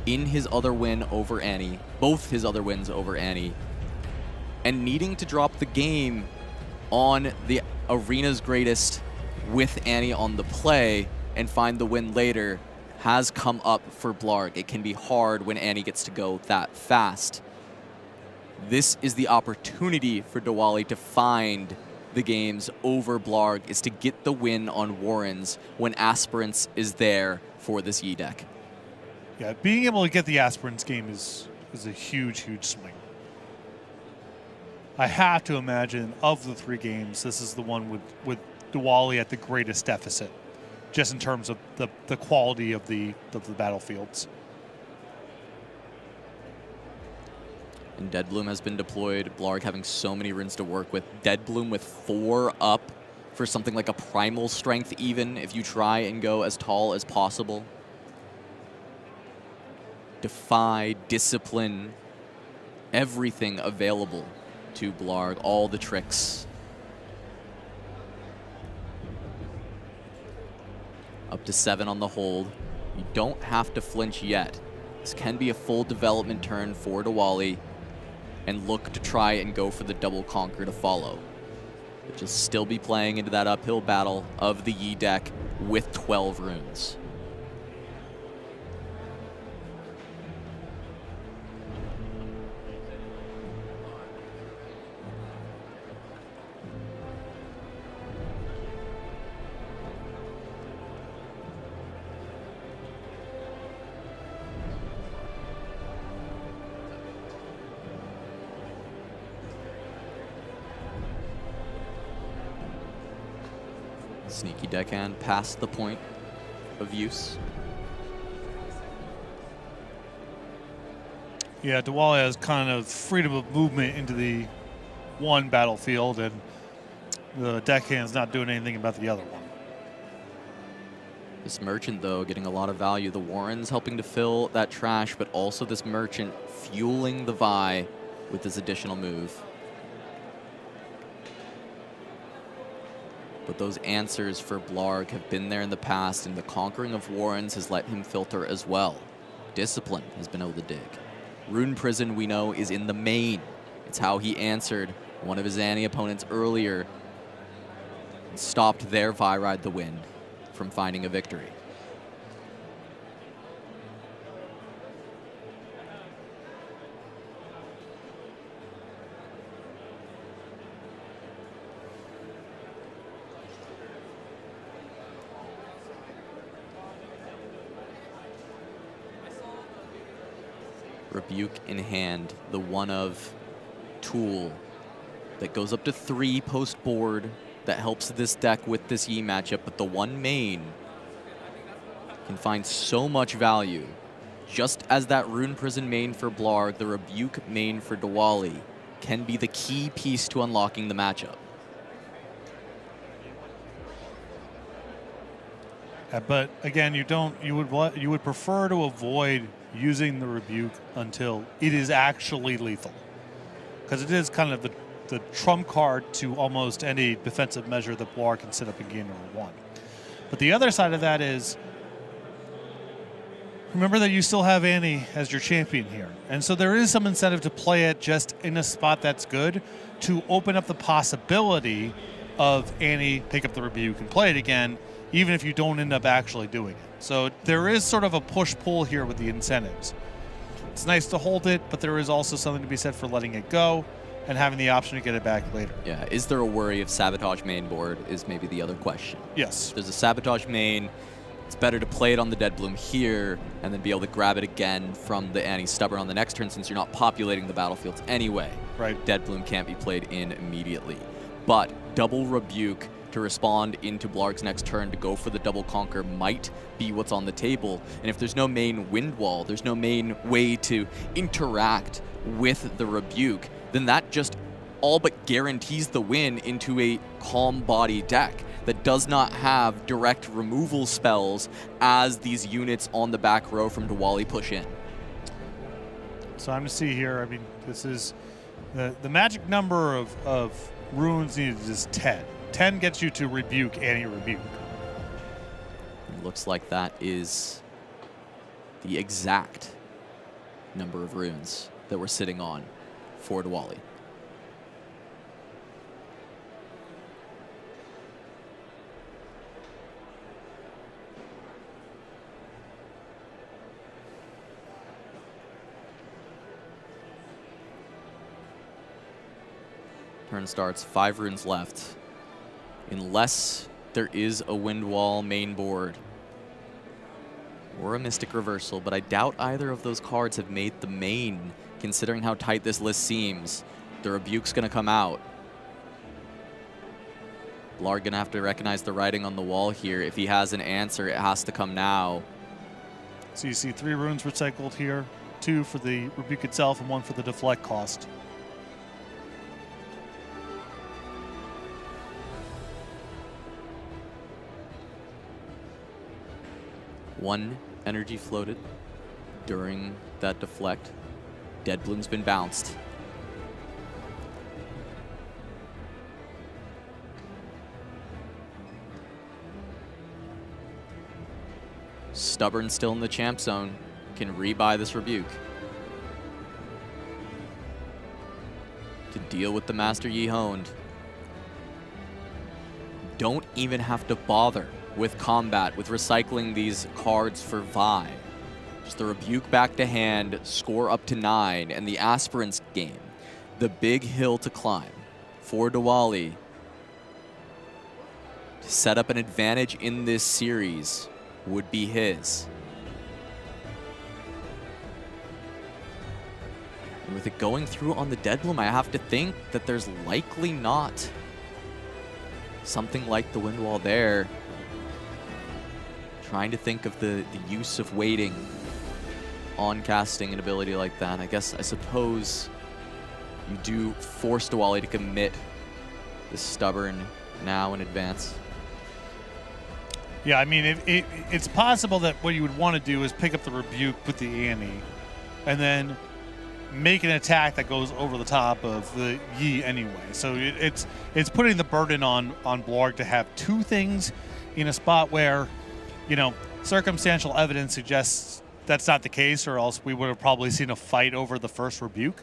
in his other win over Annie, both his other wins over Annie, and needing to drop the game on the arena's greatest with Annie on the play and find the win later has come up for Blarg. It can be hard when Annie gets to go that fast. This is the opportunity for Diwali to find the games over Blarg, is to get the win on Warrens when Aspirants is there for this Yi deck. Yeah, being able to get the Aspirants game is a huge, huge swing. I have to imagine of the 3 games, this is the one with Diwali at the greatest deficit, just in terms of the quality of the battlefields. And Deadbloom has been deployed. Blarg having so many runes to work with. Deadbloom with 4 up for something like a Primal Strength even, if you try and go as tall as possible. Defy, Discipline, everything available to Blarg, all the tricks. Up to 7 on the hold. You don't have to flinch yet. This can be a full development turn for Diwali, and look to try and go for the double conquer to follow. But just still be playing into that uphill battle of the Yi deck with 12 runes. Sneaky deckhand past the point of use. Yeah, Diwali has kind of freedom of movement into the one battlefield, and the deckhand's not doing anything about the other one. This Merchant, though, getting a lot of value. The Warren's helping to fill that trash, but also this Merchant fueling the Vi with this additional move. But those answers for Blarg have been there in the past, and the conquering of Warrens has let him filter as well. Discipline has been able to dig. Rune Prison, we know, is in the main. It's how he answered one of his Annie opponents earlier and stopped their Vi Ride the Wind from finding a victory. Rebuke in hand, the one of tool that goes up to 3 post board that helps this deck with this Yi matchup, but the one main can find so much value. Just as that Rune Prison main for Blarg, the Rebuke main for Diwali can be the key piece to unlocking the matchup. But again, you would prefer to avoid using the Rebuke until it is actually lethal, because it is kind of the trump card to almost any defensive measure that Blarg can set up in game number 1. But the other side of that is, remember that you still have Annie as your champion here, and so there is some incentive to play it just in a spot that's good to open up the possibility of Annie pick up the Rebuke and play it again, even if you don't end up actually doing it. So there is sort of a push-pull here with the incentives. It's nice to hold it, but there is also something to be said for letting it go and having the option to get it back later. Yeah, is there a worry of Sabotage main board is maybe the other question. Yes. If there's a Sabotage main, it's better to play it on the Deadbloom here and then be able to grab it again from the Annie Stubborn on the next turn, since you're not populating the battlefields anyway. Right. Deadbloom can't be played in immediately. But double Rebuke to respond into Blarg's next turn to go for the double conquer might be what's on the table. And if there's no main wind wall, there's no main way to interact with the Rebuke, then that just all but guarantees the win into a calm body deck that does not have direct removal spells as these units on the back row from Diwali push in. So I'm to see here, I mean, this is the magic number of runes needed is 10. 10 gets you to Rebuke Annie Rebuke. It looks like that is the exact number of runes that we're sitting on for Diwali. Turn starts, 5 runes left. Unless there is a Wind Wall main board or a Mystic Reversal, but I doubt either of those cards have made the main, considering how tight this list seems. The Rebuke's gonna come out. Blarg gonna have to recognize the writing on the wall here. If he has an answer, it has to come now. So you see 3 runes recycled here, 2 for the Rebuke itself and 1 for the deflect cost. One energy floated during that deflect. Dead Bloom's been bounced. Stubborn still in the champ zone. Can rebuy this Rebuke. To deal with the Master Yi Honed. Don't even have to bother with combat, with recycling these cards for Vi. Just the Rebuke back to hand, score up to 9, and the Aspirants game. The big hill to climb for Diwali to set up an advantage in this series would be his. And with it going through on the Deadbloom, I have to think that there's likely not something like the Wind Wall there. Trying to think of the use of waiting on casting an ability like that. I suppose you do force Diwali to commit the Stubborn now in advance. Yeah, I mean, it's possible that what you would want to do is pick up the Rebuke, put the Annie, and then make an attack that goes over the top of the Yi anyway. So it's putting the burden on Blarg to have 2 things in a spot where, you know, circumstantial evidence suggests that's not the case, or else we would have probably seen a fight over the first Rebuke.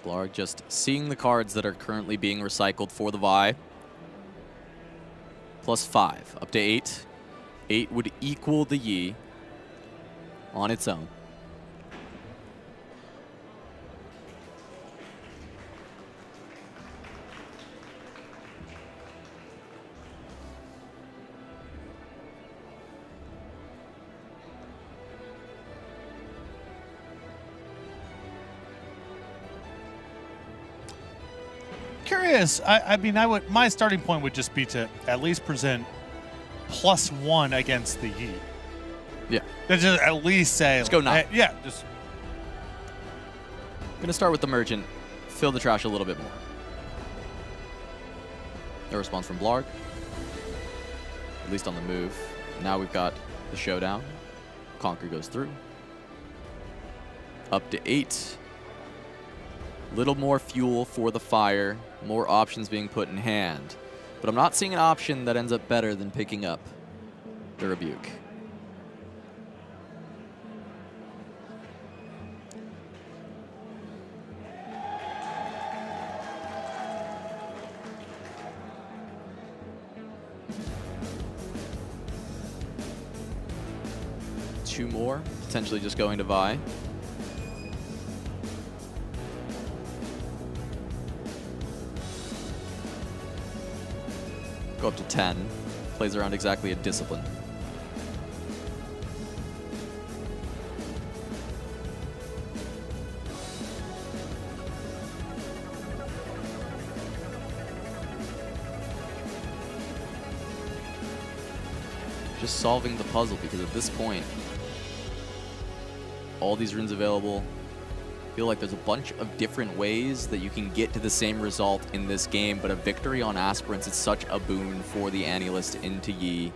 Blarg just seeing the cards that are currently being recycled for the Vi. +5, up to 8. 8 would equal the Yi on its own. Curious. I mean, my starting point would just be to at least present +1 against the Yi. Yeah. Just at least say. Let's go 9. Yeah. Just. Gonna start with the Merchant. Fill the trash a little bit more. No response from Blarg. At least on the move. Now we've got the showdown. Conquer goes through. Up to 8. Little more fuel for the fire. More options being put in hand. But I'm not seeing an option that ends up better than picking up the Rebuke. Two more, potentially just going to Vi. Go up to 10. Plays around exactly a Discipline. Just solving the puzzle, because at this point, all these runes available, I feel like there's a bunch of different ways that you can get to the same result in this game, but a victory on Aspirants is such a boon for the Annie list into Yi.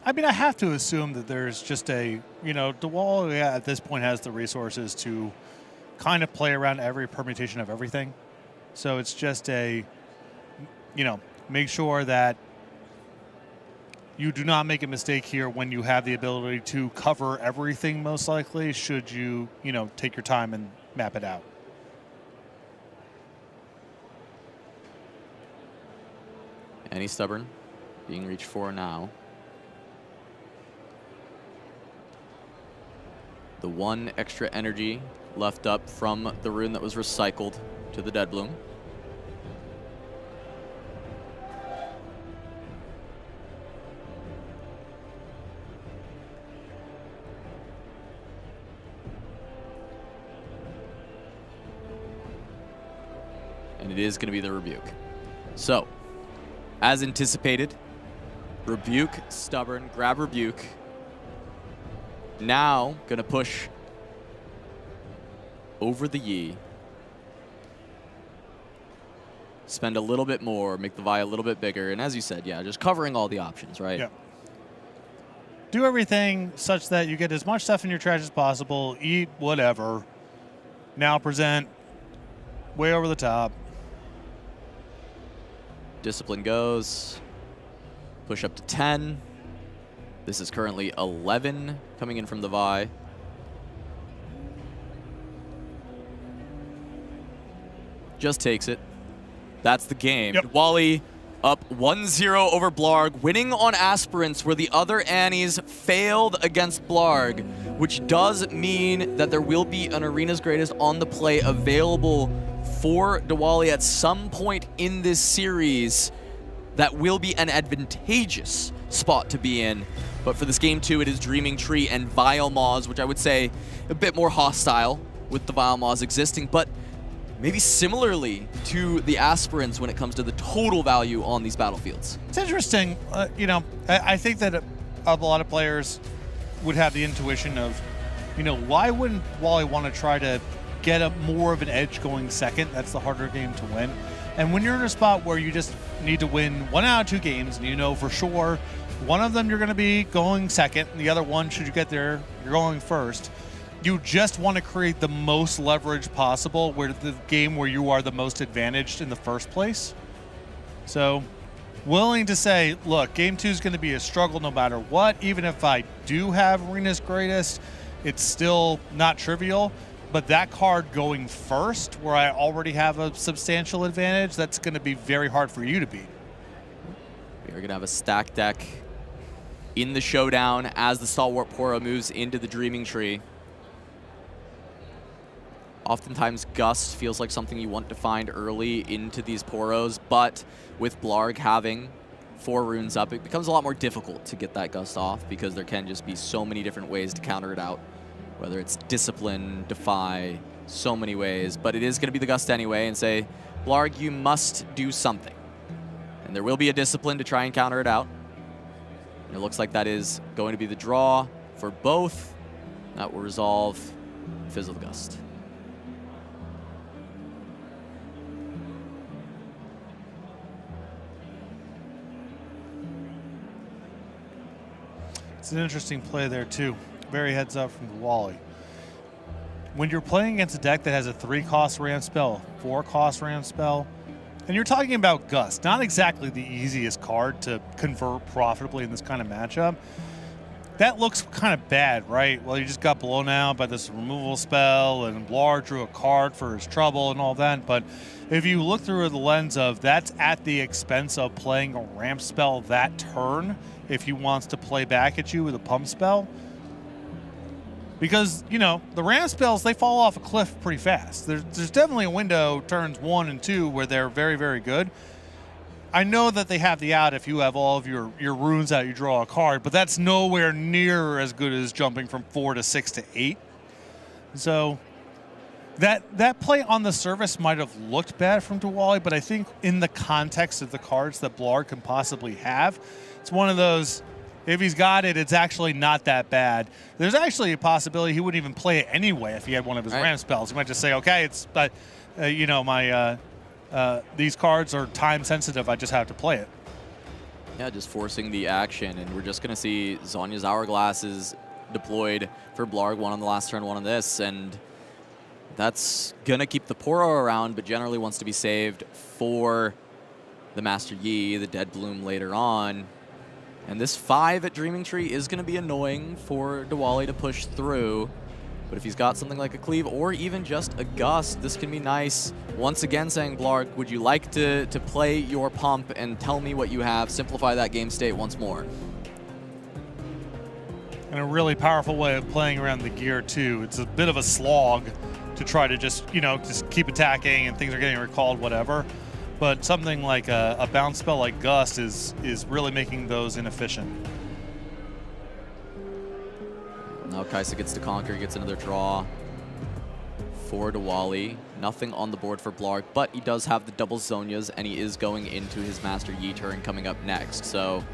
I mean, I have to assume that there's just a, Diwali at this point has the resources to kind of play around every permutation of everything. So it's just a, make sure that you do not make a mistake here when you have the ability to cover everything, most likely, should you, take your time and map it out. Any Stubborn being reached for now. The one extra energy left up from the rune that was recycled to the Dead Bloom. And it is going to be the Rebuke. So, as anticipated, Rebuke, Stubborn, grab Rebuke. Now, going to push over the Yi. Spend a little bit more, make the Vi a little bit bigger. And as you said, yeah, just covering all the options, right? Yeah. Do everything such that you get as much stuff in your trash as possible, eat whatever. Now present way over the top. Discipline goes. Push up to 10. This is currently 11 coming in from the Vi. Just takes it. That's the game. Yep. Wally up 1-0 over Blarg, winning on Aspirants where the other Annies failed against Blarg, which does mean that there will be an Arena's Greatest on the play available for Diwali at some point in this series. That will be an advantageous spot to be in. But for this game 2, it is Dreaming Tree and Vile Maws, which I would say a bit more hostile with the Vile Maws existing, but maybe similarly to the Aspirants when it comes to the total value on these battlefields. It's interesting. I think that a lot of players would have the intuition of, why wouldn't Wally want to try to get more of an edge going second? That's the harder game to win. And when you're in a spot where you just need to win 1 out of 2 games, and for sure one of them you're going to be going second, and the other one, should you get there, you're going first. You just want to create the most leverage possible where the game where you are the most advantaged in the first place. So willing to say, look, game 2 is going to be a struggle no matter what. Even if I do have Arena's Greatest, it's still not trivial. But that card going first, where I already have a substantial advantage, that's going to be very hard for you to beat. We are going to have a stack deck in the showdown as the Stalwart Poro moves into the Dreaming Tree. Oftentimes, Gust feels like something you want to find early into these Poros, but with Blarg having 4 runes up, it becomes a lot more difficult to get that Gust off because there can just be so many different ways to counter it out. Whether it's Discipline, Defy, so many ways. But it is going to be the Gust anyway and say, Blarg, you must do something. And there will be a Discipline to try and counter it out. And it looks like that is going to be the draw for both. That will resolve Fizzle the Gust. It's an interesting play there, too. Very heads up from Wally. When you're playing against a deck that has a 3-cost ramp spell, 4-cost ramp spell, and you're talking about Gust, not exactly the easiest card to convert profitably in this kind of matchup, that looks kind of bad, right? Well, you just got blown out by this removal spell, and Blarg drew a card for his trouble and all that, but if you look through the lens of that's at the expense of playing a ramp spell that turn, if he wants to play back at you with a pump spell, because, the ramp spells, they fall off a cliff pretty fast. There's definitely a window, turns 1 and 2, where they're very, very good. I know that they have the out if you have all of your runes out, you draw a card, but that's nowhere near as good as jumping from 4 to 6 to 8. So that play on the surface might have looked bad from Diwali, but I think in the context of the cards that Blarg can possibly have, it's one of those, if he's got it, it's actually not that bad. There's actually a possibility he wouldn't even play it anyway if he had one of his ramp spells. He might just say, okay, it's, but, these cards are time sensitive. I just have to play it. Yeah, just forcing the action, and we're just going to see Zhonya's Hourglasses deployed for Blarg, one on the last turn, one on this, and That's going to keep the Poro around, but generally wants to be saved for the Master Yi, the Dead Bloom later on. And this 5 at Dreaming Tree is going to be annoying for Diwali to push through. But if he's got something like a Cleave or even just a Gust, this can be nice. Once again saying, Blarg, would you like to play your pump and tell me what you have? Simplify that game state once more. And a really powerful way of playing around the gear, too. It's a bit of a slog to try to just, just keep attacking and things are getting recalled, whatever. But something like a bounce spell like Gust is really making those inefficient. Now Kaisa gets to conquer, gets another draw for Diwali. Nothing on the board for Blarg, but he does have the double Zonias, and he is going into his Master Yi turn coming up next. So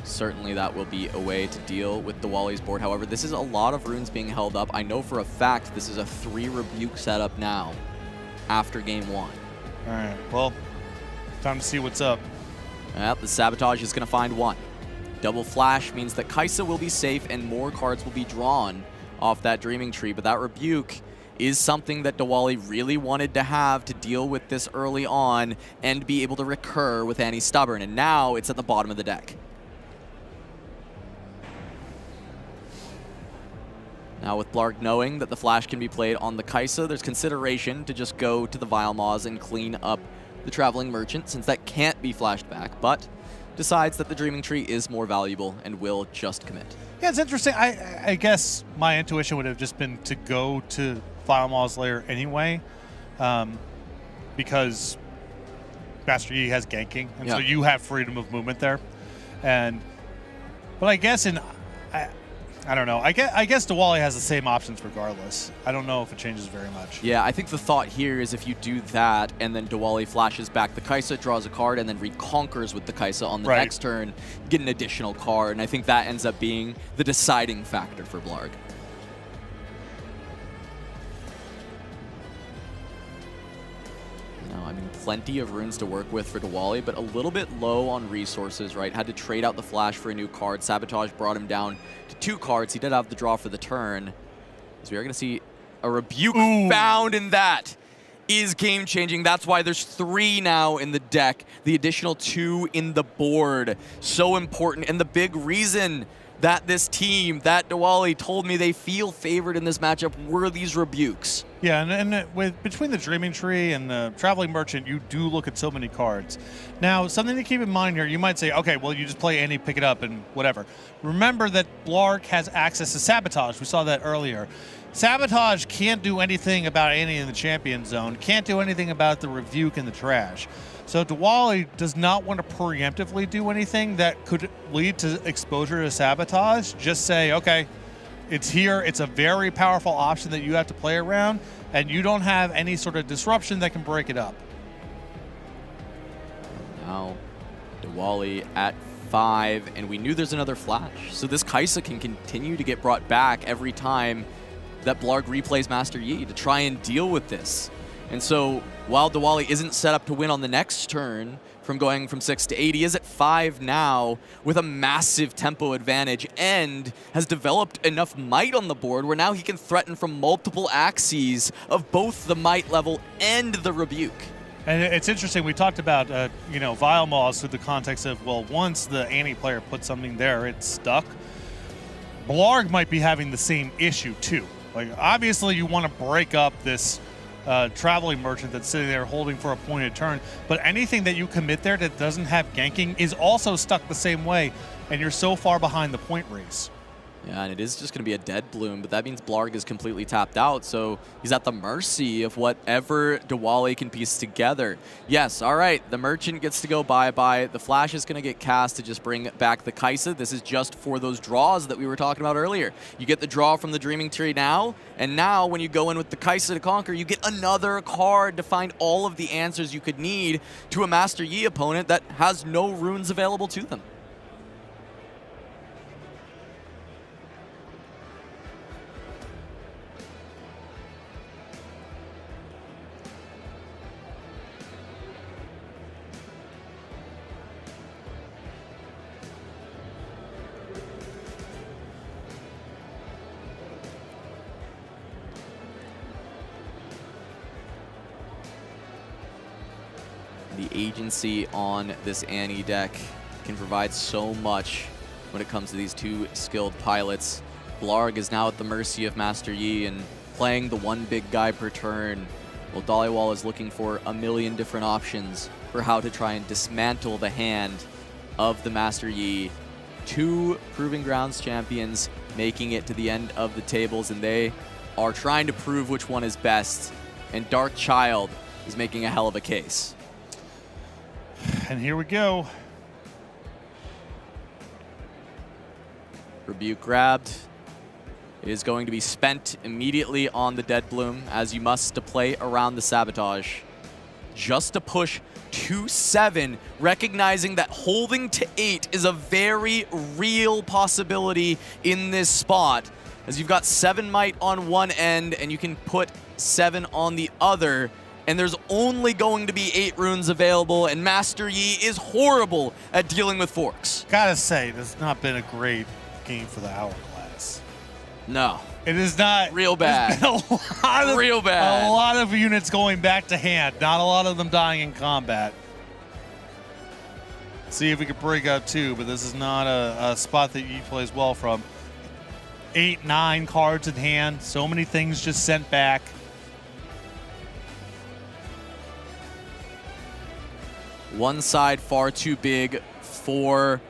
certainly that will be a way to deal with Diwali's board. However, this is a lot of runes being held up. I know for a fact this is a 3 Rebuke setup now after game 1. All right, well, time to see what's up. Yep, the Sabotage is going to find 1. Double Flash means that Kaisa will be safe and more cards will be drawn off that Dreaming Tree, but that Rebuke is something that Diwali really wanted to have to deal with this early on and be able to recur with Annie Stubborn, and now it's at the bottom of the deck. Now with Blarg knowing that the Flash can be played on the Kaisa, there's consideration to just go to the Vile Maws and clean up the Traveling Merchant, since that can't be flashed back, but decides that the Dreaming Tree is more valuable and will just commit. Yeah, it's interesting. I guess my intuition would have just been to go to Vile Maw's Lair anyway, because Master Yi has ganking, and so you have freedom of movement there. But I guess I don't know. I guess Diwali has the same options regardless. I don't know if it changes very much. Yeah, I think the thought here is if you do that and then Diwali flashes back the Kaisa, draws a card, and then reconquers with the Kaisa on the next turn, get an additional card, and I think that ends up being the deciding factor for Blarg. I mean, plenty of runes to work with for Diwali, but a little bit low on resources, right? Had to trade out the Flash for a new card. Sabotage brought him down to 2 cards. He did have the draw for the turn. So we are going to see a Rebuke found, and that is game-changing. That's why there's 3 now in the deck. The additional 2 in the board. So important, and the big reason that this team, that Diwali told me they feel favored in this matchup were these Rebukes. Yeah, and between the Dreaming Tree and the Traveling Merchant, you do look at so many cards. Now, something to keep in mind here, you might say, okay, well, you just play Annie, pick it up, and whatever. Remember that Blarg has access to Sabotage. We saw that earlier. Sabotage can't do anything about Annie in the Champion Zone, can't do anything about the Rebuke in the trash. So Diwali does not want to preemptively do anything that could lead to exposure to Sabotage. Just say, okay, it's here. It's a very powerful option that you have to play around, and you don't have any sort of disruption that can break it up. Now, Diwali at 5, and we knew there's another Flash. So this Kaisa can continue to get brought back every time that Blarg replays Master Yi to try and deal with this. And so while Diwali isn't set up to win on the next turn from going from 6 to 8, he is at 5 now with a massive tempo advantage and has developed enough might on the board where now he can threaten from multiple axes of both the might level and the Rebuke. And it's interesting, we talked about, Vile Maws through the context of, well, once the Annie player puts something there, it's stuck. Blarg might be having the same issue too. Like, obviously you want to break up this Traveling Merchant that's sitting there holding for a pointed turn, but anything that you commit there that doesn't have ganking is also stuck the same way, and you're so far behind the point race. Yeah, and it is just going to be a Dead Bloom, but that means Blarg is completely tapped out, so he's at the mercy of whatever Diwali can piece together. Yes, all right, the Merchant gets to go bye-bye. The Flash is going to get cast to just bring back the Kaisa. This is just for those draws that we were talking about earlier. You get the draw from the Dreaming Tree now, and now when you go in with the Kaisa to conquer, you get another card to find all of the answers you could need to a Master Yi opponent that has no runes available to them. agency on this Annie deck can provide so much when it comes to these two skilled pilots. Blarg is now at the mercy of Master Yi and playing the one big guy per turn, while Dollywall is looking for a million different options for how to try and dismantle the hand of the Master Yi. Two Proving Grounds champions making it to the end of the tables, and they are trying to prove which one is best. And Dark Child is making a hell of a case. And here we go. Rebuke grabbed. It is going to be spent immediately on the Dead Bloom, as you must to play around the Sabotage. Just to push to 7, recognizing that holding to 8 is a very real possibility in this spot, as you've got 7 might on one end and you can put 7 on the other, and there's only going to be 8 runes available, and Master Yi is horrible at dealing with forks. Gotta say, this has not been a great game for the Hourglass. No. It is not. Real bad. Real bad. A lot of units going back to hand, not a lot of them dying in combat. See if we can break out 2, but this is not a spot that Yi plays well from. 8, 9 cards in hand, so many things just sent back. One side far too big for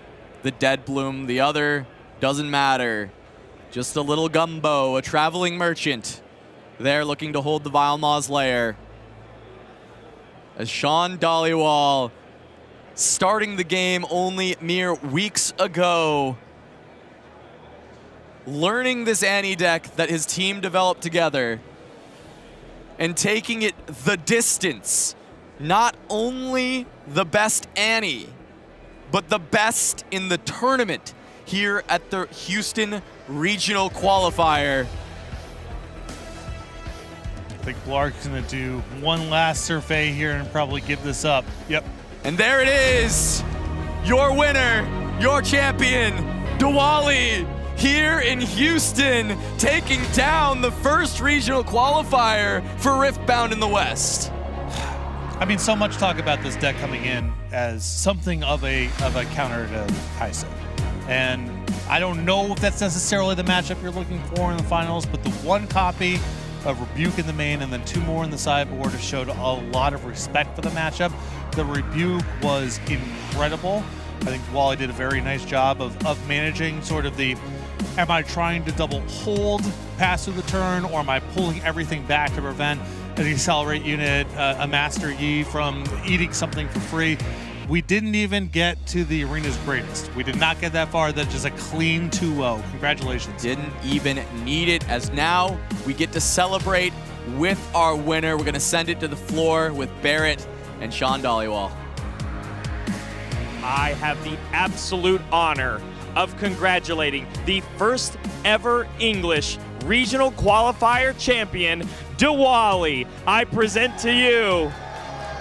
the Dead Bloom, the other doesn't matter. Just a little gumbo, a traveling merchant there looking to hold the Vile Maw's lair. As Sean Dollywall, starting the game only mere weeks ago, learning this Annie deck that his team developed together and taking it the distance. Not only the best Annie, but the best in the tournament here at the Houston Regional Qualifier. I think Blarg's gonna do one last survey here and probably give this up. Yep. And there it is, your winner, your champion, Diwali, here in Houston, taking down the first regional qualifier for Riftbound in the West. I mean, so much talk about this deck coming in as something of a counter to Kaisa. And I don't know if that's necessarily the matchup you're looking for in the finals, but the one copy of Rebuke in the main and then 2 more in the sideboard have showed a lot of respect for the matchup. The Rebuke was incredible. I think Wally did a very nice job of managing sort of the, am I trying to double hold pass through the turn, or am I pulling everything back to prevent an Accelerate unit, a Master Yi from eating something for free? We didn't even get to the arena's greatest. We did not get that far. That's just a clean 2-0. Congratulations. Didn't even need it, as now we get to celebrate with our winner. We're gonna send it to the floor with Barrett and Sean Dollywall. I have the absolute honor of congratulating the first ever English regional qualifier champion, Diwali. I present to you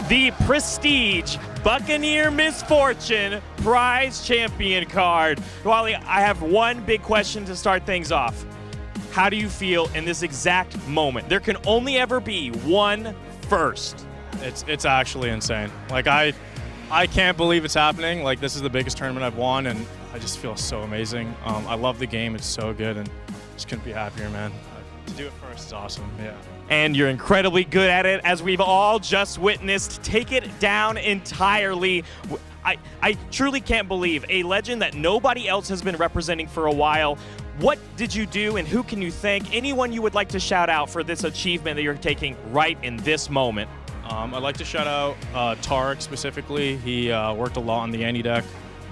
the Prestige Buccaneer Misfortune Prize Champion card. Diwali, I have one big question to start things off. How do you feel in this exact moment? There can only ever be one first. It's actually insane. Like, I can't believe it's happening. Like, this is the biggest tournament I've won, and I just feel so amazing. I love the game. It's so good, and just couldn't be happier, man. To do it first is awesome, yeah. And you're incredibly good at it, as we've all just witnessed. Take it down entirely. I truly can't believe a legend that nobody else has been representing for a while. What did you do, and who can you thank? Anyone you would like to shout out for this achievement that you're taking right in this moment? I'd like to shout out Tarek specifically. He worked a lot on the Annie deck.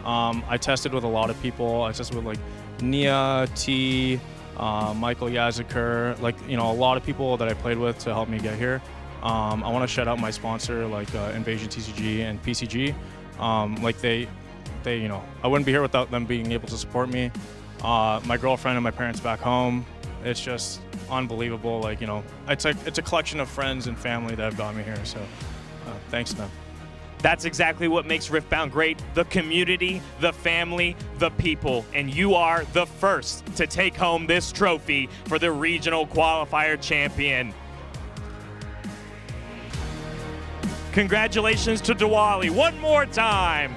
I tested with a lot of people. I tested with like Nia, T, Michael Yazaker, like, you know, a lot of people that I played with to help me get here. I want to shout out my sponsor, like Invasion TCG and PCG. Like they, you know, I wouldn't be here without them being able to support me. My girlfriend and my parents back home. It's just unbelievable. Like, you know, it's a collection of friends and family that have got me here. So thanks to them. That's exactly what makes Riftbound great. The community, the family, the people. And you are the first to take home this trophy for the regional qualifier champion. Congratulations to Diwali one more time.